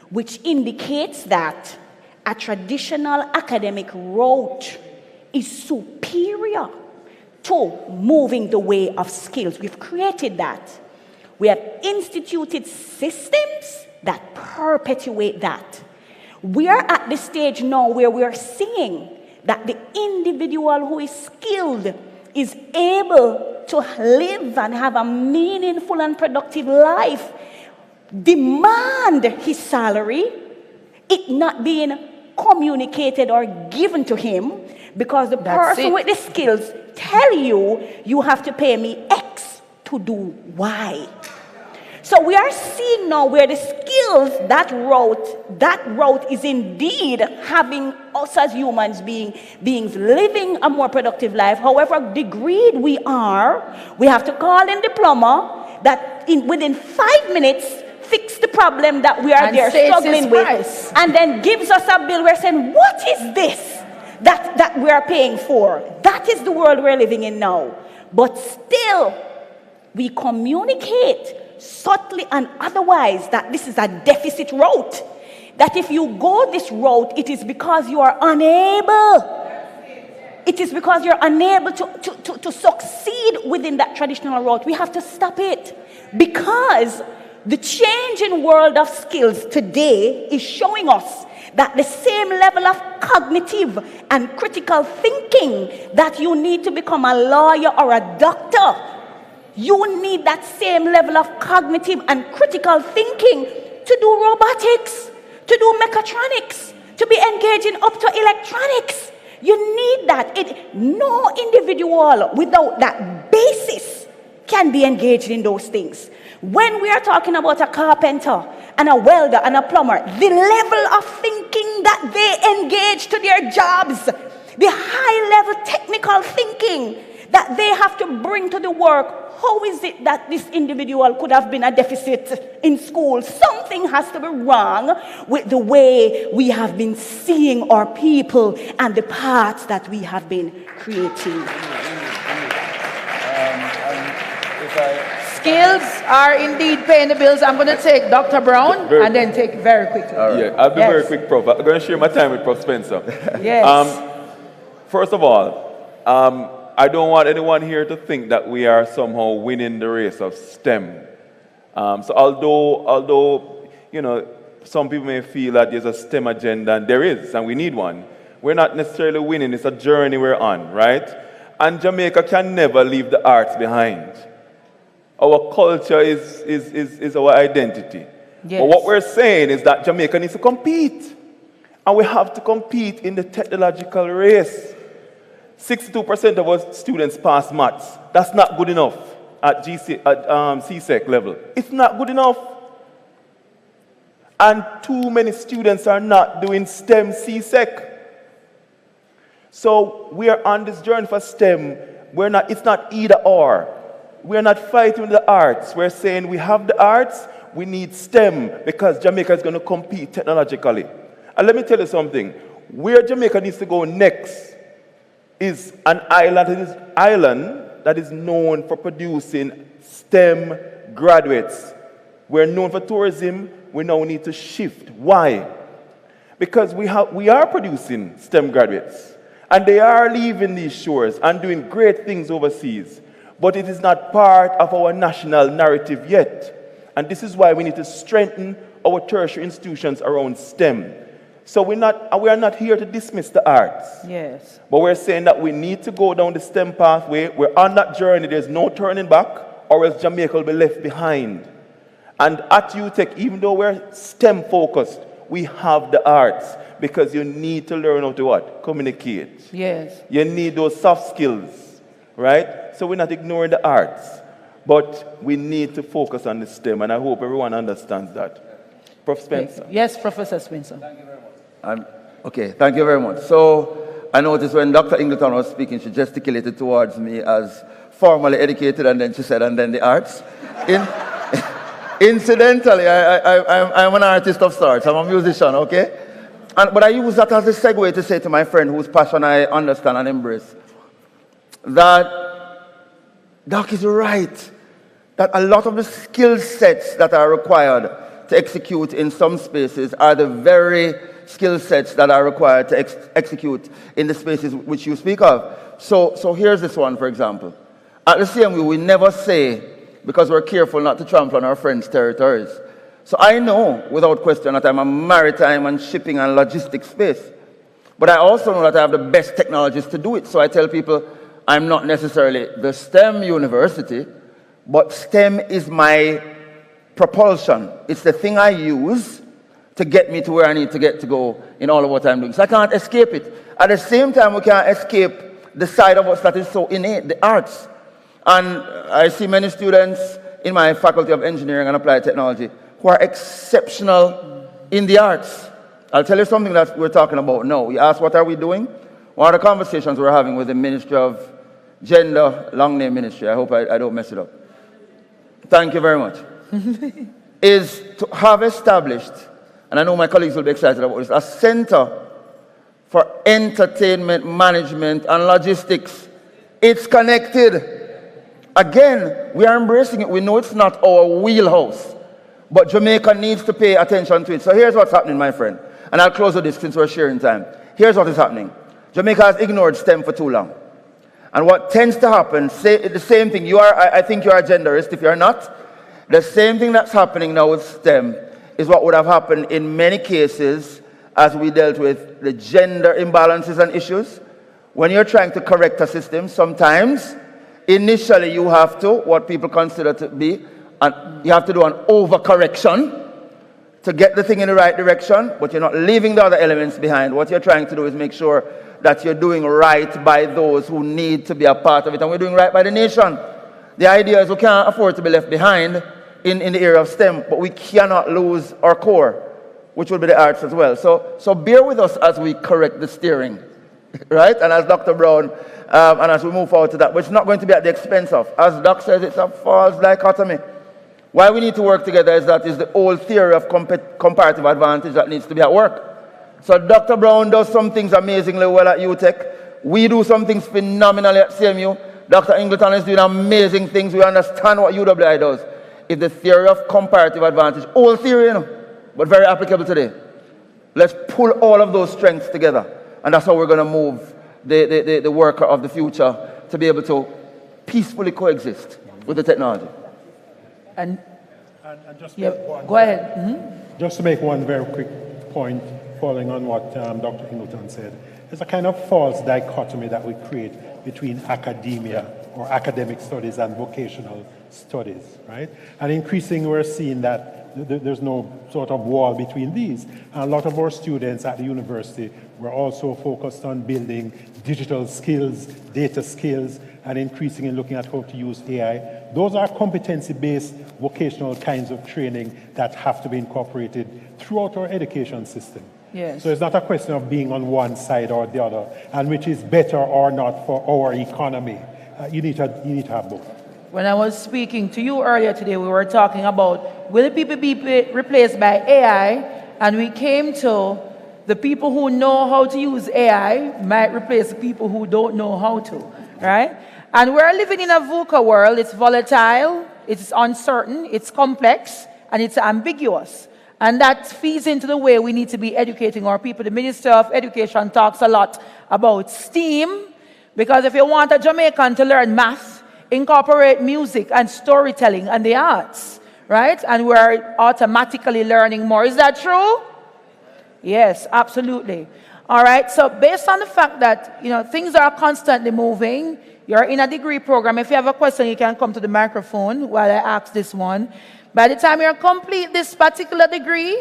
which indicates that a traditional academic route is superior to moving the way of skills. We've created that. We have instituted systems that perpetuate that. We are at the stage now where we are seeing that the individual who is skilled is able to live and have a meaningful and productive life, demand his salary, it not being communicated or given to him, because the person with the skills tell you, you have to pay me X to do Y. So we are seeing now where the skills, that route is indeed having us as humans beings living a more productive life. However degreed we are, we have to call in the plumber that within 5 minutes fix the problem that we are there struggling with, and then gives us a bill. We're saying, what is this that we are paying for? That is the world we're living in now. But still, we communicate subtly and otherwise that this is a deficit route. That if you go this route, it is because you are unable. It is because you're unable to succeed within that traditional route. We have to stop it, because the changing world of skills today is showing us that the same level of cognitive and critical thinking that you need to become a lawyer or a doctor, you need that same level of cognitive and critical thinking to do robotics, to do mechatronics, to be engaging up to electronics. You need that. No individual without that basis can be engaged in those things. When we are talking about a carpenter and a welder and a plumber, the level of thinking that they engage to their jobs, the high-level technical thinking that they have to bring to the work, how is it that this individual could have been a deficit in school? Something has to be wrong with the way we have been seeing our people and the paths that we have been creating. Skills are indeed paying the bills. I'm going to take Dr. Brown and then take very quickly. Yeah, I'll be very quick, Prof. I'm going to share my time with Prof. Spencer. Yes. First of all, I don't want anyone here to think that we are somehow winning the race of STEM. So although some people may feel that there's a STEM agenda, and there is, and we need one, we're not necessarily winning. It's a journey we're on, right? And Jamaica can never leave the arts behind. our culture is our identity. Yes. But what we're saying is that Jamaica needs to compete. And we have to compete in the technological race. 62% of our students pass maths. That's not good enough at CSEC level. It's not good enough. And too many students are not doing STEM CSEC. So we are on this journey for STEM. It's not either or. We're not fighting the arts. We're saying we have the arts, we need STEM because Jamaica is going to compete technologically. And let me tell you something. Where Jamaica needs to go next is an island that is known for producing STEM graduates. We're known for tourism. We now need to shift. Why? Because we are producing STEM graduates. And they are leaving these shores and doing great things overseas. But it is not part of our national narrative yet. And this is why we need to strengthen our tertiary institutions around STEM. So we are not here to dismiss the arts. Yes. But we're saying that we need to go down the STEM pathway. We're on that journey. There's no turning back, or else Jamaica will be left behind. And at UTech, even though we're STEM focused, we have the arts because you need to learn how to what? Communicate. Yes. You need those soft skills, right? So we're not ignoring the arts, but we need to focus on the STEM, and I hope everyone understands that. Prof. Spencer. Yes, Professor Spencer. Okay, thank you very much. So I noticed when Dr. Ingleton was speaking, she gesticulated towards me as formally educated, and then she said, and then the arts. Incidentally, I'm an artist of sorts. I'm a musician, okay? But I use that as a segue to say to my friend whose passion I understand and embrace, that Doc is right, that a lot of the skill sets that are required to execute in some spaces are the very skill sets that are required to execute in the spaces which you speak of. So here's this one, for example. At the CMU, we never say, because we're careful not to trample on our friends' territories. So I know, without question, that I'm a maritime and shipping and logistics space. But I also know that I have the best technologies to do it. So I tell people, I'm not necessarily the STEM university, but STEM is my propulsion. It's the thing I use to get me to where I need to get to go in all of what I'm doing. So I can't escape it. At the same time, we can't escape the side of us that is so innate, the arts. And I see many students in my Faculty of Engineering and Applied Technology who are exceptional in the arts. I'll tell you something that we're talking about now. You ask, what are we doing? One of the conversations we're having with the Ministry of Gender, long name ministry, I hope I don't mess it up. Thank you very much. Is to have established, and I know my colleagues will be excited about this, a center for entertainment management and logistics. It's connected. Again, we are embracing it. We know it's not our wheelhouse, but Jamaica needs to pay attention to it. So here's what's happening, my friend. And I'll close with this since we're sharing time. Here's what is happening. Jamaica has ignored STEM for too long. And what tends to happen, say the same thing. I think you are a genderist. If you're not, the same thing that's happening now with STEM is what would have happened in many cases as we dealt with the gender imbalances and issues. When you're trying to correct a system, sometimes initially you have to, what people consider to be, you have to do an overcorrection to get the thing in the right direction, but you're not leaving the other elements behind. What you're trying to do is make sure that you're doing right by those who need to be a part of it, and we're doing right by the nation. The idea is we can't afford to be left behind in the area of STEM, but we cannot lose our core, which will be the arts as well. So bear with us as we correct the steering, right? And as Dr. Brown, and as we move forward to that, but it's not going to be at the expense of, as Doc says, it's a false dichotomy. Why we need to work together is that is the old theory of comparative advantage that needs to be at work. So Dr. Brown does some things amazingly well at UTech. We do some things phenomenally at CMU. Dr. Ingleton is doing amazing things. We understand what UWI does. It's the theory of comparative advantage. Old theory, you know, but very applicable today. Let's pull all of those strengths together. And that's how we're going to move the worker of the future to be able to peacefully coexist with the technology. And just go ahead. Mm-hmm. Just to make one very quick point, following on what Dr. Ingleton said, there's a kind of false dichotomy that we create between academia or academic studies and vocational studies, right? And increasingly we're seeing that there's no sort of wall between these. And a lot of our students at the university were also focused on building digital skills, data skills, and increasingly looking at how to use AI. Those are competency-based vocational kinds of training that have to be incorporated throughout our education system. Yes. So it's not a question of being on one side or the other, and which is better or not for our economy. You need to have both. When I was speaking to you earlier today, we were talking about will people be replaced by AI, and we came to the people who know how to use AI might replace the people who don't know how to, right? And we're living in a VUCA world. It's volatile, it's uncertain, it's complex, and it's ambiguous. And that feeds into the way we need to be educating our people. The Minister of Education talks a lot about STEAM, because if you want a Jamaican to learn math, incorporate music and storytelling and the arts, right? And we're automatically learning more. Is that true? Yes, absolutely. All right, so based on the fact that, things are constantly moving, you're in a degree program. If you have a question, you can come to the microphone while I ask this one. By the time you complete this particular degree,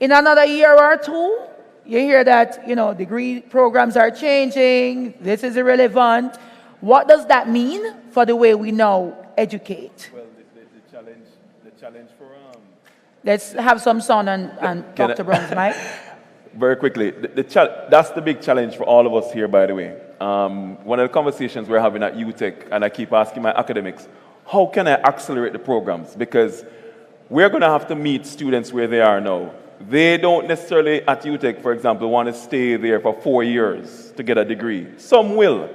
in another year or two, you hear that, degree programs are changing, this is irrelevant. What does that mean for the way we now educate? Well, the challenge for... Let's have some sound and Dr. Brown's mic. Very quickly, that's the big challenge for all of us here, by the way. One of the conversations we're having at UTech, and I keep asking my academics, how can I accelerate the programs? Because we're going to have to meet students where they are now. They don't necessarily, at UTech, for example, want to stay there for 4 years to get a degree. Some will.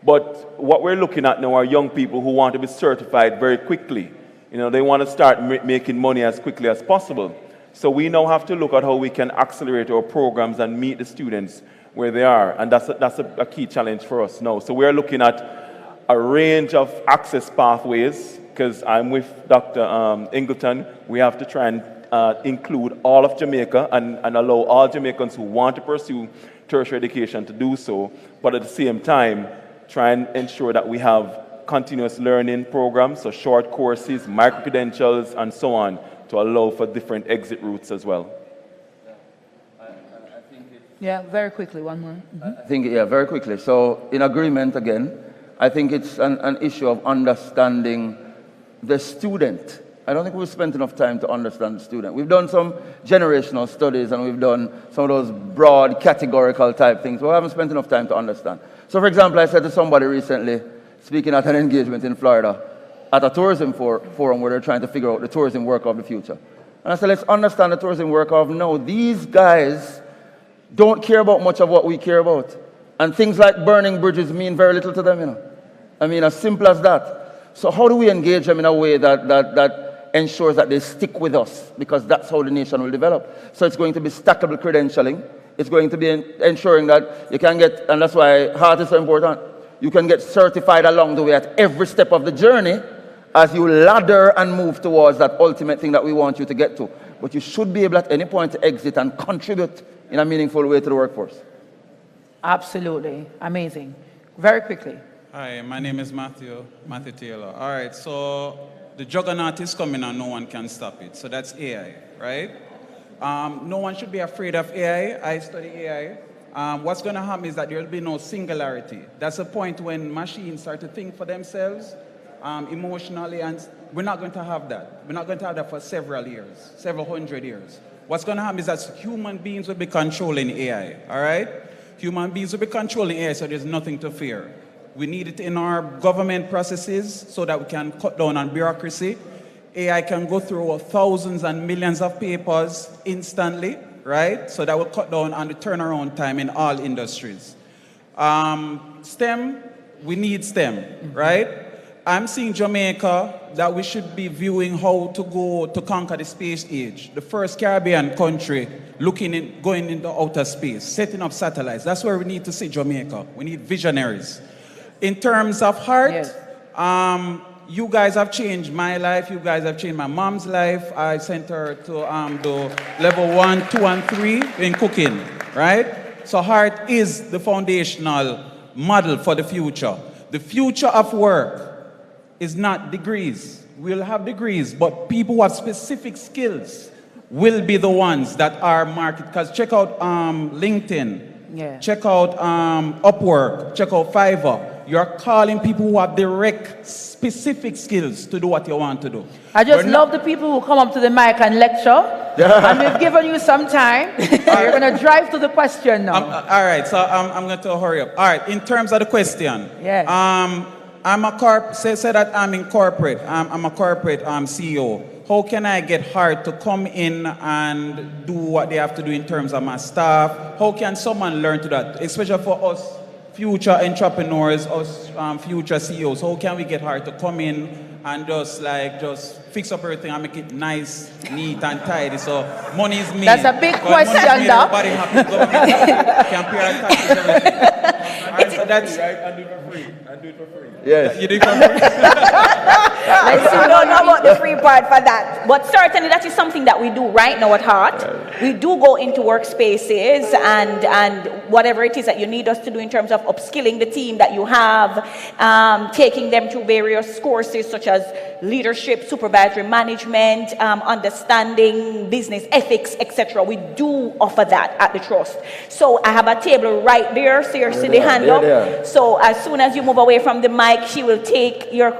But what we're looking at now are young people who want to be certified very quickly. They want to start making money as quickly as possible. So we now have to look at how we can accelerate our programs and meet the students where they are. And that's a key challenge for us now. So we're looking at a range of access pathways, because I'm with Dr. Ingleton. We have to try and include all of Jamaica and allow all Jamaicans who want to pursue tertiary education to do so, but at the same time, try and ensure that we have continuous learning programs, so short courses, micro-credentials, and so on, to allow for different exit routes as well. Yeah, very quickly, one more. I think, very quickly. So, in agreement again, I think it's an issue of understanding the student. I don't think we've spent enough time to understand the student. We've done some generational studies and we've done some of those broad categorical type things, but we haven't spent enough time to understand. So, for example, I said to somebody recently, speaking at an engagement in Florida, at a tourism forum where they're trying to figure out the tourism work of the future. And I said, let's understand the tourism work of now. These guys don't care about much of what we care about. And things like burning bridges mean very little to them, I mean, as simple as that. So how do we engage them in a way that ensures that they stick with us? Because that's how the nation will develop. So it's going to be stackable credentialing. It's going to be ensuring that you can get, and that's why heart is so important, you can get certified along the way at every step of the journey as you ladder and move towards that ultimate thing that we want you to get to. But you should be able at any point to exit and contribute in a meaningful way to the workforce. Absolutely. Amazing. Very quickly. Hi, my name is Matthew Taylor. All right, so the juggernaut is coming and no one can stop it. So that's AI, right? No one should be afraid of AI. I study AI. What's going to happen is that there will be no singularity. That's a point when machines start to think for themselves emotionally, and we're not going to have that. We're not going to have that for several years, several hundred years. What's going to happen is that human beings will be controlling AI, all right? Human beings will be controlling AI, so there's nothing to fear. We need it in our government processes so that we can cut down on bureaucracy. AI can go through thousands and millions of papers instantly, right? So that will cut down on the turnaround time in all industries. STEM, we need STEM, right? I'm seeing Jamaica that we should be viewing how to go to conquer the space age. The first Caribbean country going into outer space, setting up satellites. That's where we need to see Jamaica. We need visionaries. In terms of heart, yes. You guys have changed my life. You guys have changed my mom's life. I sent her to the level 1, 2, and 3 in cooking, right? So heart is the foundational model for the future. The future of work is not degrees. We'll have degrees, but people who have specific skills will be the ones that are market. Because check out LinkedIn, check out Upwork, check out Fiverr. You're calling people who have direct, specific skills to do what you want to do. I just love the people who come up to the mic and lecture. And we've given you some time. You're going to drive to the question now. All right, so I'm going to hurry up. All right, in terms of the question, I'm a say that I'm in corporate. I'm a corporate CEO. How can I get hired to come in and do what they have to do in terms of my staff? How can someone learn to that, especially for us future entrepreneurs, us future CEOs? How can we get hired to come in and just fix up everything and make it nice, neat, and tidy? So money is made. That's a big question, Doc. Everybody happy. Government can pay our taxes, everything. All right, so that's. I do it for free. I do it for free. Yes. You do it for free. I don't know about the free part for that. But certainly that is something that we do right now at Heart. We do go into workspaces and whatever it is that you need us to do in terms of upskilling the team that you have, taking them through various courses such as leadership, supervisory management, understanding business ethics, etc. We do offer that at the Trust. So I have a table right there, so you see the hand up. So as soon as you move away from the mic, she will take your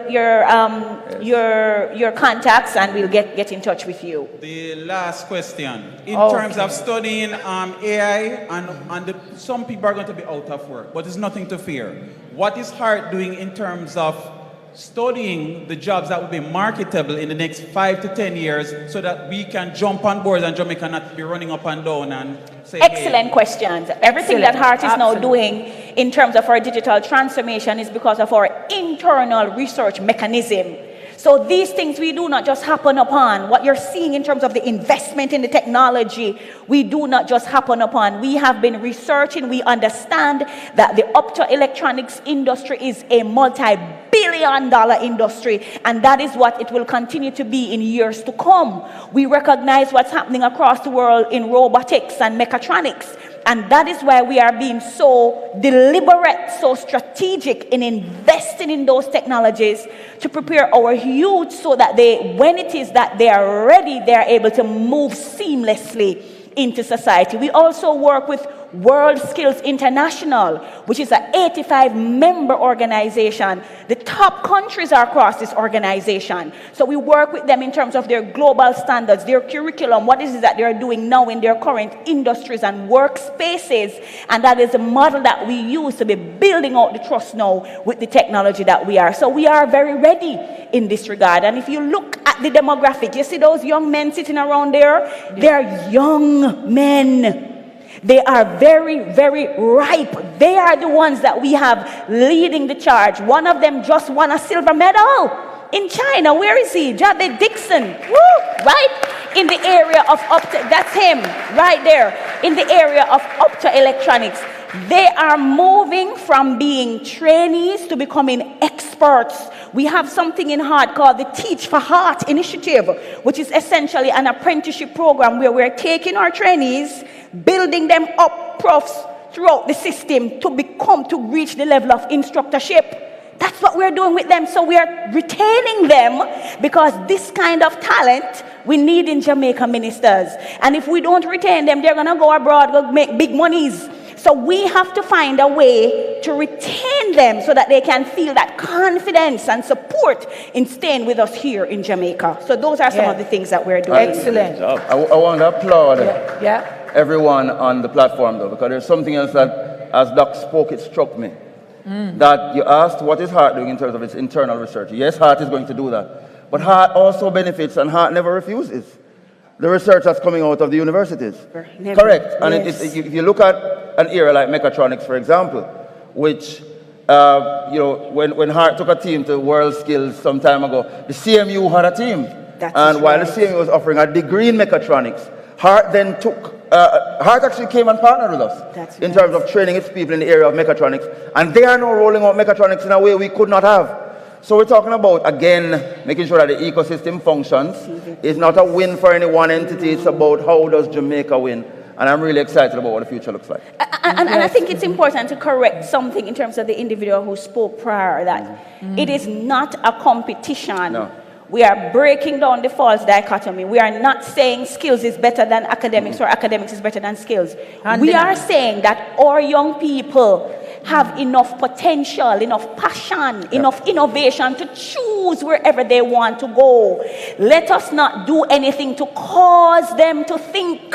contacts and we'll get in touch with you. The last question. In terms of studying AI, and some people are going to be out of work, but there's nothing to fear. What is Heart doing in terms of studying the jobs that will be marketable in the next 5 to 10 years so that we can jump on board and Jamaica not be running up and down and say, Excellent questions. Everything that Heart is now doing in terms of our digital transformation is because of our internal research mechanism. So these things we do not just happen upon. What you're seeing in terms of the investment in the technology, we do not just happen upon. We have been researching. We understand that the optoelectronics industry is a multi-billion-dollar industry, and that is what it will continue to be in years to come. We recognize what's happening across the world in robotics and mechatronics. And that is why we are being so deliberate, so strategic in investing in those technologies to prepare our youth so that when it is that they are ready, they are able to move seamlessly into society. We also work with World Skills International, which is an 85-member organization. The top countries are across this organization. So we work with them in terms of their global standards, their curriculum, what is it that they're doing now in their current industries and workspaces. And that is a model that we use to be building out the Trust now with the technology that we are. So we are very ready in this regard. And if you look at the demographic, you see those young men sitting around there? They're young men. They are very, very ripe. They are the ones that we have leading the charge. One of them just won a silver medal in China. Where is he? Javed Dixon. Woo! Right? In the area of that's him right there. In the area of optoelectronics. They are moving from being trainees to becoming experts. We have something in Heart called the Teach for Heart initiative, which is essentially an apprenticeship program where we're taking our trainees, building them up, profs, throughout the system to reach the level of instructorship. That's what we're doing with them. So we are retaining them because this kind of talent we need in Jamaica ministers. And if we don't retain them, they're going to go abroad, go make big monies. So we have to find a way to retain them so that they can feel that confidence and support in staying with us here in Jamaica. So those are some of the things that we're doing. Excellent. I want to applaud everyone on the platform, though, because there's something else that, as Doc spoke, it struck me. That you asked what is Heart doing in terms of its internal research. Yes, Heart is going to do that. But Heart also benefits, and Heart never refuses, the research that's coming out of the universities. Correct. And if you look at an area like mechatronics, for example, which, when Heart took a team to World Skills some time ago, the CMU had a team. While the CMU was offering a degree in mechatronics, Heart then took, Heart actually came and partnered with us in terms of training its people in the area of mechatronics. And they are now rolling out mechatronics in a way we could not have. So we're talking about, again, making sure that the ecosystem functions. It's not a win for any one entity. It's about how does Jamaica win. And I'm really excited about what the future looks like. And I think it's important to correct something in terms of the individual who spoke prior, that it is not a competition. No. We are breaking down the false dichotomy. We are not saying skills is better than academics or academics is better than skills. We are saying that our young people have enough potential, enough passion, enough innovation to choose wherever they want to go. Let us not do anything to cause them to think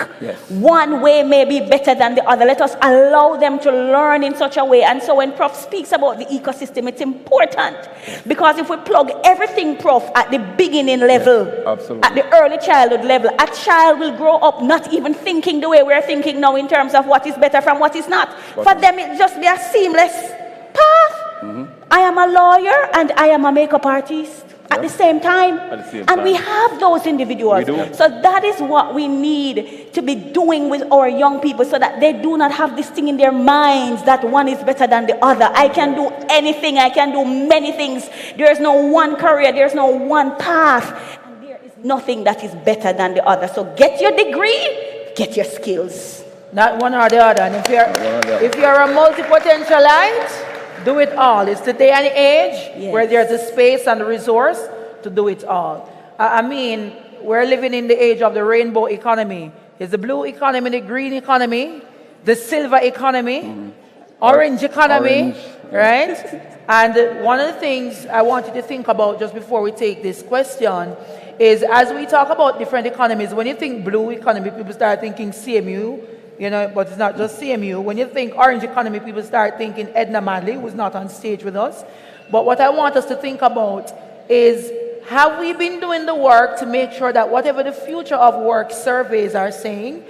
one way may be better than the other. Let us allow them to learn in such a way. And so when Prof speaks about the ecosystem, it's important, because if we plug everything, Prof, at the beginning level, at the early childhood level, a child will grow up not even thinking the way we're thinking now in terms of what is better from what is not. For them, it just be a seamless path. I am a lawyer and I am a makeup artist at the same time. And we have those individuals. So that is what we need to be doing with our young people, so that they do not have this thing in their minds that one is better than the other. I can do anything. I can do many things. There is no one career. There is no one path. And there is nothing that is better than the other. So get your degree, get your skills. Not one or the other. And if you're a multi-potentialite, do it all. It's the day and age where there's a space and a resource to do it all. I mean, we're living in the age of the rainbow economy. It's the blue economy, the green economy, the silver economy, orange economy, right? And one of the things I want you to think about just before we take this question is, as we talk about different economies, when you think blue economy, people start thinking CMU, you know, but it's not just CMU. When you think orange economy, people start thinking Edna Manley, who's not on stage with us. But what I want us to think about is, have we been doing the work to make sure that whatever the future of work surveys are saying,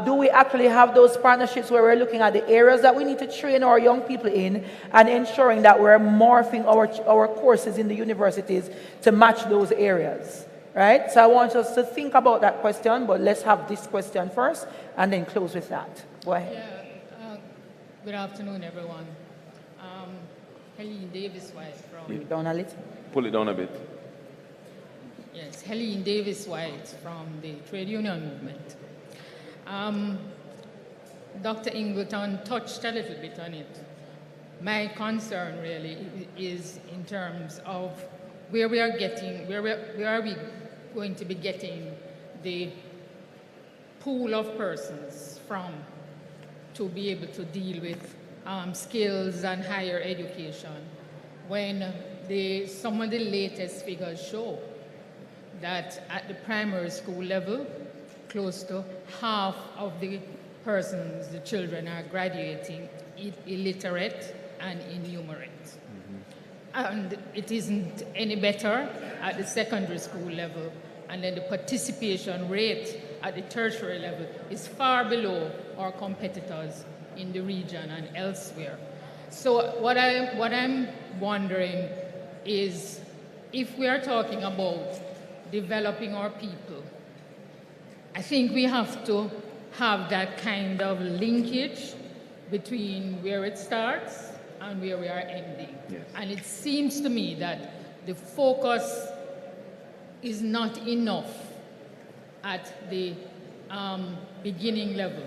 do we actually have those partnerships where we're looking at the areas that we need to train our young people in, and ensuring that we're morphing our courses in the universities to match those areas? Right? So I want us to think about that question, but let's have this question first and then close with that. Go ahead. Yeah, good afternoon, everyone. Helene Davis White from... Pull it down a little. Pull it down a bit. Yes, Helene Davis White from the trade union movement. Dr. Ingleton touched a little bit on it. My concern really is in terms of where we are we going to be getting the pool of persons from to be able to deal with skills and higher education, when some of the latest figures show that at the primary school level, close to half of the persons, the children, are graduating illiterate and innumerate. And it isn't any better at the secondary school level. And then the participation rate at the tertiary level is far below our competitors in the region and elsewhere. So what I'm wondering is, if we are talking about developing our people, I think we have to have that kind of linkage between where it starts and where we are ending. Yes. And it seems to me that the focus is not enough at the beginning level,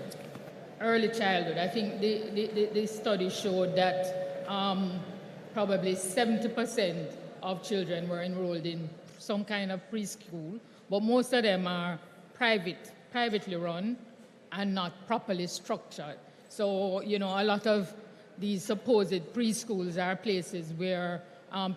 early childhood. I think the study showed that probably 70% of children were enrolled in some kind of preschool, but most of them are privately run and not properly structured. So, you know, a lot of these supposed preschools are places where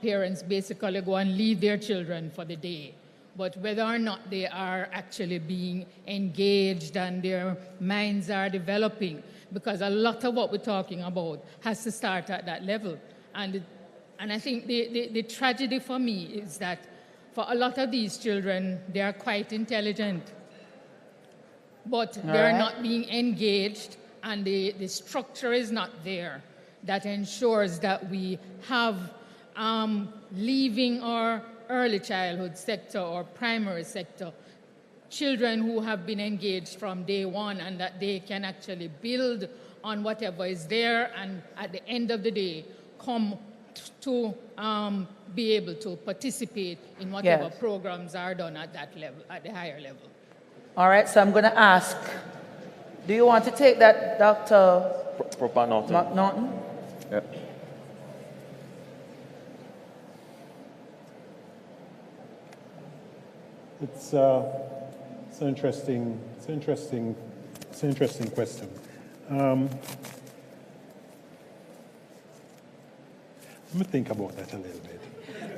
parents basically go and leave their children for the day. But whether or not they are actually being engaged and their minds are developing, because a lot of what we're talking about has to start at that level. And I think the tragedy for me is that for a lot of these children, they are quite intelligent, but they're not being engaged, and the structure is not there that ensures that we have leaving our early childhood sector or primary sector children who have been engaged from day one, and that they can actually build on whatever is there, and at the end of the day come to be able to participate in whatever programs are done at that level, at the higher level. All right, so I'm going to ask Do you want to take that, Dr. Proper Norton? Norton? Yeah. It's an interesting question. Let me think about that a little bit.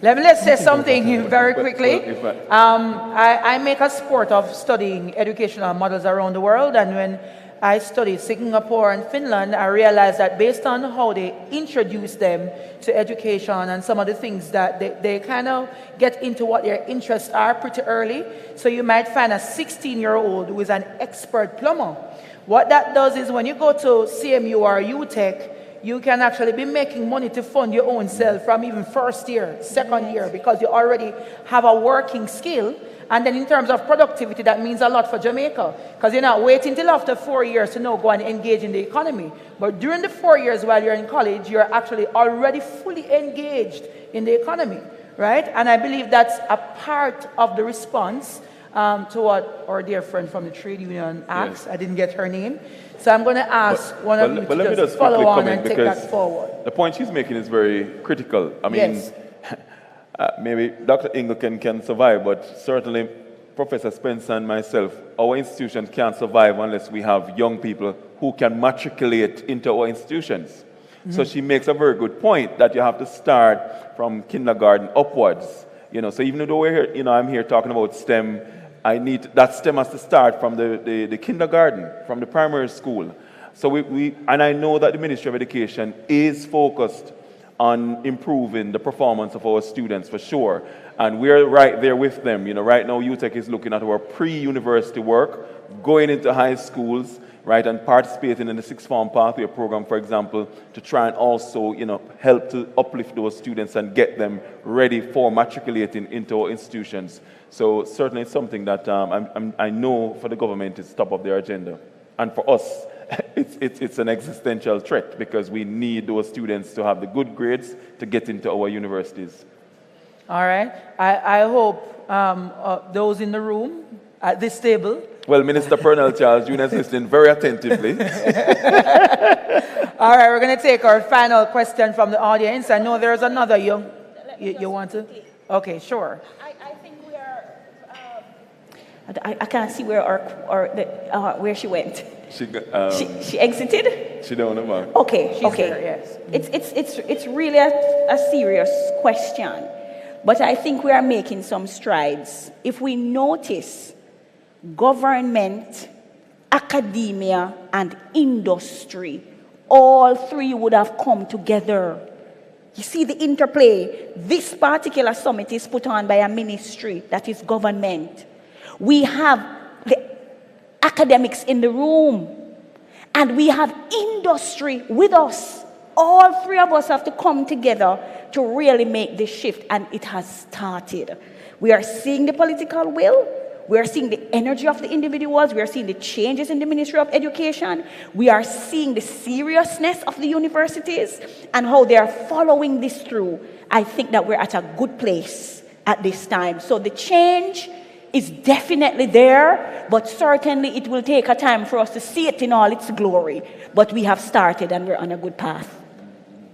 Let's say something very quickly. I make a sport of studying educational models around the world, and when I studied Singapore and Finland, I realized that based on how they introduce them to education and some of the things that they kind of get into what their interests are pretty early. So you might find a 16-year-old who is an expert plumber. What that does is when you go to CMU or UTech, you can actually be making money to fund your own self from even first year, second year, because you already have a working skill. And then in terms of productivity, that means a lot for Jamaica, because you're not waiting till after 4 years to now go and engage in the economy. But during the 4 years while you're in college, you're actually already fully engaged in the economy, right? And I believe that's a part of the response to what our dear friend from the trade union asked. Yes. I didn't get her name. So I'm going to ask one of you to just follow on and take that forward. The point she's making is very critical. I mean, yes. Maybe Dr. Ingleton can survive, but certainly Professor Spencer and myself, our institution can't survive unless we have young people who can matriculate into our institutions. Mm-hmm. So she makes a very good point that you have to start from kindergarten upwards. You know, so even though we're here, you know, I'm here talking about STEM, that STEM has to start from the kindergarten, from the primary school. So and I know that the Ministry of Education is focused on improving the performance of our students for sure. And we're right there with them. You know, right now UTech is looking at our pre-university work, going into high schools, right, and participating in the sixth form pathway program, for example, to try and also, you know, help to uplift those students and get them ready for matriculating into our institutions. So certainly it's something that I know for the government is top of their agenda. And for us, it's an existential threat because we need those students to have the good grades to get into our universities. All right. I hope those in the room at this table. Well, Minister Pernell Charles Jr. is listening very attentively. All right, we're going to take our final question from the audience. I know there's another young. You want to? Okay, sure. I think we are. I can't see where she went. She exited? She don't know, man. Okay, She's okay. There, yes. It's really a serious question, but I think we are making some strides. If we notice, government, academia, and industry, all three would have come together. You see the interplay. This particular summit is put on by a ministry that is government. We have the academics in the room, and we have industry with us. All three of us have to come together to really make this shift, and it has started. We are seeing the political will. We are seeing the energy of the individuals. We are seeing the changes in the Ministry of Education. We are seeing the seriousness of the universities and how they are following this through. I think that we're at a good place at this time. So the change is definitely there, but certainly it will take a time for us to see it in all its glory. But we have started and we're on a good path.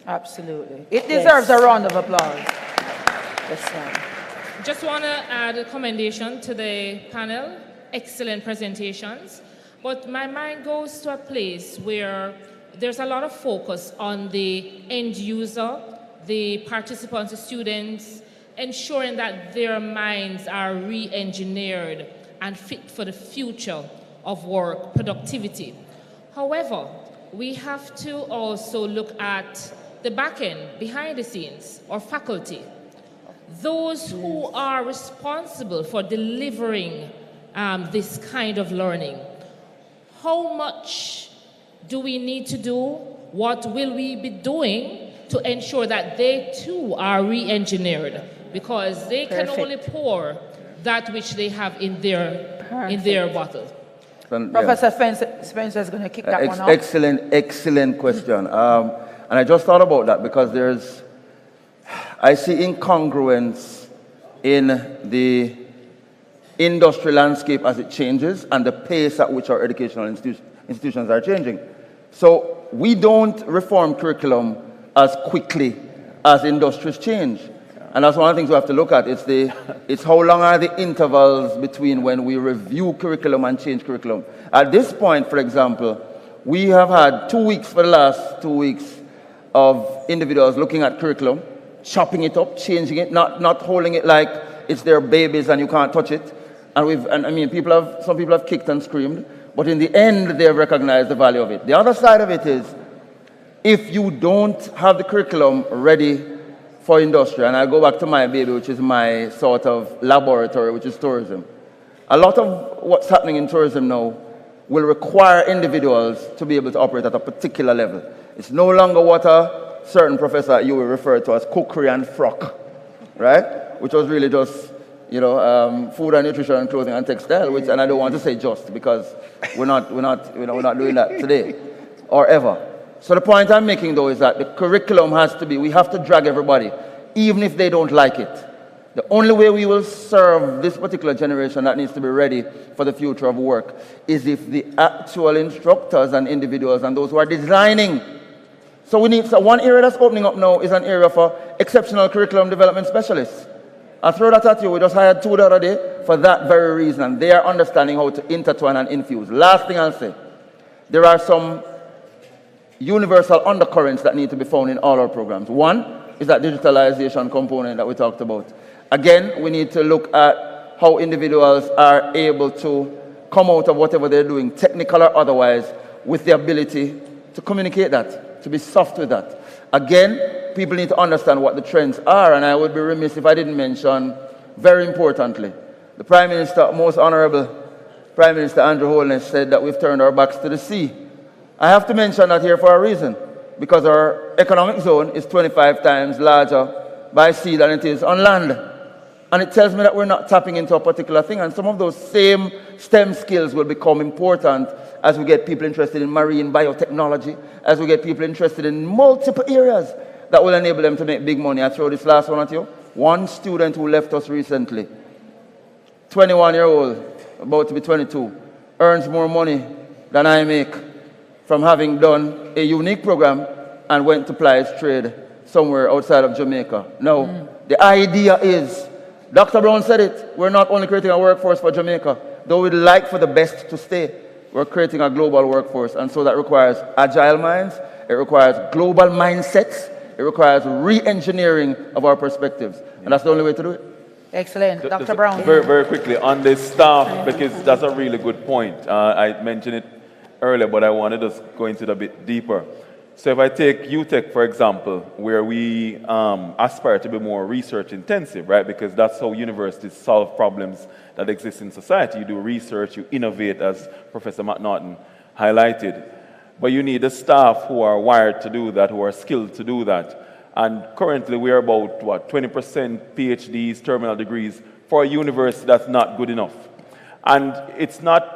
Absolutely. It deserves a round of applause. Yes, sir. Just want to add a commendation to the panel. Excellent presentations. But my mind goes to a place where there's a lot of focus on the end user, the participants, the students, ensuring that their minds are re-engineered and fit for the future of work, productivity. However, we have to also look at the back end, behind the scenes, or faculty. Those who are responsible for delivering this kind of learning. How much do we need to do? What will we be doing to ensure that they too are re-engineered? Because they can only pour that which they have in their bottle. Professor Spencer is going to kick that one off. Excellent question. And I just thought about that because I see incongruence in the industry landscape as it changes and the pace at which our educational institutions are changing. So we don't reform curriculum as quickly as industries change. And that's one of the things we have to look at. It's how long are the intervals between when we review curriculum and change curriculum. At this point, for example, we have had 2 weeks for the last 2 weeks of individuals looking at curriculum, chopping it up, changing it, not holding it like it's their babies and you can't touch it. And I mean, some people have kicked and screamed, but in the end, they have recognized the value of it. The other side of it is, if you don't have the curriculum ready for industry, and I go back to my baby, which is my sort of laboratory, which is tourism. A lot of what's happening in tourism now will require individuals to be able to operate at a particular level. It's no longer what a certain professor you will refer to as cookery and frock, right? Which was really just, food and nutrition and clothing and textile, and I don't want to say just because we're not doing that today or ever. So the point I'm making, though, is that the curriculum has to be, we have to drag everybody, even if they don't like it. The only way we will serve this particular generation that needs to be ready for the future of work is if the actual instructors and individuals and those who are designing. So one area that's opening up now is an area for exceptional curriculum development specialists. I'll throw that at you. We just hired 2 the other day for that very reason. And they are understanding how to intertwine and infuse. Last thing I'll say, there are some universal undercurrents that need to be found in all our programs. One is that digitalization component that we talked about. Again, we need to look at how individuals are able to come out of whatever they're doing, technical or otherwise, with the ability to communicate that, to be soft with that. Again, people need to understand what the trends are, and I would be remiss if I didn't mention, very importantly, the Prime Minister, Most Honorable Prime Minister Andrew Holness, said that we've turned our backs to the sea. I have to mention that here for a reason, because our economic zone is 25 times larger by sea than it is on land. And it tells me that we're not tapping into a particular thing, and some of those same STEM skills will become important as we get people interested in marine biotechnology, as we get people interested in multiple areas that will enable them to make big money. I throw this last one at you. One student who left us recently, 21-year-old, about to be 22, earns more money than I make from having done a unique program and went to ply his trade somewhere outside of Jamaica. Now, the idea is, Dr. Brown said it, we're not only creating a workforce for Jamaica, though we'd like for the best to stay, we're creating a global workforce, and so that requires agile minds, it requires global mindsets, it requires re-engineering of our perspectives, and that's the only way to do it. Excellent. Dr. Brown. Very, very quickly, on this staff, because that's a really good point. I mentioned it earlier, but I wanted to go into it a bit deeper. So if I take UTech, for example, where we aspire to be more research intensive, right? Because that's how universities solve problems that exist in society. You do research, you innovate, as Professor McNaughton highlighted. But you need the staff who are wired to do that, who are skilled to do that. And currently we are about, 20% PhDs, terminal degrees, for a university that's not good enough. And it's not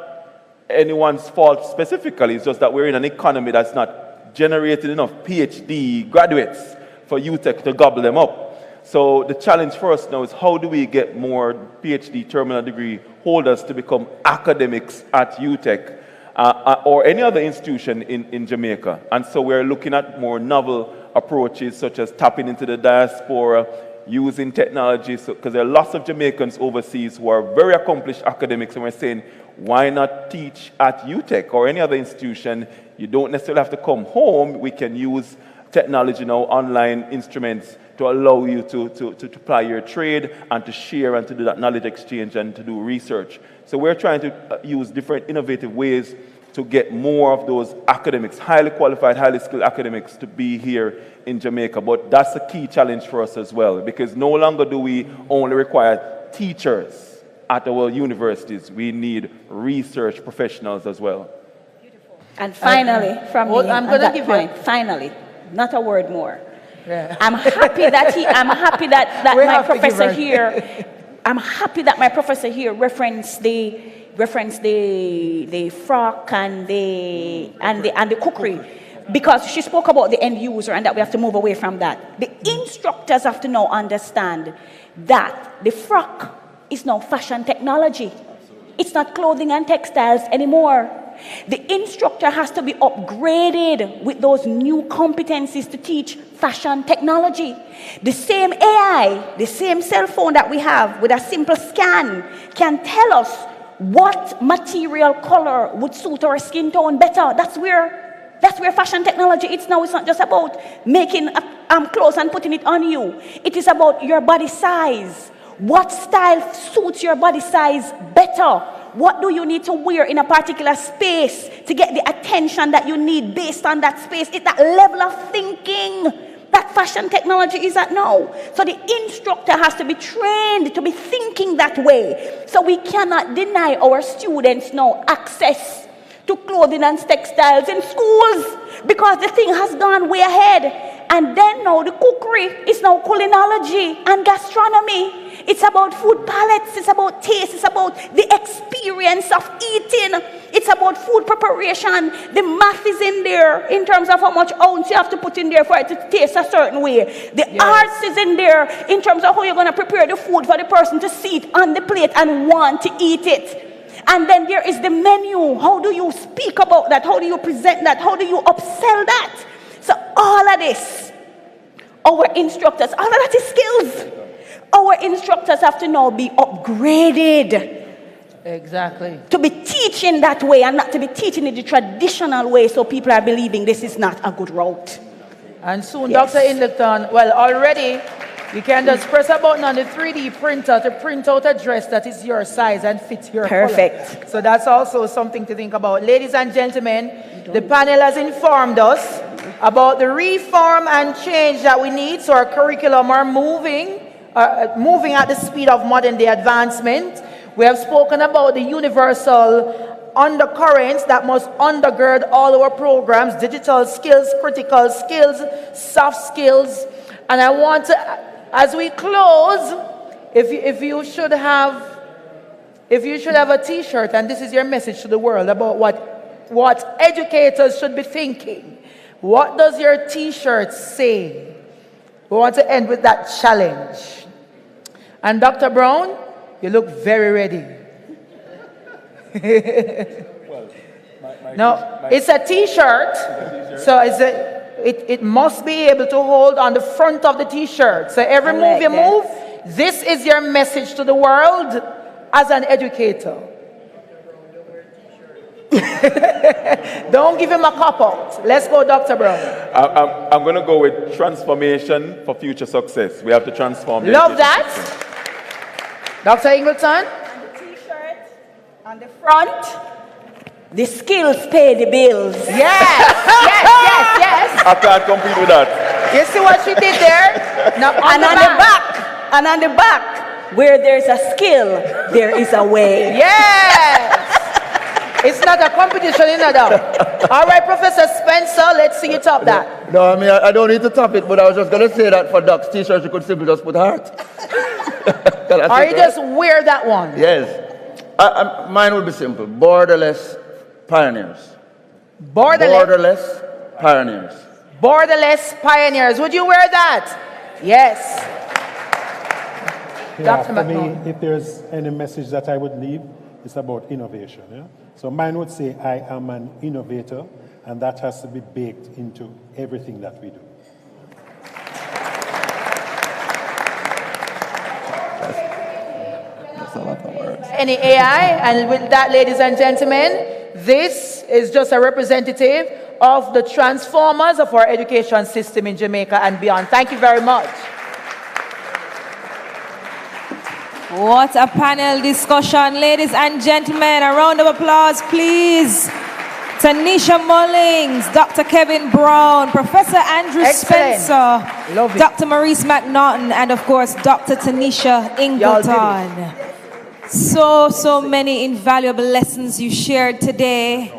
anyone's fault specifically, it's just that we're in an economy that's not generating enough PhD graduates for UTech to gobble them up. So the challenge for us now is how do we get more PhD terminal degree holders to become academics at UTech or any other institution in Jamaica. And so we're looking at more novel approaches such as tapping into the diaspora, using technology, because there are lots of Jamaicans overseas who are very accomplished academics, and we're saying, why not teach at UTech or any other institution? You don't necessarily have to come home. We can use technology now, online instruments, to allow you to apply your trade and to share and to do that knowledge exchange and to do research. So we're trying to use different innovative ways to get more of those academics, highly qualified, highly skilled academics, to be here in Jamaica. But that's a key challenge for us as well, because no longer do we only require teachers at our universities. We need research professionals as well. And finally, from me, I'm going to give point, finally, not a word more. Yeah. I'm happy that my professor here, I'm happy that my professor here referenced the frock and the cookery, because she spoke about the end user and that we have to move away from that. The instructors have to now understand that the frock is now fashion technology. It's not clothing and textiles anymore. The instructor has to be upgraded with those new competencies to teach fashion technology. The same AI, the same cell phone that we have with a simple scan can tell us what material color would suit our skin tone better. That's where fashion technology is now. It's not just about making clothes and putting it on you. It is about your body size. What style suits your body size better? What do you need to wear in a particular space to get the attention that you need based on that space? It's that level of thinking that fashion technology is at now. So the instructor has to be trained to be thinking that way. So we cannot deny our students now access to clothing and textiles in schools because the thing has gone way ahead. And then now the cookery is now culinology and gastronomy. It's about food palettes, it's about taste, it's about the experience of eating. It's about food preparation. The math is in there in terms of how much ounce you have to put in there for it to taste a certain way. The arts is in there in terms of how you're going to prepare the food for the person to see it on the plate and want to eat it. And then there is the menu. How do you speak about that? How do you present that? How do you upsell that? So all of this, our instructors, all of that is skills. Our instructors have to now be upgraded. Exactly. To be teaching that way and not to be teaching it the traditional way so people are believing this is not a good route. And soon, yes. Dr. Ingleton, well, already you can just press a button on the 3D printer to print out a dress that is your size and fits your Perfect. color. So that's also something to think about. Ladies and gentlemen, the panel has informed us about the reform and change that we need so our curriculum are moving at the speed of modern day advancement. We have spoken about the universal undercurrents that must undergird all our programs: digital skills, critical skills, soft skills. And I want to, as we close, if you should have a t-shirt, and this is your message to the world about what educators should be thinking, what does your t-shirt say? We want to end with that challenge. And Dr. Brown, you look very ready. No, it's a t-shirt, so it must be able to hold on the front of the t-shirt. So every move you move, this is your message to the world as an educator. Don't give him a cop-out. Let's go, Dr. Brown. I'm going to go with transformation for future success. We have to transform. Love that. Dr. Ingleton? And the t-shirt on the front, the skills pay the bills. Yes. I can't compete with that. You see what she did there? Now, on the back, where there's a skill, there is a way. Yes. It's not a competition, you know that. All right, Professor Spencer, let's see you top that. No, I mean, I don't need to top it, but I was just going to say that for Doc's t-shirts, you could simply just put heart. Or you just wear that one? Yes. Mine would be simple. Borderless pioneers. Borderless pioneers. Borderless pioneers. Would you wear that? Yes. Yeah, for me, if there's any message that I would leave, it's about innovation. Yeah? So mine would say, I am an innovator, and that has to be baked into everything that we do. That's a lot of words. Any AI, and with that, ladies and gentlemen, this is just a representative of the transformers of our education system in Jamaica and beyond. Thank you very much. What a panel discussion, ladies and gentlemen. A round of applause, please. Taneisha Mullings, Dr. Kevin Brown, Professor Andrew Spencer, Dr. Maurice McNaughton, and of course, Dr. Taneisha Ingleton. So many invaluable lessons you shared today.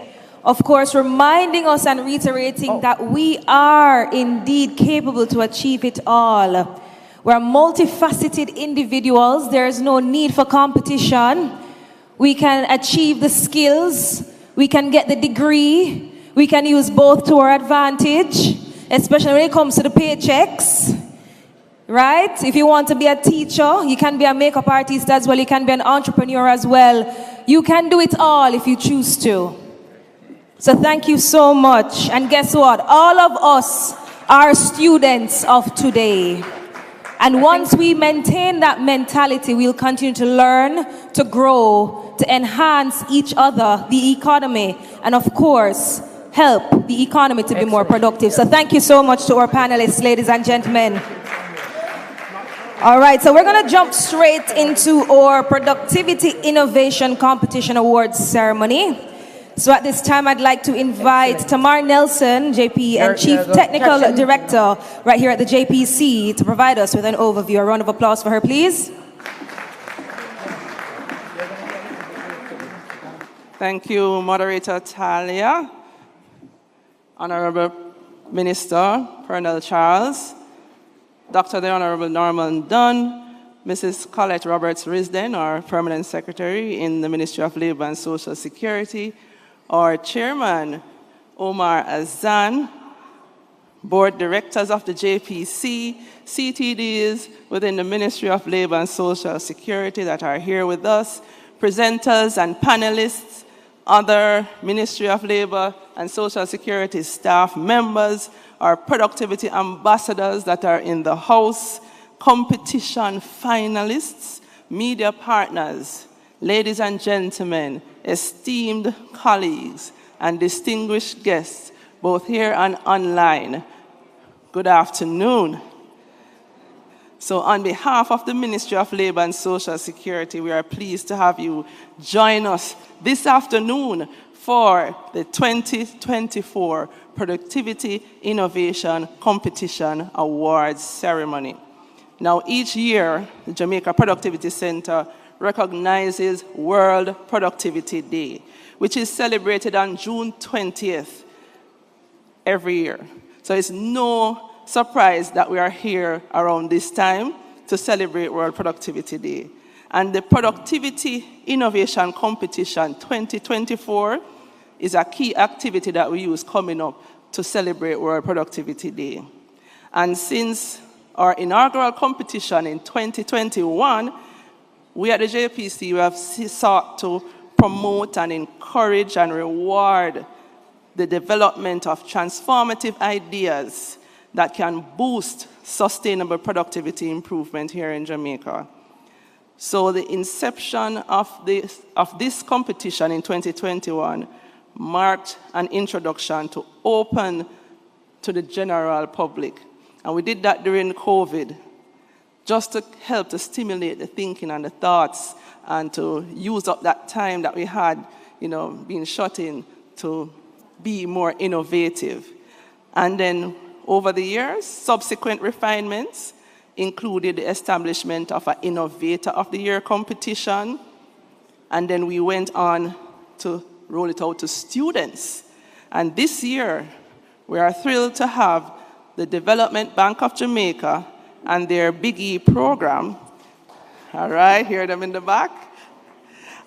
Of course, reminding us and reiterating that we are indeed capable to achieve it all. We're multifaceted individuals. There is no need for competition. We can achieve the skills. We can get the degree. We can use both to our advantage, especially when it comes to the paychecks. Right? If you want to be a teacher, you can be a makeup artist as well. You can be an entrepreneur as well. You can do it all if you choose to. So thank you so much. And guess what? All of us are students of today. And once we maintain that mentality, we'll continue to learn, to grow, to enhance each other, the economy, and of course, help the economy to be more productive. So thank you so much to our panelists, ladies and gentlemen. All right, so we're going to jump straight into our Productivity Innovation Competition Awards ceremony. So at this time, I'd like to invite Tamar Nelson, JP, and Chief Technical Director right here at the JPC to provide us with an overview. A round of applause for her, please. Thank you, Moderator Talia, Honorable Minister Pernell Charles, Dr. the Honorable Norman Dunn, Mrs. Colette Roberts-Risden, our Permanent Secretary in the Ministry of Labor and Social Security, our Chairman, Omar Azan, Board Directors of the JPC, CTDs within the Ministry of Labor and Social Security that are here with us, presenters and panelists, other Ministry of Labor and Social Security staff members, our productivity ambassadors that are in the house, competition finalists, media partners, ladies and gentlemen, esteemed colleagues, and distinguished guests, both here and online, good afternoon. So on behalf of the Ministry of Labor and Social Security, we are pleased to have you join us this afternoon for the 2024 Productivity Innovation Competition Awards ceremony. Now, each year, the Jamaica Productivity Center recognizes World Productivity Day, which is celebrated on June 20th every year. So it's no surprise that we are here around this time to celebrate World Productivity Day. And the Productivity Innovation Competition 2024 is a key activity that we use coming up to celebrate World Productivity Day. And since our inaugural competition in 2021, we at the JPC have sought to promote and encourage and reward the development of transformative ideas that can boost sustainable productivity improvement here in Jamaica. So the inception of this competition in 2021 marked an introduction to open to the general public. And we did that during COVID, just to help to stimulate the thinking and the thoughts and to use up that time that we had, being shut in to be more innovative. And then over the years, subsequent refinements included the establishment of an Innovator of the Year competition. And then we went on to roll it out to students. And this year, we are thrilled to have the Development Bank of Jamaica and their Big E program, all right, hear them in the back,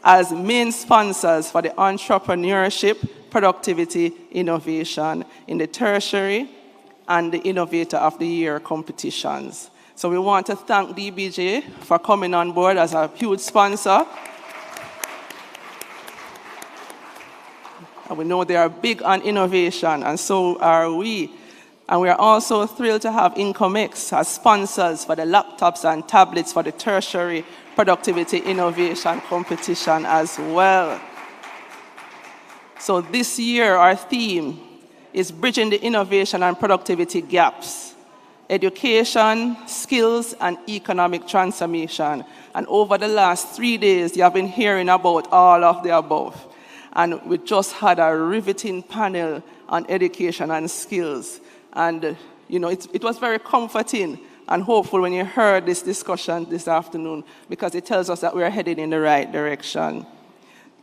as main sponsors for the entrepreneurship, productivity, innovation in the tertiary and the Innovator of the Year competitions. So we want to thank DBJ for coming on board as a huge sponsor. And we know they are big on innovation, and so are we. And we are also thrilled to have Incomex as sponsors for the laptops and tablets for the tertiary productivity innovation competition as well. So this year, our theme is bridging the innovation and productivity gaps, education, skills, and economic transformation. And over the last 3 days, you have been hearing about all of the above. And we just had a riveting panel on education and skills. And, it was very comforting and hopeful when you heard this discussion this afternoon, because it tells us that we are heading in the right direction.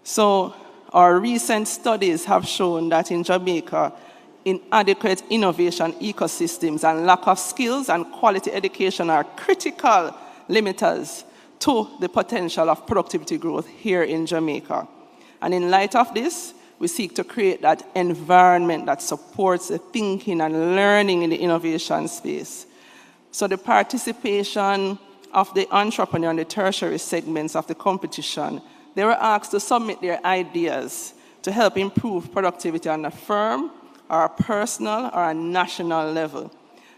So our recent studies have shown that in Jamaica, inadequate innovation ecosystems and lack of skills and quality education are critical limiters to the potential of productivity growth here in Jamaica. And in light of this, we seek to create that environment that supports the thinking and learning in the innovation space. So the participation of the entrepreneur in the tertiary segments of the competition, they were asked to submit their ideas to help improve productivity on a firm, or a personal, or a national level.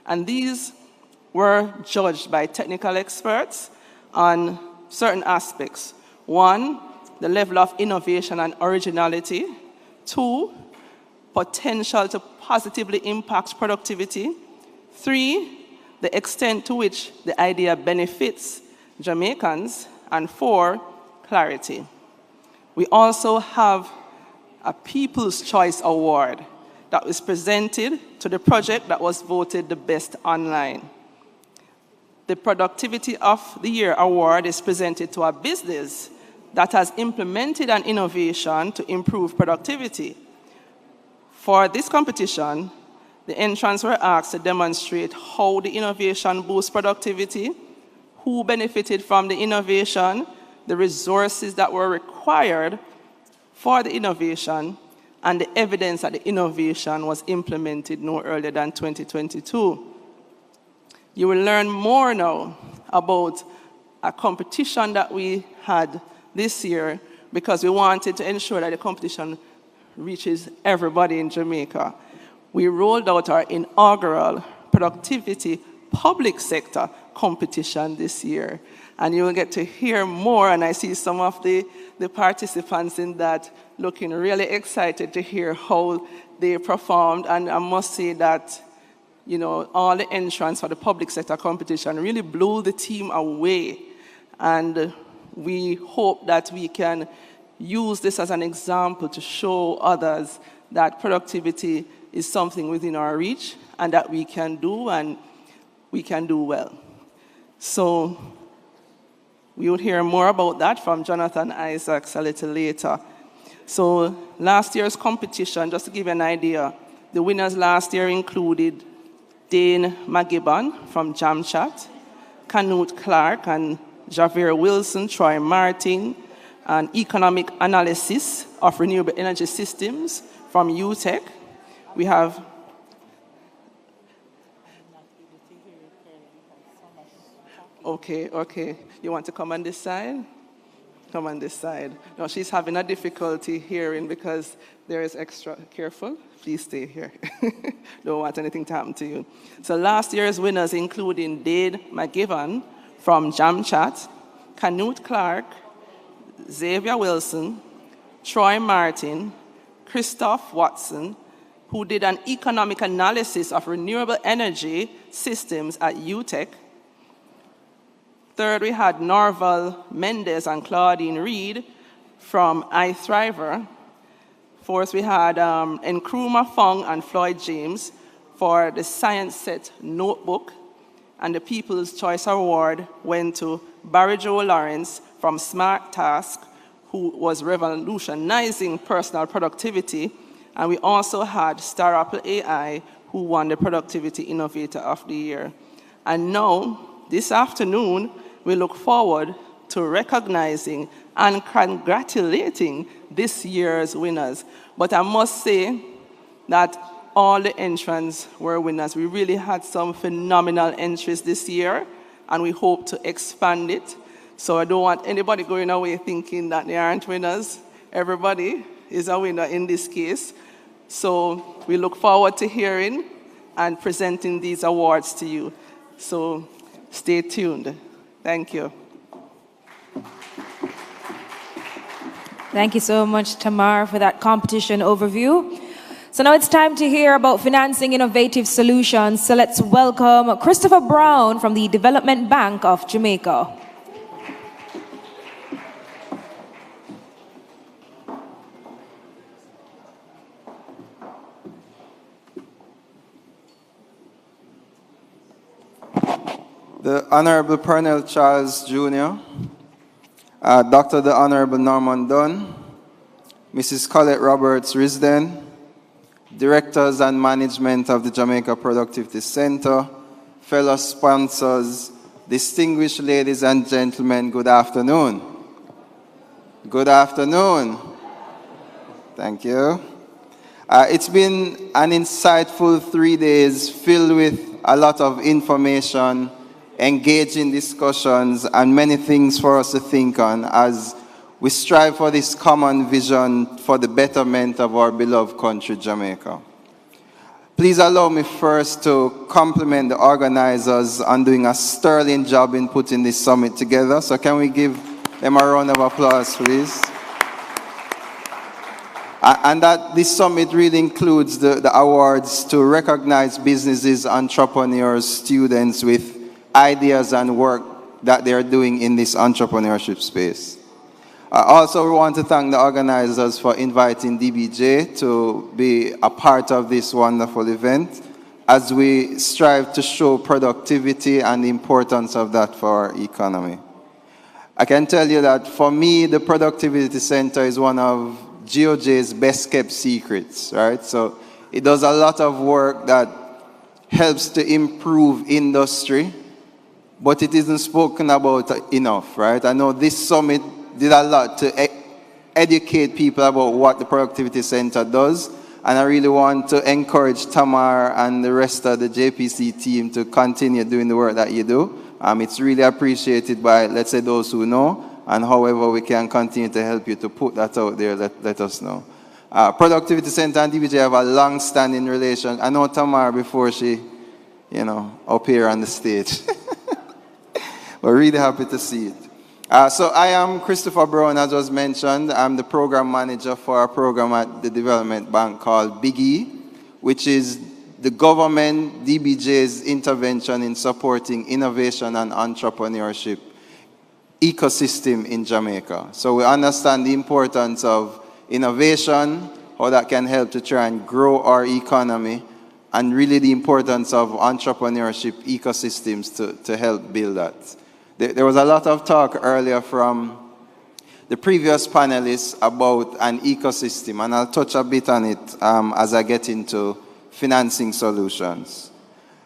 And these were judged by technical experts on certain aspects. 1, the level of innovation and originality. 2, potential to positively impact productivity. 3, the extent to which the idea benefits Jamaicans. And 4, clarity. We also have a People's Choice Award that was presented to the project that was voted the best online. The Productivity of the Year award is presented to a business that has implemented an innovation to improve productivity. For this competition, the entrants were asked to demonstrate how the innovation boosts productivity, who benefited from the innovation, the resources that were required for the innovation, and the evidence that the innovation was implemented no earlier than 2022. You will learn more now about a competition that we had this year because we wanted to ensure that the competition reaches everybody in Jamaica. We rolled out our inaugural productivity public sector competition this year. And you will get to hear more, and I see some of the participants in that looking really excited to hear how they performed. And I must say that, you know, all the entrants for the public sector competition really blew the team away. And we hope that we can use this as an example to show others that productivity is something within our reach and that we can do, and we can do well. So we will hear more about that from Jonathan Isaacs a little later. So last year's competition, just to give you an idea, the winners last year included Dane McGibbon from Jamchat, Canute Clark and Javier Wilson, Troy Martin, and economic analysis of renewable energy systems from UTech. We have Okay. You want to come on this side? Come on this side. No, she's having a difficulty hearing because there is extra. Careful, please stay here. Don't want anything to happen to you. So last year's winners including Dade McGibbon from Jamchat, Canute Clark, Xavier Wilson, Troy Martin, Christoph Watson, who did an economic analysis of renewable energy systems at UTech. Third, we had Norval Mendez and Claudine Reed from iThriver. Fourth, we had Nkrumah Fong and Floyd James for the Science Set notebook. And the People's Choice Award went to Barry Joe Lawrence from Smart Task, who was revolutionizing personal productivity. And we also had Star Apple AI, who won the Productivity Innovator of the Year. And now, this afternoon, we look forward to recognizing and congratulating this year's winners. But I must say that all the entrants were winners. We really had some phenomenal entries this year, and we hope to expand it. So I don't want anybody going away thinking that they aren't winners. Everybody is a winner in this case. So we look forward to hearing and presenting these awards to you. So stay tuned. Thank you. Thank you so much, Tamar, for that competition overview. So now it's time to hear about financing innovative solutions. So let's welcome Christopher Brown from the Development Bank of Jamaica. The Honorable Pernell Charles Jr., Dr. the Honorable Norman Dunn, Mrs. Colette Roberts Risden, Directors and Management of the Jamaica Productivity Center, fellow sponsors, distinguished ladies and gentlemen, good afternoon. Good afternoon. Thank you. It's been an insightful 3 days filled with a lot of information, engaging discussions, and many things for us to think on as we strive for this common vision for the betterment of our beloved country, Jamaica. Please allow me first to compliment the organizers on doing a sterling job in putting this summit together. So can we give them a round of applause, please? And that this summit really includes the awards to recognize businesses, entrepreneurs, students with ideas and work that they're doing in this entrepreneurship space. Also, we want to thank the organizers for inviting DBJ to be a part of this wonderful event as we strive to show productivity and the importance of that for our economy. I can tell you that for me, the Productivity Center is one of GOJ's best kept secrets, right? So it does a lot of work that helps to improve industry, but it isn't spoken about enough, right? I know this summit did a lot to educate people about what the Productivity Center does, and I really want to encourage Tamar and the rest of the JPC team to continue doing the work that you do. It's really appreciated by, let's say, those who know, and however we can continue to help you to put that out there, let us know. Productivity Center and DBJ have a long-standing relation. I know Tamar before she, up here on the stage. We're really happy to see it. So I am Christopher Brown, as was mentioned. I'm the program manager for a program at the Development Bank called Big E, which is the government, DBJ's intervention in supporting innovation and entrepreneurship ecosystem in Jamaica. So we understand the importance of innovation, how that can help to try and grow our economy, and really the importance of entrepreneurship ecosystems to help build that. There was a lot of talk earlier from the previous panelists about an ecosystem, and I'll touch a bit on it as I get into financing solutions.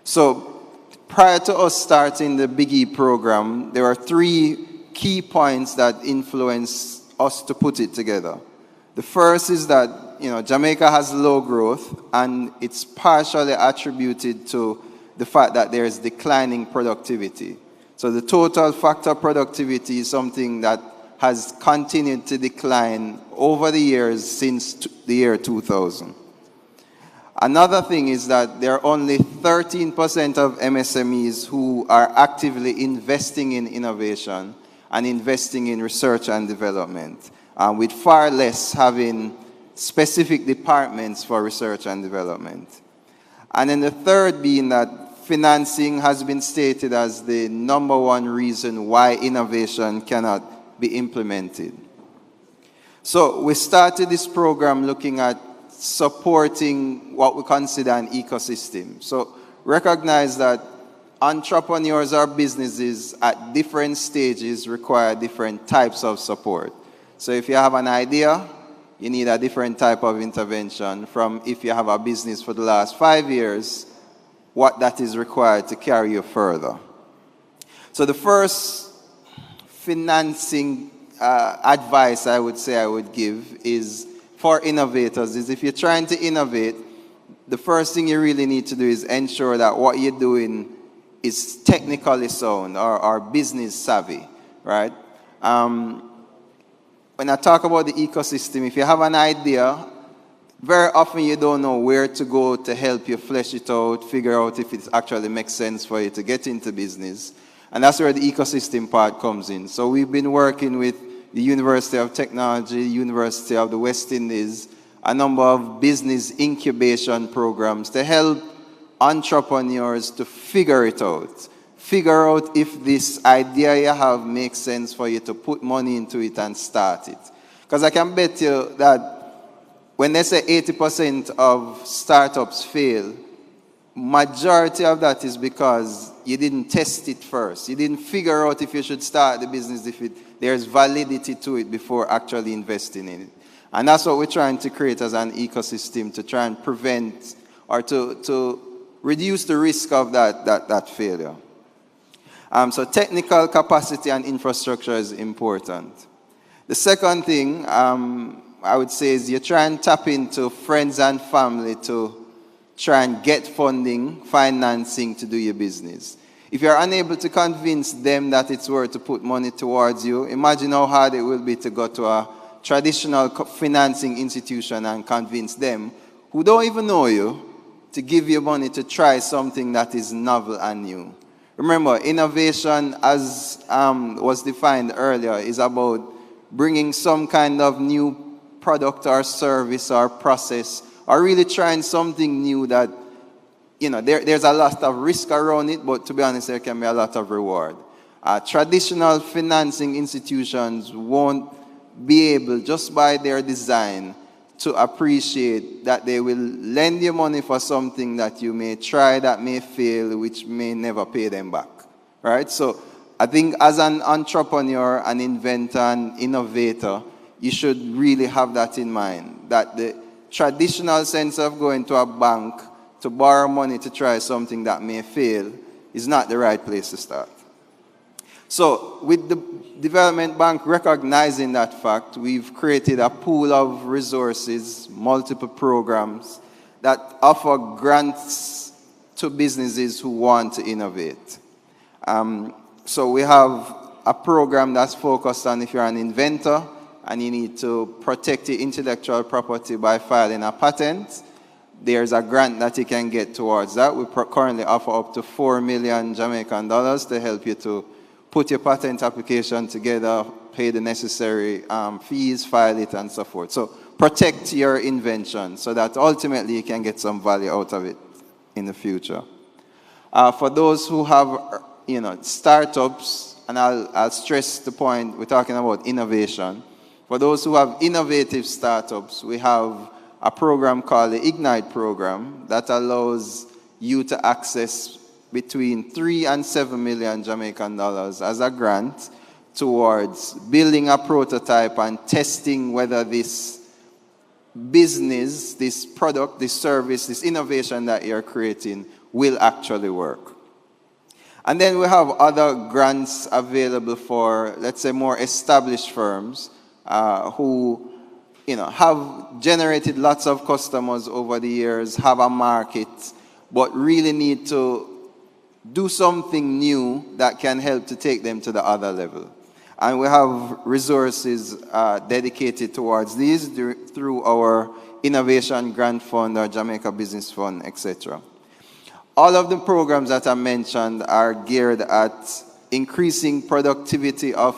So prior to us starting the Big E program, there were 3 key points that influenced us to put it together. The first is that Jamaica has low growth, and it's partially attributed to the fact that there is declining productivity. So the total factor productivity is something that has continued to decline over the years since the year 2000. Another thing is that there are only 13% of MSMEs who are actively investing in innovation and investing in research and development, with far less having specific departments for research and development. And then the third being that financing has been stated as the #1 reason why innovation cannot be implemented. So we started this program looking at supporting what we consider an ecosystem. So recognize that entrepreneurs or businesses at different stages require different types of support. So if you have an idea, you need a different type of intervention from if you have a business for the last 5 years, what that is required to carry you further. So the first financing advice I would say I would give is for innovators is if you're trying to innovate, the first thing you really need to do is ensure that what you're doing is technically sound or business savvy, right? When I talk about the ecosystem, if you have an idea, very often you don't know where to go to help you flesh it out, figure out if it actually makes sense for you to get into business. And that's where the ecosystem part comes in. So we've been working with the University of Technology, University of the West Indies, a number of business incubation programs to help entrepreneurs to figure it out. Figure out if this idea you have makes sense for you to put money into it and start it. Because I can bet you that when they say 80% of startups fail, majority of that is because you didn't test it first. You didn't figure out if you should start the business, if there's validity to it before actually investing in it. And that's what we're trying to create as an ecosystem to try and prevent or to reduce the risk of that failure. So technical capacity and infrastructure is important. The second thing I would say is you try and tap into friends and family to try and get funding, financing to do your business. If you're unable to convince them that it's worth to put money towards you, imagine how hard it will be to go to a traditional financing institution and convince them, who don't even know you, to give you money to try something that is novel and new. Remember, innovation, as was defined earlier, is about bringing some kind of new product or service or process, or really trying something new that, you know, there's a lot of risk around it, but to be honest, there can be a lot of reward. Traditional financing institutions won't be able, just by their design, to appreciate that they will lend you money for something that you may try, that may fail, which may never pay them back, right? So I think as an entrepreneur, an inventor, an innovator, you should really have that in mind, that the traditional sense of going to a bank to borrow money to try something that may fail is not the right place to start. So with the Development Bank recognizing that fact, we've created a pool of resources, multiple programs that offer grants to businesses who want to innovate. So we have a program that's focused on if you're an inventor and you need to protect your intellectual property by filing a patent, there's a grant that you can get towards that. We currently offer up to 4 million Jamaican dollars to help you to put your patent application together, pay the necessary fees, file it, and so forth. So protect your invention so that ultimately you can get some value out of it in the future. For those who have, startups, and I'll stress the point, we're talking about innovation. For those who have innovative startups, we have a program called the Ignite program that allows you to access between 3 and 7 million Jamaican dollars as a grant towards building a prototype and testing whether this business, this product, this service, this innovation that you're creating will actually work. And then we have other grants available for, let's say, more established firms who have generated lots of customers over the years, have a market, but really need to do something new that can help to take them to the other level. And we have resources dedicated towards these through our Innovation Grant Fund, our Jamaica Business Fund, etc. All of the programs that I mentioned are geared at increasing productivity of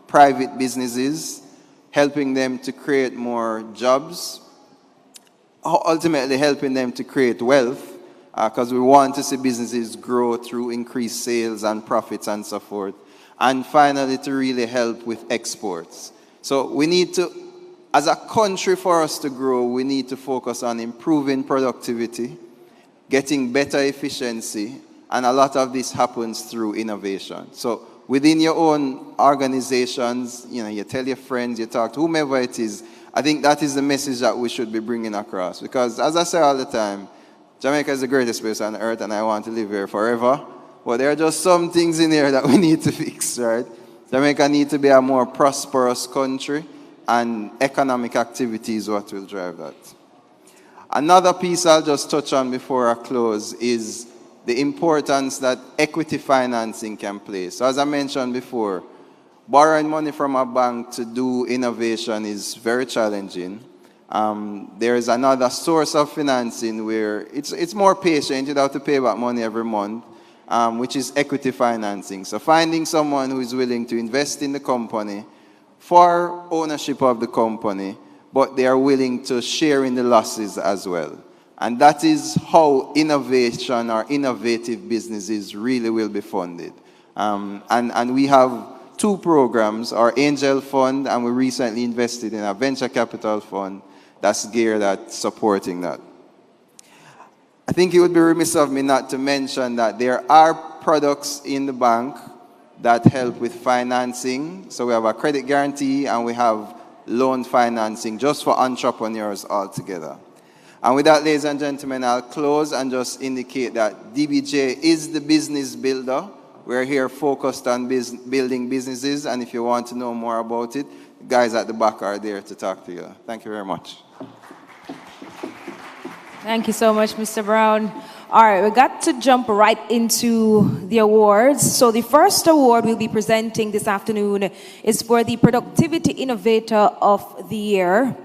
private businesses, helping them to create more jobs, ultimately helping them to create wealth, because we want to see businesses grow through increased sales and profits and so forth. And finally, to really help with exports. So we need to, as a country, for us to grow, we need to focus on improving productivity, getting better efficiency, and a lot of this happens through innovation. So within your own organizations, you tell your friends, you talk to whomever it is, I think that is the message that we should be bringing across. Because as I say all the time, Jamaica is the greatest place on earth and I want to live here forever. But there are just some things in here that we need to fix, right? Jamaica needs to be a more prosperous country, and economic activity is what will drive that. Another piece I'll just touch on before I close is the importance that equity financing can play. So as I mentioned before, borrowing money from a bank to do innovation is very challenging. There is another source of financing where it's more patient, you don't have to pay back money every month, which is equity financing. So finding someone who is willing to invest in the company for ownership of the company, but they are willing to share in the losses as well. And that is how innovation or innovative businesses really will be funded. And we have two programs, our Angel Fund, and we recently invested in a venture capital fund that's geared at supporting that. I think it would be remiss of me not to mention that there are products in the bank that help with financing. So we have a credit guarantee and we have loan financing just for entrepreneurs altogether. And with that, ladies and gentlemen, I'll close and just indicate that DBJ is the business builder. We're here focused on building businesses, and if you want to know more about it, the guys at the back are there to talk to you. Thank you very much. Thank you so much, Mr. Brown. All right, we got to jump right into the awards. So the first award we'll be presenting this afternoon is for the Productivity Innovator of the Year.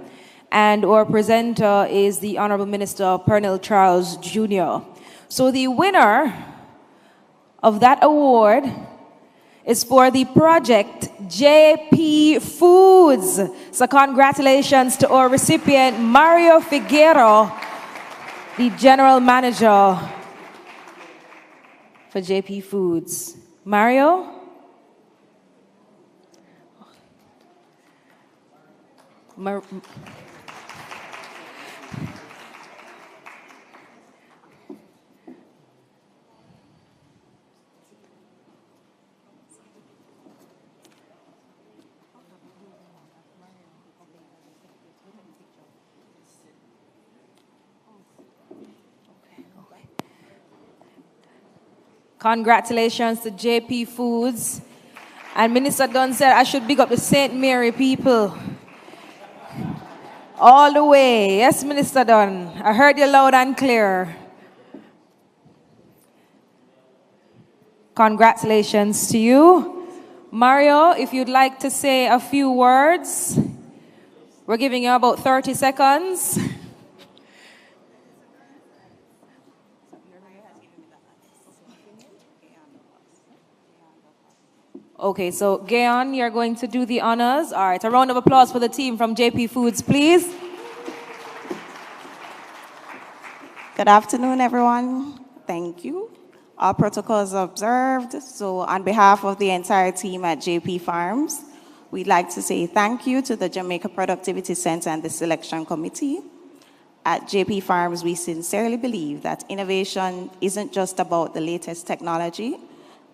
And our presenter is the Honorable Minister Pernell Charles Jr. So the winner of that award is for the project JP Foods. So congratulations to our recipient, Mario Figueroa, the General Manager for JP Foods. Mario? Congratulations to JP Foods. And Minister Dunn said I should big up the St. Mary people. All the way. Yes, Minister Dunn. I heard you loud and clear. Congratulations to you. Mario, if you'd like to say a few words, we're giving you about 30 seconds. Okay, so Gayon, you're going to do the honors. All right, a round of applause for the team from JP Foods, please. Good afternoon, everyone. Thank you. All protocols observed. So on behalf of the entire team at JP Farms, we'd like to say thank you to the Jamaica Productivity Center and the Selection Committee. At JP Farms, we sincerely believe that innovation isn't just about the latest technology,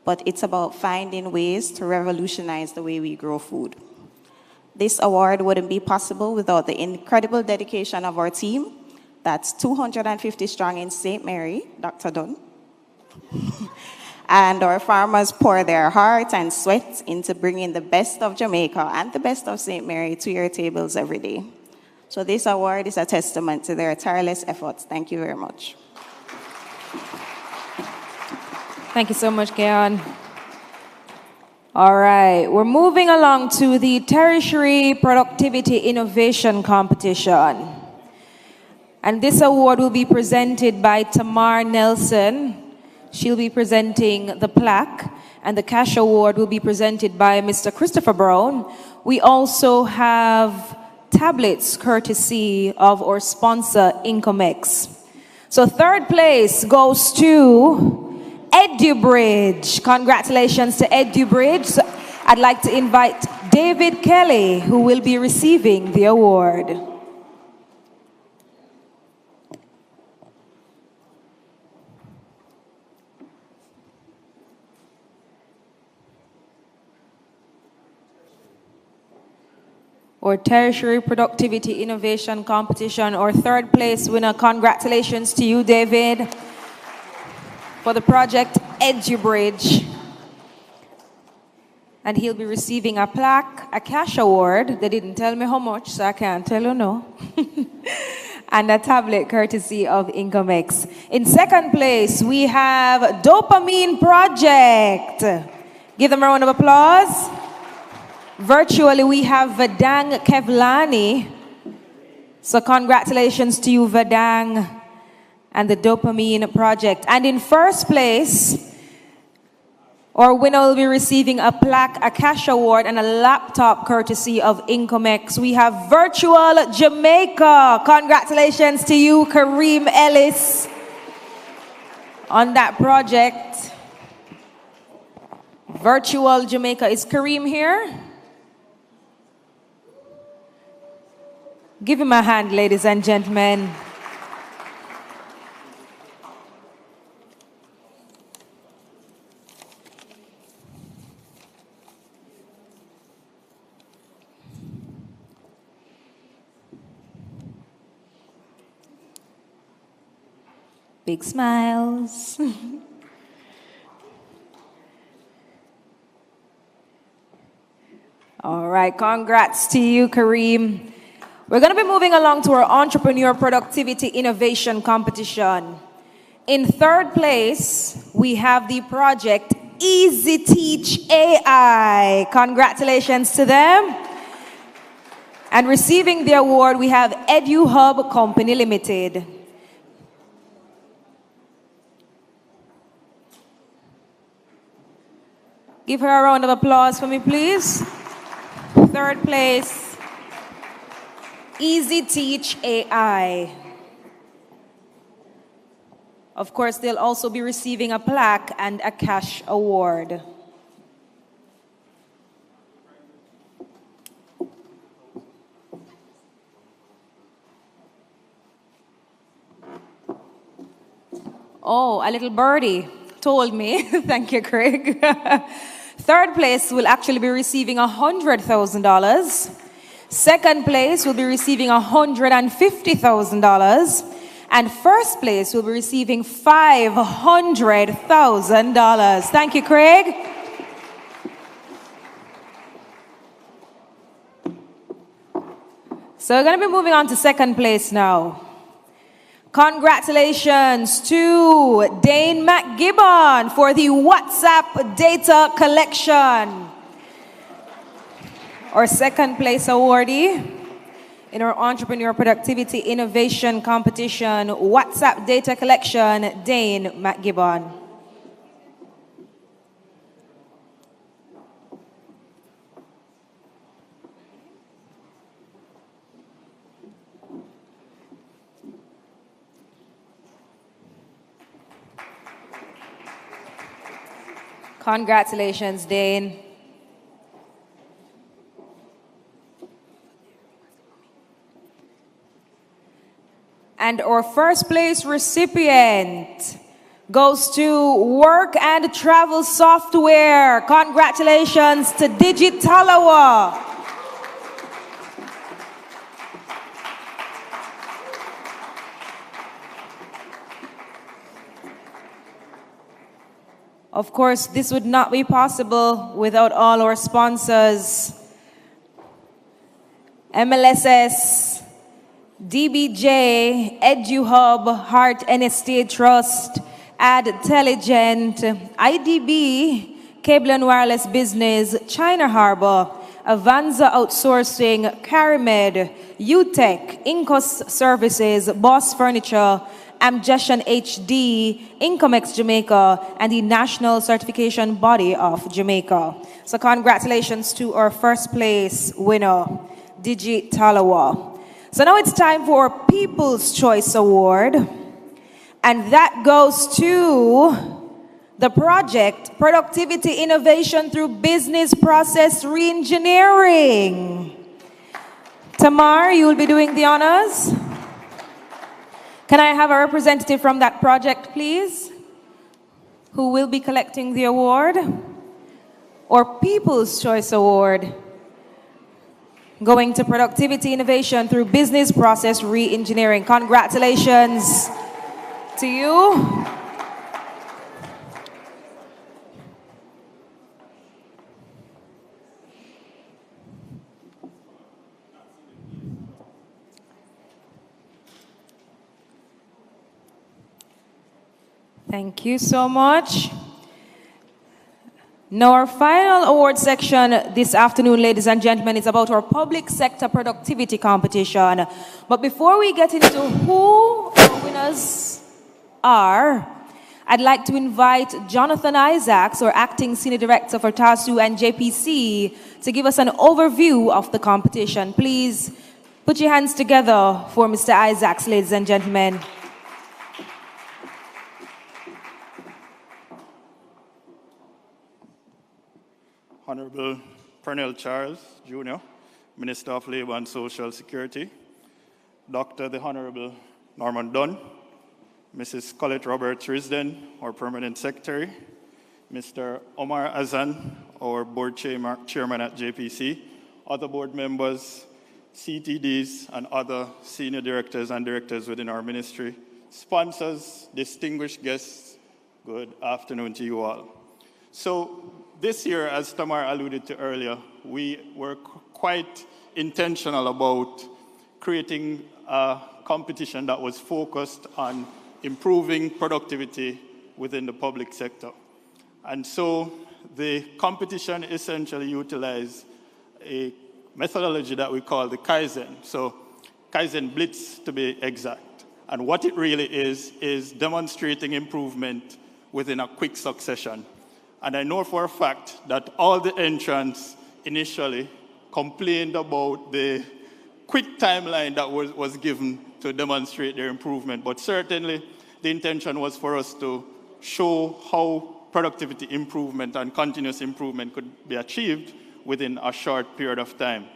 but it's about finding ways to revolutionize the way we grow food. This award wouldn't be possible without the incredible dedication of our team. That's 250 strong in St. Mary, Dr. Dunn. And our farmers pour their heart and sweat into bringing the best of Jamaica and the best of St. Mary to your tables every day. So this award is a testament to their tireless efforts. Thank you very much. Thank you so much, Gayon. All right, we're moving along to the Tertiary Productivity Innovation Competition. And this award will be presented by Tamar Nelson. She'll be presenting the plaque, and the cash award will be presented by Mr. Christopher Brown. We also have tablets courtesy of our sponsor, Incomex. So third place goes to EduBridge. Congratulations to EduBridge. So I'd like to invite David Kelly, who will be receiving the award. Or Tertiary Productivity Innovation Competition, or third place winner. Congratulations to you, David, for the project EduBridge. And he'll be receiving a plaque, a cash award. They didn't tell me how much, so I can't tell you no. And a tablet courtesy of Incomex. In second place, we have Dopamine Project. Give them a round of applause. Virtually, we have Vedang Kevlani. So congratulations to you, Vedang, and the Dopamine Project. And in first place, our winner will be receiving a plaque, a cash award, and a laptop courtesy of Incomex. We have Virtual Jamaica. Congratulations to you, Kareem Ellis, on that project. Virtual Jamaica. Is Kareem here? Give him a hand, ladies and gentlemen. Big smiles. All right, congrats to you, Kareem. We're going to be moving along to our Entrepreneur Productivity Innovation Competition. In third place, we have the project Easy Teach AI. Congratulations to them. And receiving the award, we have EduHub Company Limited. Give her a round of applause for me, please. Third place, Easy Teach AI. Of course, they'll also be receiving a plaque and a cash award. Oh, a little birdie told me. Thank you, Craig. Third place will actually be receiving $100,000. Second place will be receiving $150,000. And first place will be receiving $500,000. Thank you, Craig. So we're going to be moving on to second place now. Congratulations to Dane McGibbon for the WhatsApp data collection. Our second place awardee in our Entrepreneur Productivity Innovation Competition, WhatsApp data collection, Dane McGibbon. Congratulations, Dane. And our first place recipient goes to Work and Travel Software. Congratulations to Digitalawa. Of course, this would not be possible without all our sponsors. MLSS, DBJ, EduHub, Heart and Estate Trust, Adtelligent, IDB, Cable and Wireless Business, China Harbor, Avanza Outsourcing, Carimed, UTech, Incos Services, Boss Furniture, Amgestion HD, Incomex Jamaica, and the National Certification Body of Jamaica. So congratulations to our first place winner, Digitalawa. So now it's time for our People's Choice Award, and that goes to the project Productivity Innovation through Business Process Reengineering. Tamar, you will be doing the honors. Can I have a representative from that project, please? Who will be collecting the award? Or People's Choice Award, going to Productivity Innovation through Business Process Reengineering. Congratulations to you. Thank you so much. Now our final award section this afternoon, ladies and gentlemen, is about our public sector productivity competition. But before we get into who our winners are, I'd like to invite Jonathan Isaacs, our Acting Senior Director for TASU and JPC, to give us an overview of the competition. Please put your hands together for Mr. Isaacs, ladies and gentlemen. Honorable Pernell Charles, Jr., Minister of Labor and Social Security, Dr. the Honorable Norman Dunn, Mrs. Colette Roberts Risden, our Permanent Secretary, Mr. Omar Azan, our Board Chairman at JPC, other board members, CTDs, and other senior directors and directors within our ministry, sponsors, distinguished guests, good afternoon to you all. So this year, as Tamar alluded to earlier, we were quite intentional about creating a competition that was focused on improving productivity within the public sector. And so the competition essentially utilized a methodology that we call the Kaizen. So Kaizen Blitz, to be exact. And what it really is demonstrating improvement within a quick succession. And I know for a fact that all the entrants initially complained about the quick timeline that was given to demonstrate their improvement. But certainly, the intention was for us to show how productivity improvement and continuous improvement could be achieved within a short period of time.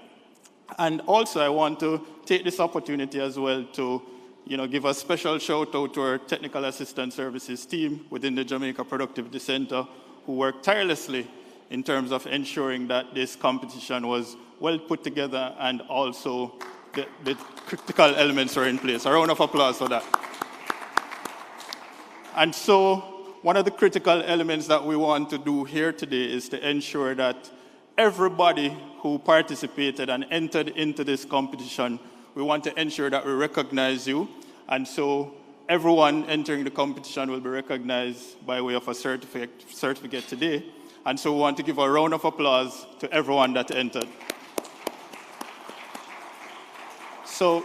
And also, I want to take this opportunity as well to give a special shout out to our technical assistance services team within the Jamaica Productivity Center, who worked tirelessly in terms of ensuring that this competition was well put together and also the critical elements are in place. A round of applause for that. And so one of the critical elements that we want to do here today is to ensure that everybody who participated and entered into this competition, we want to ensure that we recognize you. And so everyone entering the competition will be recognized by way of a certificate today. And so we want to give a round of applause to everyone that entered. So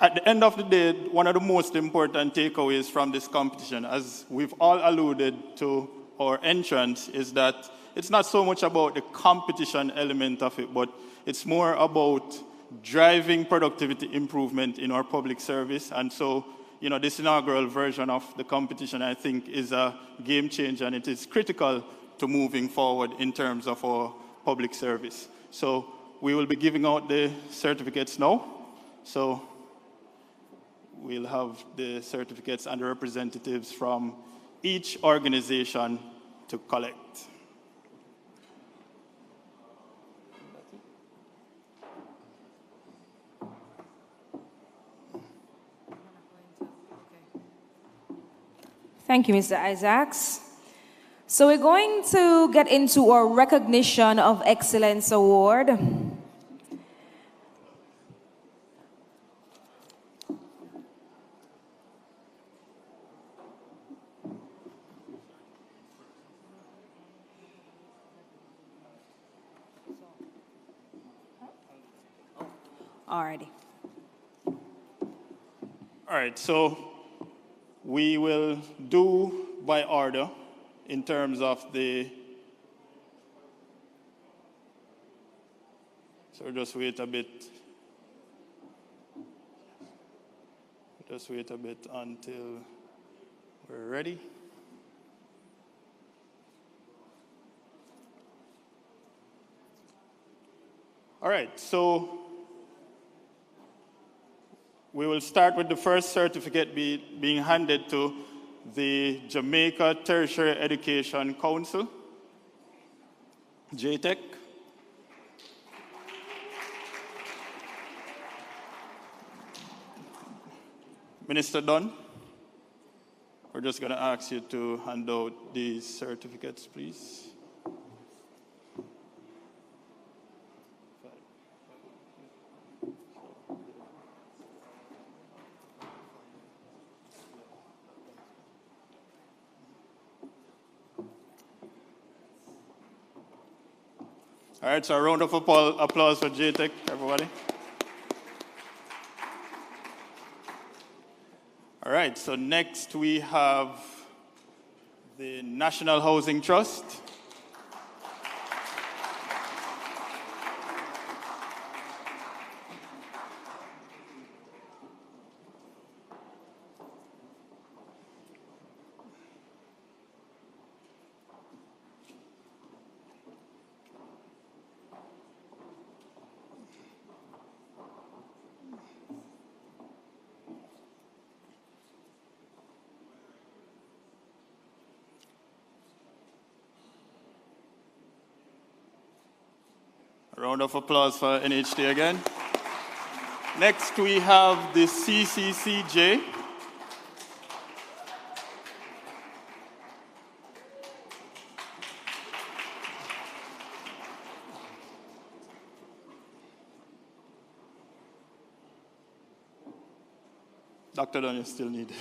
at the end of the day, one of the most important takeaways from this competition, as we've all alluded to our entrance, is that it's not so much about the competition element of it, but it's more about driving productivity improvement in our public service. And so, this inaugural version of the competition, I think, is a game changer, and it is critical to moving forward in terms of our public service. So we will be giving out the certificates now. So we'll have the certificates and the representatives from each organization to collect. Thank you, Mr. Isaacs. So we're going to get into our Recognition of Excellence Award. Alrighty. All right, so we will do by order in terms of so just wait a bit. Just wait a bit until we're ready. All right, so we will start with the first certificate being handed to the Jamaica Tertiary Education Council, JTEC. Minister Dunn, we're just going to ask you to hand out these certificates, please. All right, so a round of applause for JTEC, everybody. All right, so next we have the National Housing Trust. Round of applause for NHT again. Next, we have the CCCJ. Dr. Dunn, you still need.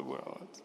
world.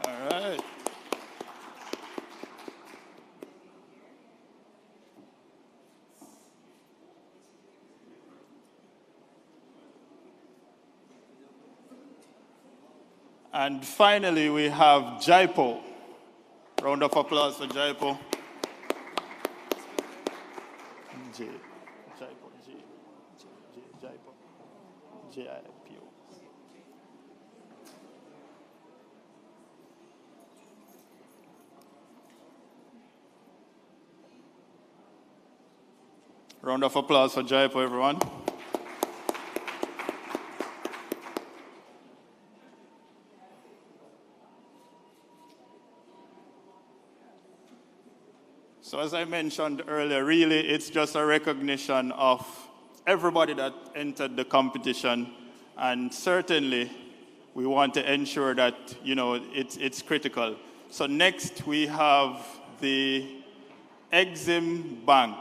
All right. And finally, we have Jaipo. Round of applause for Jaipo. J. Jaipo. J. Jaipo. J-I-P-O. Round of applause for Jaipo, everyone. So as I mentioned earlier, really it's just a recognition of everybody that entered the competition, and certainly we want to ensure that, you know, it's critical. So next we have the Exim Bank.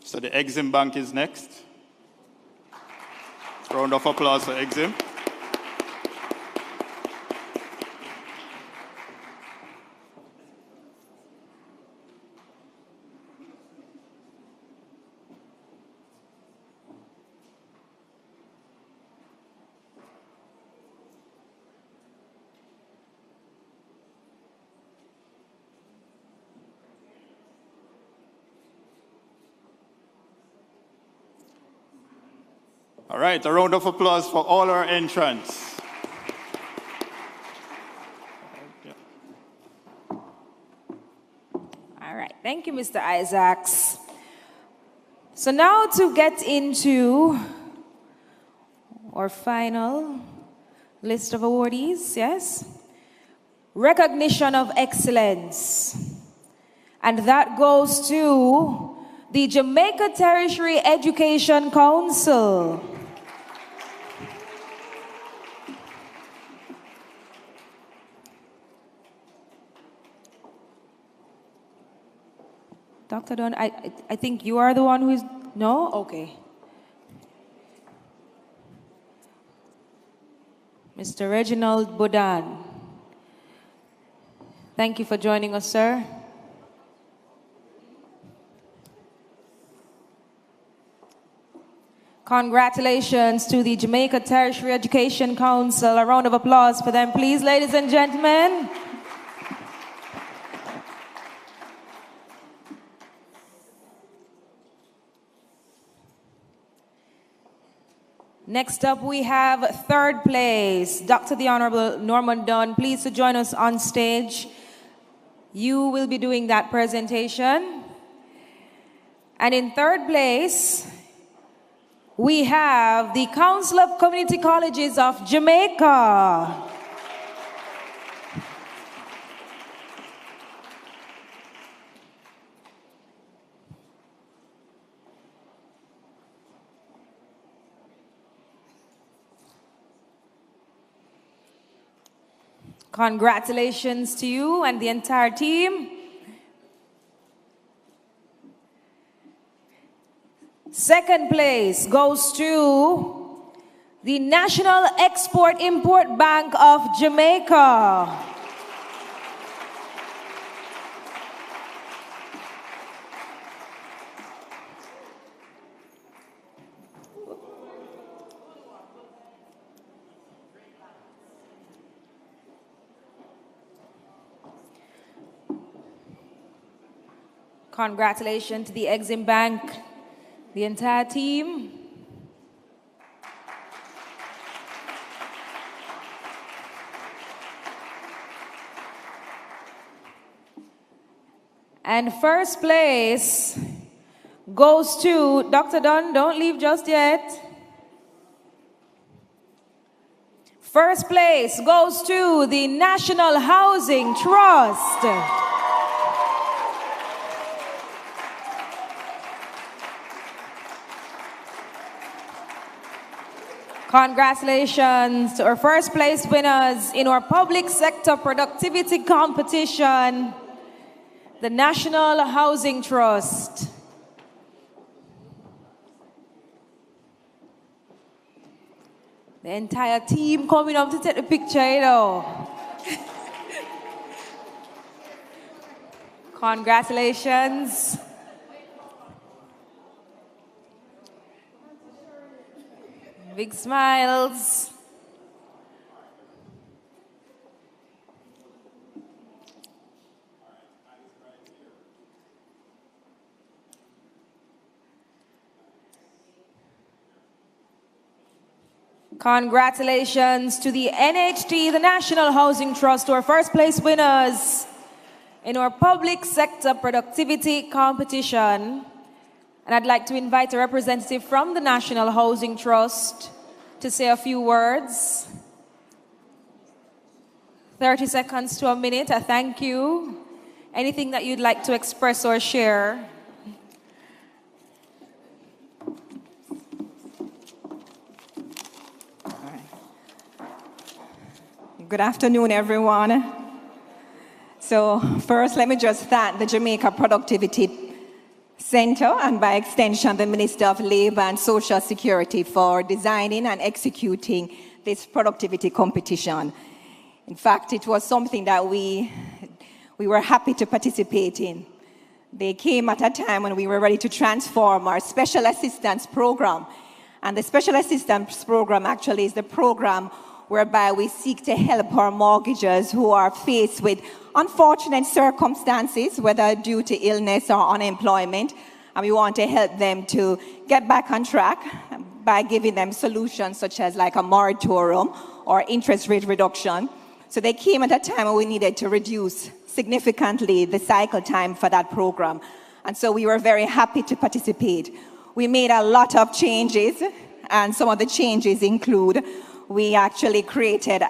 So the Exim Bank is next. Round of applause for Exim. All right, a round of applause for all our entrants. All right, thank you, Mr. Isaacs. So now to get into our final list of awardees, yes? Recognition of excellence. And that goes to the Jamaica Tertiary Education Council. Dr. Don, I think you are the one who is, no? Okay. Mr. Reginald Bodan. Thank you for joining us, sir. Congratulations to the Jamaica Tertiary Education Council. A round of applause for them, please, ladies and gentlemen. Next up, we have third place, Dr. the Honorable Norman Dunn. Please to join us on stage. You will be doing that presentation. And in third place, we have the Council of Community Colleges of Jamaica. Congratulations to you and the entire team. Second place goes to the National Export-Import Bank of Jamaica. Congratulations to the Exim Bank, the entire team. And first place goes to Dr. Dunn. Don't leave just yet. First place goes to the National Housing Trust. Congratulations to our first place winners in our public sector productivity competition, the National Housing Trust. The entire team coming up to take the picture, you know. Congratulations. Big smiles. Congratulations to the NHT, the National Housing Trust, to our first place winners in our public sector productivity competition. And I'd like to invite a representative from the National Housing Trust to say a few words. 30 seconds to a minute, a thank you. Anything that you'd like to express or share. Good afternoon, everyone. So first, let me just thank the Jamaica Productivity Center and by extension, the Minister of Labor and Social Security for designing and executing this productivity competition. In fact, it was something that we were happy to participate in. They came at a time when we were ready to transform our special assistance program. And the special assistance program actually is the program whereby we seek to help our mortgagors who are faced with unfortunate circumstances, whether due to illness or unemployment, and we want to help them to get back on track by giving them solutions such as like a moratorium or interest rate reduction. So they came at a time when we needed to reduce significantly the cycle time for that program. And so we were very happy to participate. We made a lot of changes, and some of the changes include we actually created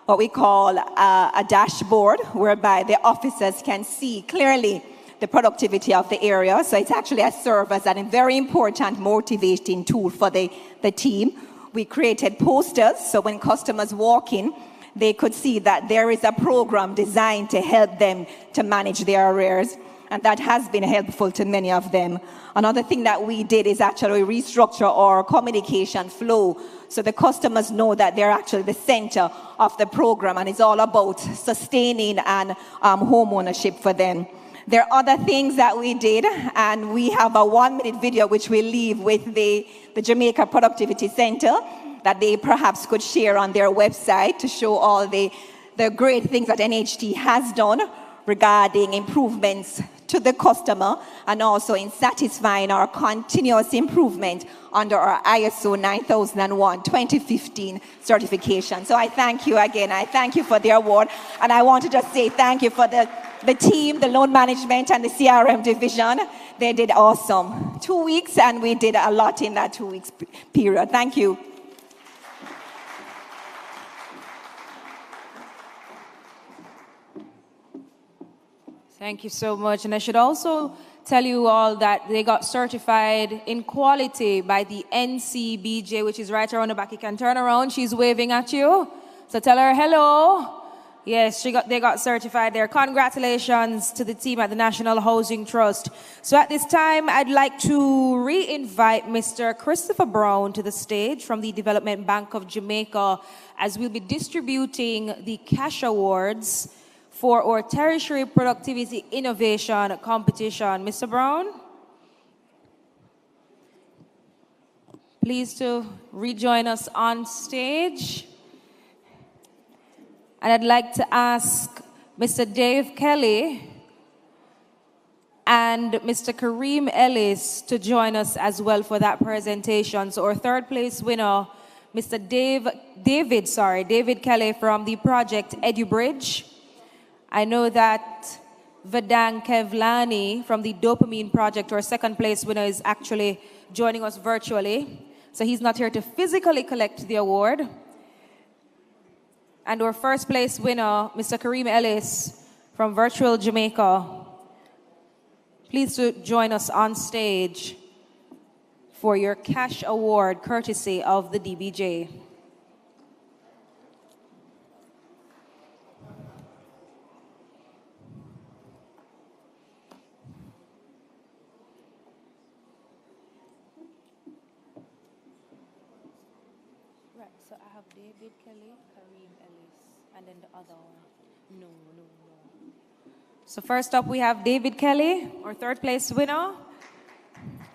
what we call a dashboard whereby the officers can see clearly the productivity of the area. So it's actually a serve as a very important motivating tool for the team. We created posters, so when customers walk in, they could see that there is a program designed to help them to manage their arrears. And that has been helpful to many of them. Another thing that we did is actually restructure our communication flow so the customers know that they're actually the center of the program and it's all about sustaining and home ownership for them. There are other things that we did, and we have a 1-minute video which we leave with the Jamaica Productivity Center that they perhaps could share on their website to show all the great things that NHT has done regarding improvements to the customer and also in satisfying our continuous improvement under our ISO 9001-2015 certification. So I thank you again. I thank you for the award. And I want to just say thank you for the team, the loan management and the CRM division. They did awesome. 2 weeks, and we did a lot in that 2 weeks period. Thank you. Thank you so much. And I should also tell you all that they got certified in quality by the NCBJ, which is right around the back. You can turn around. She's waving at you. So tell her hello. Yes, they got certified there. Congratulations to the team at the National Housing Trust. So at this time, I'd like to re-invite Mr. Christopher Brown to the stage from the Development Bank of Jamaica as we'll be distributing the cash awards for our Tertiary Productivity Innovation Competition. Mr. Brown, please to rejoin us on stage. And I'd like to ask Mr. Dave Kelly and Mr. Kareem Ellis to join us as well for that presentation. So our third place winner, Mr. David Kelly from the project EduBridge. I know that Vedang Kevlani from the Dopamine Project, our second place winner, is actually joining us virtually. So he's not here to physically collect the award. And our first place winner, Mr. Kareem Ellis from Virtual Jamaica. Please to join us on stage for your cash award courtesy of the DBJ. Right, so I have David Kelly, Kareem Ellis, and then the other one. No. So first up, we have David Kelly, our third place winner.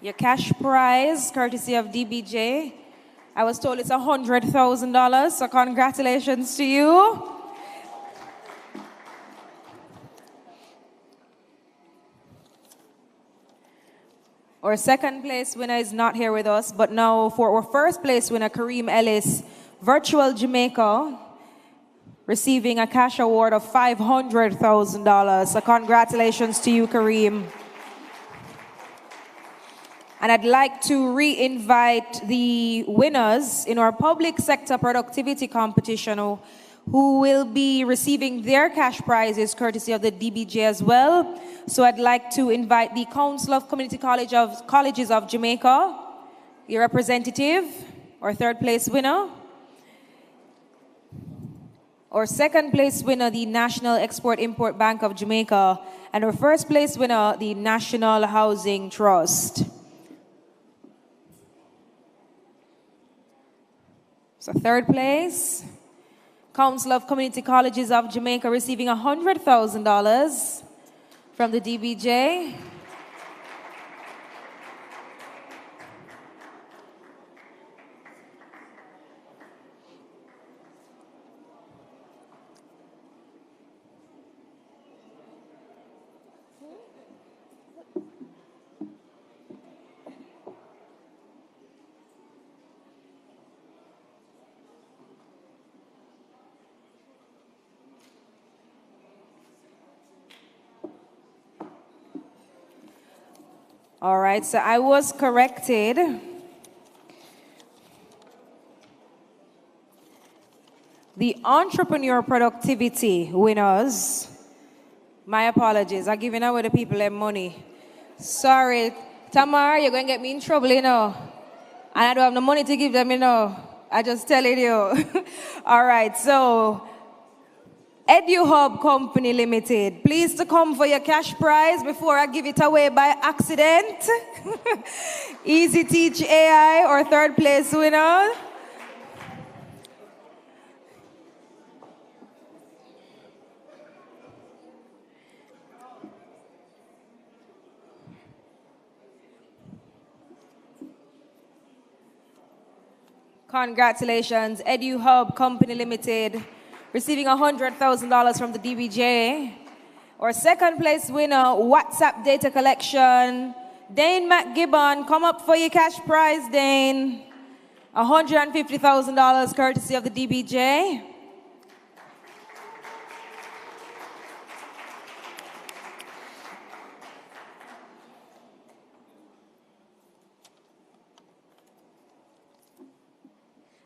Your cash prize, courtesy of DBJ. I was told it's $100,000, so congratulations to you. Our second place winner is not here with us, but now for our first place winner, Kareem Ellis, Virtual Jamaica, receiving a cash award of $500,000. So congratulations to you, Kareem. And I'd like to re-invite the winners in our public sector productivity competition who will be receiving their cash prizes courtesy of the DBJ as well. So I'd like to invite the Council of Community Colleges of Jamaica, your representative, our third place winner. Our second place winner, the National Export-Import Bank of Jamaica. And our first place winner, the National Housing Trust. So third place, Council of Community Colleges of Jamaica receiving $100,000 from the DBJ. All right, so I was corrected. The entrepreneur productivity winners, my apologies, I'm giving away the people their money. Sorry, Tamar, you're going to get me in trouble, you know. And I don't have no money to give them, you know. I just telling you. All right, so EduHub Company Limited, please to come for your cash prize before I give it away by accident. Easy Teach AI, our third place winner. Congratulations, EduHub Company Limited, receiving $100,000 from the DBJ. Our second place winner, WhatsApp Data Collection, Dane McGibbon. Come up for your cash prize, Dane. $150,000 courtesy of the DBJ.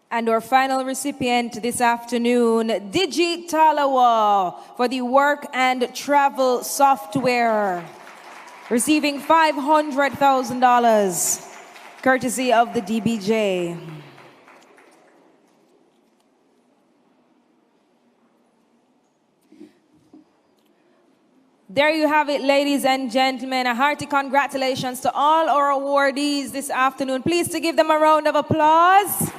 And our final recipient this afternoon, Digi Talawa, for the work and travel software, receiving $500,000, courtesy of the DBJ. There you have it, ladies and gentlemen. A hearty congratulations to all our awardees this afternoon. Please to give them a round of applause.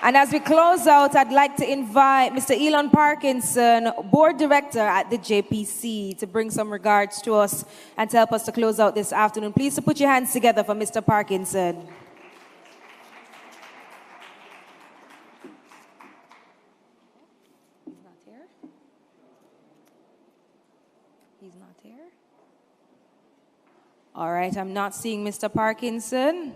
And as we close out, I'd like to invite Mr. Elon Parkinson, Board Director at the JPC, to bring some regards to us and to help us to close out this afternoon. Please to put your hands together for Mr. Parkinson. He's not here? He's not here? All right, I'm not seeing Mr. Parkinson.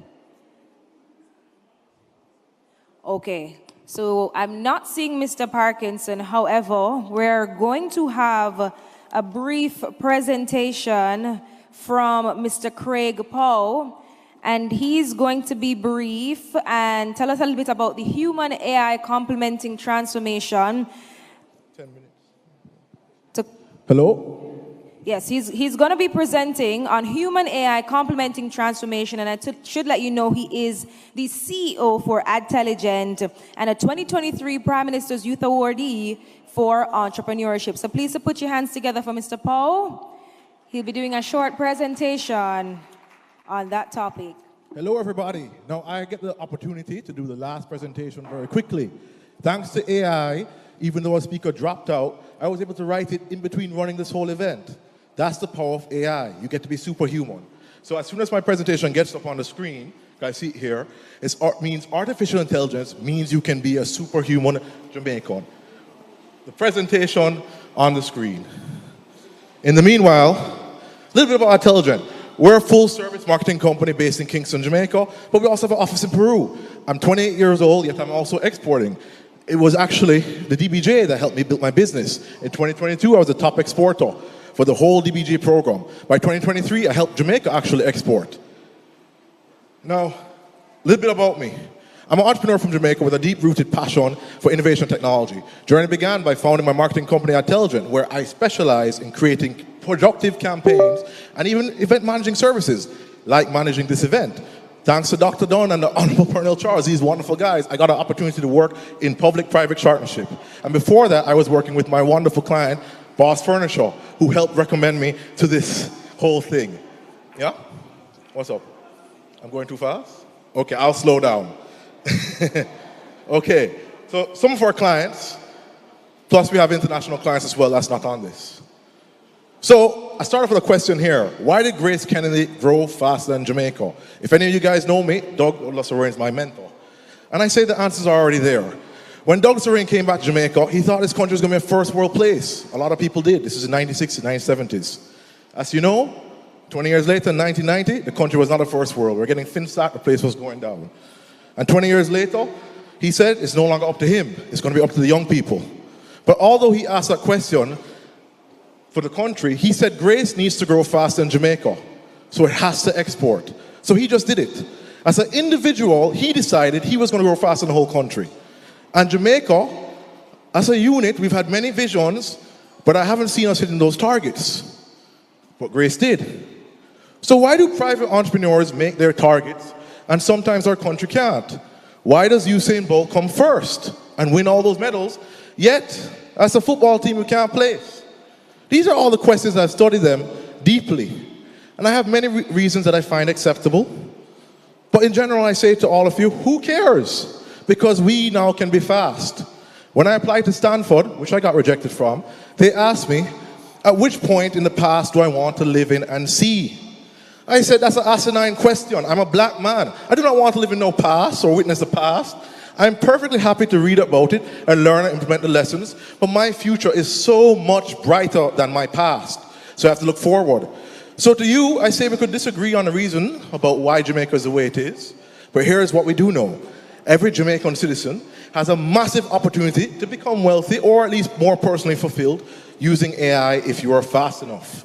Okay, so I'm not seeing Mr. Parkinson. However, we're going to have a brief presentation from Mr. Craig Powell, and he's going to be brief and tell us a little bit about the human AI complementing transformation. 10 minutes. Hello? Yes, he's going to be presenting on human AI complementing transformation, and I should let you know he is the CEO for Adtelligent and a 2023 Prime Minister's Youth Awardee for entrepreneurship. So please put your hands together for Mr. Paul. He'll be doing a short presentation on that topic. Hello, everybody. Now, I get the opportunity to do the last presentation very quickly. Thanks to AI, even though a speaker dropped out, I was able to write it in between running this whole event. That's the power of AI. You get to be superhuman. So as soon as my presentation gets up on the screen, I see it here, it means artificial intelligence means you can be a superhuman Jamaican. The presentation on the screen. In the meanwhile, a little bit about Adtelligent. We're a full-service marketing company based in Kingston, Jamaica, but we also have an office in Peru. I'm 28 years old, yet I'm also exporting. It was actually the DBJ that helped me build my business. In 2022, I was the top exporter for the whole DBJ program. By 2023, I helped Jamaica actually export. Now, a little bit about me. I'm an entrepreneur from Jamaica with a deep-rooted passion for innovation technology. Journey began by founding my marketing company, Adtelligent, where I specialize in creating productive campaigns and even event managing services, like managing this event. Thanks to Dr. Dunn and the Honorable Pernell Charles, these wonderful guys, I got an opportunity to work in public-private partnership. And before that, I was working with my wonderful client, Boss Furniture, who helped recommend me to this whole thing. Yeah? What's up? I'm going too fast? Okay, I'll slow down. Okay, so some of our clients, plus we have international clients as well, that's not on this. So I started with a question here. Why did Grace Kennedy grow faster than Jamaica? If any of you guys know me, Doug Losarain is my mentor. And I say the answers are already there. When Doug Losarain came back to Jamaica, he thought this country was going to be a first world place. A lot of people did. This is in the 1960s, 1970s. As you know, 20 years later, in 1990, the country was not a first world. We're getting FinStat, the place was going down. And 20 years later, he said it's no longer up to him. It's going to be up to the young people. But although he asked that question for the country, he said Grace needs to grow faster than Jamaica. So it has to export. So he just did it. As an individual, he decided he was going to grow faster than the whole country. And Jamaica, as a unit, we've had many visions, but I haven't seen us hitting those targets. But Grace did. So why do private entrepreneurs make their targets and sometimes our country can't? Why does Usain Bolt come first and win all those medals, yet as a football team we can't place? These are all the questions. I've studied them deeply. And I have many reasons that I find acceptable. But in general, I say to all of you, who cares? Because we now can be fast. When I applied to Stanford, which I got rejected from, they asked me, at which point in the past do I want to live in and see? I said, that's an asinine question. I'm a black man. I do not want to live in no past or witness the past. I'm perfectly happy to read about it and learn and implement the lessons, but my future is so much brighter than my past. So I have to look forward. So to you, I say we could disagree on the reason about why Jamaica is the way it is, but here's what we do know. Every Jamaican citizen has a massive opportunity to become wealthy or at least more personally fulfilled using AI if you are fast enough.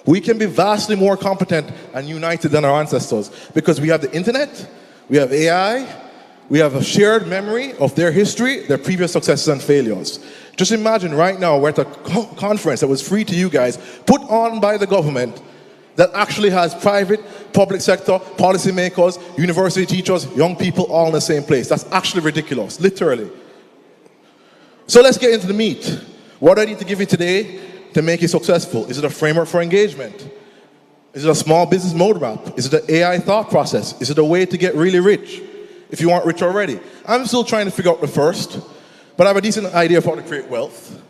We can be vastly more competent and united than our ancestors because we have the internet, we have AI, we have a shared memory of their history, their previous successes and failures. Just imagine right now we're at a conference that was free to you guys, put on by the government, that actually has private, public sector, policymakers, university teachers, young people all in the same place. That's actually ridiculous, literally. So let's get into the meat. What do I need to give you today to make you successful? Is it a framework for engagement? Is it a small business roadmap? Is it an AI thought process? Is it a way to get really rich if you aren't rich already? I'm still trying to figure out the first, but I have a decent idea of how to create wealth.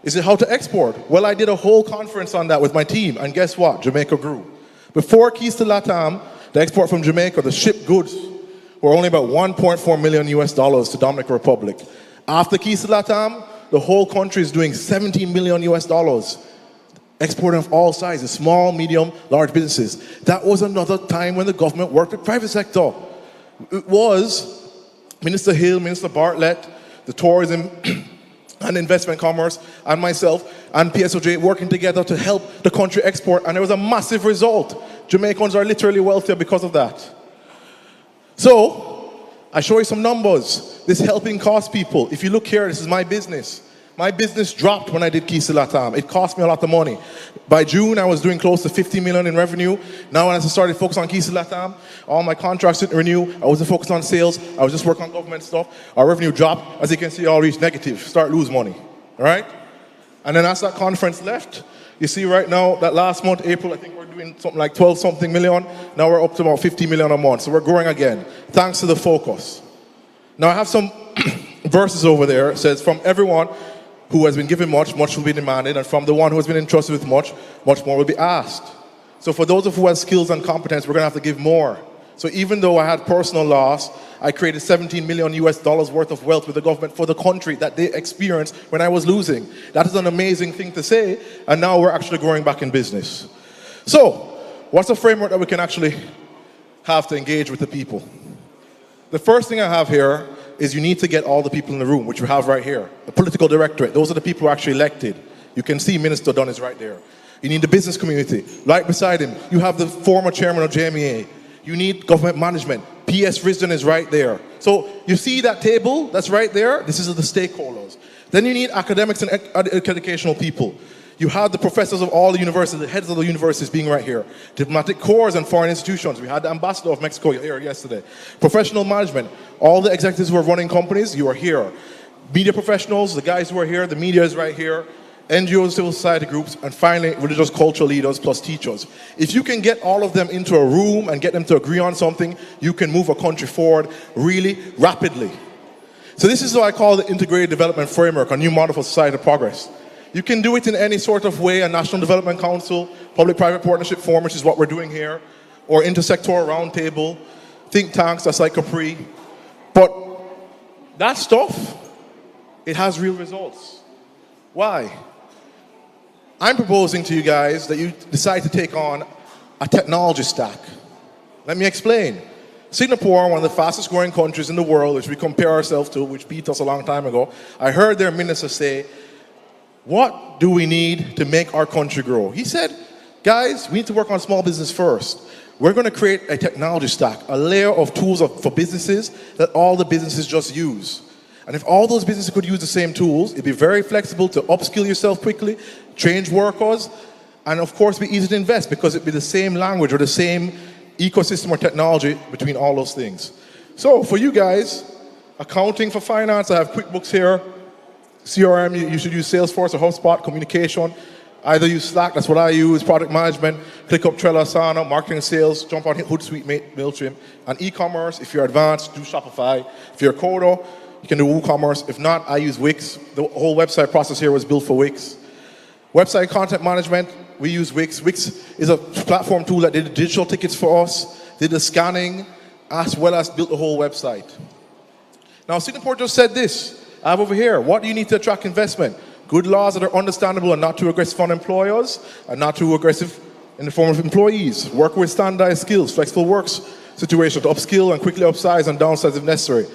Is it how to export? Well, I did a whole conference on that with my team, and guess what? Jamaica grew. Before Keys to Latam, the export from Jamaica, the shipped goods, were only about $1.4 million to Dominican Republic. After Keys to Latam, the whole country is doing $17 million exporting of all sizes, small, medium, large businesses. That was another time when the government worked with private sector. It was Minister Hill, Minister Bartlett, the tourism and investment commerce, and myself and PSOJ working together to help the country export, and there was a massive result. Jamaicans are literally wealthier because of that. So, I show you some numbers. This helping cost people. If you look here, this is my business. My business dropped when I did Kisi Latam. It cost me a lot of money. By June, I was doing close to 50 million in revenue. Now, when I started focusing on Kisi Latam, all my contracts didn't renew. I wasn't focused on sales. I was just working on government stuff. Our revenue dropped. As you can see, all reached negative. Start lose money. All right? And then as that conference left, you see right now that last month, April, I think we're doing something like 12 something million. Now we're up to about 50 million a month. So we're growing again, thanks to the focus. Now I have some verses over there. It says, from everyone who has been given much, much will be demanded, and from the one who has been entrusted with much, much more will be asked. So for those of who have skills and competence, we're going to have to give more. So even though I had personal loss, I created $17 million US worth of wealth with the government for the country that they experienced when I was losing. That is an amazing thing to say, and now we're actually growing back in business. So, what's a framework that we can actually have to engage with the people? The first thing I have here is you need to get all the people in the room, which we have right here. The political directorate, those are the people who are actually elected. You can see Minister Dunn is right there. You need the business community. Right beside him, you have the former chairman of JMEA. You need government management. PS Risden is right there. So you see that table that's right there? This is the stakeholders. Then you need academics and educational people. You have the professors of all the universities, the heads of the universities being right here. Diplomatic corps and foreign institutions. We had the ambassador of Mexico here yesterday. Professional management. All the executives who are running companies, you are here. Media professionals, the guys who are here, the media is right here. NGOs, civil society groups, and finally, religious cultural leaders plus teachers. If you can get all of them into a room and get them to agree on something, you can move a country forward really rapidly. So this is what I call the Integrated Development Framework, a new model for societal progress. You can do it in any sort of way, a National Development Council, Public-Private Partnership Forum, which is what we're doing here, or intersectoral roundtable, think tanks, that's like Capri. But that stuff, it has real results. Why? I'm proposing to you guys that you decide to take on a technology stack. Let me explain. Singapore, one of the fastest growing countries in the world, which we compare ourselves to, which beat us a long time ago, I heard their minister say, what do we need to make our country grow? He said, guys, we need to work on small business first. We're going to create a technology stack, a layer of tools for businesses that all the businesses just use. And if all those businesses could use the same tools, it'd be very flexible to upskill yourself quickly, change workers, and of course be easy to invest because it'd be the same language or the same ecosystem or technology between all those things. So for you guys, accounting for finance, I have QuickBooks here. CRM, you should use Salesforce or HubSpot, communication. Either use Slack, that's what I use, product management, ClickUp, Trello, Asana, marketing and sales, jump on Hootsuite, MailChimp. And e-commerce, if you're advanced, do Shopify. If you're a coder, you can do WooCommerce. If not, I use Wix. The whole website process here was built for Wix. Website content management, we use Wix. Wix is a platform tool that did the digital tickets for us, did the scanning, as well as built the whole website. Now, Singapore just said this. I have over here, what do you need to attract investment? Good laws that are understandable and not too aggressive on employers and not too aggressive in the form of employees. Work with standardized skills, flexible works situation to upskill and quickly upsize and downsize if necessary.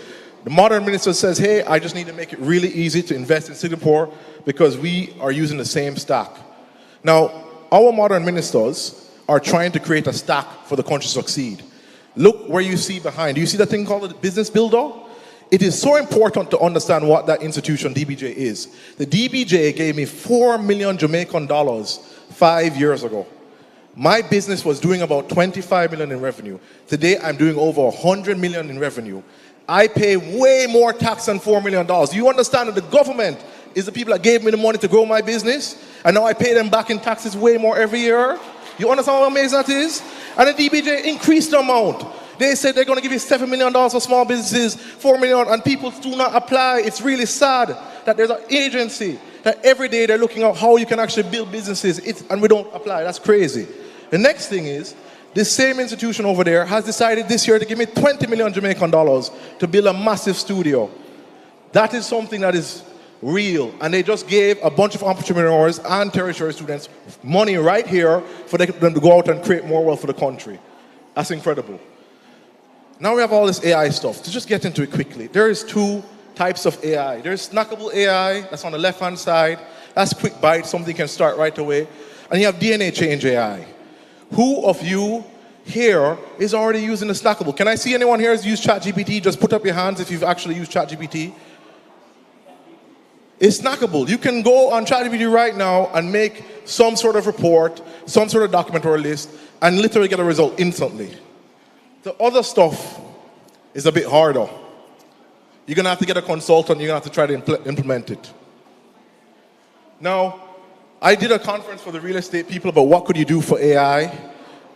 The modern minister says, hey, I just need to make it really easy to invest in Singapore because we are using the same stack. Now, our modern ministers are trying to create a stack for the country to succeed. Look where you see behind. Do you see that thing called the business builder? It is so important to understand what that institution, DBJ, is. The DBJ gave me 4 million Jamaican dollars 5 years ago. My business was doing about 25 million in revenue. Today, I'm doing over 100 million in revenue. I pay way more tax than $4 million. You understand that the government is the people that gave me the money to grow my business, and now I pay them back in taxes way more every year? You understand how amazing that is? And the DBJ increased the amount. They said they're going to give you $7 million for small businesses, $4 million, and people do not apply. It's really sad that there's an agency that every day they're looking at how you can actually build businesses, and we don't apply. That's crazy. The next thing is, this same institution over there has decided this year to give me 20 million Jamaican dollars to build a massive studio. That is something that is real. And they just gave a bunch of entrepreneurs and tertiary students money right here for them to go out and create more wealth for the country. That's incredible. Now we have all this AI stuff. To just get into it quickly, there is two types of AI. There's snackable AI, that's on the left-hand side. That's quick bite, something can start right away. And you have DNA change AI. Who of you here is already using the snackable? Can I see anyone here who's used ChatGPT? Just put up your hands if you've actually used ChatGPT. It's snackable. You can go on ChatGPT right now and make some sort of report, some sort of document or a list, and literally get a result instantly. The other stuff is a bit harder. You're going to have to get a consultant. You're going to have to try to implement it. Now, I did a conference for the real estate people about what could you do for AI.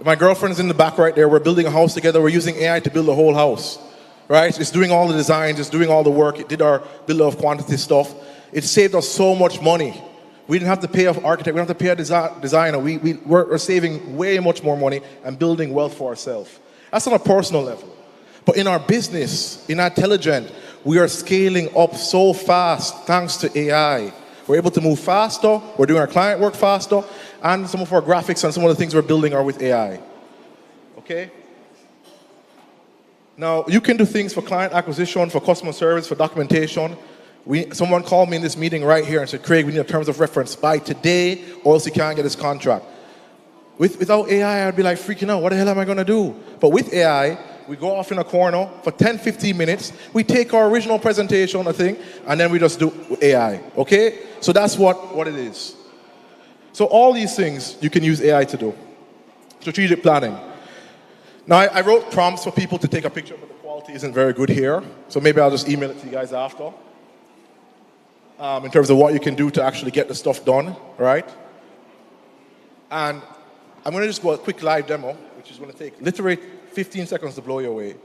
My girlfriend's in the back right there. We're building a house together. We're using AI to build the whole house. Right? It's doing all the designs. It's doing all the work. It did our bill of quantity stuff. It saved us so much money. We didn't have to pay an architect. We didn't have to pay a designer. We're saving way much more money and building wealth for ourselves. That's on a personal level. But in our business, in Intelligent, we are scaling up so fast thanks to AI. We're able to move faster. We're doing our client work faster. And some of our graphics and some of the things we're building are with AI. Okay? Now, you can do things for client acquisition, for customer service, for documentation. Someone called me in this meeting right here and said, Craig, we need a terms of reference by today or else you can't get this contract. Without AI, I'd be like freaking out. What the hell am I going to do? But with AI, we go off in a corner for 10, 15 minutes. We take our original presentation, I think, and then we just do AI. Okay? So that's what it is. So all these things you can use AI to do. Strategic planning. Now, I wrote prompts for people to take a picture, but the quality isn't very good here. So maybe I'll just email it to you guys after. In terms of what you can do to actually get the stuff done, right? And I'm going to just go a quick live demo, which is going to take literally 15 seconds to blow you away.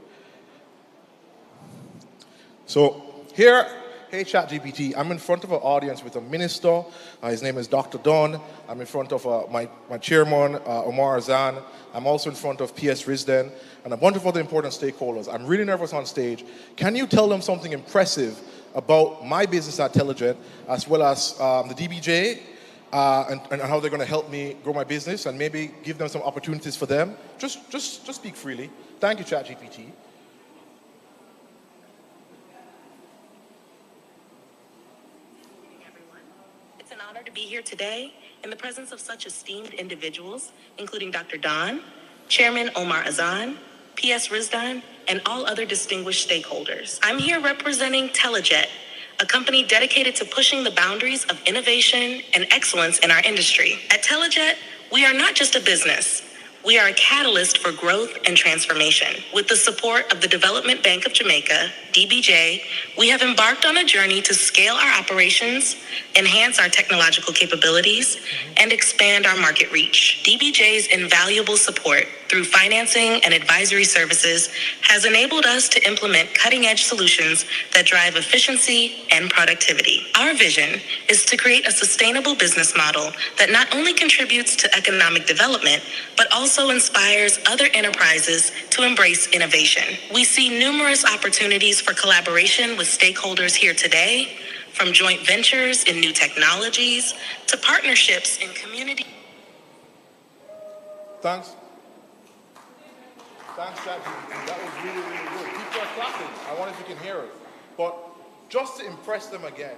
So here, hey ChatGPT, I'm in front of an audience with a minister. His name is Dr. Don. I'm in front of my chairman, Omar Azan. I'm also in front of PS Risden and a bunch of other important stakeholders. I'm really nervous on stage. Can you tell them something impressive about my business at Intelligent, as well as the DBJ, and how they're going to help me grow my business, and maybe give them some opportunities for them? Just speak freely. Thank you, ChatGPT. It's an honor to be here today in the presence of such esteemed individuals, including Dr. Don, Chairman Omar Azan, PS Risdan, and all other distinguished stakeholders. I'm here representing Telejet, a company dedicated to pushing the boundaries of innovation and excellence in our industry. At Telejet, we are not just a business. We are a catalyst for growth and transformation. With the support of the Development Bank of Jamaica, DBJ, we have embarked on a journey to scale our operations, enhance our technological capabilities, and expand our market reach. DBJ's invaluable support through financing and advisory services has enabled us to implement cutting-edge solutions that drive efficiency and productivity. Our vision is to create a sustainable business model that not only contributes to economic development, but also inspires other enterprises to embrace innovation. We see numerous opportunities for collaboration with stakeholders here today, from joint ventures in new technologies to partnerships in community. Thanks. Thanks, ChatGPT. That was really, really good. People are clapping. I wonder if you can hear it. But just to impress them again,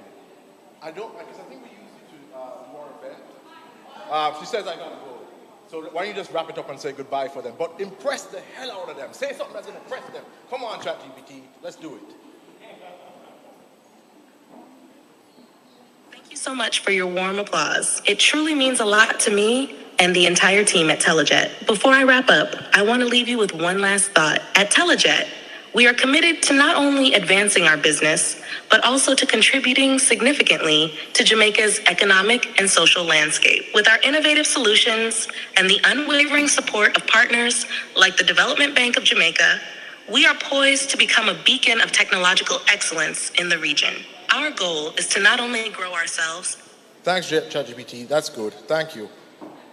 because I think we used it to do our event. She says I gotta go. So why don't you just wrap it up and say goodbye for them? But impress the hell out of them. Say something that's gonna impress them. Come on, ChatGPT. Let's do it. Thank you so much for your warm applause. It truly means a lot to me and the entire team at Telejet. Before I wrap up, I want to leave you with one last thought. At Telejet, we are committed to not only advancing our business, but also to contributing significantly to Jamaica's economic and social landscape. With our innovative solutions and the unwavering support of partners like the Development Bank of Jamaica, we are poised to become a beacon of technological excellence in the region. Our goal is to not only grow ourselves. Thanks, ChatGPT. That's good. Thank you.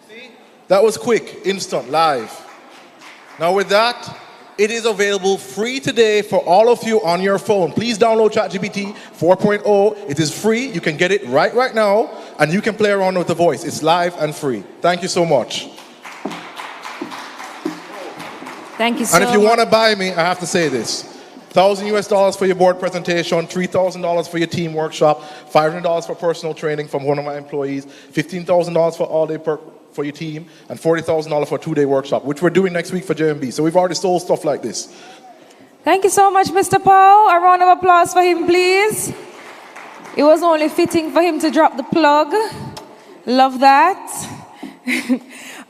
See? That was quick, instant, live. Now with that, It is available free today for all of you on your phone. Please download ChatGPT 4.0. It is free. You can get it right now, and you can play around with the voice. It's live and free. Thank you so much. Thank you so much. And if you want to buy me, I have to say this. $1,000 for your board presentation, $3,000 for your team workshop, $500 for personal training from one of my employees, $15,000 for all-day for your team, and $40,000 for a 2-day workshop, which we're doing next week for JMB. So we've already sold stuff like this. Thank you so much, Mr. Powell. A round of applause for him, please. It was only fitting for him to drop the plug. Love that.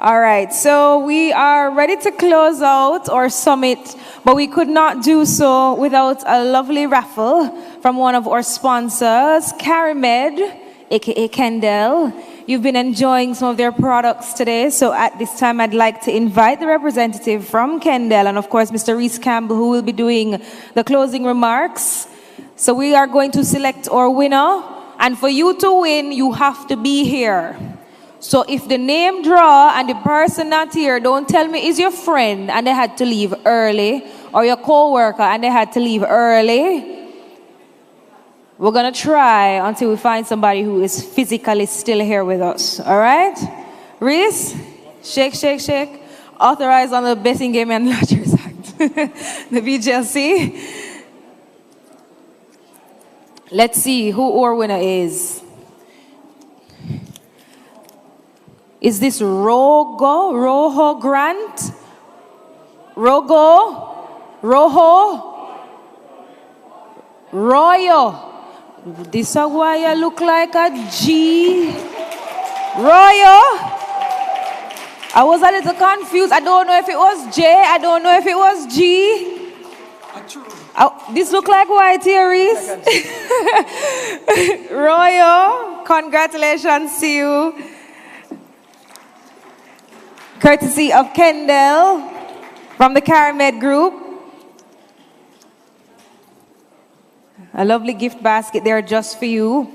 All right, so we are ready to close out our summit, but we could not do so without a lovely raffle from one of our sponsors, CariMed, aka Kendall. You've been enjoying some of their products today, so at this time I'd like to invite the representative from Kendall and of course Mr. Reese Campbell, who will be doing the closing remarks. So we are going to select our winner, and for you to win, you have to be here. So if the name draw and the person not here, don't tell me is your friend and they had to leave early, or your co-worker and they had to leave early. We're going to try until we find somebody who is physically still here with us. All right? Reese, shake, shake, shake. Authorized on the Betting Game and Lotteries Act. The BGLC. Let's see who our winner is. Is this Roho Grant? Roho? Royo. This is why I look like a G. Royo. I was a little confused. I don't know if it was J. I don't know if it was G. This look like white here, Reese. Royo, congratulations to you. Courtesy of Kendall from the CariMed Group. A lovely gift basket there just for you.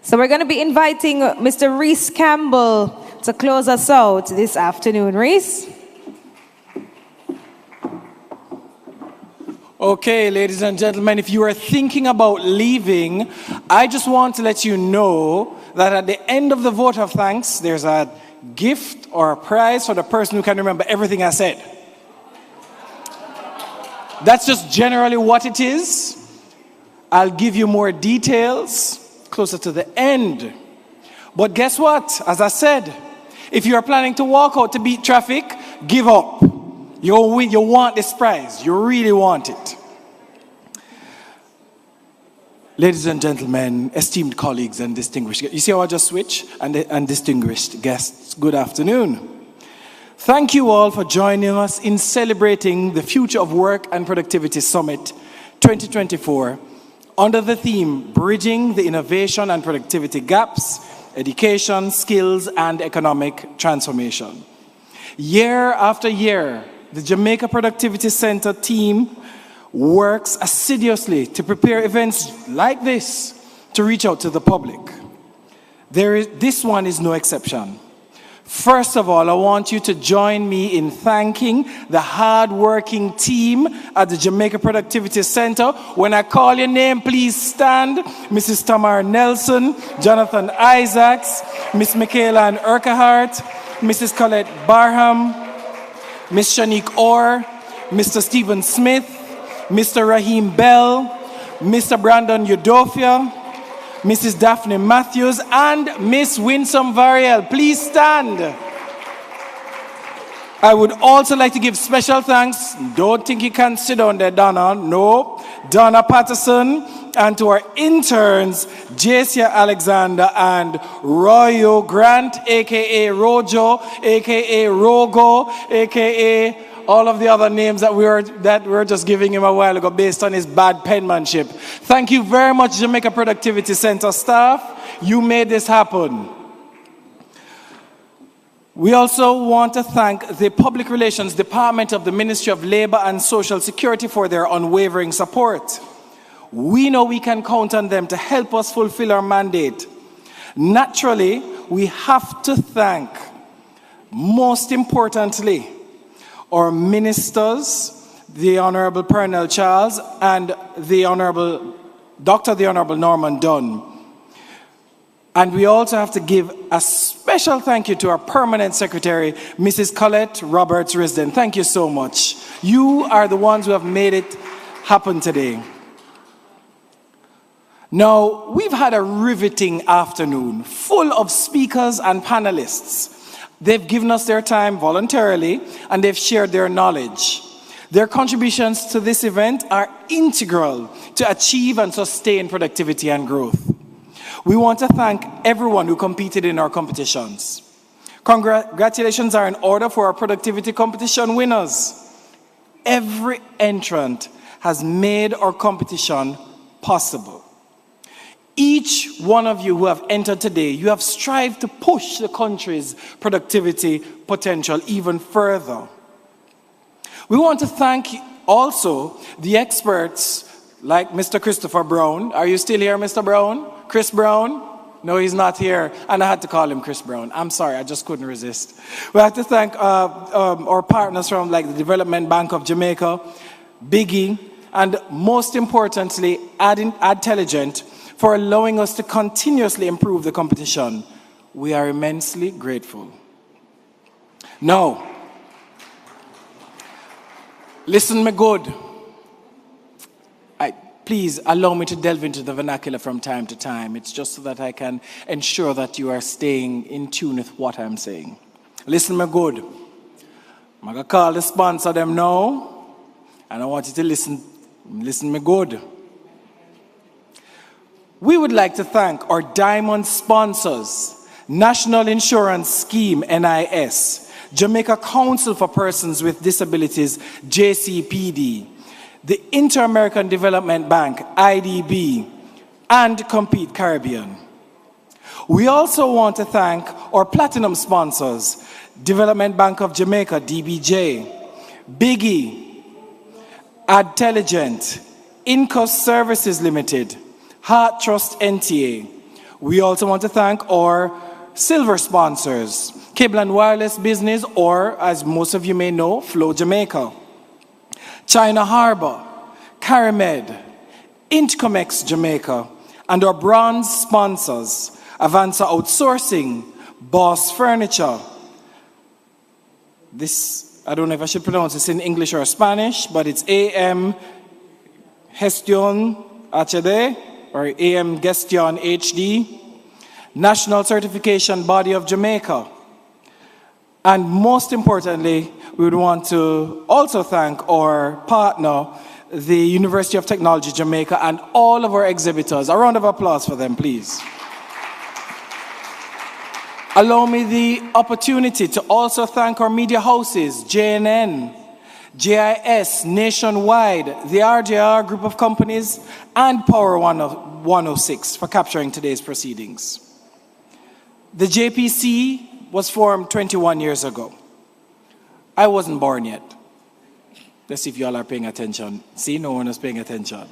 So we're going to be inviting Mr. Reese Campbell to close us out this afternoon. Reese? Okay, ladies and gentlemen, if you are thinking about leaving, I just want to let you know that at the end of the vote of thanks, there's a gift or a prize for the person who can remember everything I said. That's just generally what it is. I'll give you more details closer to the end. But guess what? As I said, if you are planning to walk out to beat traffic, give up. You want this prize. You really want it. Ladies and gentlemen, esteemed colleagues and distinguished guests. You see how I just switched? And distinguished guests, good afternoon. Thank you all for joining us in celebrating the Future of Work and Productivity Summit 2024 under the theme, Bridging the Innovation and Productivity Gaps, Education, Skills, and Economic Transformation. Year after year, the Jamaica Productivity Center team works assiduously to prepare events like this to reach out to the public. This one is no exception. First of all, I want you to join me in thanking the hard-working team at the Jamaica Productivity Center. When I call your name, please stand. Mrs. Tamar Nelson, Jonathan Isaacs, Miss Michaela Ann Urquhart, Mrs. Colette Barham, Miss Shanique Orr, Mr. Stephen Smith, Mr. Raheem Bell, Mr. Brandon Udofia, Mrs. Daphne Matthews, and Miss Winsome Variel. Please stand. I would also like to give special thanks. Don't think you can sit down there, Donna. No. Donna Patterson, and to our interns, Jacia Alexander and Royo Grant, a.k.a. Rojo, a.k.a. Rogo, a.k.a. all of the other names that we were just giving him a while ago based on his bad penmanship. Thank you very much, Jamaica Productivity Center staff. You made this happen. We also want to thank the Public Relations Department of the Ministry of Labor and Social Security for their unwavering support. We know we can count on them to help us fulfill our mandate. Naturally, we have to thank, most importantly, our ministers, the Honorable Pernell Charles and the Honorable Norman Dunn. And we also have to give a special thank you to our permanent secretary, Mrs. Colette Roberts-Risden. Thank you so much. You are the ones who have made it happen today. Now, we've had a riveting afternoon full of speakers and panelists. They've given us their time voluntarily and they've shared their knowledge. Their contributions to this event are integral to achieve and sustain productivity and growth. We want to thank everyone who competed in our competitions. Congratulations are in order for our productivity competition winners. Every entrant has made our competition possible. Each one of you who have entered today, you have strived to push the country's productivity potential even further. We want to thank also the experts like Mr. Christopher Brown. Are you still here, Mr. Brown? Chris Brown? No, he's not here, and I had to call him Chris Brown. I'm sorry, I just couldn't resist. We have to thank our partners from like the Development Bank of Jamaica, Biggie, and most importantly, Adtelligent, for allowing us to continuously improve the competition. We are immensely grateful. Now, listen me good. Please allow me to delve into the vernacular from time to time. It's just so that I can ensure that you are staying in tune with what I'm saying. Listen me good. I'm going to call the sponsor them now, and I want you to listen me good. We would like to thank our diamond sponsors, National Insurance Scheme, NIS, Jamaica Council for Persons with Disabilities, JCPD, the Inter-American Development Bank, IDB, and Compete Caribbean. We also want to thank our platinum sponsors, Development Bank of Jamaica, DBJ, Biggie, Adtelligent, Incos Services Limited, Heart Trust NTA. We also want to thank our silver sponsors, Cable and Wireless Business, or as most of you may know, Flow Jamaica, China Harbor, Carimed, Intcomex Jamaica, and our bronze sponsors, Avanza Outsourcing, Boss Furniture. This, I don't know if I should pronounce this in English or Spanish, but it's AM Gestion HD, or AM Gestion HD, National Certification Body of Jamaica. And most importantly, we would want to also thank our partner, the University of Technology Jamaica, and all of our exhibitors. A round of applause for them, please. Allow me the opportunity to also thank our media houses, JNN, JIS, Nationwide, the RJR group of companies, and Power 106 for capturing today's proceedings. The JPC was formed 21 years ago. I wasn't born yet. Let's see if y'all are paying attention. See, no one is paying attention.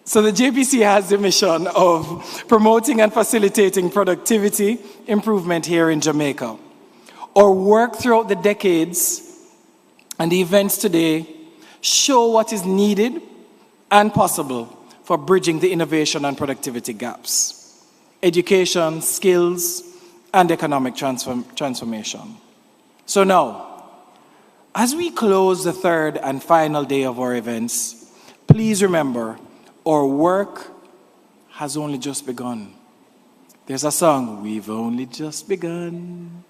So the JPC has the mission of promoting and facilitating productivity improvement here in Jamaica. Our work throughout the decades and the events today show what is needed and possible for bridging the innovation and productivity gaps, education, skills, and economic transformation. So now, as we close the third and final day of our events, please remember, our work has only just begun. There's a song, we've only just begun,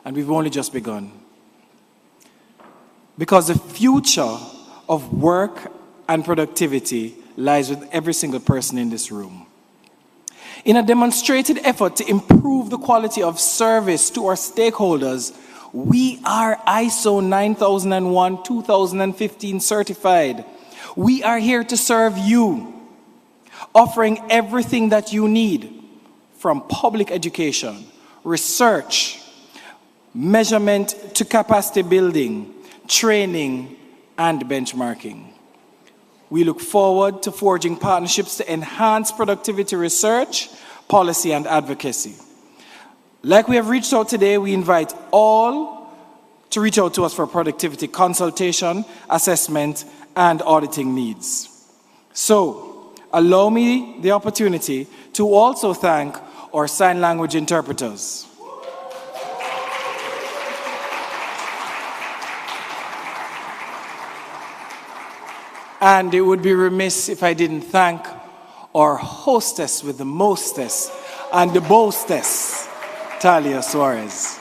and we've only just begun. Because the future of work and productivity lies with every single person in this room. In a demonstrated effort to improve the quality of service to our stakeholders, we are ISO 9001-2015 certified. We are here to serve you, offering everything that you need, from public education, research, measurement to capacity building, training, and benchmarking. We look forward to forging partnerships to enhance productivity research, policy, and advocacy. Like we have reached out today, we invite all to reach out to us for productivity consultation, assessment, and auditing needs. So, allow me the opportunity to also thank our sign language interpreters. And it would be remiss if I didn't thank our hostess with the mostest and the boastess, Talia Suarez.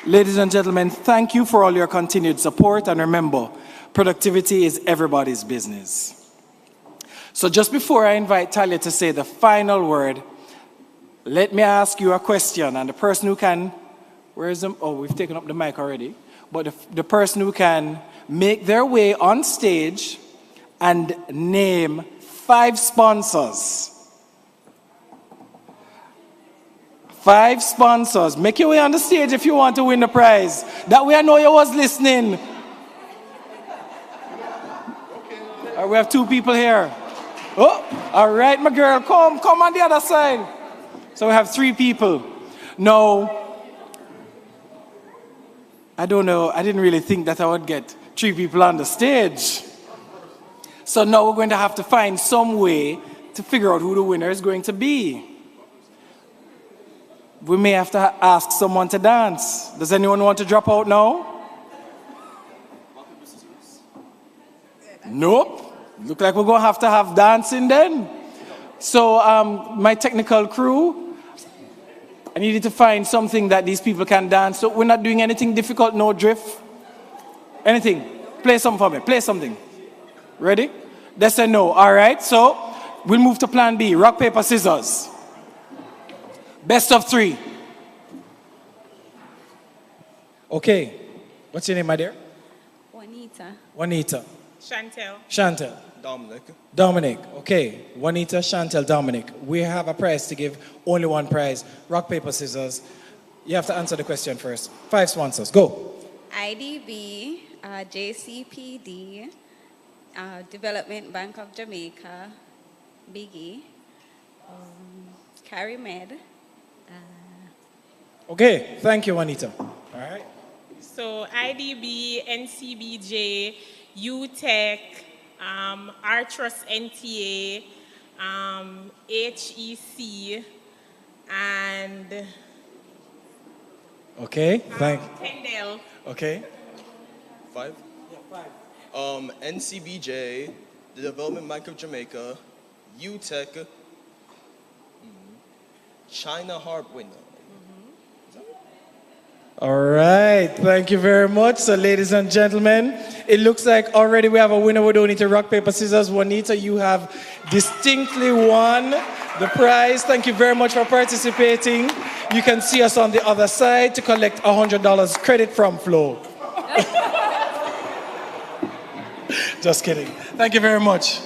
Ladies and gentlemen, thank you for all your continued support, and remember, productivity is everybody's business. So just before I invite Talia to say the final word, let me ask you a question, and the person who can, where is them? Oh, we've taken up the mic already, but the person who can make their way on stage and name 5 sponsors. 5 sponsors. Make your way on the stage if you want to win the prize. That way I know you was listening. We have 2 people here. Oh, all right, my girl, come on the other side. So we have 3 people. No, I don't know. I didn't really think that I would get 3 people on the stage. So now we're going to have to find some way to figure out who the winner is going to be. We may have to ask someone to dance. Does anyone want to drop out now? Nope. Look like we're going to have dancing then. So my technical crew, I needed to find something that these people can dance. So we're not doing anything difficult, no drift. Anything. Play something for me. Play something. Ready? They say no. All right. So we'll move to plan B. Rock, paper, scissors. Best of 3. Okay. What's your name, my dear? Juanita. Juanita. Chantel. Chantel. Dominic. Dominic. Okay. Juanita, Chantel, Dominic. We have a prize to give. Only one prize. Rock, paper, scissors. You have to answer the question first. 5 sponsors. Go. IDB, JCPD, Development Bank of Jamaica, Biggie, CariMed. Okay. Thank you, Juanita. All right. So IDB, NCBJ, UTech, Artrust NTA, HEC, and Okay. Thank. Kendall. Okay. 5? Yeah, 5. NCBJ, the Development Bank of Jamaica, UTech, China Harp winner. All right, thank you very much. So ladies and gentlemen, it looks like already we have a winner. We don't need to rock, paper, scissors. Juanita, you have distinctly won the prize. Thank you very much for participating. You can see us on the other side to collect $100 credit from Flow. Just kidding. Thank you very much.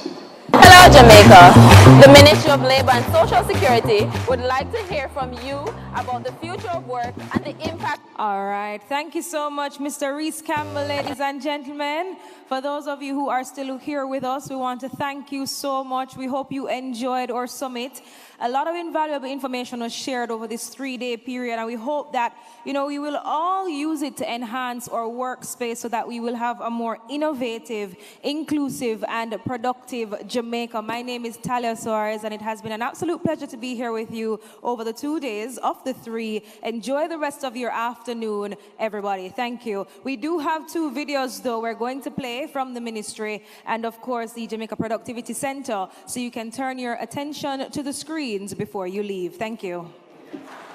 Hello, Jamaica. The Ministry of Labor and Social Security would like to hear from you about the future of work and the impact. All right. Thank you so much, Mr. Reese Campbell, ladies and gentlemen. For those of you who are still here with us, we want to thank you so much. We hope you enjoyed our summit. A lot of invaluable information was shared over this 3-day period, and we hope that, we will all use it to enhance our workspace so that we will have a more innovative, inclusive, and productive Jamaica. My name is Talia Suarez, and it has been an absolute pleasure to be here with you over the 2 days of the 3. Enjoy the rest of your afternoon, everybody. Thank you. We do have 2 videos, though, we're going to play from the ministry and, of course, the Jamaica Productivity Center, so you can turn your attention to the screen before you leave. Thank you.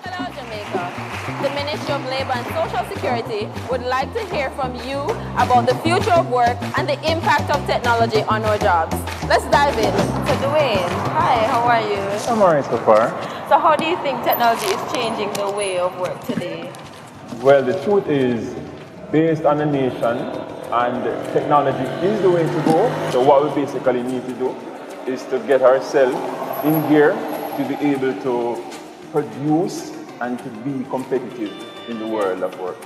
Hello, Jamaica. The Ministry of Labor and Social Security would like to hear from you about the future of work and the impact of technology on our jobs. Let's dive in. So Dwayne, hi, how are you? I'm alright so far. So how do you think technology is changing the way of work today? Well, the truth is, based on the nation, and technology is the way to go. So what we basically need to do is to get ourselves in gear to be able to produce and to be competitive in the world of work.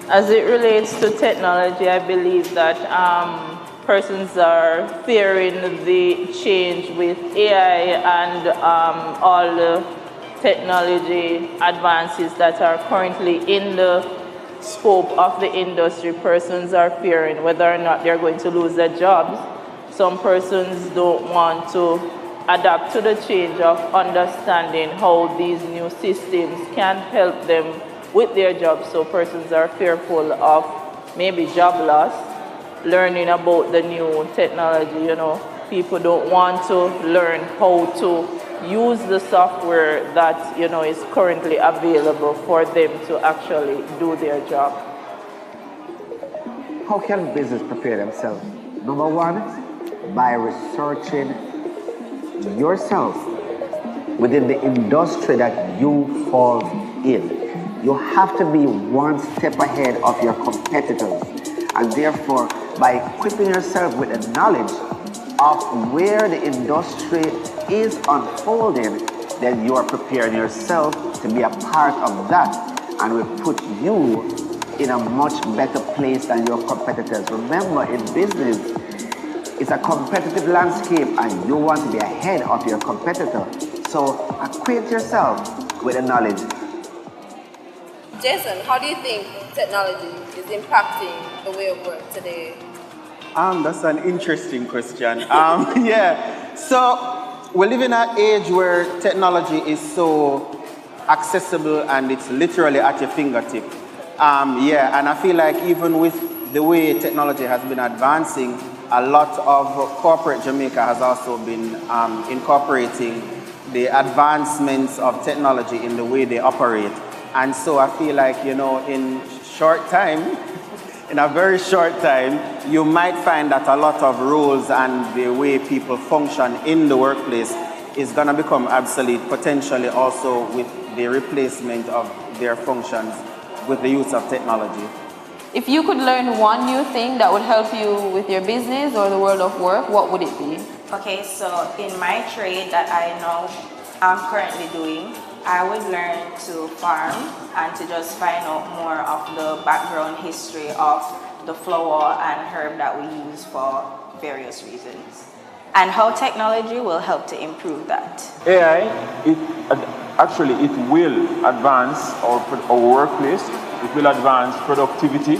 As it relates to technology, I believe that persons are fearing the change with AI and all the technology advances that are currently in the scope of the industry, persons are fearing whether or not they're going to lose their jobs. Some persons don't want to adapt to the change of understanding how these new systems can help them with their jobs. So persons are fearful of maybe job loss, learning about the new technology. You know, people don't want to learn how to use the software that, you know, is currently available for them to actually do their job. How can business prepare themselves? Number one, by researching yourself within the industry that you fall in. You have to be one step ahead of your competitors. And therefore, by equipping yourself with the knowledge of where the industry is unfolding, then you are preparing yourself to be a part of that, and will put you in a much better place than your competitors. Remember, in business, it's a competitive landscape and you want to be ahead of your competitor. So acquaint yourself with the knowledge. Jason, how do you think technology is impacting the way of work today? That's an interesting question. Yeah, so we live in an age where technology is so accessible and it's literally at your fingertip. Yeah, and I feel like even with the way technology has been advancing, a lot of corporate Jamaica has also been incorporating the advancements of technology in the way they operate. And so I feel like, you know, in a very short time, you might find that a lot of roles and the way people function in the workplace is going to become obsolete, potentially also with the replacement of their functions with the use of technology. If you could learn one new thing that would help you with your business or the world of work, what would it be? Okay, so in my trade that I know I'm currently doing, I would learn to farm and to just find out more of the background history of the flower and herb that we use for various reasons, and how technology will help to improve that. AI, it will advance our workplace. It will advance productivity.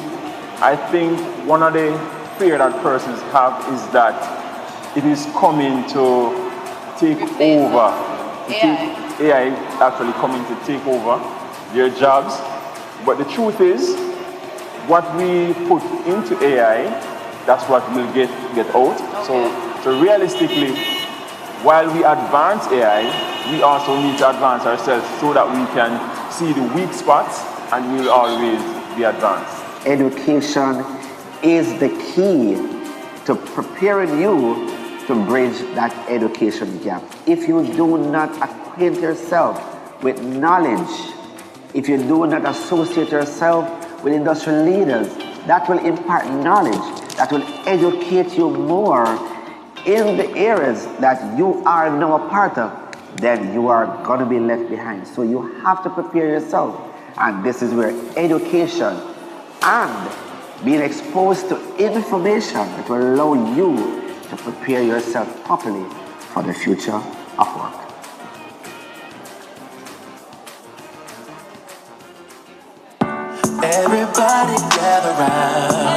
I think one of the fear that persons have is that it is coming to take over. AI is actually coming to take over their jobs. But the truth is, what we put into AI, that's what we'll get out. Okay. So realistically, while we advance AI, we also need to advance ourselves so that we can see the weak spots and we'll always be advanced. Education is the key to preparing you to bridge that education gap. If you do not acquaint yourself with knowledge, if you do not associate yourself with industrial leaders that will impart knowledge, that will educate you more in the areas that you are now a part of, then you are going to be left behind. So you have to prepare yourself. And this is where education and being exposed to information that will allow you to prepare yourself properly for the future of work. Everybody gather round.